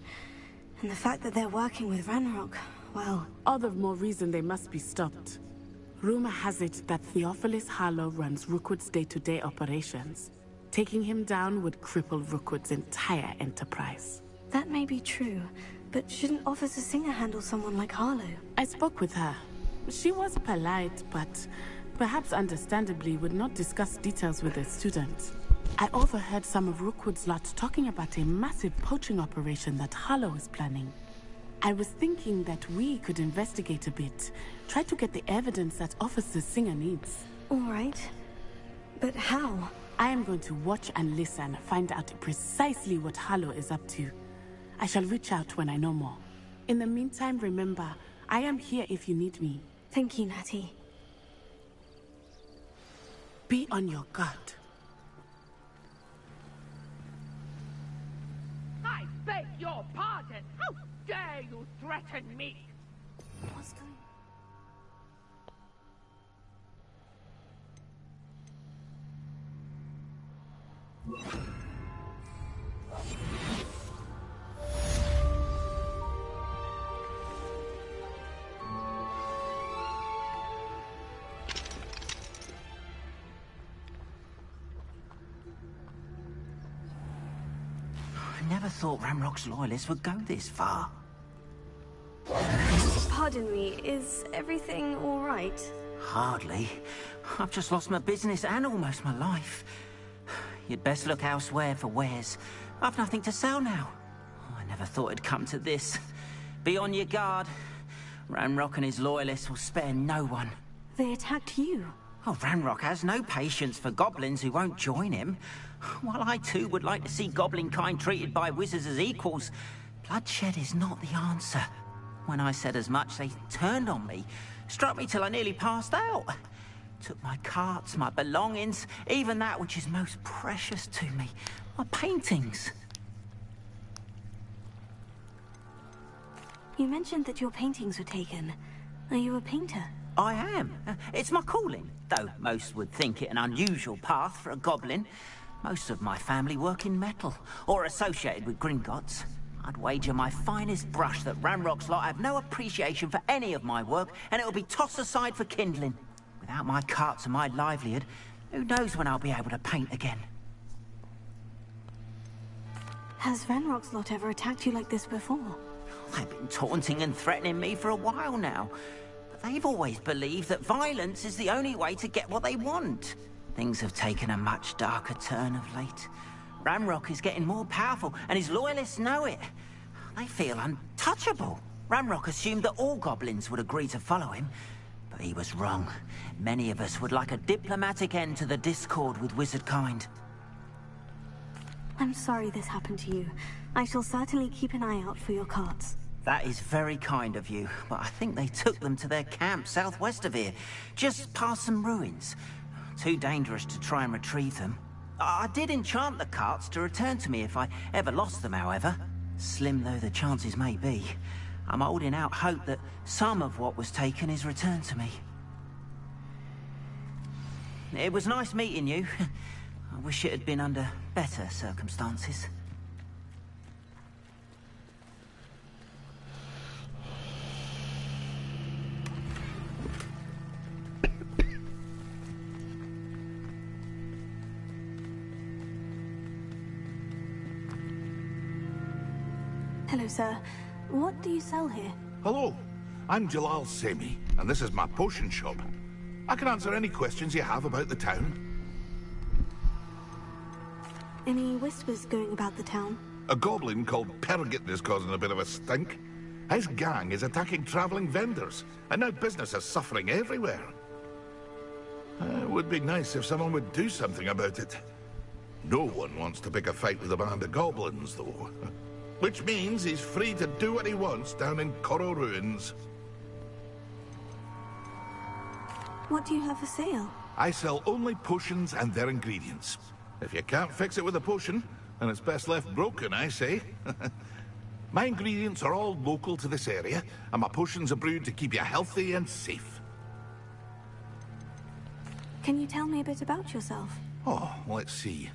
And the fact that they're working with Ranrock, well... All the more reason they must be stopped. Rumor has it that Theophilus Harlow runs Rookwood's day-to-day operations. Taking him down would cripple Rookwood's entire enterprise. That may be true, but shouldn't Officer Singer handle someone like Harlow? I spoke with her. She was polite, but perhaps understandably would not discuss details with a student. I overheard some of Rookwood's lot talking about a massive poaching operation that Harlow is planning. I was thinking that we could investigate a bit, try to get the evidence that Officer Singer needs. All right. But how? I am going to watch and listen, find out precisely what Harlow is up to. I shall reach out when I know more. In the meantime, remember, I am here if you need me. Thank you, Natty. Be on your guard. I beg your pardon! How dare you threaten me? What's going on? I never thought Ranrock's loyalists would go this far. Pardon me, is everything all right? Hardly. I've just lost my business and almost my life. You'd best look elsewhere for wares. I've nothing to sell now. I never thought it'd come to this. Be on your guard. Ranrock and his loyalists will spare no one. They attacked you. Oh, Ranrock has no patience for goblins who won't join him. While I too would like to see goblin kind treated by wizards as equals, bloodshed is not the answer. When I said as much, they turned on me, struck me till I nearly passed out. Took my carts, my belongings, even that which is most precious to me, my paintings. You mentioned that your paintings were taken. Are you a painter? I am. It's my calling, though most would think it an unusual path for a goblin. Most of my family work in metal, or associated with Gringotts. I'd wager my finest brush that Ranrock's lot have no appreciation for any of my work, and it'll be tossed aside for kindling. Without my carts and my livelihood, who knows when I'll be able to paint again? Has Ranrock's lot ever attacked you like this before? They've been taunting and threatening me for a while now. But they've always believed that violence is the only way to get what they want. Things have taken a much darker turn of late. Ranrock is getting more powerful, and his loyalists know it. They feel untouchable. Ranrock assumed that all goblins would agree to follow him. But he was wrong. Many of us would like a diplomatic end to the discord with wizardkind. I'm sorry this happened to you. I shall certainly keep an eye out for your carts. That is very kind of you, but I think they took them to their camp southwest of here, just past some ruins. Too dangerous to try and retrieve them. I did enchant the carts to return to me if I ever lost them, however. Slim though the chances may be, I'm holding out hope that some of what was taken is returned to me. It was nice meeting you. I wish it had been under better circumstances. Hello, sir. What do you sell here? Hello, I'm Jalal Semi, and this is my potion shop. I can answer any questions you have about the town. Any whispers going about the town? A goblin called Pergit is causing a bit of a stink. His gang is attacking traveling vendors, and now business is suffering everywhere. It would be nice if someone would do something about it. No one wants to pick a fight with a band of goblins, though. Which means he's free to do what he wants down in Coral Ruins. What do you have for sale? I sell only potions and their ingredients. If you can't fix it with a potion, then it's best left broken, I say. My ingredients are all local to this area, and my potions are brewed to keep you healthy and safe. Can you tell me a bit about yourself? Oh, let's see.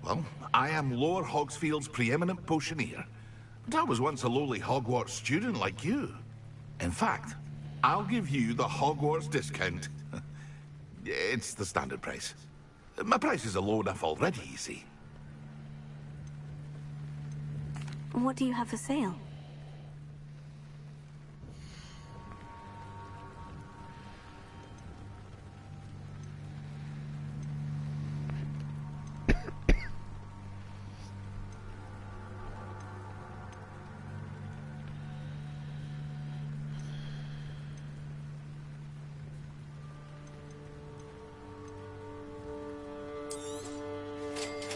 Well, I am Lower Hogsfield's preeminent potioneer. But I was once a lowly Hogwarts student like you. In fact, I'll give you the Hogwarts discount. It's the standard price. My prices are low enough already, you see. What do you have for sale?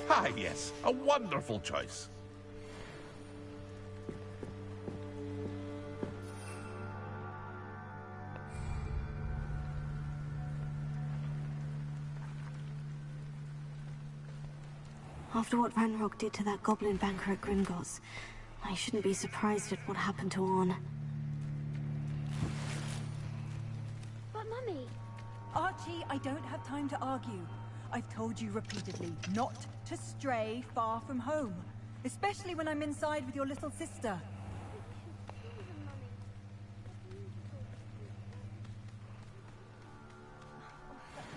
Ah, yes, a wonderful choice. After what Ranrock did to that goblin banker at Gringotts, I shouldn't be surprised at what happened to Orn. But Mummy... Archie, I don't have time to argue. I've told you repeatedly not to stray far from home, especially when I'm inside with your little sister.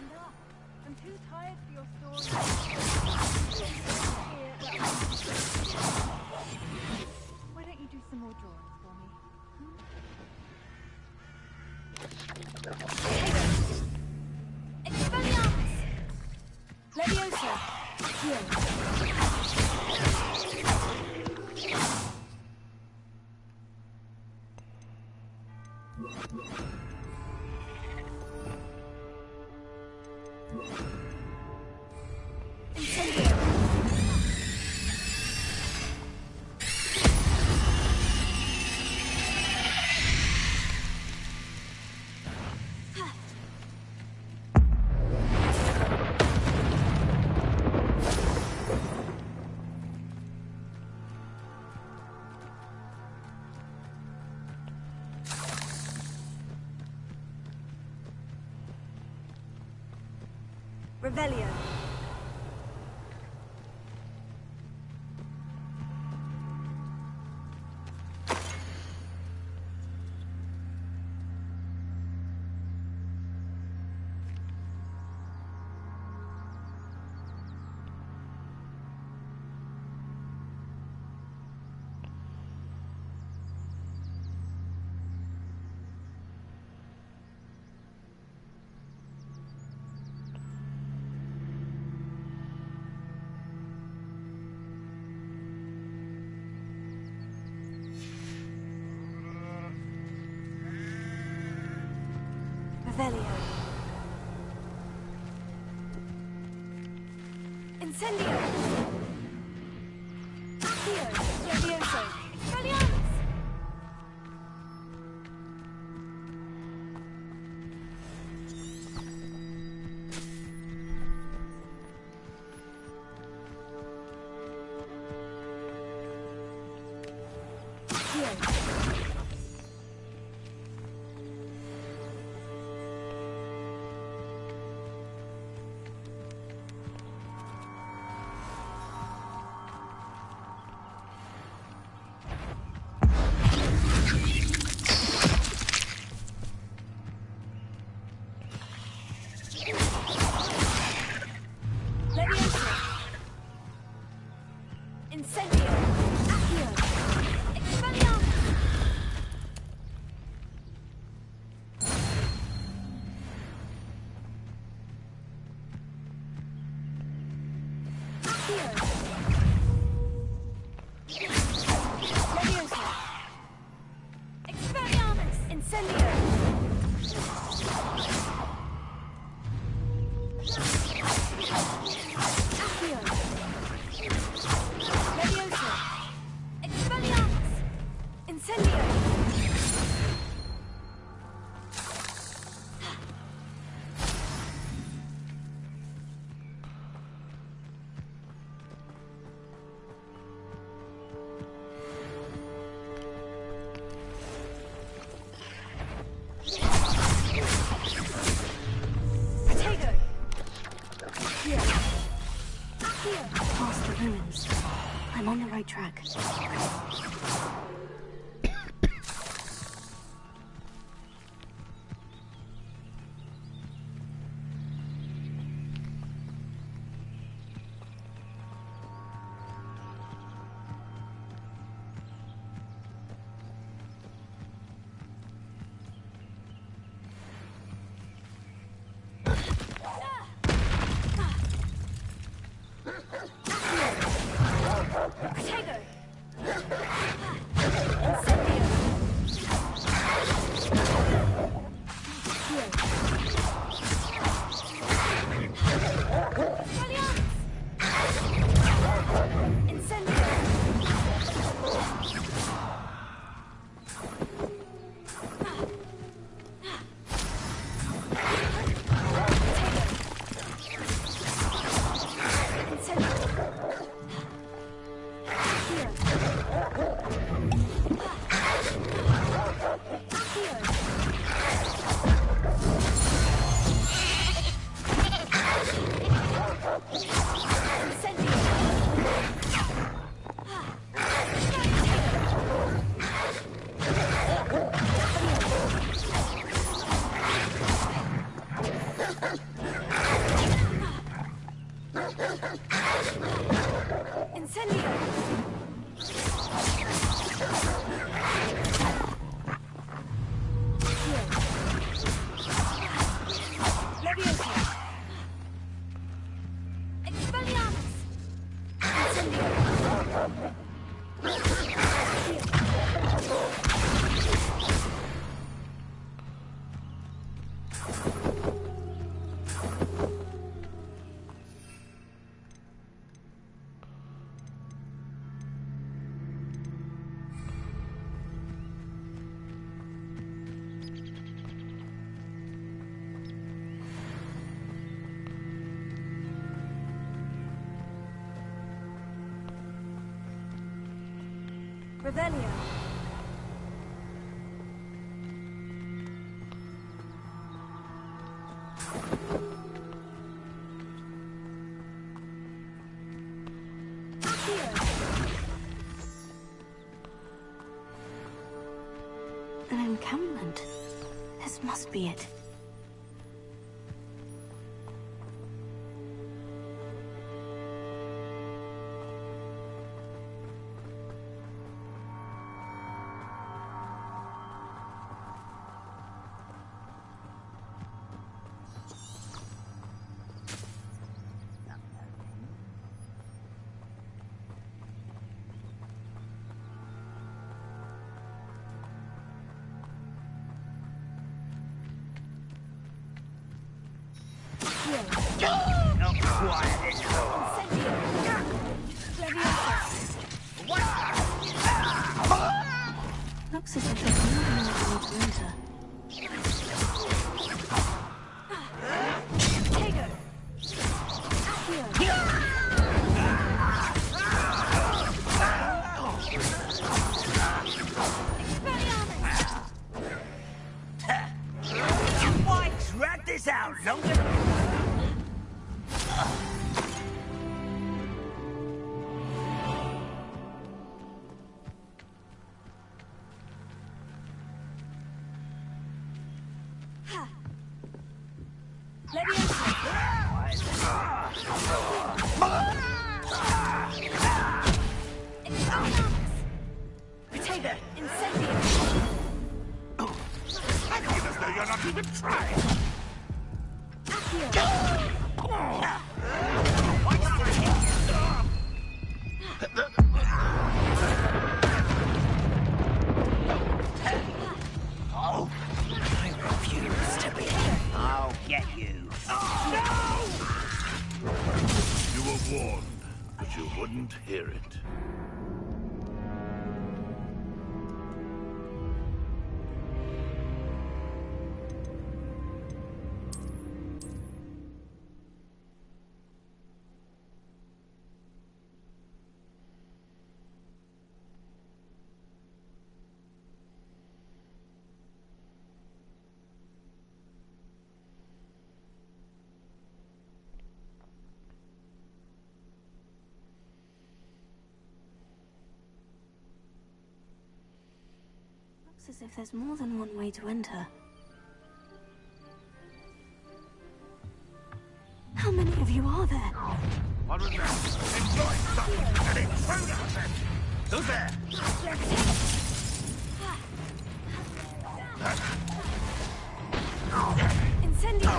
Enough. I'm too tired for your story. Why don't you do some more drawings for me? Expelliarmus! Leviosa! Here. Revelio. Revelio. Incendio. Accio. Levioso. Expelliarmus. Incendio. Accio. Expelliarmus. Levioso. Expelliarmus. Incendio. Accio. Levioso. Expelliarmus. Incendio. Protego. Here. Here. Past the ruins. I'm on the right track. Protego. Revelio. An encampment. This must be it. Not quiet this Looks as if there's more than enough to enter. Why drag this out longer? Hear it. As if there's more than one way to enter. How many of you are there? What was that? Enjoy something! An intruder! Who's there? Incendio!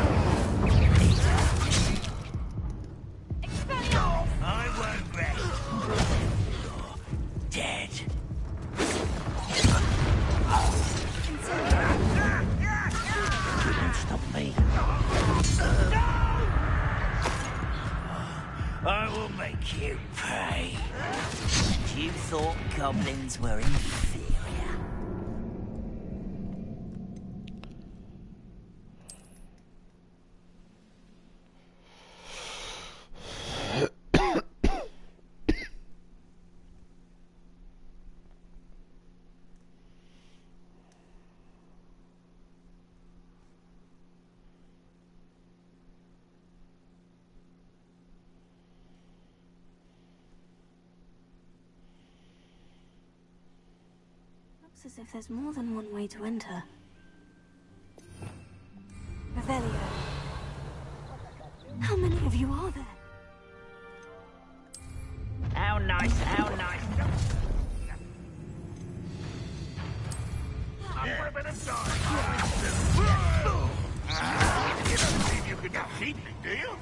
I won't rest. Dead. You won't stop me. I will make you pay. You thought goblins were inferior. As if there's more than one way to enter. Revelio. How many of you are there? How nice, how nice. I'm a bit of time. You don't think you can defeat me, do you?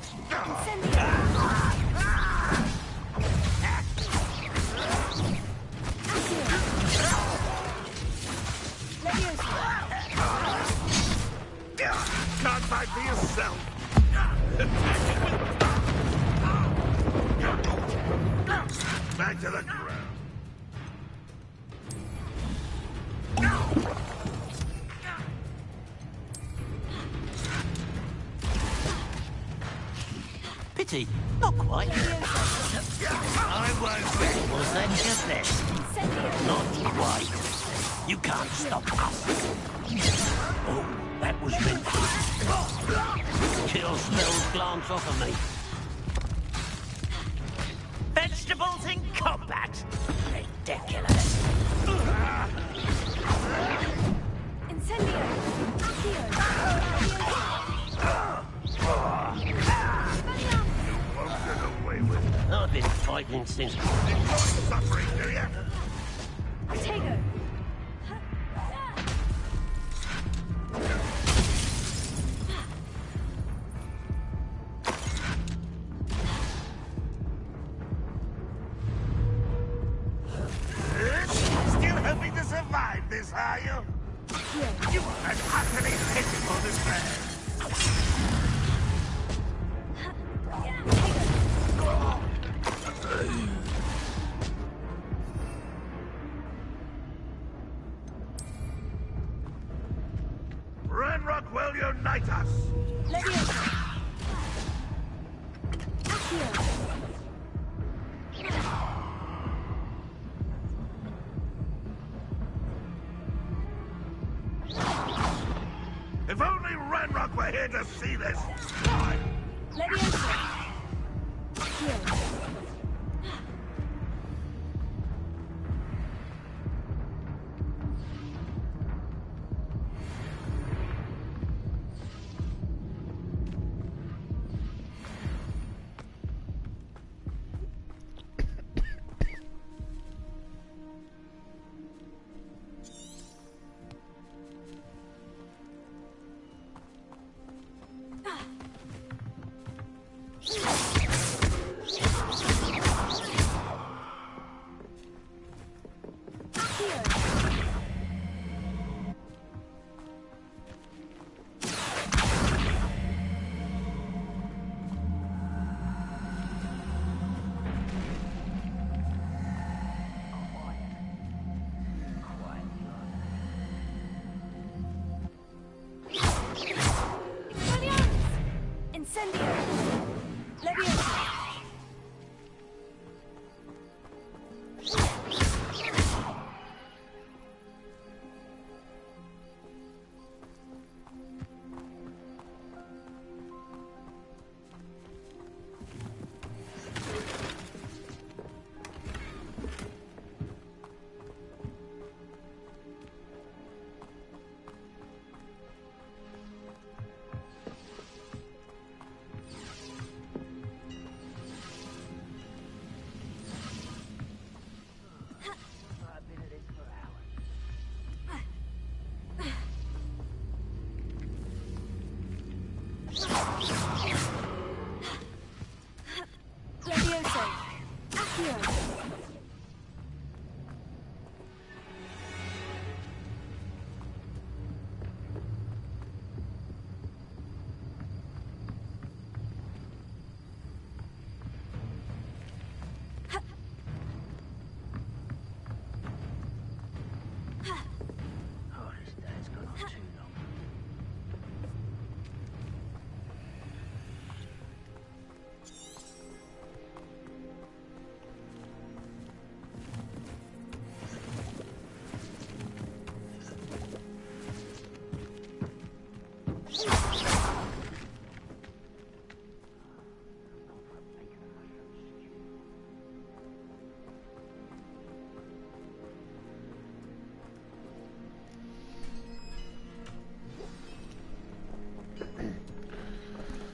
Can't fight for yourself. Back to the ground. Pity, not quite. I won't rest. Was that just this? Not quite. You can't stop us. Oh, that was meant for you. Kill spells glance off of me. Vegetables in combat. Ridiculous. Incendio! I've been fighting since... Suffering, do you? Potato! Still hoping to survive this, are you? You are an utterly pitiful despair. Ranrock will unite us! If only Ranrock were here to see this!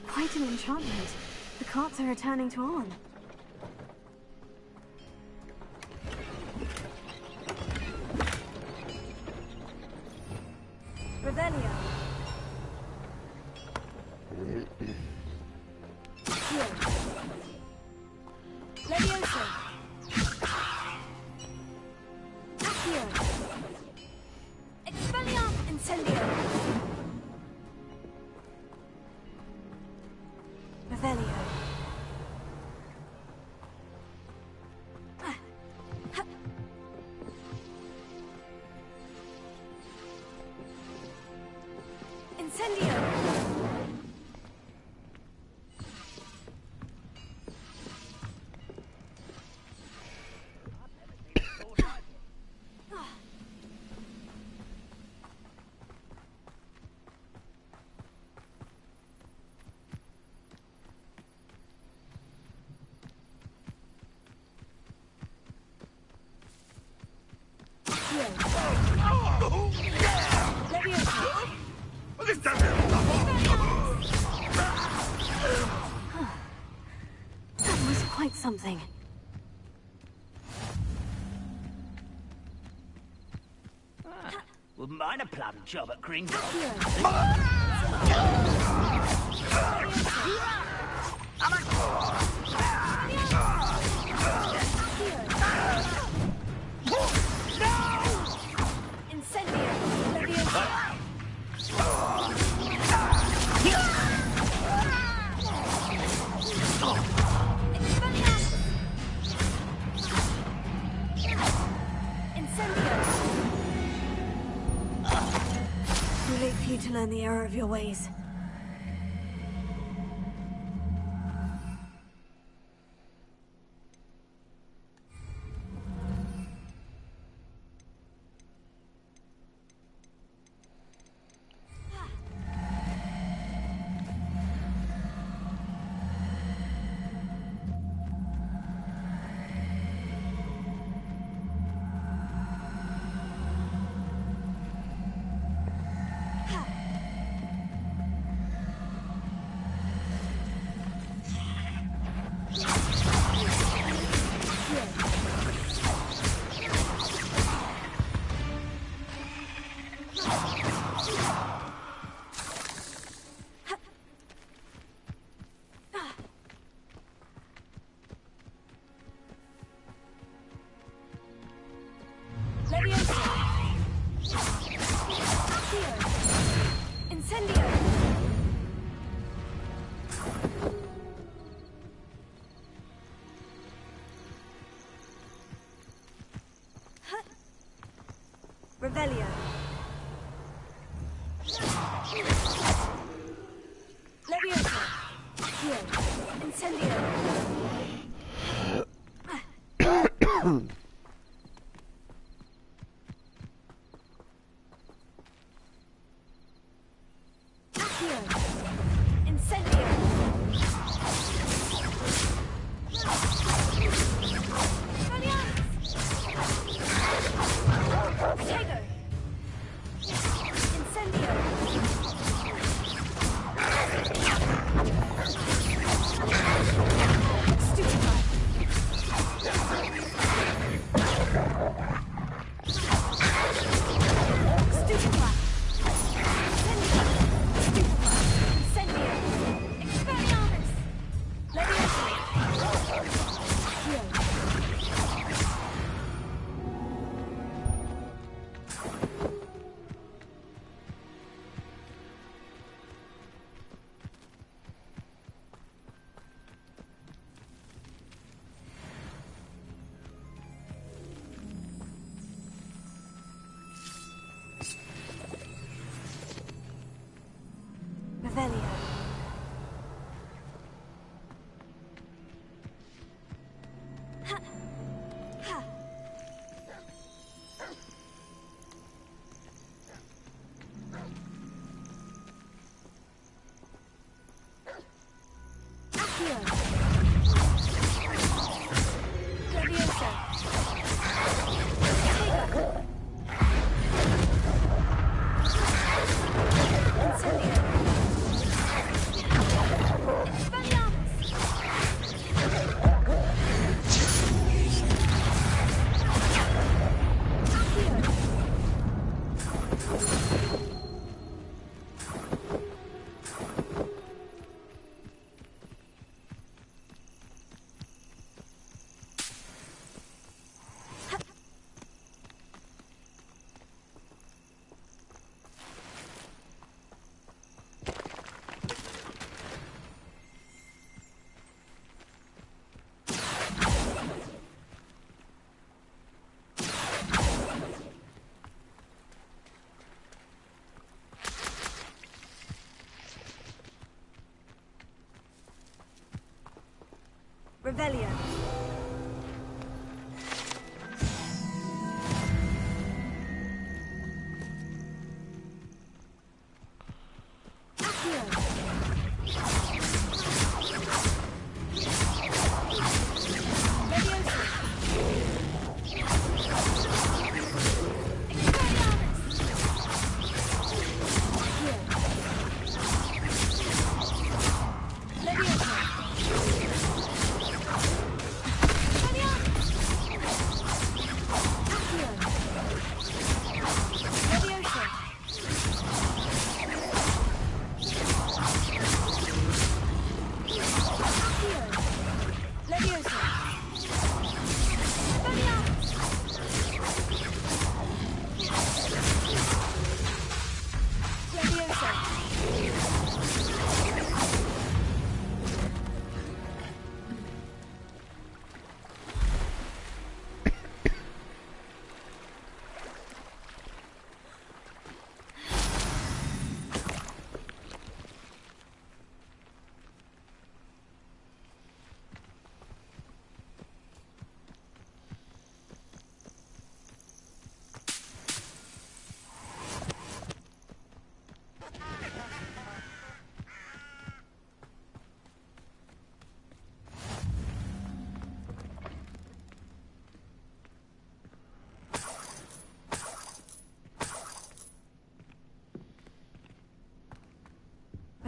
Quite an enchantment. The carts are returning to on. Revelio. Levioso. Accio. Expelliarm Incendio. Revelio. Incendio. That was quite something. Wouldn't mind a plum job at Green. Too late for you to learn the error more of your ways. Revelio. Leviosa. Here. Incendio. Accio. Incendio. Tego. Incendio. Stupefy. Stupefy. Stupefy. Incendio. Expelliarmus. Leviosa. Here. Revelio. Ha. Ha. Accio. Leviosa. Tego. Incendio. Revelio. Accio. Leviosa. Expelliarmus. Here. Leviosa.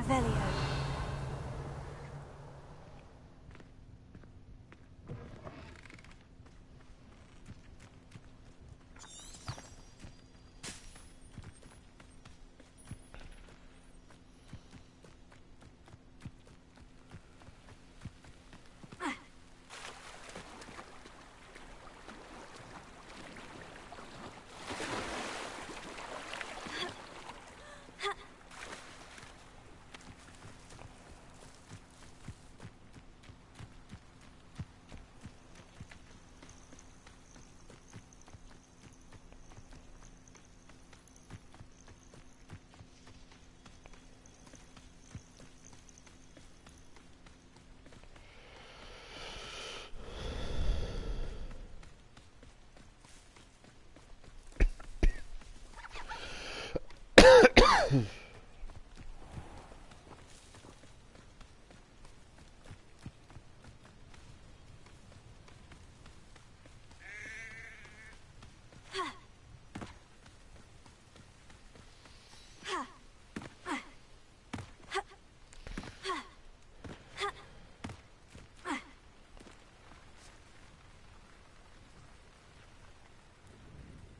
Revelio.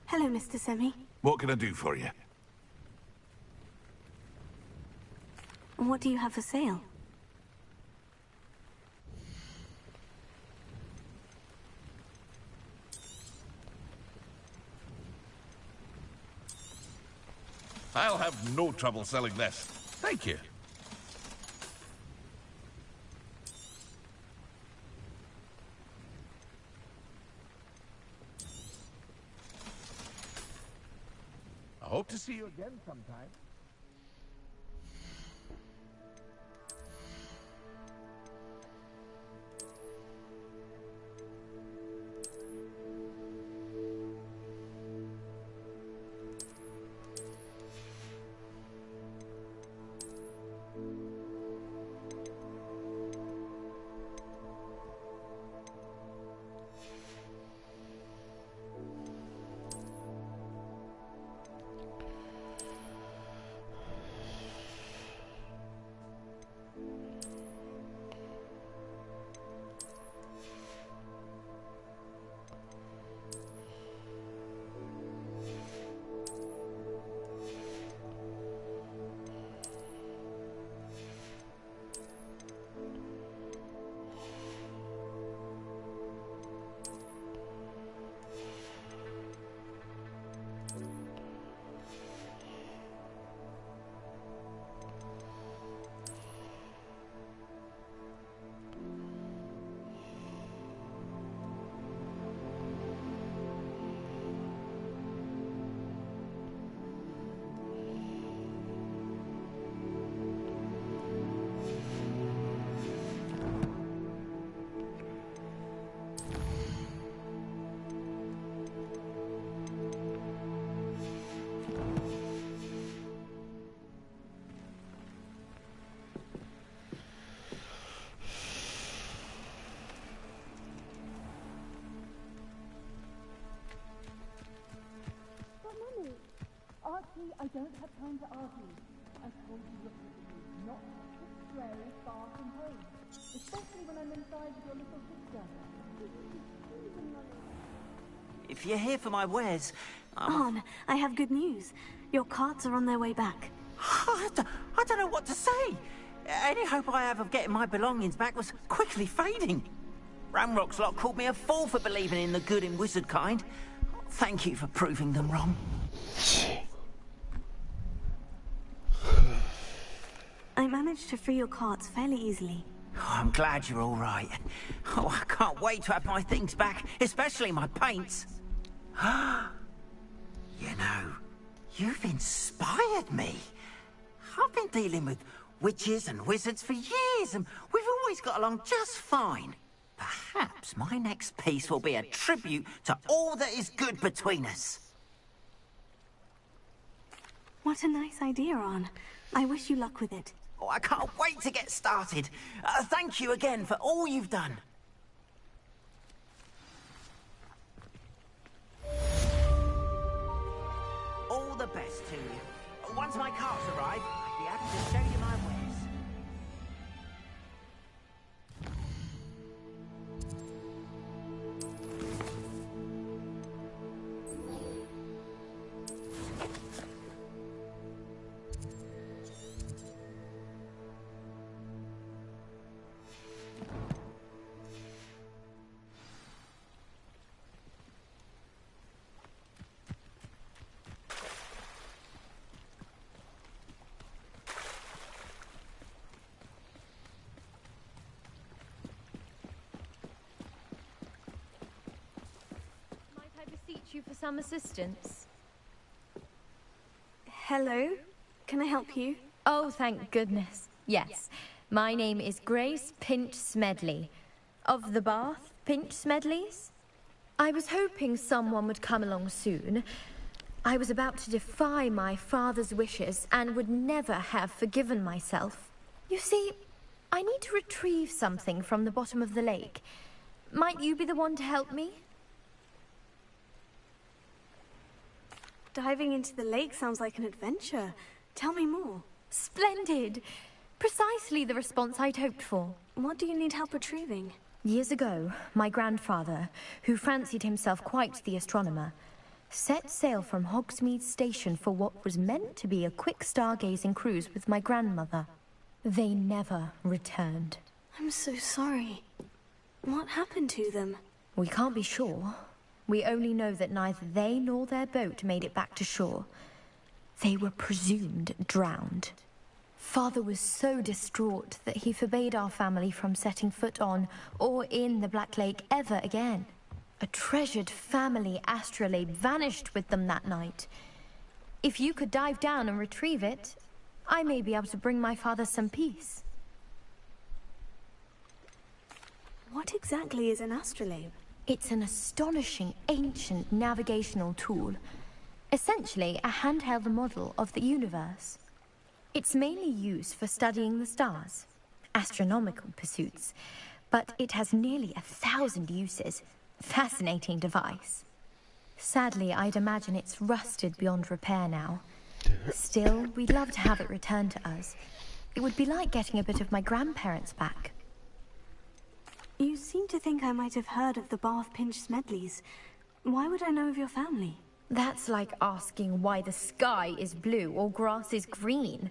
Hello, Mr. Semi. What can I do for you? What do you have for sale? I'll have no trouble selling this. Thank you. I hope to see you again sometime. Archie, I don't have time to argue. I told you repeatedly not to stray far from home, especially when I'm inside with your little sister. If you're here for my wares, Arn, I have good news. Your carts are on their way back. I don't know what to say. Any hope I have of getting my belongings back was quickly fading. Ramrock's lot called me a fool for believing in the good in wizard kind. Thank you for proving them wrong. I managed to free your carts fairly easily. Oh, I'm glad you're all right. Oh, I can't wait to have my things back, especially my paints. You know, you've inspired me. I've been dealing with witches and wizards for years, and we've always got along just fine. Perhaps my next piece will be a tribute to all that is good between us. What a nice idea, Arn. I wish you luck with it. Oh, I can't wait to get started. Thank you again for all you've done. All the best to you. Once my carts arrive, I'll be happy to show you my wares. reach you for some assistance? Hello? Can I help you? Oh, thank goodness. Yes. My name is Grace Pinch Smedley. Of the Bath Pinch Smedleys? I was hoping someone would come along soon. I was about to defy my father's wishes and would never have forgiven myself. You see, I need to retrieve something from the bottom of the lake. Might you be the one to help me? Diving into the lake sounds like an adventure. Tell me more. Splendid! Precisely the response I'd hoped for. What do you need help retrieving? Years ago, my grandfather, who fancied himself quite the astronomer, set sail from Hogsmeade Station for what was meant to be a quick stargazing cruise with my grandmother. They never returned. I'm so sorry. What happened to them? We can't be sure. We only know that neither they nor their boat made it back to shore. They were presumed drowned. Father was so distraught that he forbade our family from setting foot on or in the Black Lake ever again. A treasured family astrolabe vanished with them that night. If you could dive down and retrieve it, I may be able to bring my father some peace. What exactly is an astrolabe? It's an astonishing ancient navigational tool. Essentially, a handheld model of the universe. It's mainly used for studying the stars, astronomical pursuits, but it has nearly 1,000 uses. Fascinating device. Sadly, I'd imagine it's rusted beyond repair now. Still, we'd love to have it returned to us. It would be like getting a bit of my grandparents back. You seem to think I might have heard of the Bath Pinch Smedleys. Why would I know of your family? That's like asking why the sky is blue or grass is green.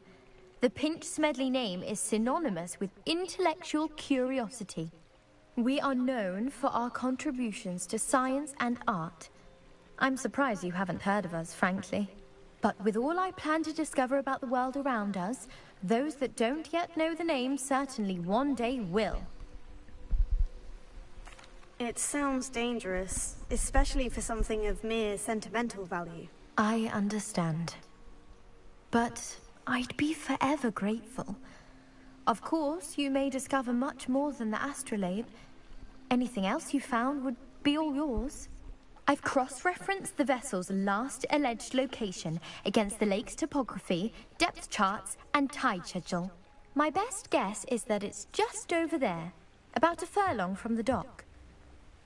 The Pinch Smedley name is synonymous with intellectual curiosity. We are known for our contributions to science and art. I'm surprised you haven't heard of us, frankly. But with all I plan to discover about the world around us, those that don't yet know the name certainly one day will. It sounds dangerous, especially for something of mere sentimental value. I understand. But I'd be forever grateful. Of course, you may discover much more than the astrolabe. Anything else you found would be all yours. I've cross-referenced the vessel's last alleged location against the lake's topography, depth charts, and tide schedule. My best guess is that it's just over there, about a furlong from the dock.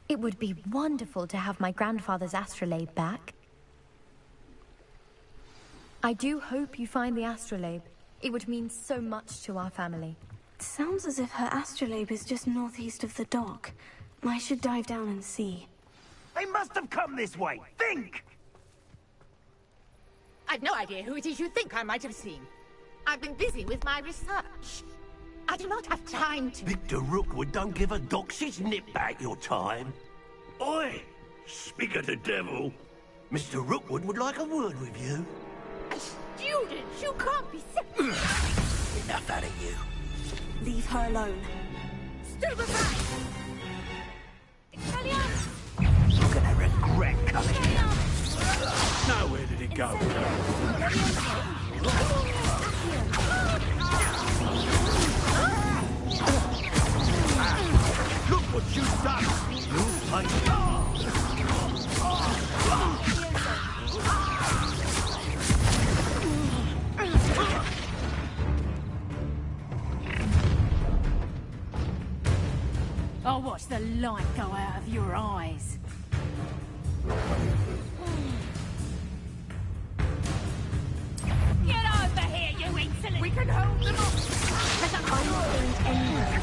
It would be wonderful to have my grandfather's astrolabe back. I do hope you find the astrolabe. It would mean so much to our family. It sounds as if her astrolabe is just northeast of the dock. I should dive down and see. They must have come this way. Think! I've no idea who it is you think I might have seen. I've been busy with my research. I do not have time to... Victor Rookwood don't give a doxy's nip back your time. Oi! Speak of the devil. Mr. Rookwood would like a word with you. A student? You can't be serious. Enough out of you. Leave her alone. Stupefy! You're gonna regret coming here. Now where did it go? Look what you've done! You like... I'll watch the light go out of your eyes. Get over here, you insolent! We can hold them up! I'm not going anywhere.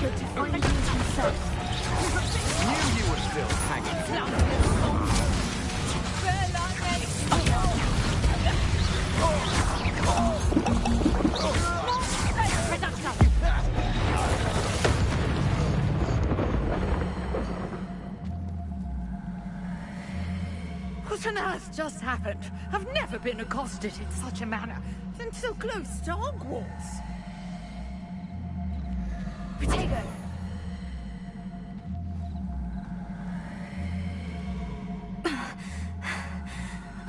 Good to find you himself. Knew you were still hanging. What on earth just happened? I've never been accosted in such a manner, and so close to Hogwarts. Potato!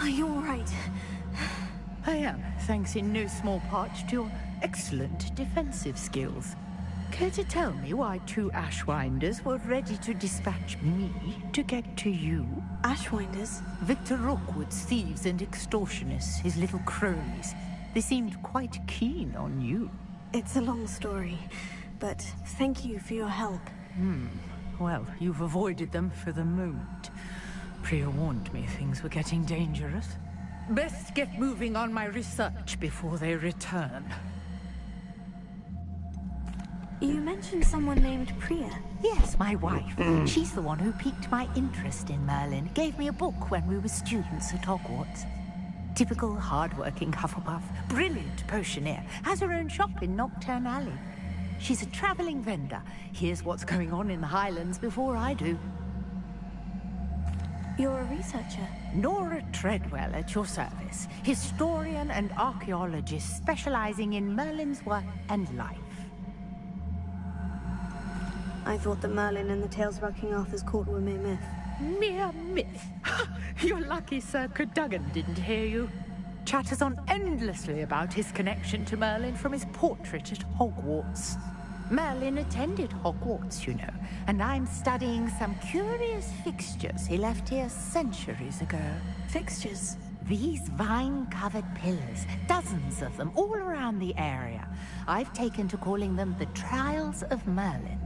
Are you all right? I am, thanks in no small part to your excellent defensive skills. Care to tell me why 2 Ashwinders were ready to dispatch me to get to you? Ashwinders? Victor Rookwood's thieves and extortionists, his little cronies. They seemed quite keen on you. It's a long story, but thank you for your help. Well, you've avoided them for the moment. Priya warned me things were getting dangerous. Best get moving on my research before they return. You mentioned someone named Priya. Yes, my wife. She's the one who piqued my interest in Merlin. Gave me a book when we were students at Hogwarts. Typical hard-working Hufflepuff. Brilliant potioneer. Has her own shop in Nocturne Alley. She's a traveling vendor. Hears what's going on in the Highlands before I do. You're a researcher? Nora Treadwell at your service. Historian and archaeologist specializing in Merlin's work and life. I thought that Merlin and the tales about King Arthur's court were mere myth. Mere myth? You're lucky Sir Cadogan didn't hear you. Chatters on endlessly about his connection to Merlin from his portrait at Hogwarts. Merlin attended Hogwarts, you know, and I'm studying some curious fixtures he left here centuries ago. Fixtures? These vine-covered pillars, dozens of them all around the area. I've taken to calling them the Trials of Merlin.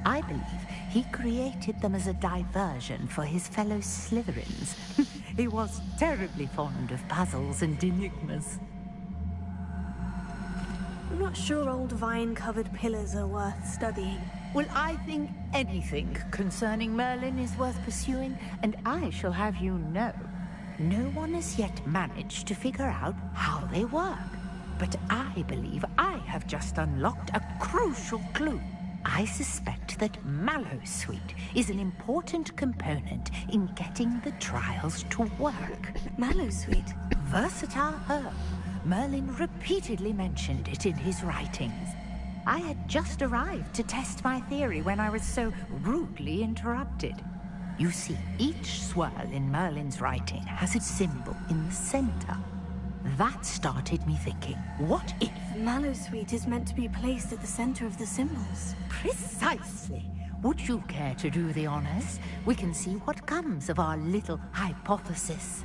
I believe he created them as a diversion for his fellow Slytherins. He was terribly fond of puzzles and enigmas. I'm not sure old vine-covered pillars are worth studying. Well, I think anything concerning Merlin is worth pursuing, and I shall have you know, no one has yet managed to figure out how they work. But I believe I have just unlocked a crucial clue. I suspect that Mallowsweet is an important component in getting the trials to work. Mallowsweet? Versatile herb. Merlin repeatedly mentioned it in his writings. I had just arrived to test my theory when I was so rudely interrupted. You see, each swirl in Merlin's writing has a symbol in the center. That started me thinking, what if Mallowsweet is meant to be placed at the center of the symbols? Precisely. Would you care to do the honors? We can see what comes of our little hypothesis.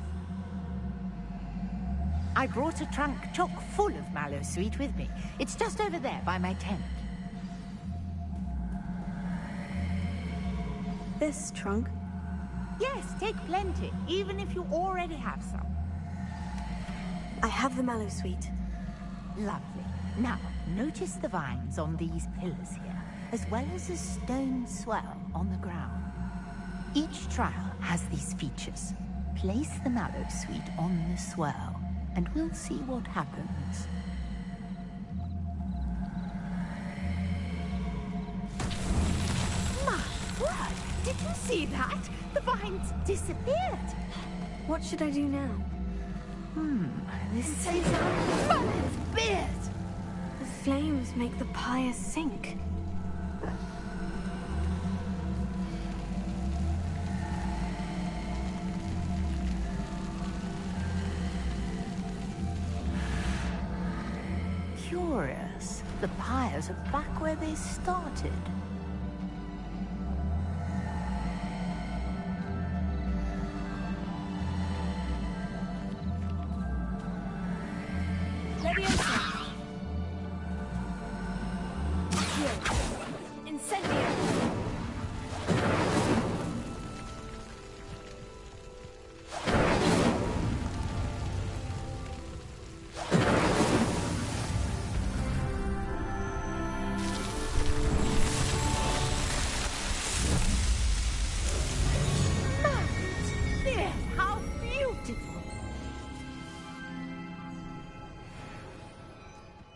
I brought a trunk chock full of Mallowsweet with me. It's just over there by my tent. This trunk? Yes, take plenty, even if you already have some. I have the Mallowsweet. Lovely. Now, notice the vines on these pillars here, as well as a stone swell on the ground. Each trial has these features. Place the Mallowsweet on the swell, and we'll see what happens. My word! Did you see that? The vines disappeared! What should I do now? This is Merlin's beard! The flames make the pyre sink. Curious. The pyres are back where they started.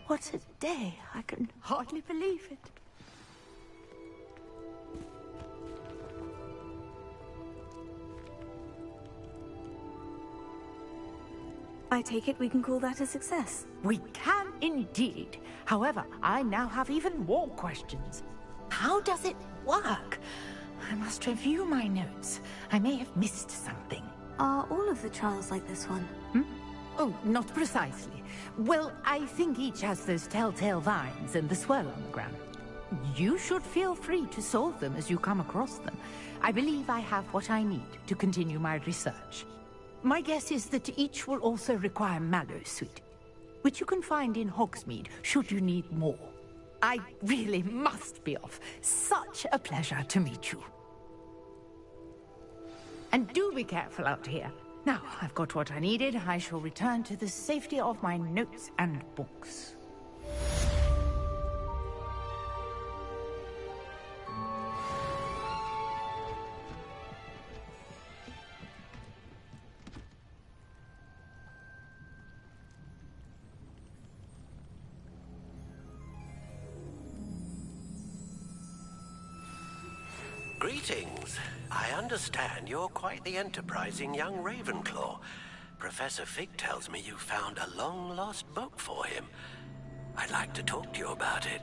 What a day. I can hardly believe it. I take it we can call that a success. We can indeed. However, I now have even more questions. how does it work? I must review my notes. I may have missed something. Are all of the trials like this one? Oh, not precisely. Well, I think each has those telltale vines and the swirl on the ground. You should feel free to solve them as you come across them. I believe I have what I need to continue my research. My guess is that each will also require mallow sweet, which you can find in Hogsmeade should you need more. I really must be off. Such a pleasure to meet you. And do be careful out here. Now, I've got what I needed. I shall return to the safety of my notes and books. Greetings. I understand you're quite the enterprising young Ravenclaw. Professor Fig tells me you found a long-lost book for him. I'd like to talk to you about it.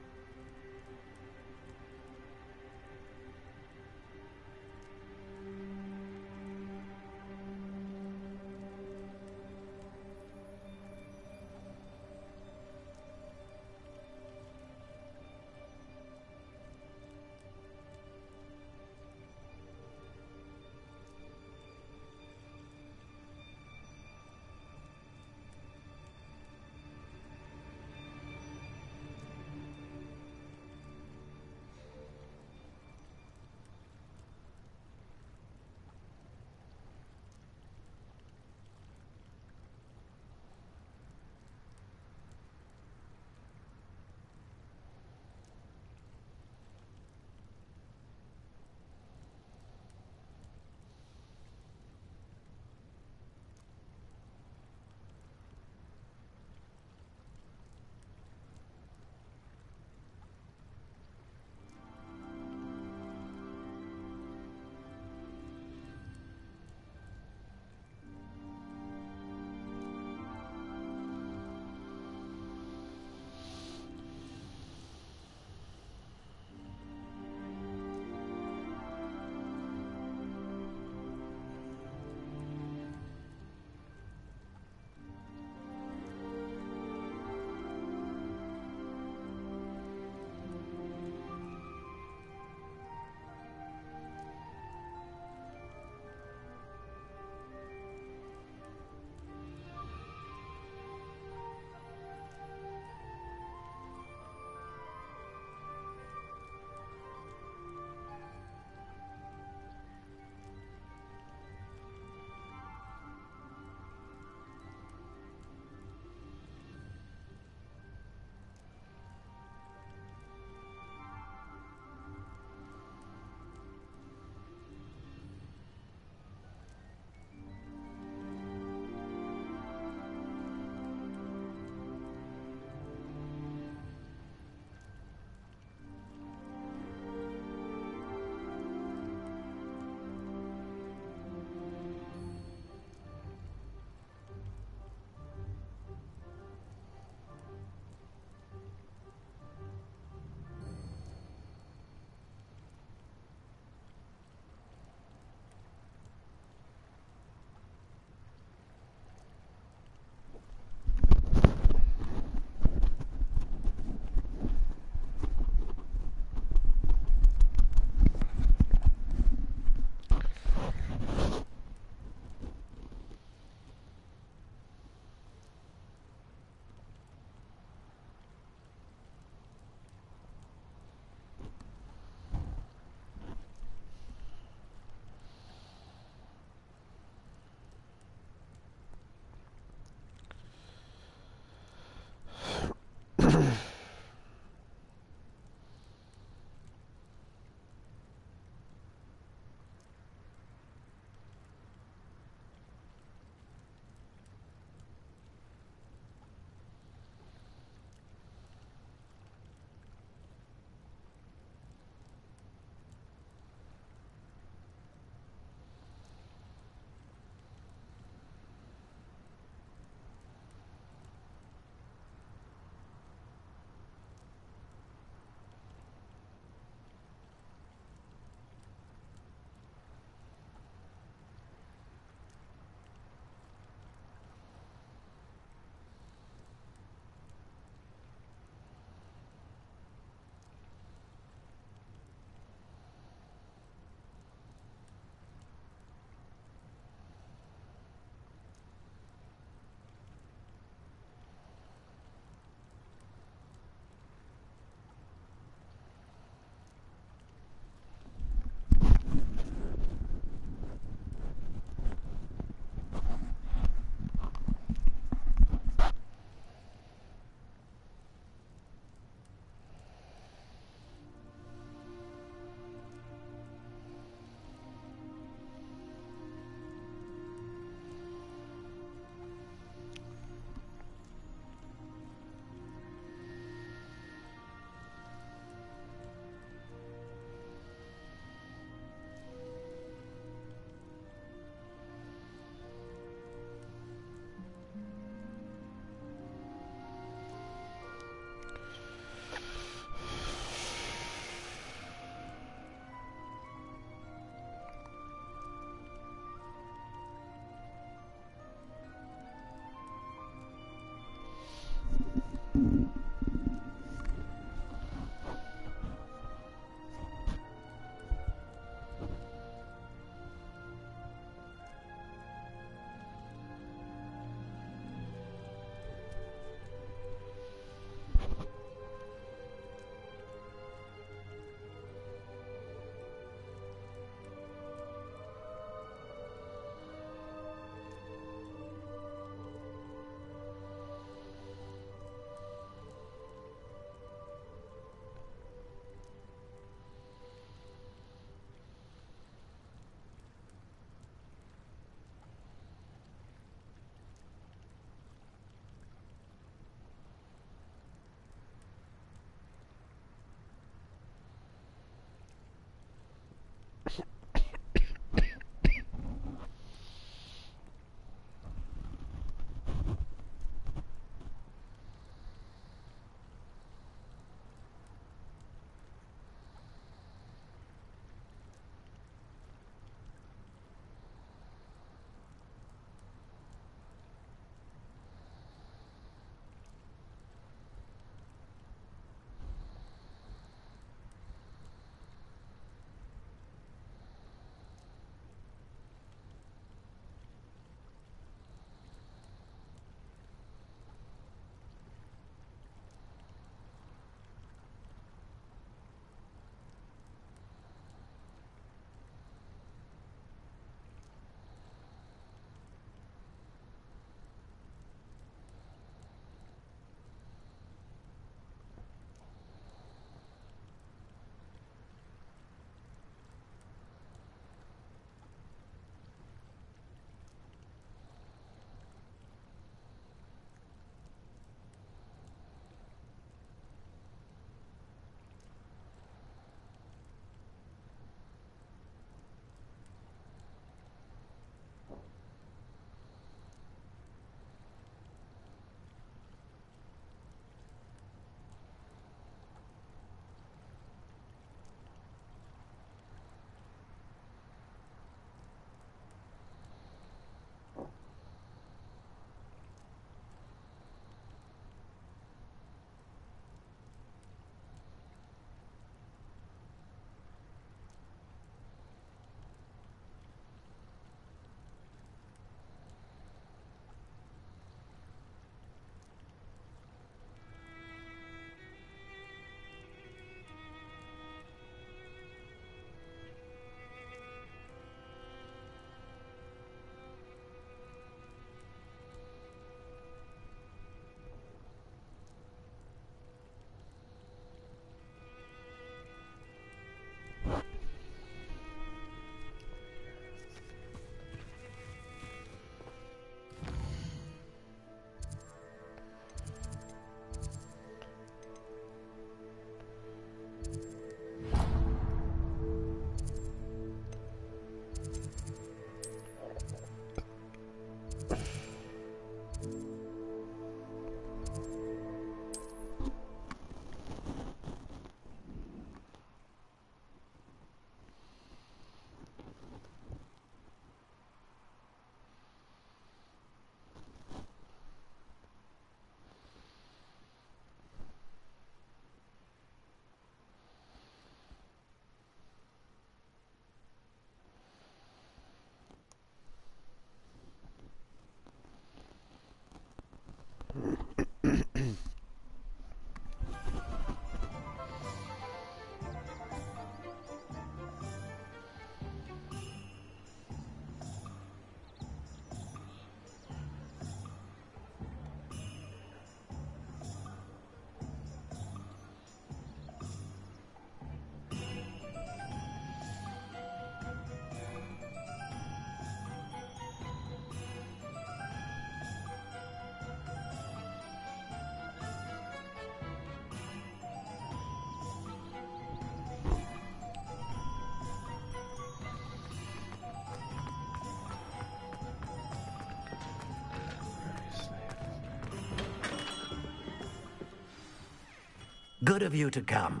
Good of you to come.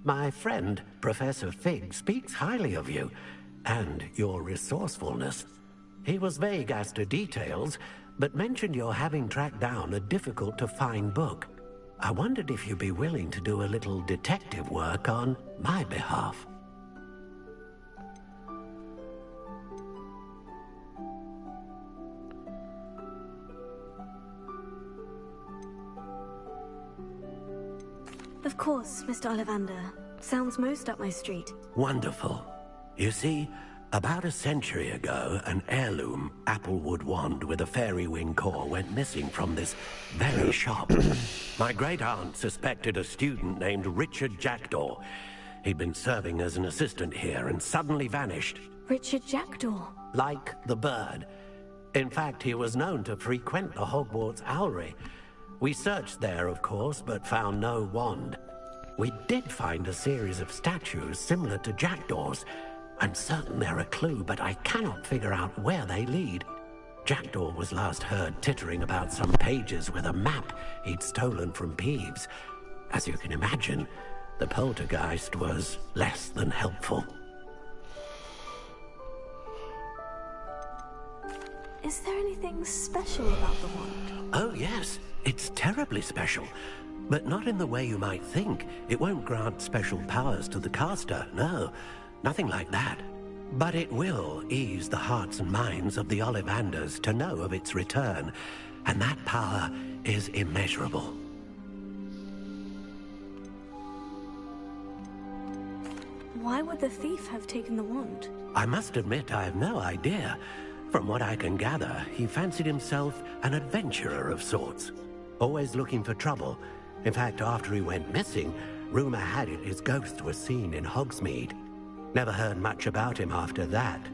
My friend, Professor Fig, speaks highly of you, and your resourcefulness. He was vague as to details, but mentioned your having tracked down a difficult-to-find book. I wondered if you'd be willing to do a little detective work on my behalf. Of course, Mr. Ollivander. Sounds most up my street. Wonderful. You see, about a century ago, an heirloom applewood wand with a fairy wing core went missing from this very shop. My great-aunt suspected a student named Richard Jackdaw. He'd been serving as an assistant here and suddenly vanished. Richard Jackdaw? Like the bird. In fact, he was known to frequent the Hogwarts Owlery. We searched there, of course, but found no wand. We did find a series of statues similar to Jackdaw's. I'm certain they're a clue, but I cannot figure out where they lead. Jackdaw was last heard tittering about some pages with a map he'd stolen from Peeves. As you can imagine, the poltergeist was less than helpful. Is there anything special about the wand? Oh, yes. It's terribly special. But not in the way you might think. It won't grant special powers to the caster, no. Nothing like that. But it will ease the hearts and minds of the Ollivanders to know of its return. And that power is immeasurable. Why would the thief have taken the wand? I must admit I have no idea. From what I can gather, he fancied himself an adventurer of sorts. Always looking for trouble. In fact, after he went missing, rumor had it his ghost was seen in Hogsmeade. Never heard much about him after that,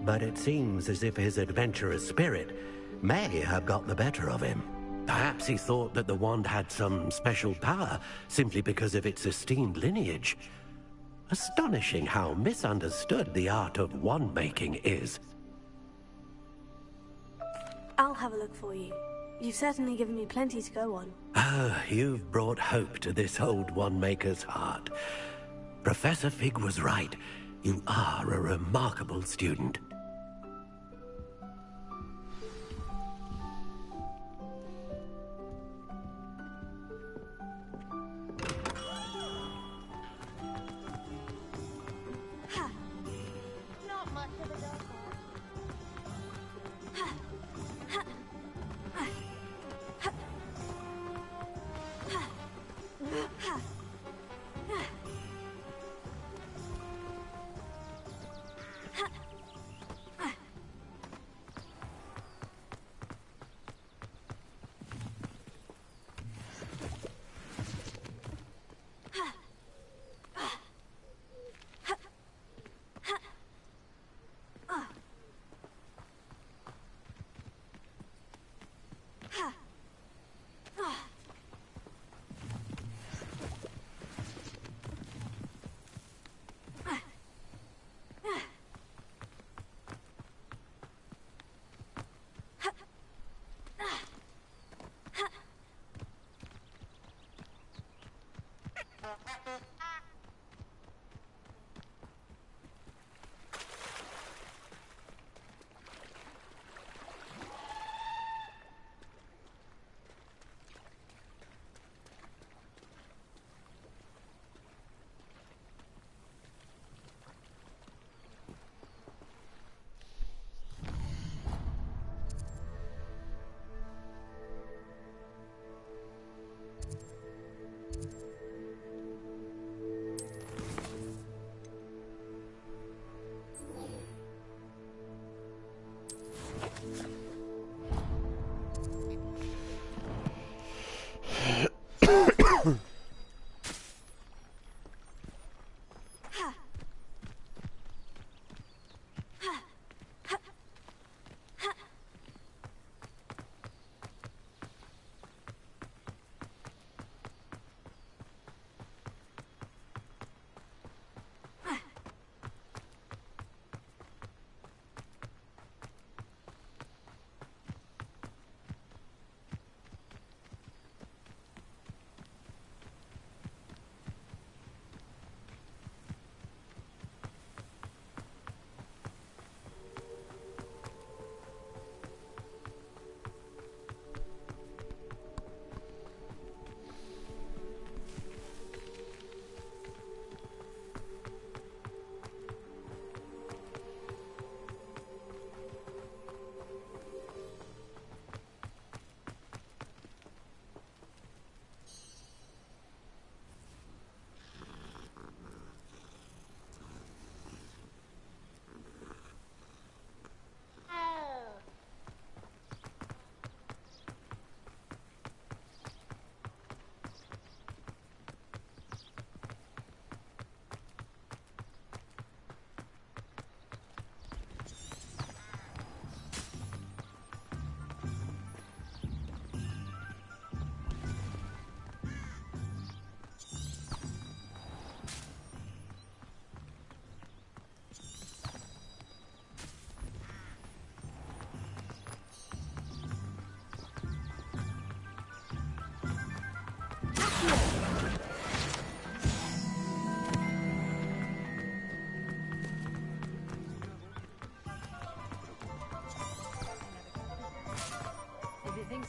but it seems as if his adventurous spirit may have got the better of him. Perhaps he thought that the wand had some special power simply because of its esteemed lineage. Astonishing how misunderstood the art of wand-making is. I'll have a look for you. You've certainly given me plenty to go on. Ah, you've brought hope to this old wand-maker's heart. Professor Fig was right. You are a remarkable student. Not much of a dog.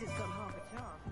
least it's got half a chance.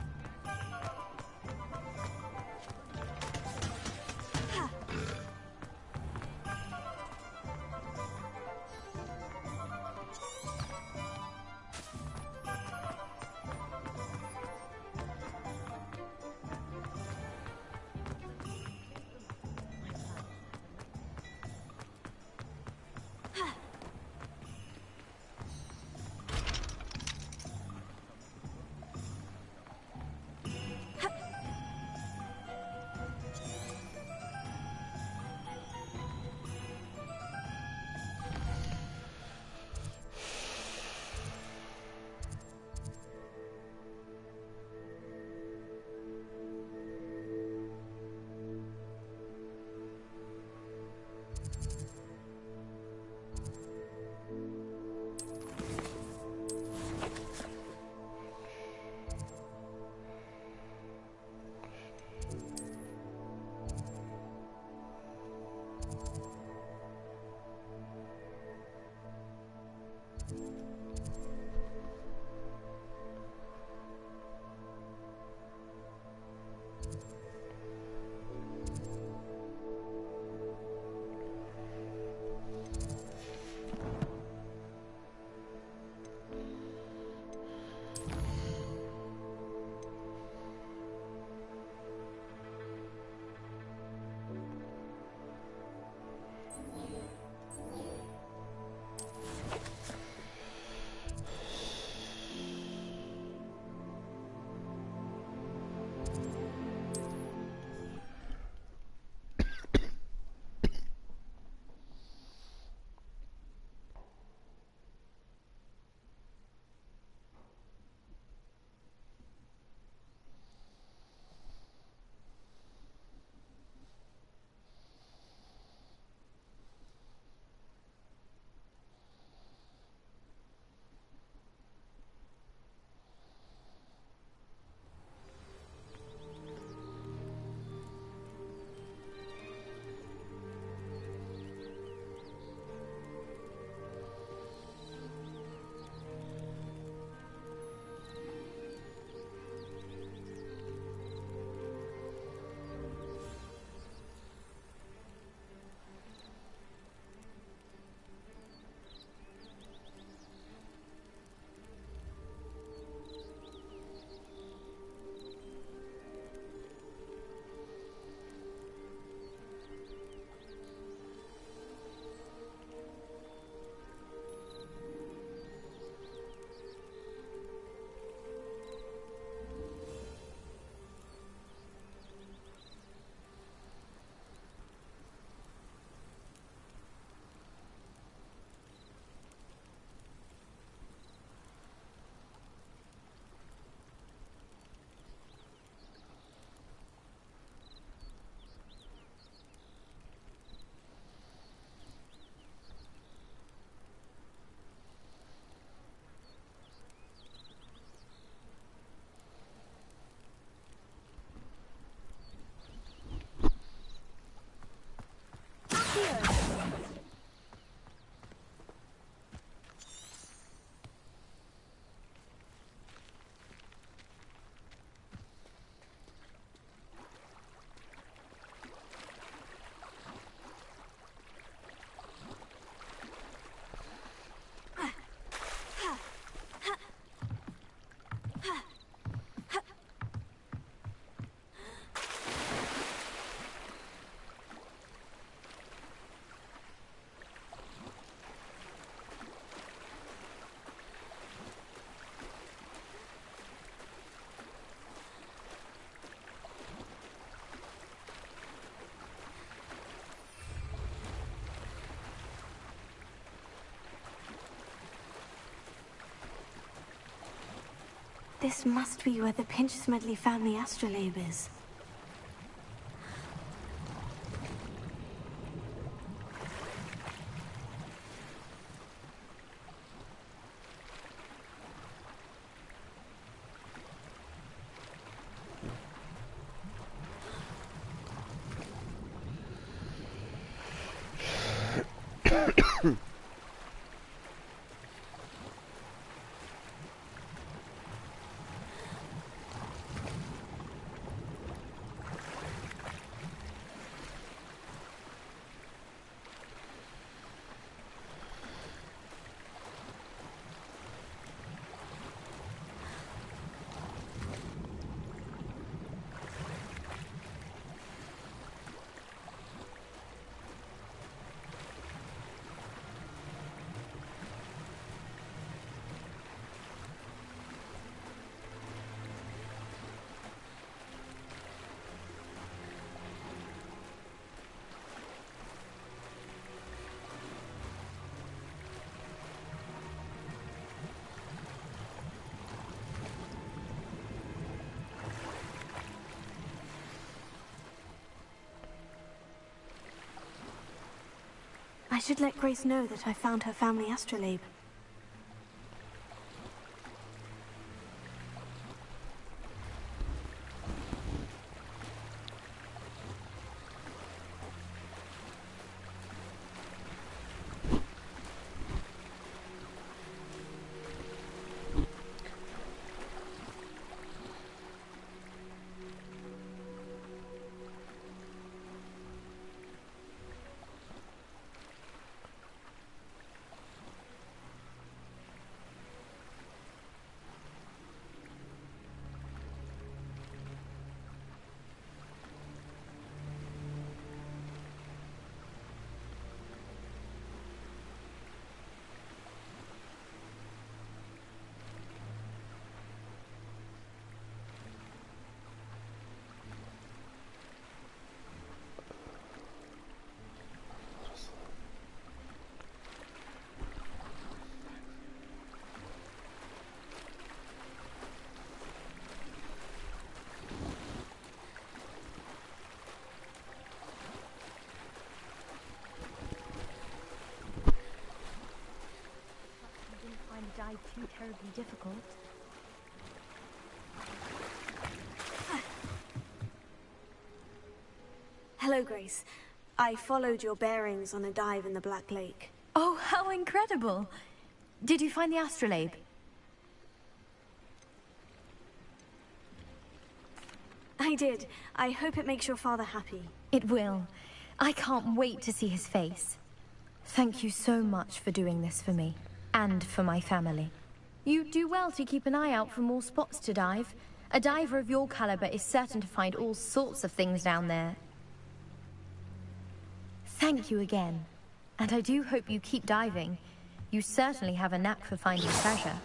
This must be where the Pinch-Smedley family astrolabe is. I should let Grace know that I found her family astrolabe. Dive too terribly difficult. Hello, Grace. I followed your bearings on a dive in the Black Lake. Oh, how incredible! Did you find the astrolabe? I did. I hope it makes your father happy. It will. I can't wait to see his face. Thank you so much for doing this for me. And for my family. You do well to keep an eye out for more spots to dive. A diver of your caliber is certain to find all sorts of things down there. Thank you again. And I do hope you keep diving. You certainly have a knack for finding treasure.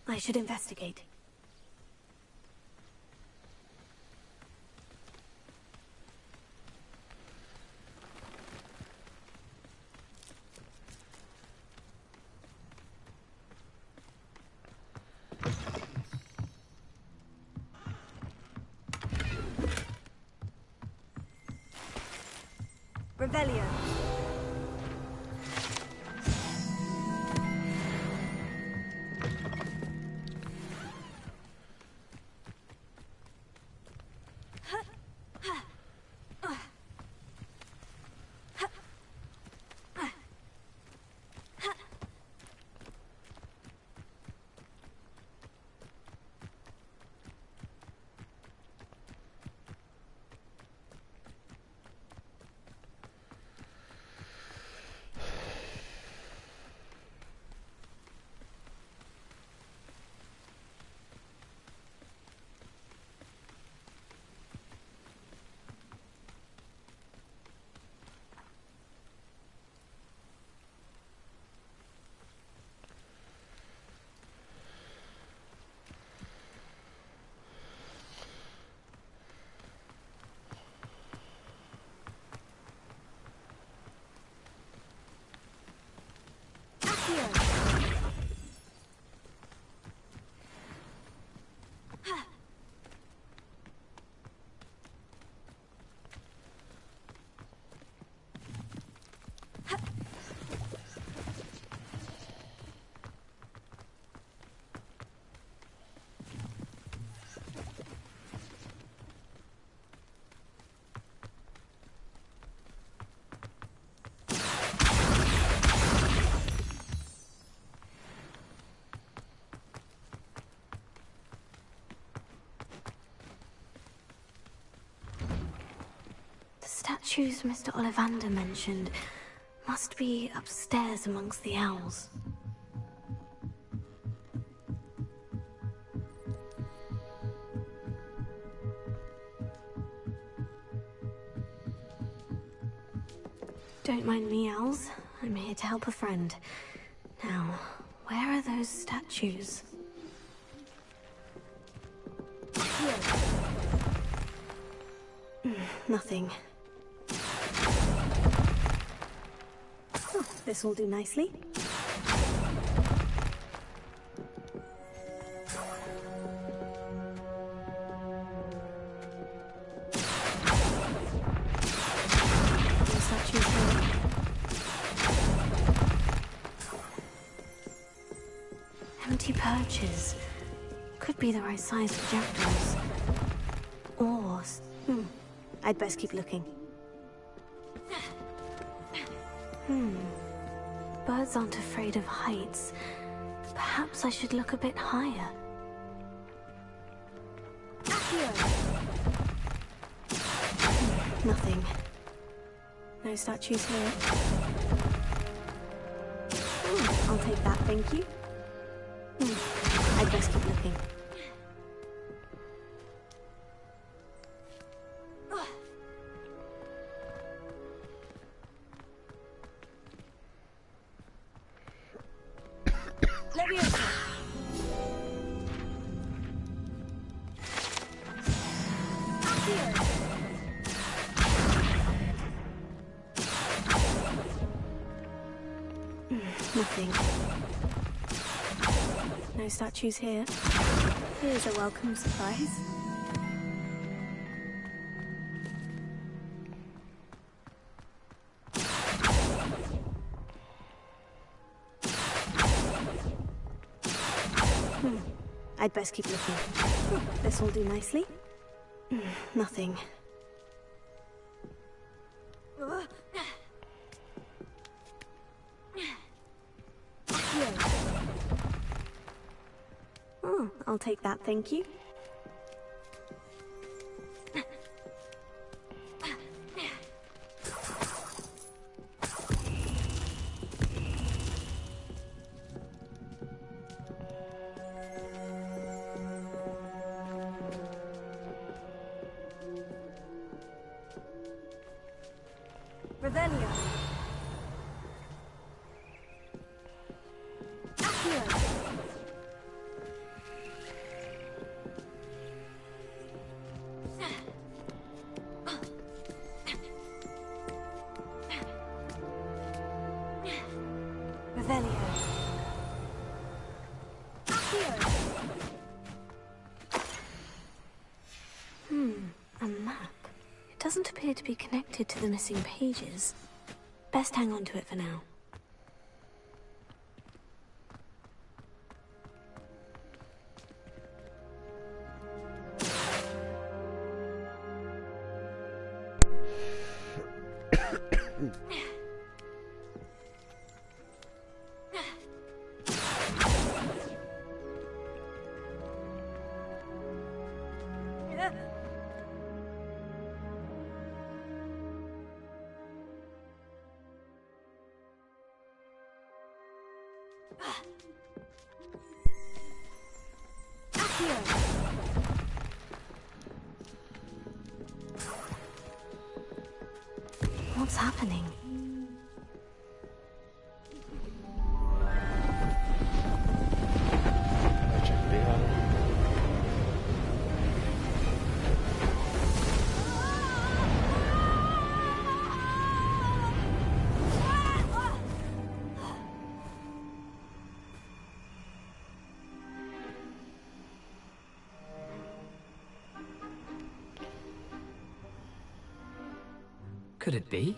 I should investigate. Revelio. statues Mr. Ollivander mentioned must be upstairs amongst the owls. Don't mind me, owls. I'm here to help a friend. Now, where are those statues? Nothing. Oh, this will do nicely. No statues here. Empty perches. Could be the right size for jackdaws. Or... I'd best keep looking. Birds aren't afraid of heights. Perhaps I should look a bit higher. Nothing. No statues here. I'll take that, thank you. I'd best keep looking. Nothing. No statues here. Here's a welcome surprise. I'd best keep looking. This will do nicely. Nothing. I'll take that, thank you. Revelio. A map. It doesn't appear to be connected to the missing pages. Best hang on to it for now. What's happening? Could it be?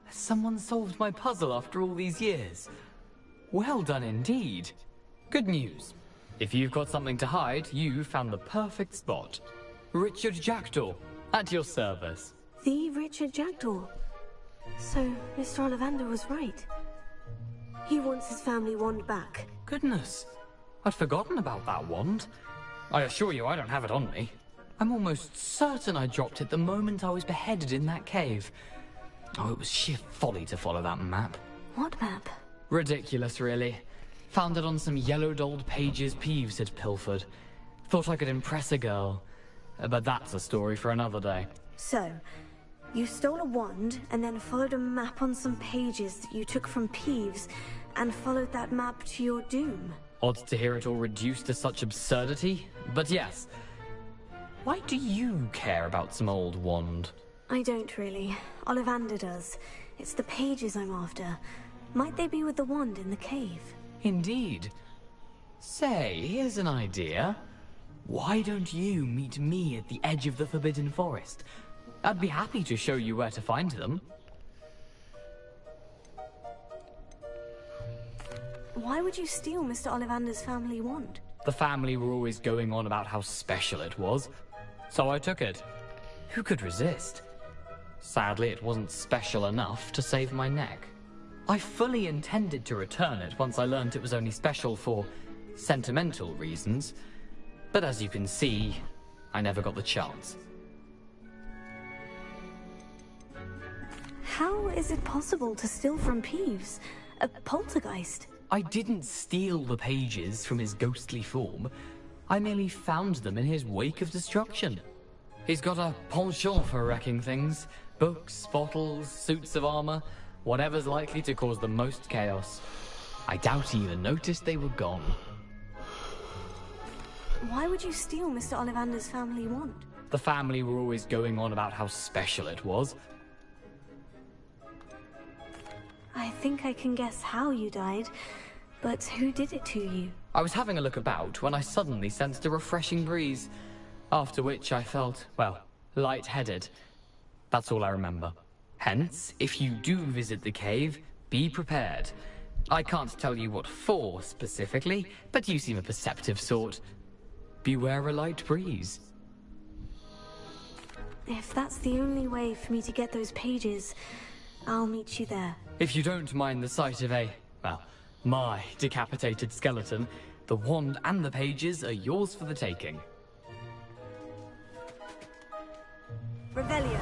Has someone solved my puzzle after all these years? Well done indeed. Good news. If you've got something to hide, you found the perfect spot. Richard Jackdaw, at your service. The Richard Jackdaw. So, Mr. Ollivander was right. He wants his family wand back. Goodness, I'd forgotten about that wand. I assure you I don't have it on me. I'm almost certain I dropped it the moment I was beheaded in that cave. Oh, it was sheer folly to follow that map. What map? Ridiculous, really. Found it on some yellowed old pages Peeves had pilfered. Thought I could impress a girl. But that's a story for another day. So, you stole a wand and then followed a map on some pages that you took from Peeves and followed that map to your doom. Odd to hear it all reduced to such absurdity, but yes. Why do you care about some old wand? I don't really. Ollivander does. It's the pages I'm after. Might they be with the wand in the cave? Indeed. Say, here's an idea. Why don't you meet me at the edge of the Forbidden Forest? I'd be happy to show you where to find them. Why would you steal Mr. Ollivander's family wand? The family were always going on about how special it was, so I took it. Who could resist? Sadly, it wasn't special enough to save my neck. I fully intended to return it once I learned it was only special for sentimental reasons, but as you can see, I never got the chance. How is it possible to steal from Peeves? A poltergeist? I didn't steal the pages from his ghostly form. I merely found them in his wake of destruction. He's got a penchant for wrecking things. Books, bottles, suits of armor, whatever's likely to cause the most chaos. I doubt he even noticed they were gone. Why would you steal Mr. Ollivander's family wand? The family were always going on about how special it was. I think I can guess how you died, but who did it to you? I was having a look about when I suddenly sensed a refreshing breeze, after which I felt, well, lightheaded. That's all I remember. Hence, if you do visit the cave, be prepared. I can't tell you what for specifically, but you seem a perceptive sort. Beware a light breeze. If that's the only way for me to get those pages, I'll meet you there. If you don't mind the sight of my decapitated skeleton, the wand and the pages are yours for the taking. Revelio.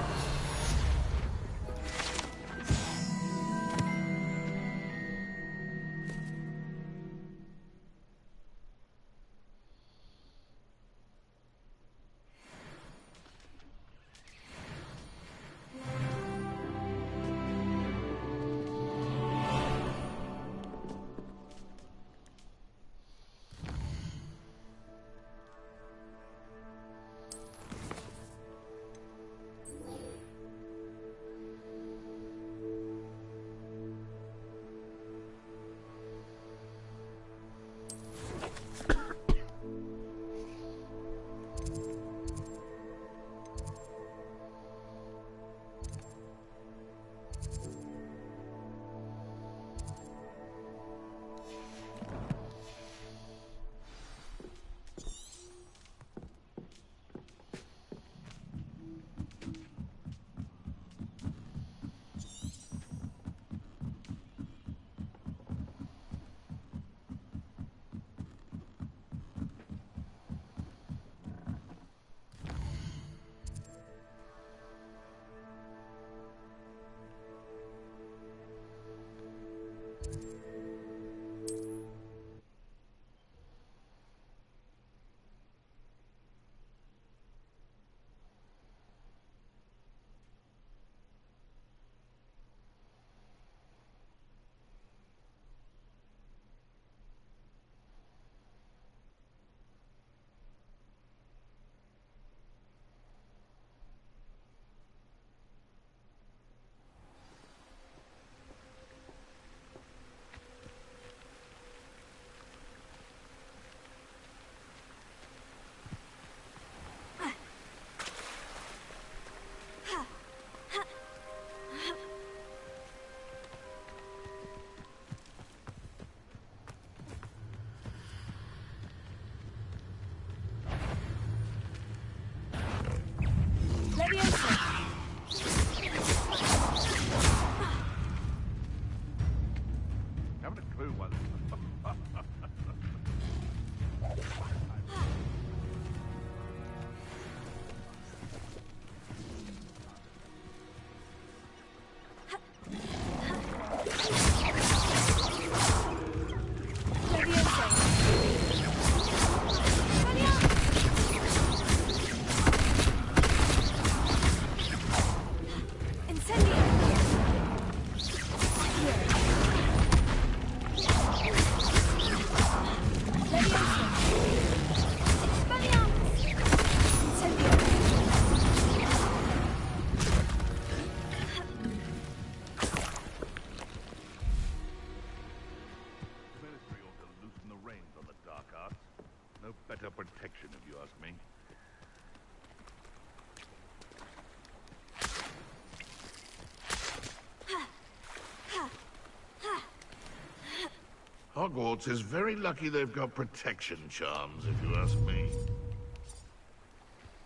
Hogwarts is very lucky they've got protection charms, if you ask me.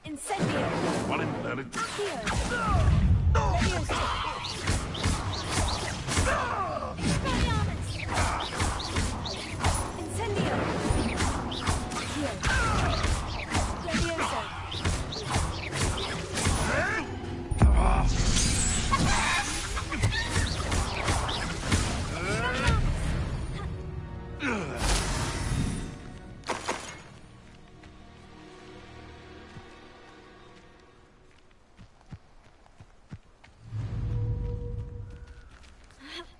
Incendio! One in there.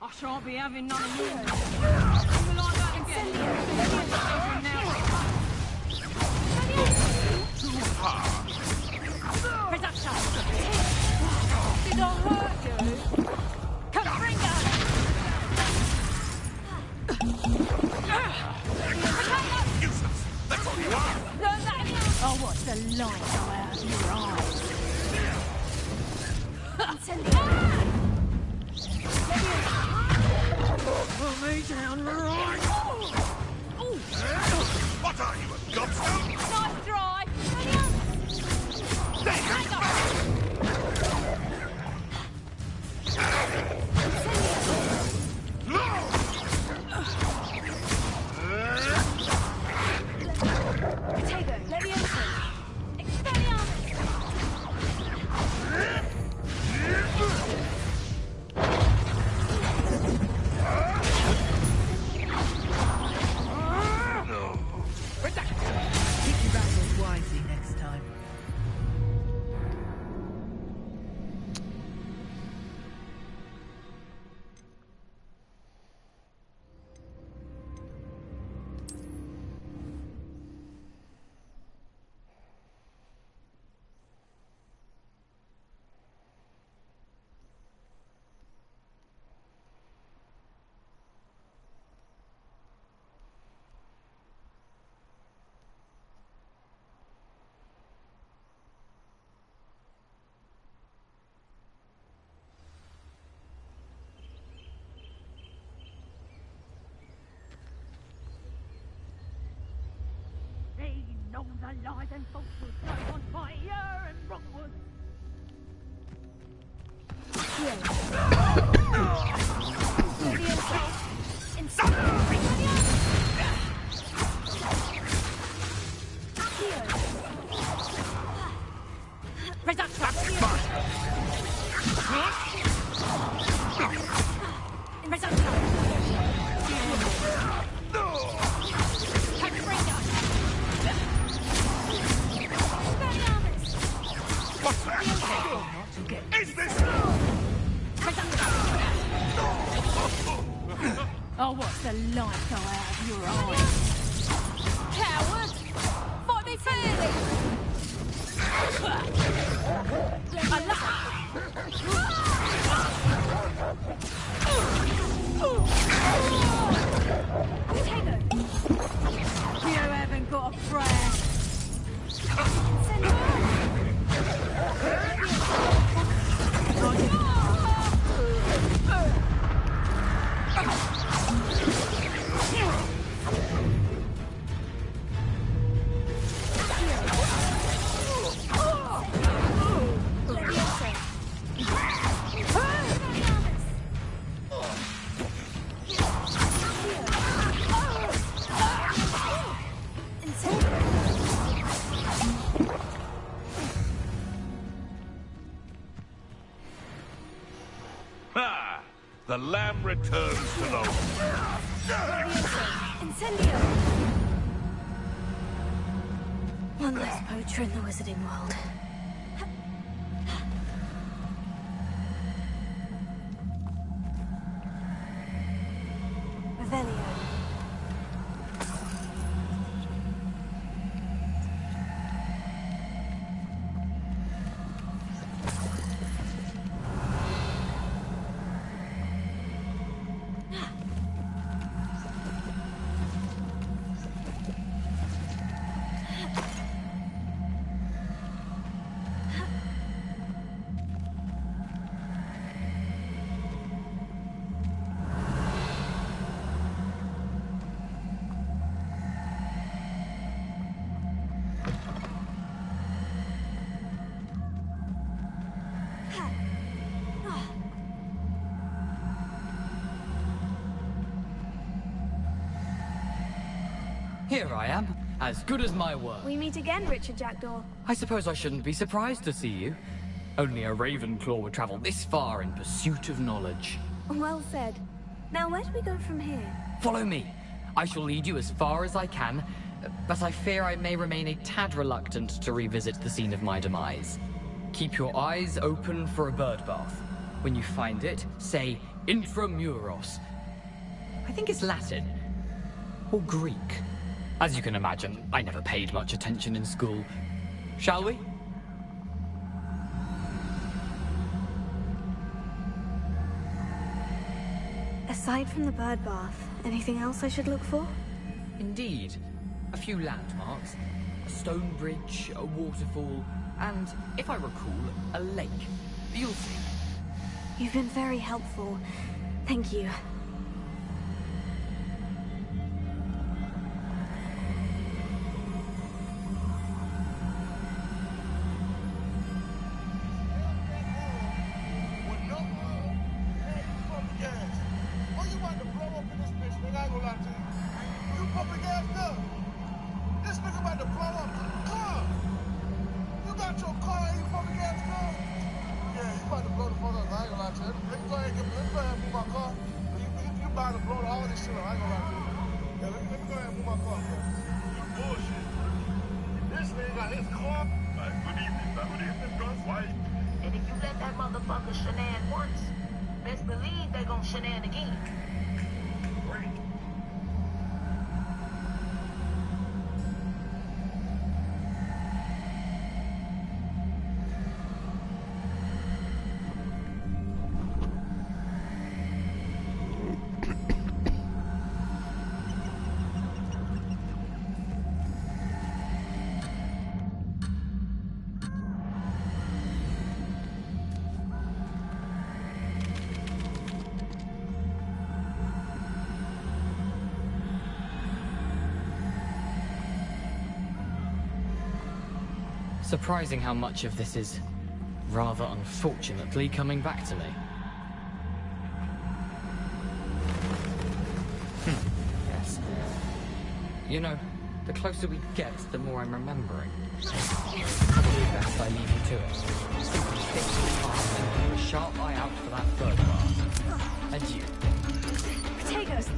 I shan't be having none of you. You like that again? Too hard. Did I hurt you? Come bring her! Useless. That's all you are. Oh, what's the light go out of your eyes? Put me down right. What are you, a gobstone? Nice try. Potato, Leviosa! Expelliarmus! Pick your battles wisely next time. They know the lies and falsehoods go on fire and Rockwood. What's that? Is this? Oh, what's the light go out of your eyes? Coward! Fight me fairly! You haven't got a friend! Ha! The lamb returns to the... Incendio! One less poacher in the wizarding world. Revelio. here I am, as good as my word. We meet again, Richard Jackdaw. I suppose I shouldn't be surprised to see you. Only a Ravenclaw would travel this far in pursuit of knowledge. Well said. Now, where do we go from here? Follow me. I shall lead you as far as I can, but I fear I may remain a tad reluctant to revisit the scene of my demise. Keep your eyes open for a bird bath. When you find it, say Intramuros. I think it's Latin. Or Greek. As you can imagine, I never paid much attention in school. Shall we? Aside from the bird bath, anything else I should look for? Indeed. A few landmarks. A stone bridge, a waterfall, and, if I recall, a lake. You'll see. You've been very helpful. Thank you. Surprising how much of this is, rather unfortunately, coming back to me. Yes. You know, the closer we get, the more I'm remembering. Probably best I leave you to it. Simply fix your arm and keep a sharp eye out for that bird bath. Adieu. Potatoes,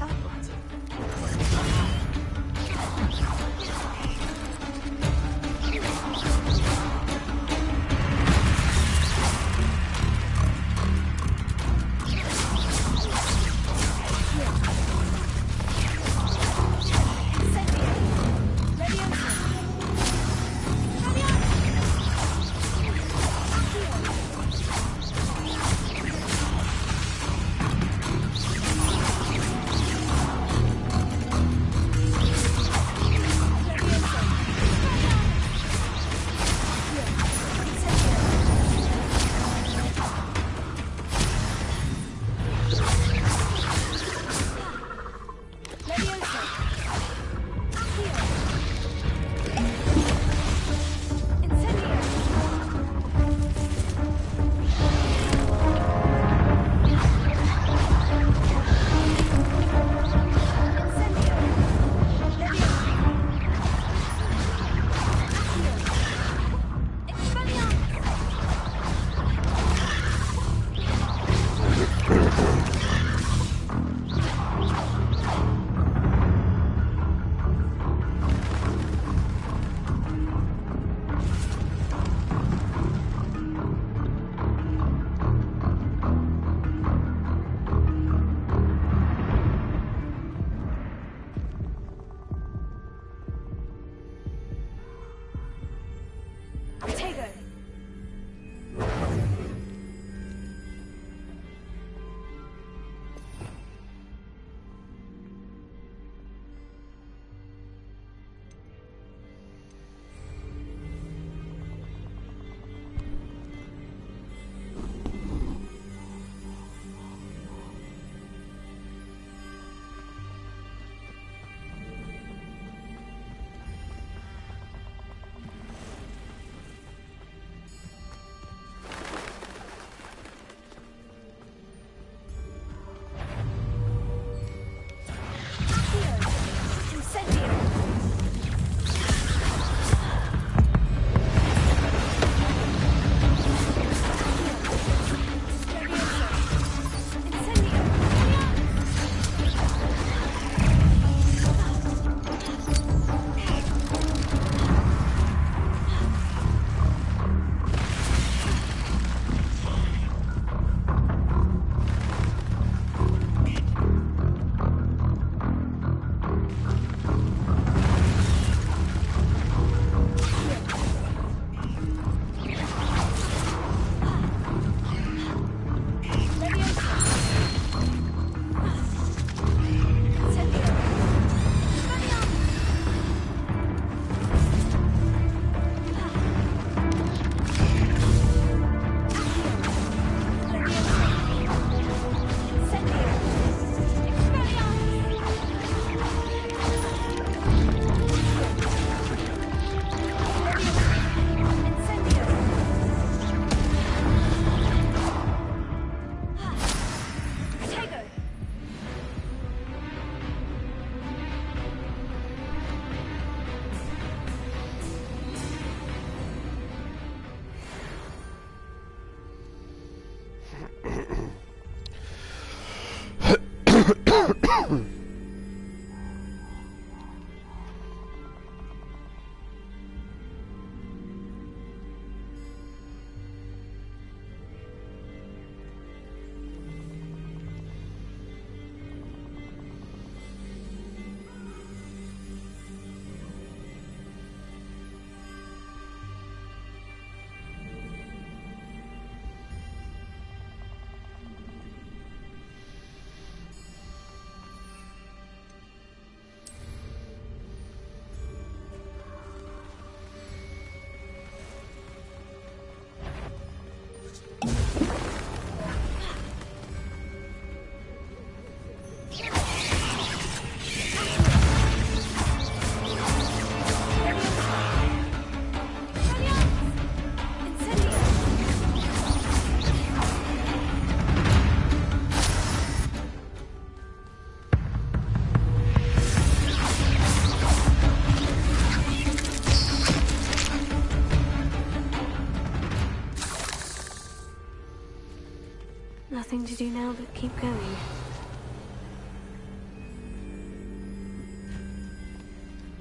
Nothing to do now but keep going.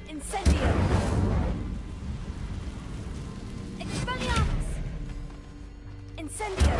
Incendio! Expelliarmus! Incendio!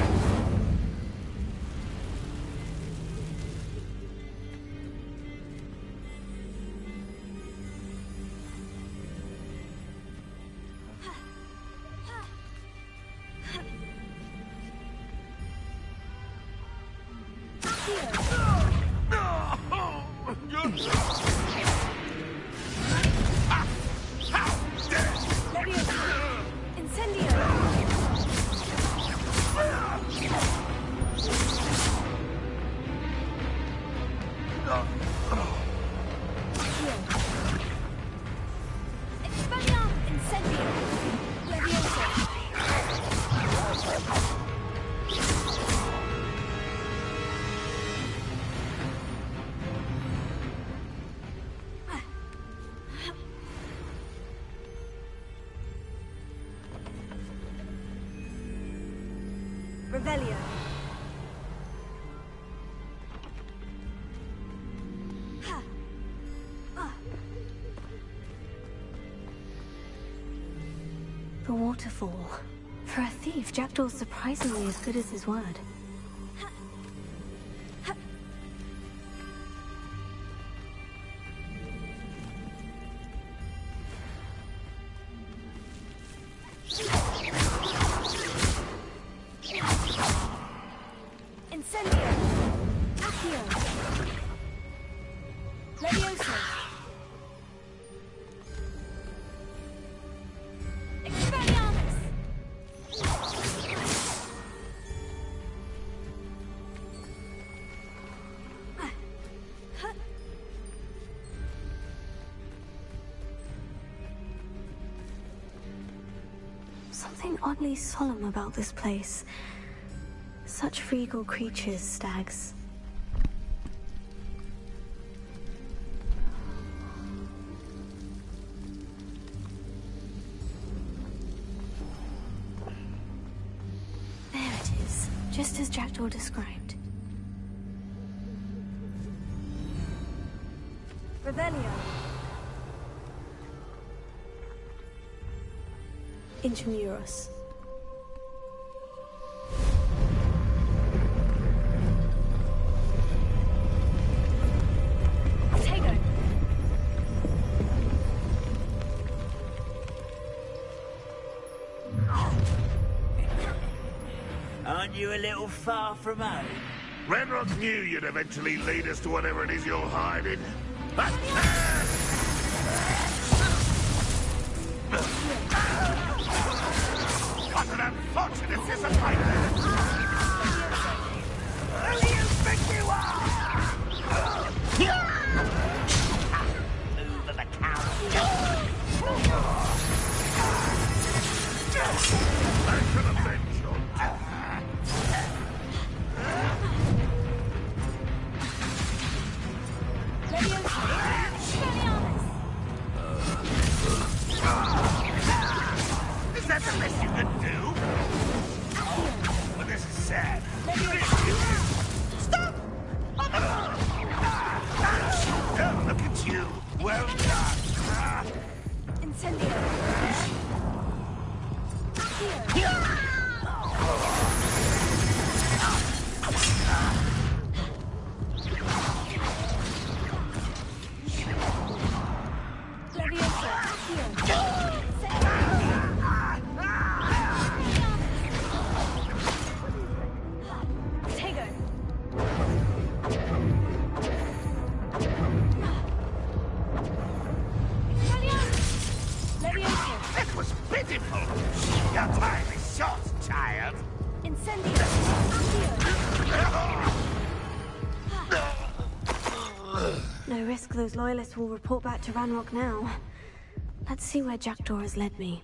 Revelio. The waterfall. For a thief, Jackdaw's surprisingly as good as his word. Something oddly solemn about this place. Such regal creatures, stags. There it is, just as Jackdaw described. Revelio. Intramuros. Tego. Aren't you a little far from home? Renrock knew you'd eventually lead us to whatever it is you're hiding. What an unfortunate disappointment! Who do you think you are? Over the couch. I can avenge your death. Is that the best you can do? Well, this is sad. Stop! Oh, look at you. Well done. Incendio. That was pitiful. Your time is short, child. No risk those loyalists will report back to Ranrock now. Let's see where Jackdaw has led me.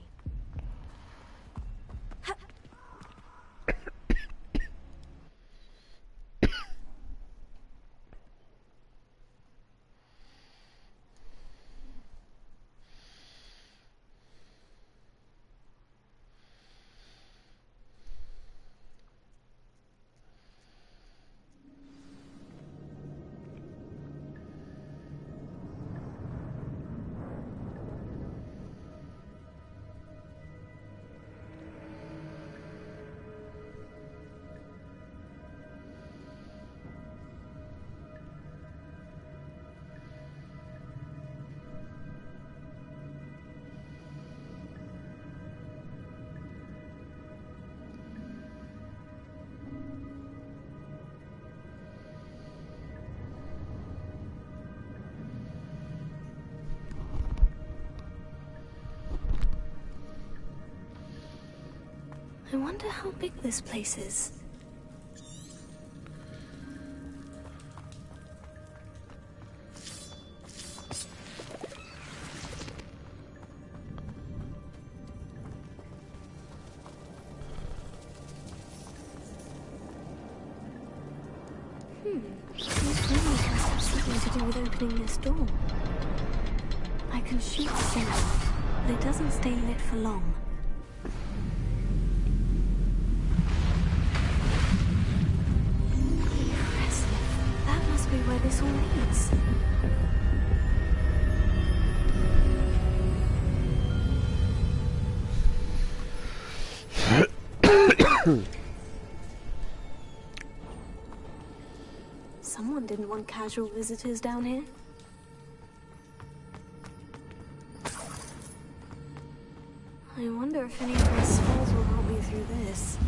I wonder how big this place is. This room must have something to do with opening this door. I can shoot a symbol, but it doesn't stay lit for long. Impressive. That must be where this all leads. Someone didn't want casual visitors down here. I wonder if any of my spells will help me through this.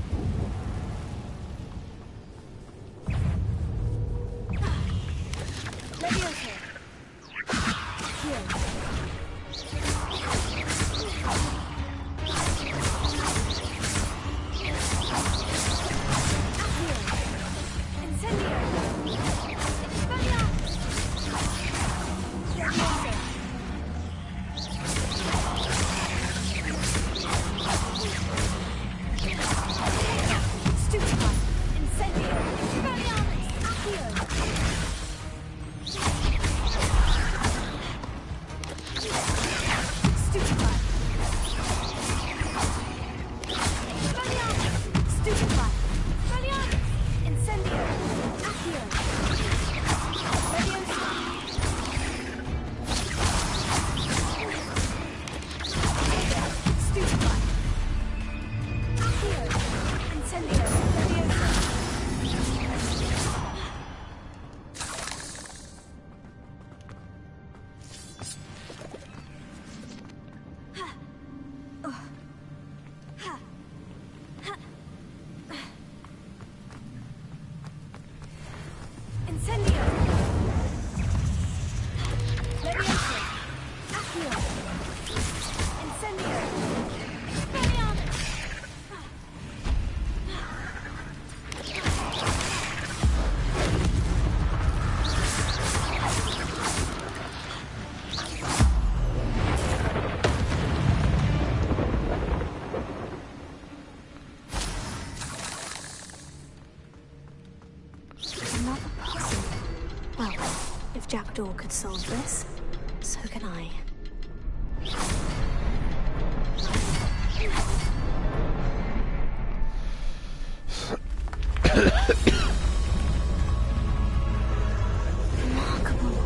Jackdaw could solve this, so can I. Remarkable.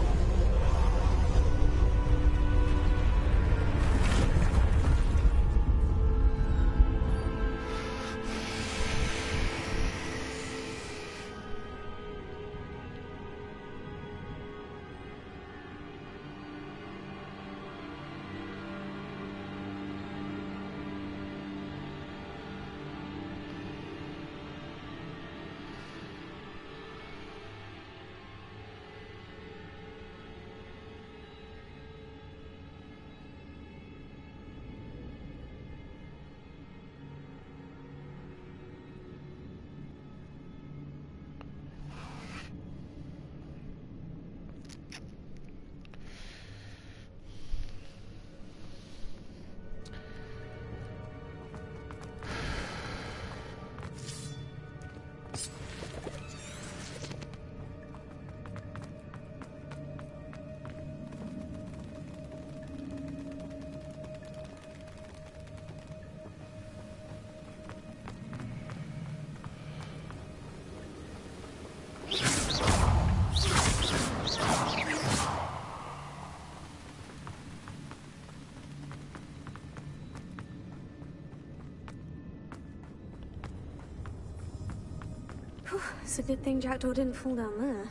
It's a good thing Jackdaw didn't fall down there.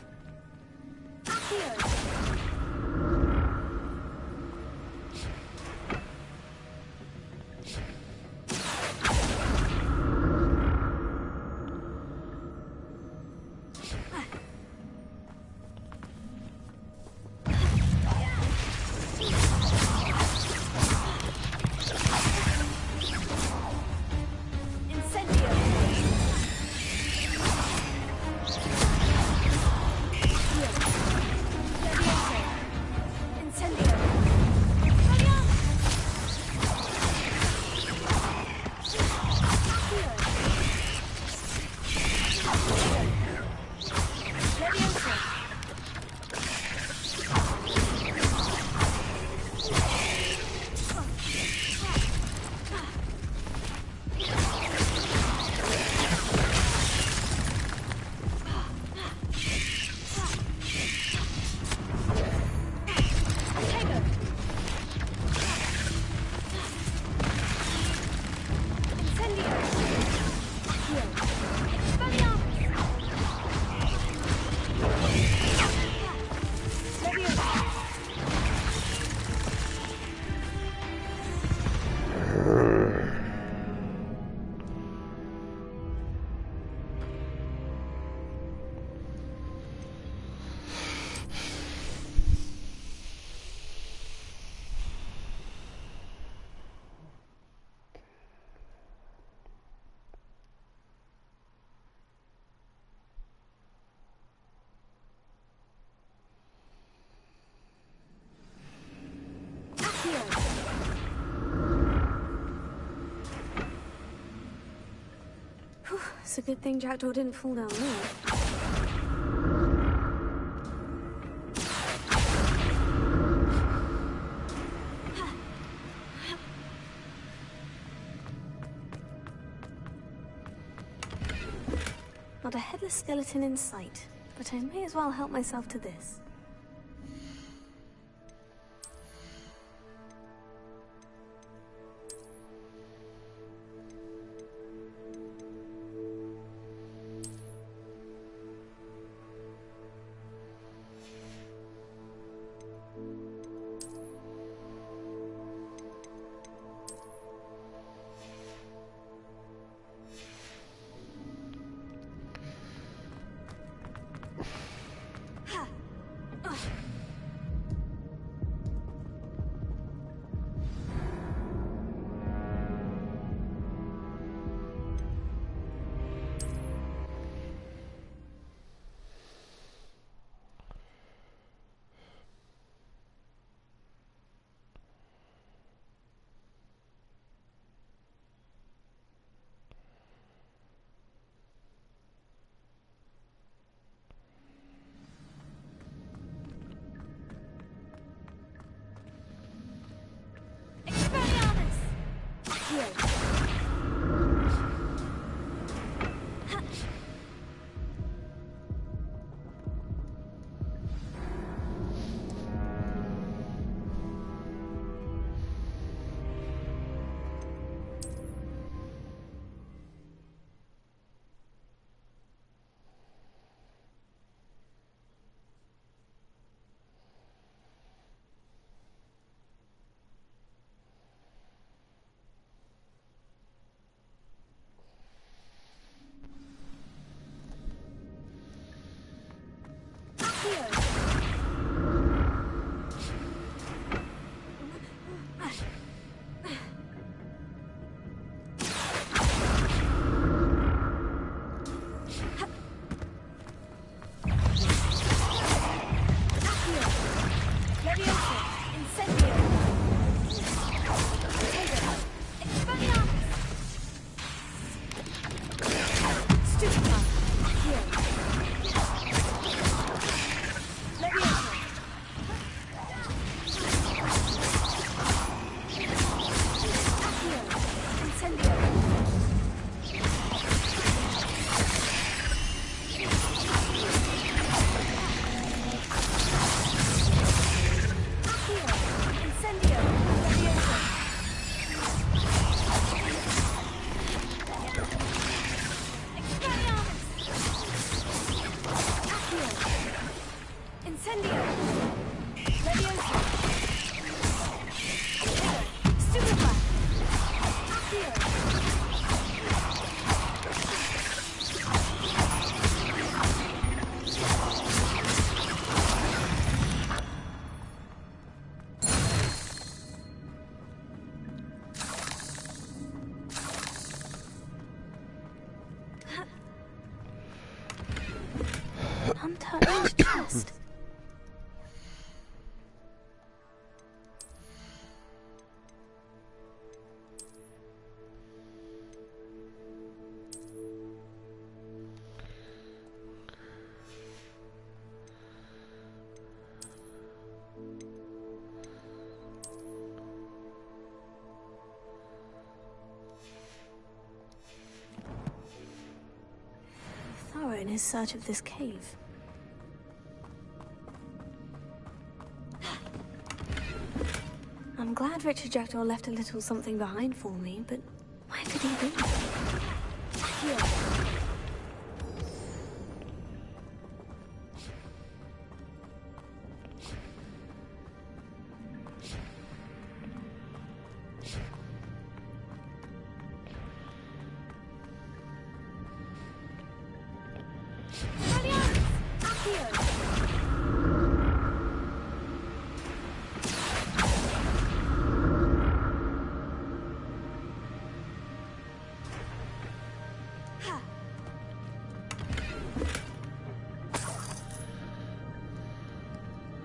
Insane! It's a good thing Jackdaw didn't fall down there. Not a headless skeleton in sight, but I may as well help myself to this. Untouched chest. Thorough in his search of this cave. I'm glad Richard Jackdaw left a little something behind for me, but where could he be? Here.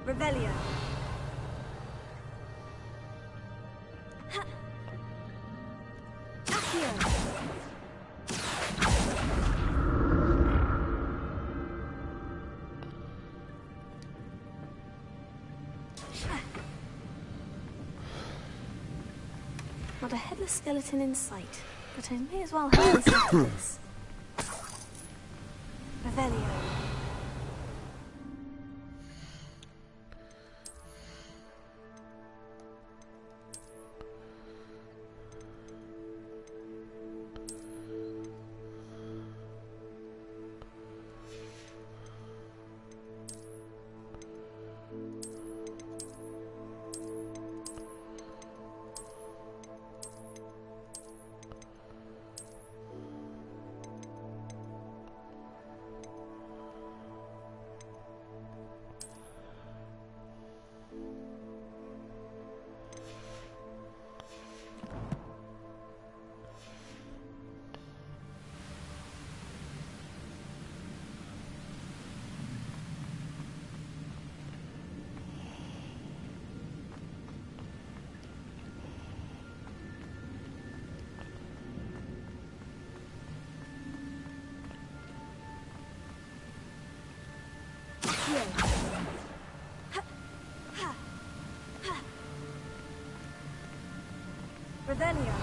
Revelio. Not a headless skeleton in sight, but I may as well have this after this. Revelio. Revelio.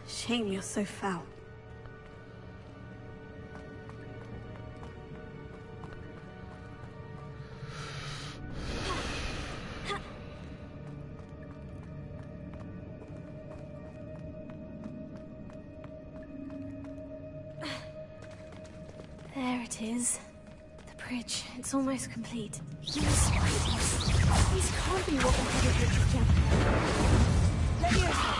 Shame you're so foul. There it is. The bridge. It's almost complete. These can't be what the head of Richard Jump. Leviosa!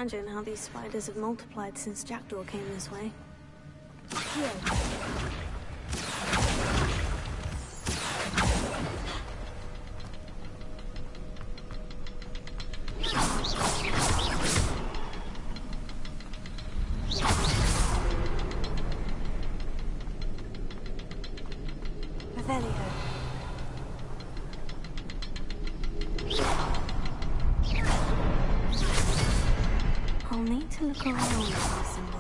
imagine how these spiders have multiplied since Jackdaw came this way. Here. I'll need to look around for the symbol.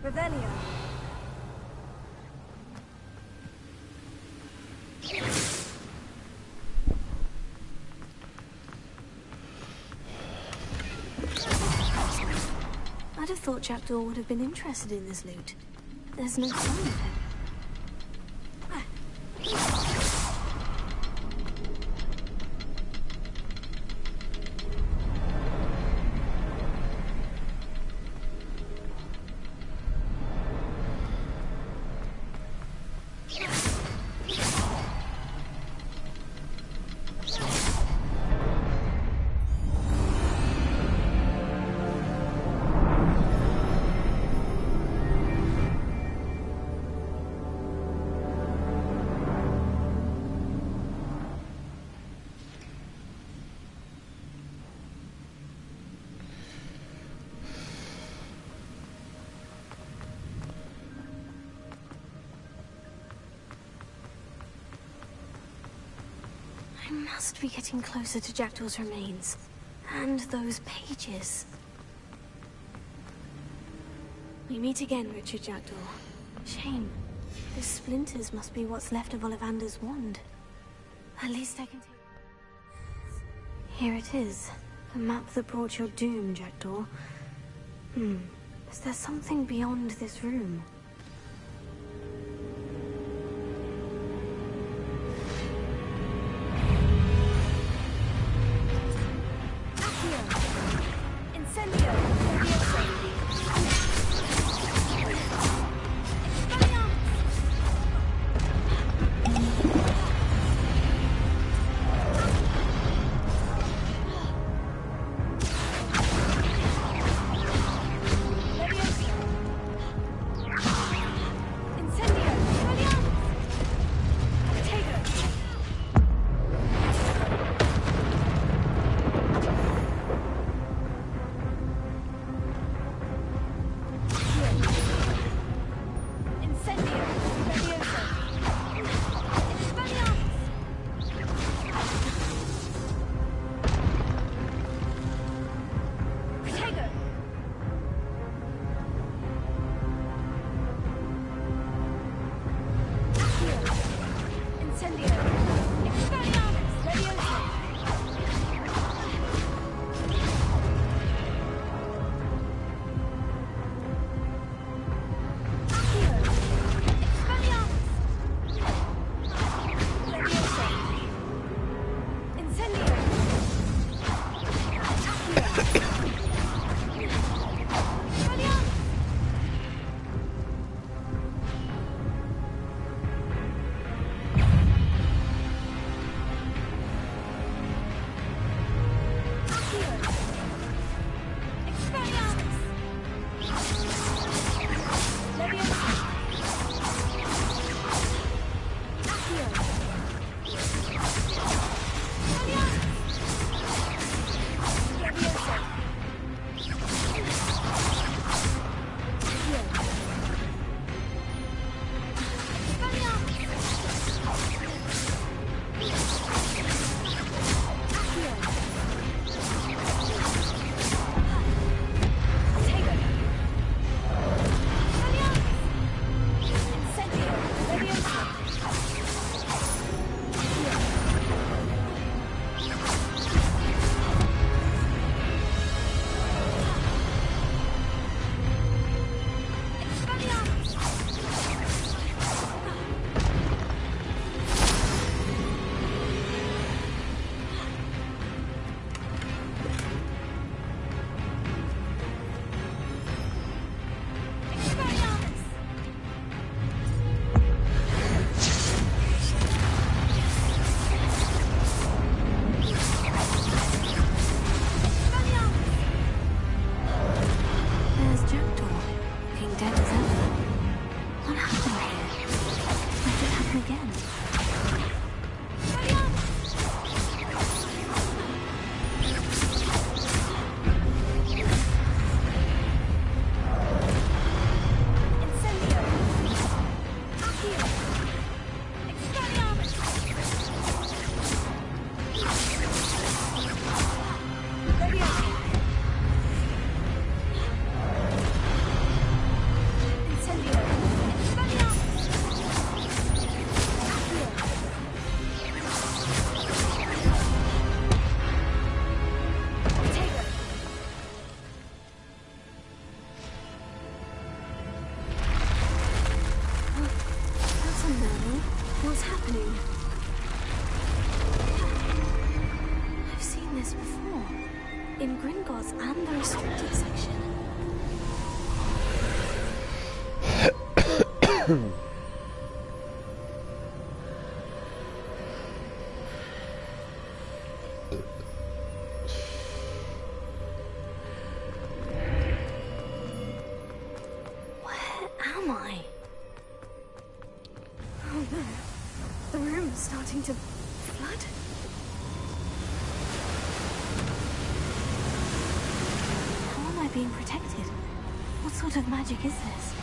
Revelio. I'd have thought Jackdaw would have been interested in this loot. There's no sign of him. I must be getting closer to Jackdaw's remains. And those pages. We meet again, Richard Jackdaw. Shame. The splinters must be what's left of Ollivander's wand. At least I can take... Here it is. The map that brought your doom, Jackdaw. Is there something beyond this room? opening. I've seen this before. In Gringotts and the restricted section. The room is starting to flood. How am I being protected? What sort of magic is this?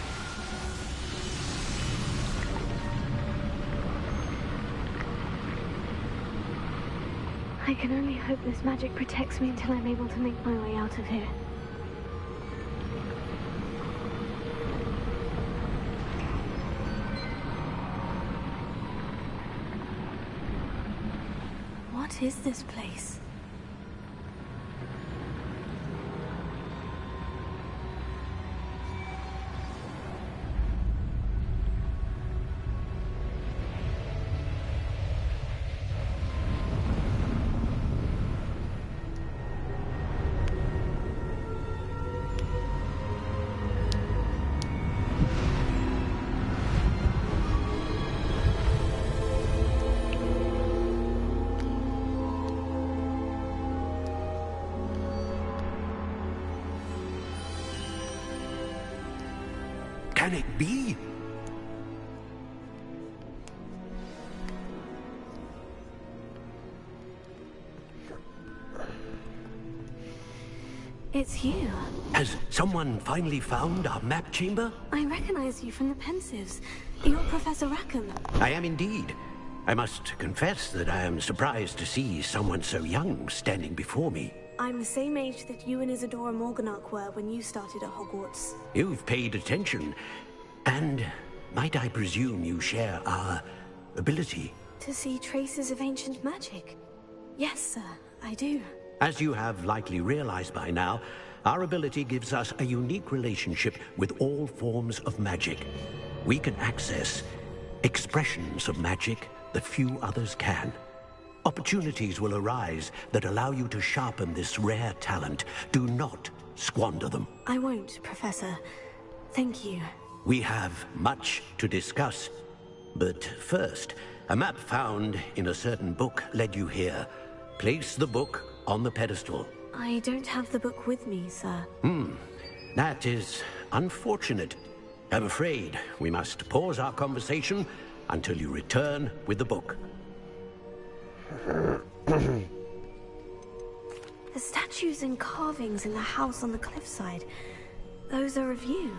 I can only hope this magic protects me until I'm able to make my way out of here. What is this place? Can it be? It's you. Has someone finally found our map chamber? I recognize you from the Pensives. You're Professor Rackham. I am indeed. I must confess that I am surprised to see someone so young standing before me. I'm the same age that you and Isadora Morganach were when you started at Hogwarts. You've paid attention. And might I presume you share our ability? To see traces of ancient magic? Yes, sir, I do. As you have likely realized by now, our ability gives us a unique relationship with all forms of magic. We can access expressions of magic that few others can. Opportunities will arise that allow you to sharpen this rare talent. Do not squander them. I won't, Professor. Thank you. We have much to discuss. But first, a map found in a certain book led you here. Place the book on the pedestal. I don't have the book with me, sir. That is unfortunate. I'm afraid we must pause our conversation until you return with the book. The statues and carvings in the house on the cliffside, those are of you.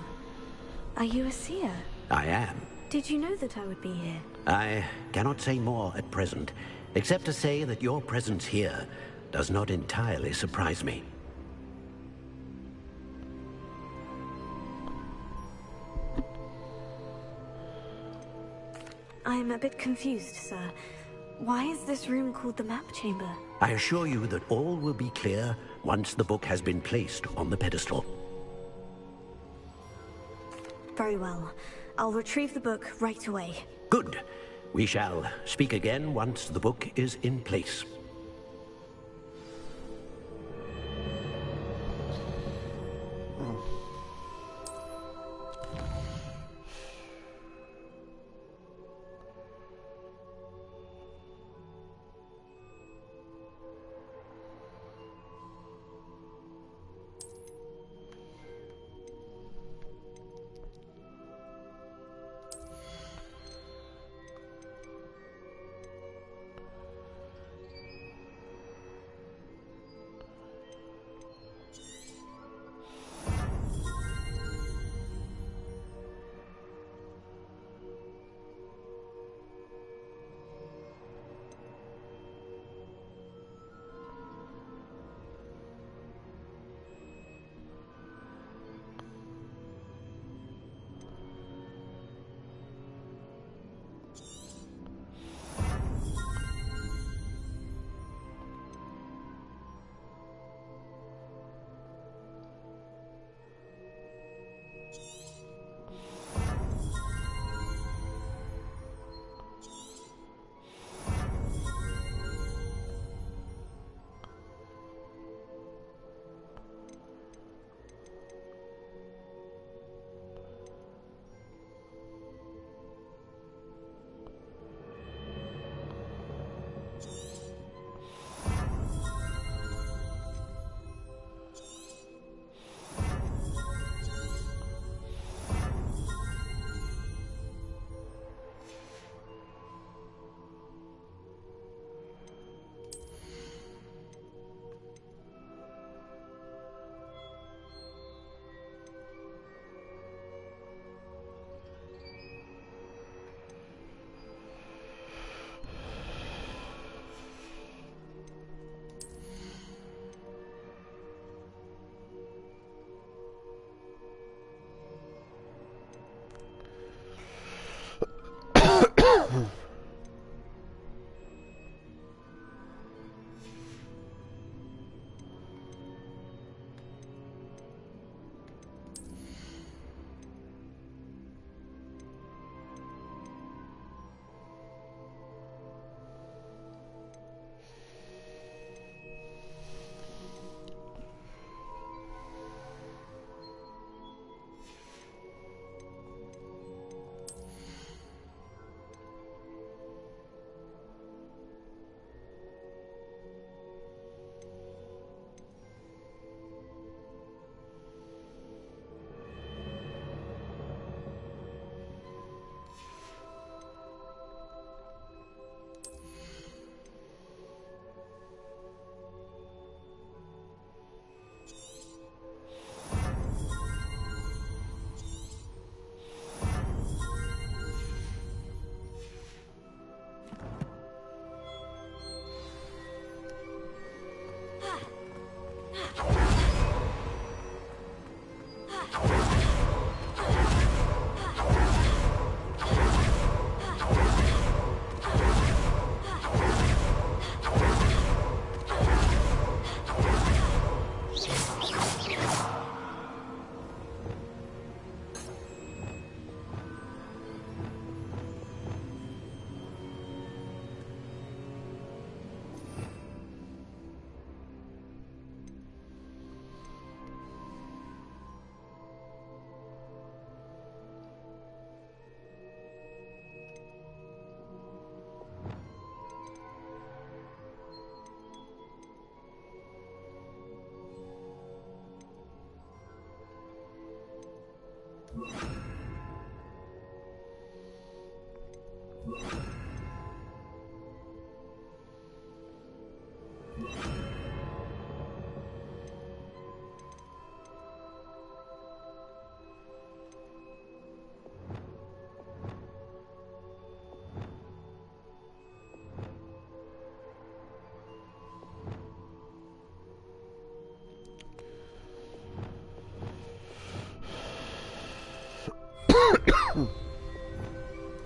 Are you a seer? I am. Did you know that I would be here? I cannot say more at present, except to say that your presence here does not entirely surprise me. I'm a bit confused, sir. Why is this room called the map chamber? I assure you that all will be clear once the book has been placed on the pedestal. Very well. I'll retrieve the book right away. Good. We shall speak again once the book is in place.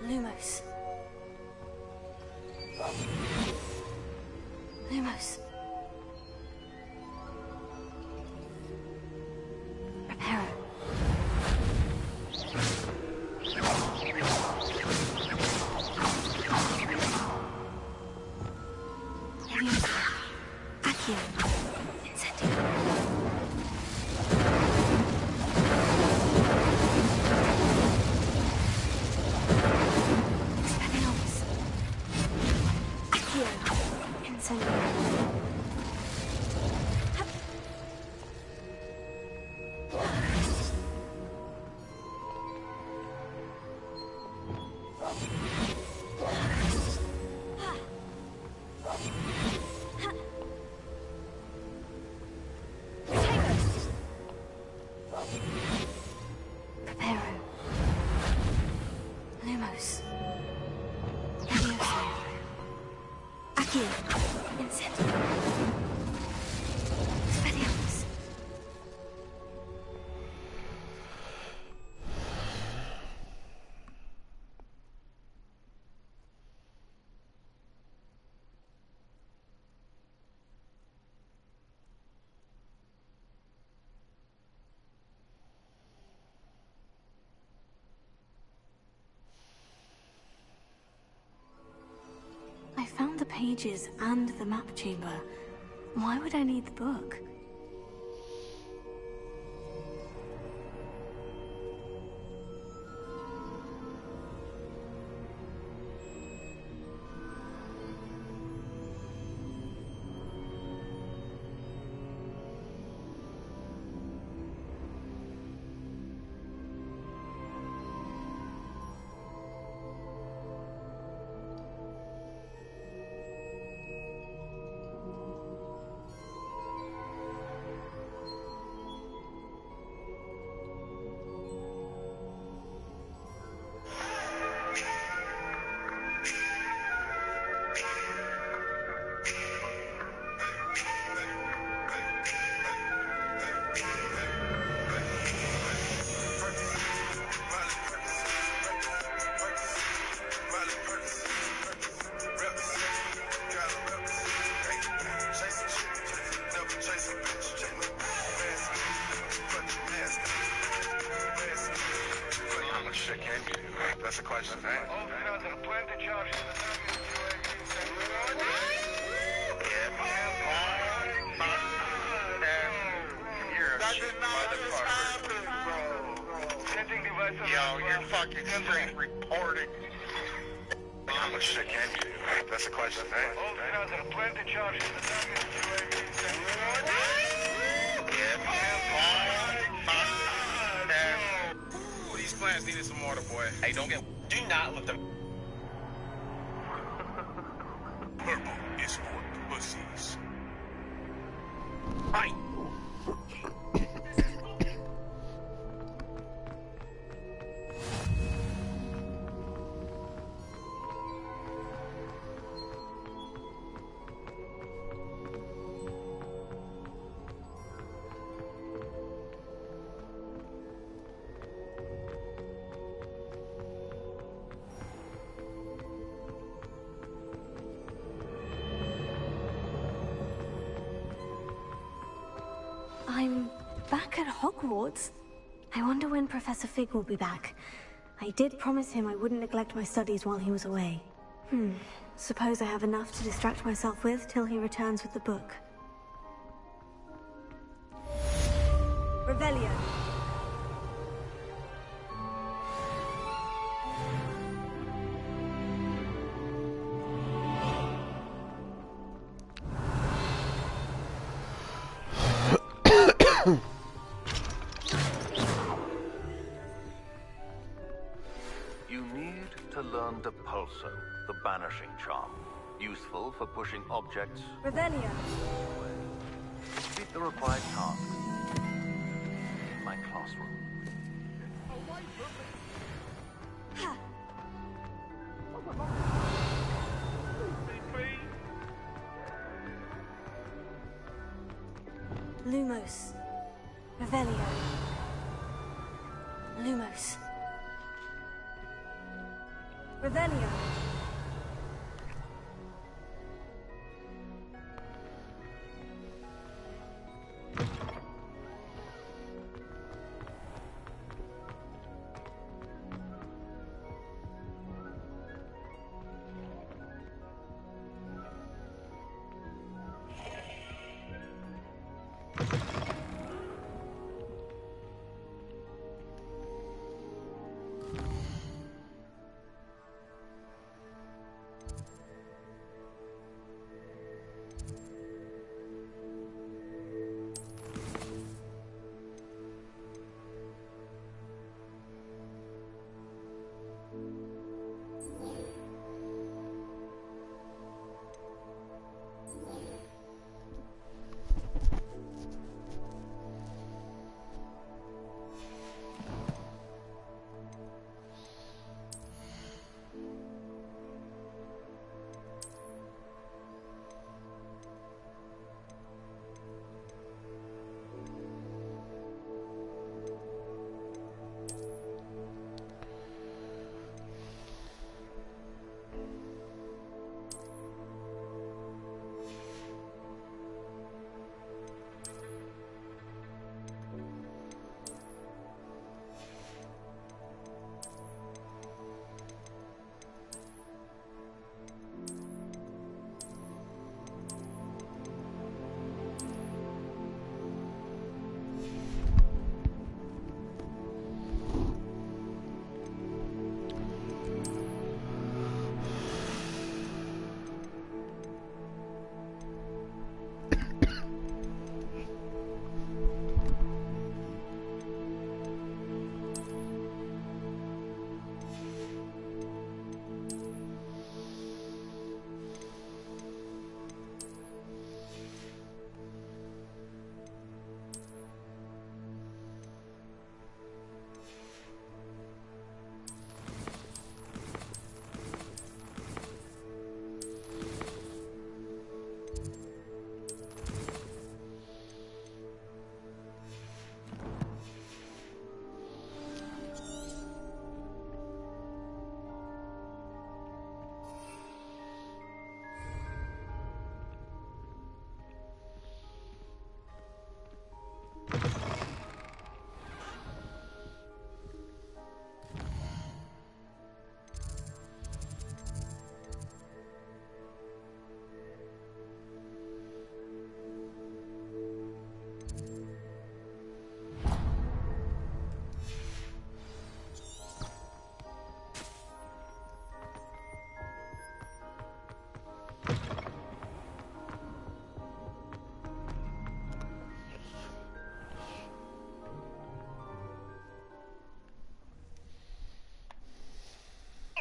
Lumos. Lumos. Reparo. Accio. Incendio. I found the pages and the map chamber. Why would I need the book? That's a question, right? Yo, you're fucking straight reported. How much shit can you do? That's a question, right? These plants needed some water, boy. Hey, do not let them. Purple is for pussies. Hi. I'm back at Hogwarts. I wonder when Professor Fig will be back. I did promise him I wouldn't neglect my studies while he was away. Suppose I have enough to distract myself with till he returns with the book. Revelio. You need to learn the Pulso, the banishing charm. Useful for pushing objects. Revelio. Complete the required tasks. In my classroom. Lumos. Revelio. Lumos. Revelio.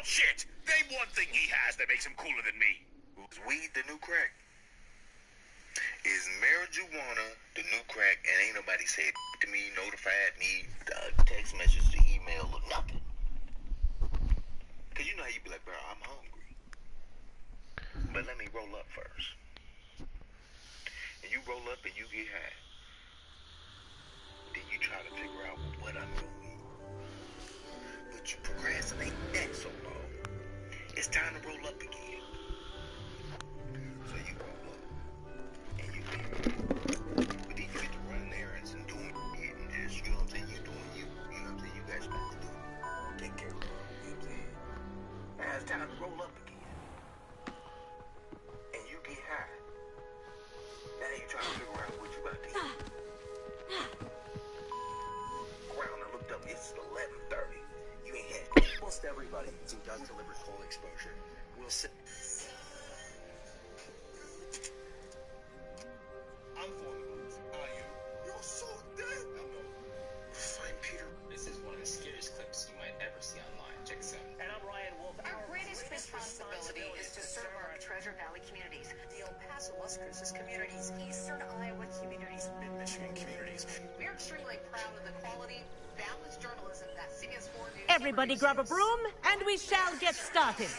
Shit! Name one thing he has that makes him cooler than me. Is weed the new crack? Is marijuana the new crack? And ain't nobody said to me, notified me, text message, to email, or nothing. Cause you know how you be like, bro, I'm hungry. But let me roll up first. And you roll up and you get high. Then you try to figure out what I'm doing. But you procrastinate that so long. It's time to roll up again. So you roll up. And you get but then you get to running errands and doing it and just, you know what I'm saying? You doing you. You know what I'm saying? You guys supposed to do it. Take care of it. You know what I'm saying? Now it's time to roll up again. And you get high. Now you trying to figure out what you about to eat. Ground and looked up, it's 11:30. You ain't had almost everybody who does deliver cold exposure will sit. I'm falling loose. Are you? You're so dead. I know. Fine, Peter. This is one of the scariest clips you might ever see online. Check this out. And I'm Ryan Wolf. Our greatest responsibility is to serve our treasure. Treasure Valley communities, the El Paso Las Cruces communities, Eastern Iowa communities, Mid-Michigan communities. We're extremely proud of the quality, balanced journalism that CBS4 News... Everybody grab a broom, and we shall get started.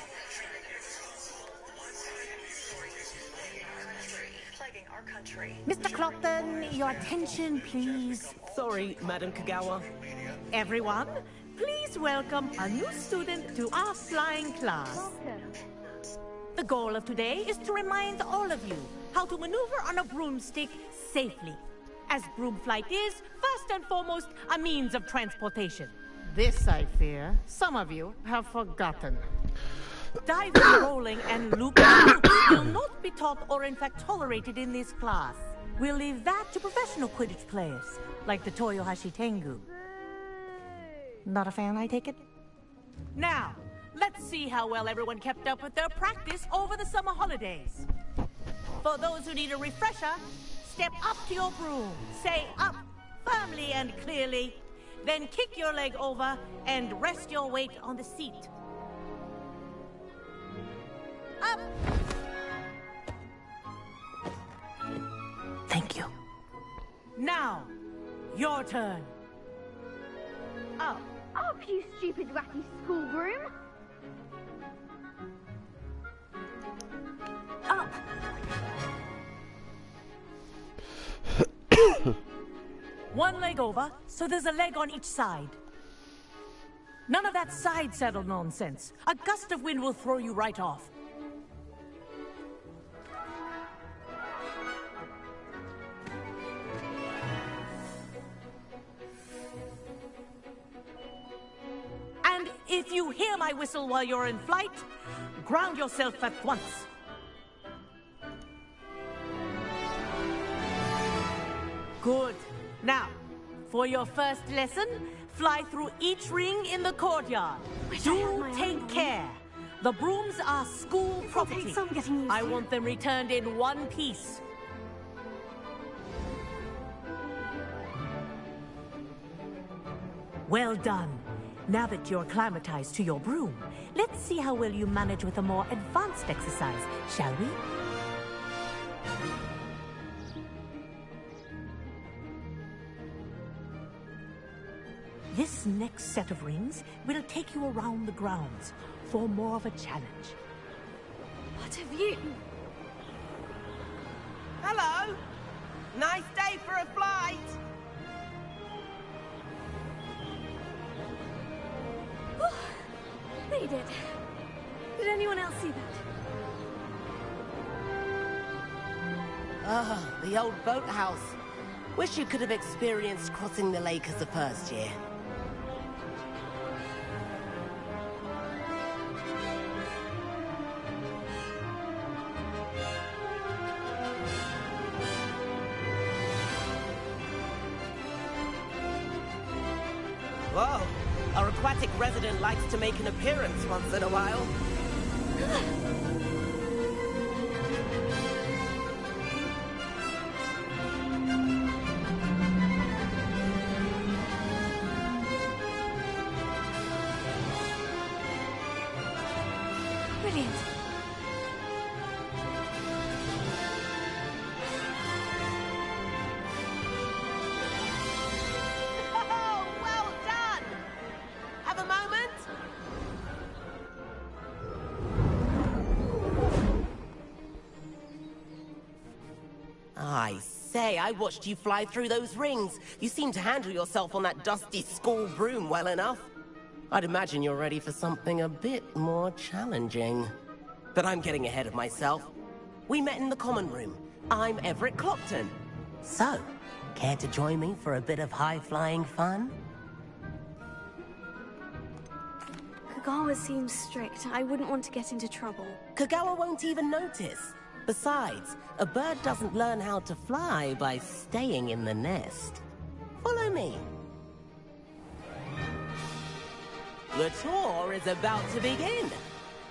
Plaguing our country. Mr. Clopton, your attention, please. Sorry, Madam Kagawa. Everyone, please welcome a new student to our flying class. The goal of today is to remind all of you how to maneuver on a broomstick safely, as broom flight is, first and foremost, a means of transportation. This, I fear, some of you have forgotten. Diving, rolling, and looping will not be taught or in fact tolerated in this class. We'll leave that to professional Quidditch players, like the Toyohashi Tengu. Not a fan, I take it? Now, let's see how well everyone kept up with their practice over the summer holidays. For those who need a refresher, step up to your broom, say up firmly and clearly, then kick your leg over and rest your weight on the seat. Up! Thank you. Now, your turn. Up, you stupid wacky school broom. Up. One leg over, so there's a leg on each side. None of that side saddle nonsense. A gust of wind will throw you right off. And if you hear my whistle while you're in flight, ground yourself at once. Good. Now, for your first lesson, fly through each ring in the courtyard. Do take care. The brooms are school property. I want them returned in one piece. Well done. Now that you're acclimatized to your broom, let's see how well you manage with a more advanced exercise, shall we? This next set of rings will take you around the grounds for more of a challenge. What have you... Hello! Nice day for a flight! Made it. Did anyone else see that? Ah, the old boathouse. Wish you could have experienced crossing the lake as a first year. Whoa, our aquatic resident likes to make an appearance once in a while. Brilliant. Oh, well done! Have a moment? I say, I watched you fly through those rings. You seem to handle yourself on that dusty school broom well enough. I'd imagine you're ready for something a bit more challenging. But I'm getting ahead of myself. We met in the common room. I'm Everett Clopton. So, care to join me for a bit of high-flying fun? Kagawa seems strict. I wouldn't want to get into trouble. Kagawa won't even notice. Besides, a bird doesn't learn how to fly by staying in the nest. Follow me. The tour is about to begin.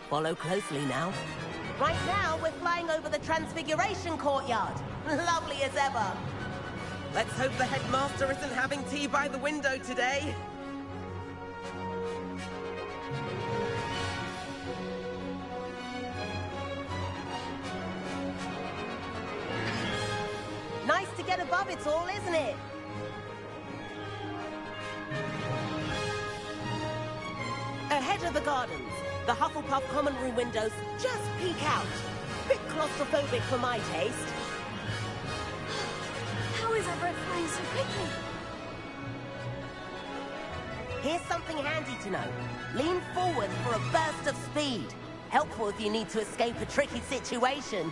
Follow closely now. Right now, we're flying over the Transfiguration Courtyard. Lovely as ever. Let's hope the headmaster isn't having tea by the window today. get above it all, isn't it? Ahead of the gardens, the Hufflepuff common room windows just peek out. Bit claustrophobic for my taste. How is Everett flying so quickly? Here's something handy to know. Lean forward for a burst of speed. Helpful if you need to escape a tricky situation.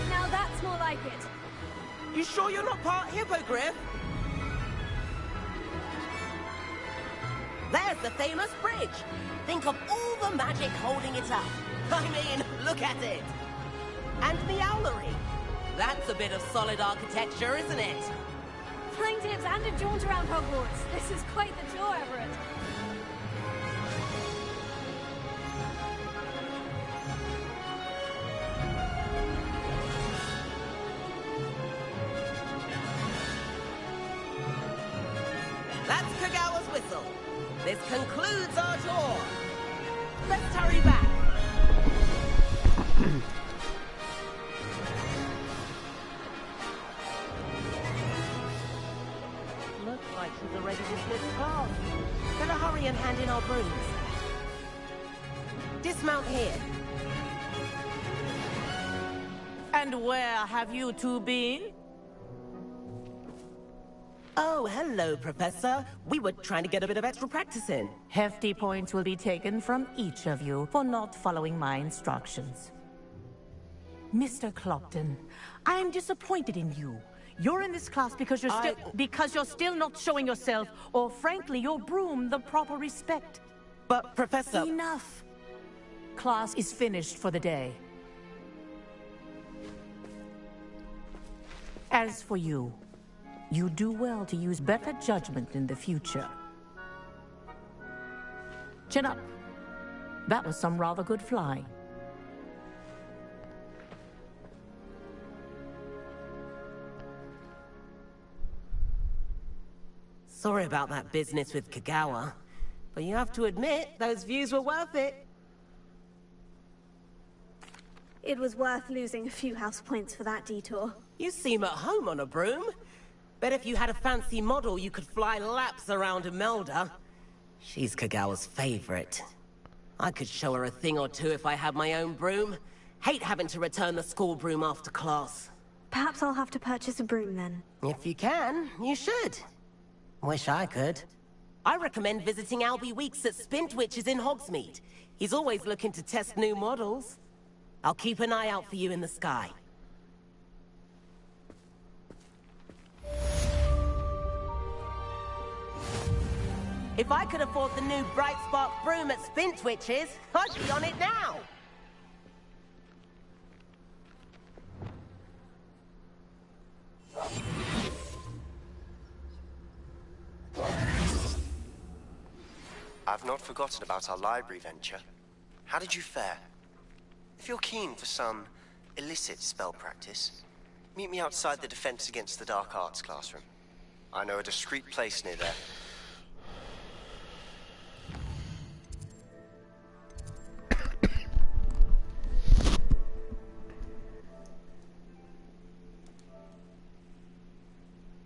Now that's more like it. You sure you're not part hippogriff? There's the famous bridge. Think of all the magic holding it up. I mean, look at it. And the owlery. That's a bit of solid architecture, isn't it? Flying tips and a jaunt around Hogwarts. This is quite the tour, Everett. That's Kagawa's whistle. This concludes our tour. Let's hurry back. Looks like she's already dismissed class. Better hurry and hand in our brooms. Dismount here. And where have you two been? Oh, hello, Professor. We were trying to get a bit of extra practice in. Hefty points will be taken from each of you for not following my instructions. Mr. Clopton, I am disappointed in you. You're in this class because you're still not showing yourself, or frankly, your broom the proper respect. But, Professor... Enough. Class is finished for the day. As for you, you do well to use better judgment in the future. Chin up. That was some rather good flying. Sorry about that business with Kagawa, but you have to admit, those views were worth it. It was worth losing a few house points for that detour. You seem at home on a broom. Bet if you had a fancy model, you could fly laps around Imelda. She's Kagawa's favorite. I could show her a thing or two if I had my own broom. Hate having to return the school broom after class. Perhaps I'll have to purchase a broom then. If you can, you should. Wish I could. I recommend visiting Albie Weeks at Spintwitches in Hogsmeade. He's always looking to test new models. I'll keep an eye out for you in the sky. If I could afford the new Bright Spark broom at Spintwitches, I'd be on it now! I've not forgotten about our library venture. How did you fare? If you're keen for some illicit spell practice, meet me outside the Defense Against the Dark Arts classroom. I know a discreet place near there.